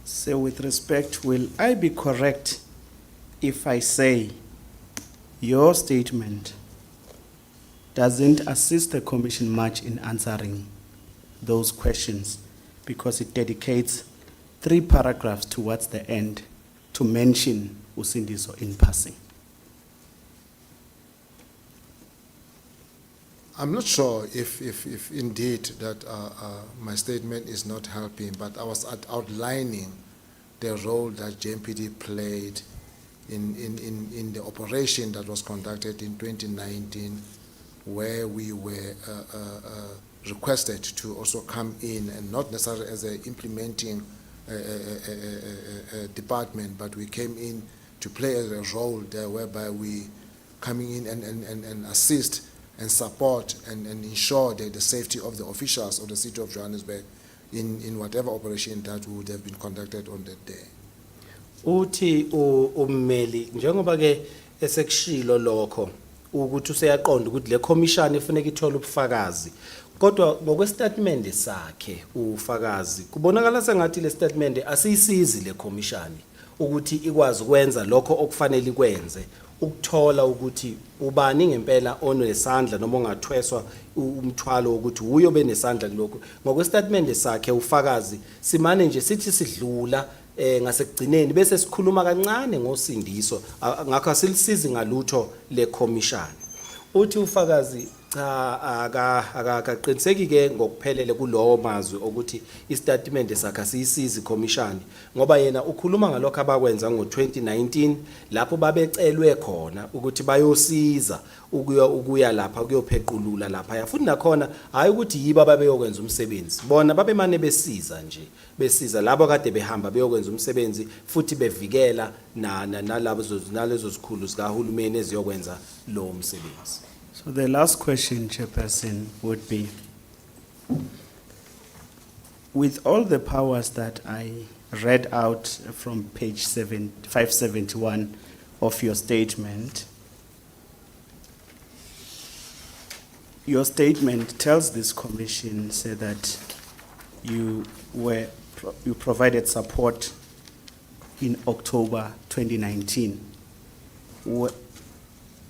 So with respect, will I be correct if I say your statement doesn't assist the commission much in answering those questions because it dedicates 3 paragraphs towards the end to mention Usindiso in passing? I'm not sure if indeed that my statement is not helping, but I was outlining the role that JMPD played in the operation that was conducted in 2019, where we were requested to also come in, and not necessarily as an implementing department, but we came in to play a role there, whereby we coming in and assist and support and ensure the safety of the officials of the city of Johannesburg in whatever operation that would have been conducted on that day. Uthi ummeli njengoba ke esekushilo lokho ukuthi useyaqonda ukuthi le commission efuneka ithola ubufakazi, kodwa ngokwestatement sakhe ufakazi kubonakala sengathi le statement asiyisizi le commission ukuthi ikwazi ukwenza lokho okufanele ikwenze, ukuthola ukuthi ubani ngempela onesandla noma ongathweswa umthwalo ukuthi uyo benesandla kuloko. Ngokwestatement sakhe ufakazi simane nje sithi sidlula ngasekugcineni bese sikhuluma kancane ngosindiso, ngakho asilisizi ngalutho le commission. Uthi ufakazi cha akaqiniseki ke ngokuphelele kulowo mazwi ukuthi istatement sakhe siyisizi commission, ngoba yena ukhuluma ngalokho abakwenza ngo2019 lapho babecelwe khona ukuthi bayosiza ukuya lapha kuyophequlula lapha yafuthi nakhona hayi ukuthi yiba babeyokwenza umsebenzi, bona babemane besiza nje, besiza labo kade behamba beyokwenza umsebenzi futhi bevikela nalezo zikhulu zikahulumeni eziyokwenza lo umsebenzi. So the last question, Chairperson, would be, with all the powers that I read out from page 571 of your statement tells this commission, say that you provided support in October 2019,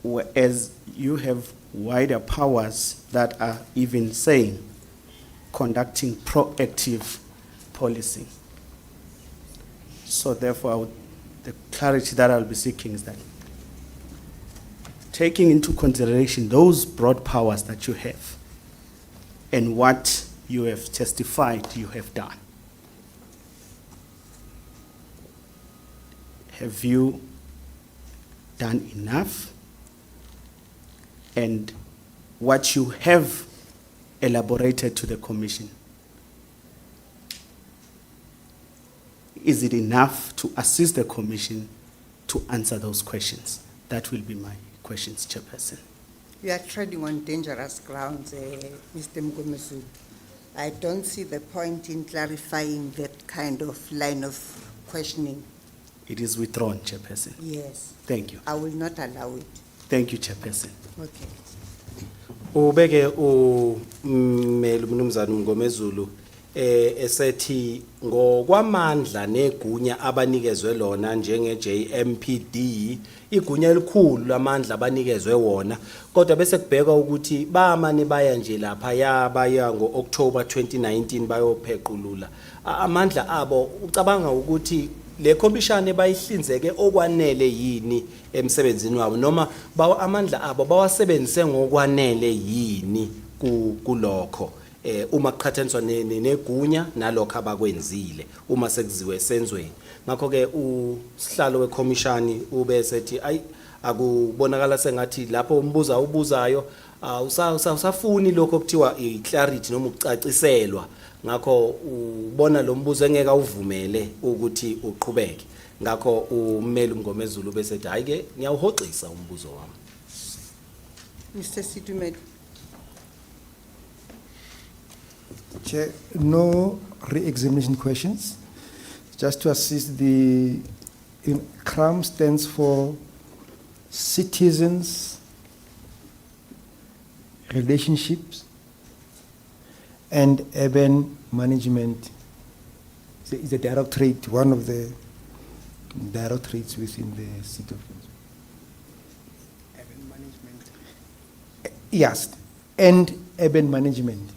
whereas you have wider powers that are even saying conducting proactive policing. So therefore, the clarity that I'll be seeking is that taking into consideration those broad powers that you have and what you have testified you have done, have you done enough? And what you have elaborated to the commission, is it enough to assist the commission to answer those questions? That will be my questions, Chairperson. You are treading on dangerous grounds, Mr. Mgomezulu. I don't see the point in clarifying that kind of line of questioning. It is withdrawn, Chairperson. Yes. Thank you. I will not allow it. Thank you, Chairperson. Okay. Ubeke ummeli umnumzana uMgomezulu esethi ngokwamandla negunya abanikezwe lona njenge JMPD, igunya elikhulu lamandla abanikezwe wona, kodwa bese kubheka ukuthi bamane baya nje lapha baya ngo-October 2019 bayophequlula amandla abo. Ucabanga ukuthi le commission bayihlinzeke okwanele yini emsebenzini wabo, noma amandla abo bawasebenzise ngokwanele yini kulokho uma kuqhathaniswa negunya nalokho abakwenzile uma sekuziwe senzweni? Ngakho ke usihlalo wecommission ube sethi ayi akubonakala sengathi lapho umbuza ubuzayo usafuni lokho okuthiwa iclarity noma ukucaciselwa, ngakho ubona lo mbuzo engeke awuvumele ukuthi uqhubeke. Ngakho ummeli uMgomezulu bese ethi hayi ke ngiyawuhoxisa umbuzo wami. Mr. Sidumedi. Chair, no re-examination questions. Just to assist CRAM stands for Citizens, Relationships, and Urban Management. It's a directorate, one of the directorates within the city of Urban Management. Yes, and Urban Management.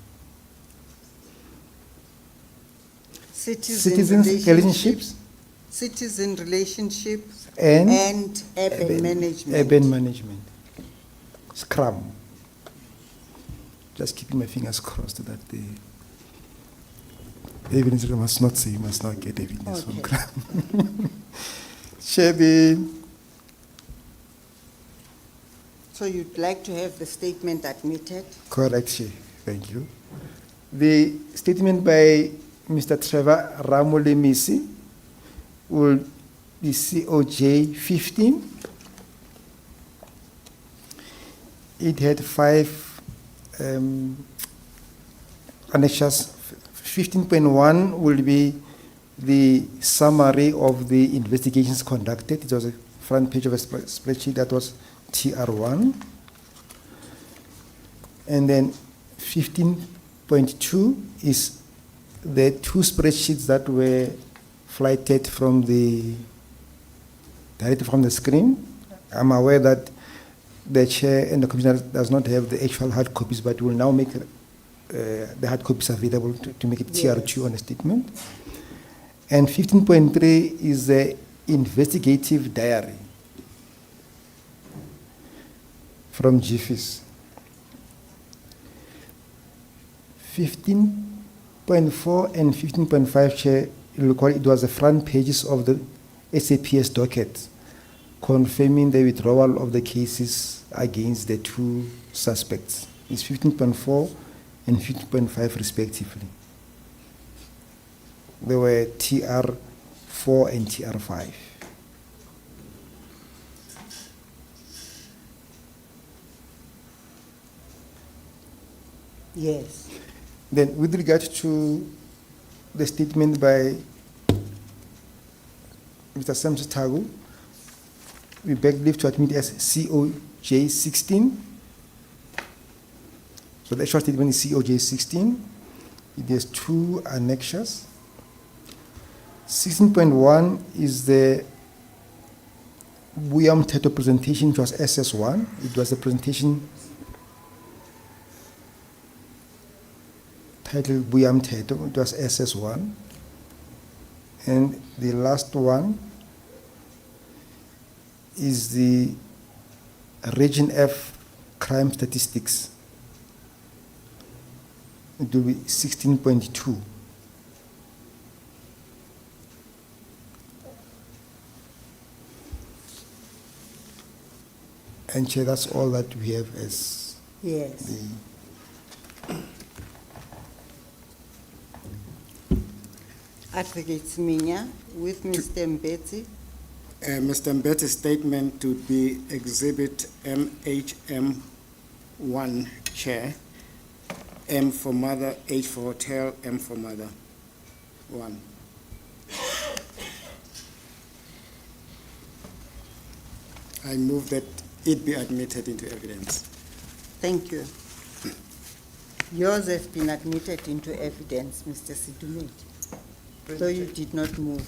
Citizen relationships, citizen relationships, and urban management. Urban management. Scrum. Just keeping my fingers crossed that Evidence you must not say, you must not get evidence from Okay. crime. Chair, So you'd like to have the statement admitted? correct, Chair. Thank you. The statement by Mr. Trevor Ramolemisi will be COJ 15. It had 5 annexures. 15.1 will be the summary of the investigations conducted. It was a front page of a spreadsheet that was TR1. And then 15.2 is the 2 spreadsheets that were flighted from directly from the screen. I'm aware that the chair and the commissioner does not have the actual hard copies, but will now make the hard copies available to make it TR2 on a statement. And 15.3 is the investigative diary from GFIS. 15.4 and 15.5, Chair, you'll recall it was the front pages of the SAPS docket confirming the withdrawal of the cases against the 2 suspects. It's 15.4 and 15.5 respectively. They were TR4 and TR5. Yes. Then with regard to the statement by Mr. Samson Tagu, we beg leave to admit as COJ 16. So the actual statement is COJ 16. It has 2 annexures. 16.1 is the Buyam title presentation, which was SS1. It was a presentation titled Buyam title, it was SS1. And the last one is the Region F crime statistics. It will be 16.2. And Chair, that's all that we have as Yes. the Advocate Siminya with Mr. Betsy. Mr. Mbette's statement to be Exhibit MHM1, Chair. M for mother, H for hotel, M for mother. 1. I move that it be admitted into evidence. Thank you. Yours have been admitted into evidence, Mr. Sidumedi, though you did not move.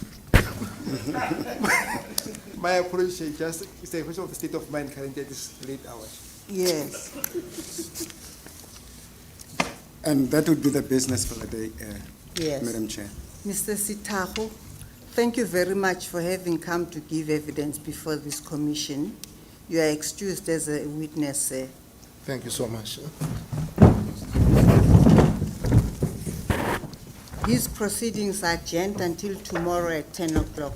My approach is just, it's a question of the state of mind currently at this late hour. Yes. And that would be the business for the day, Yes. Madam Chair. Mr. Sitago, thank you very much for having come to give evidence before this commission. You are excused as a witness, sir. Thank you so much. These proceedings are adjourned until tomorrow at 10 o'clock.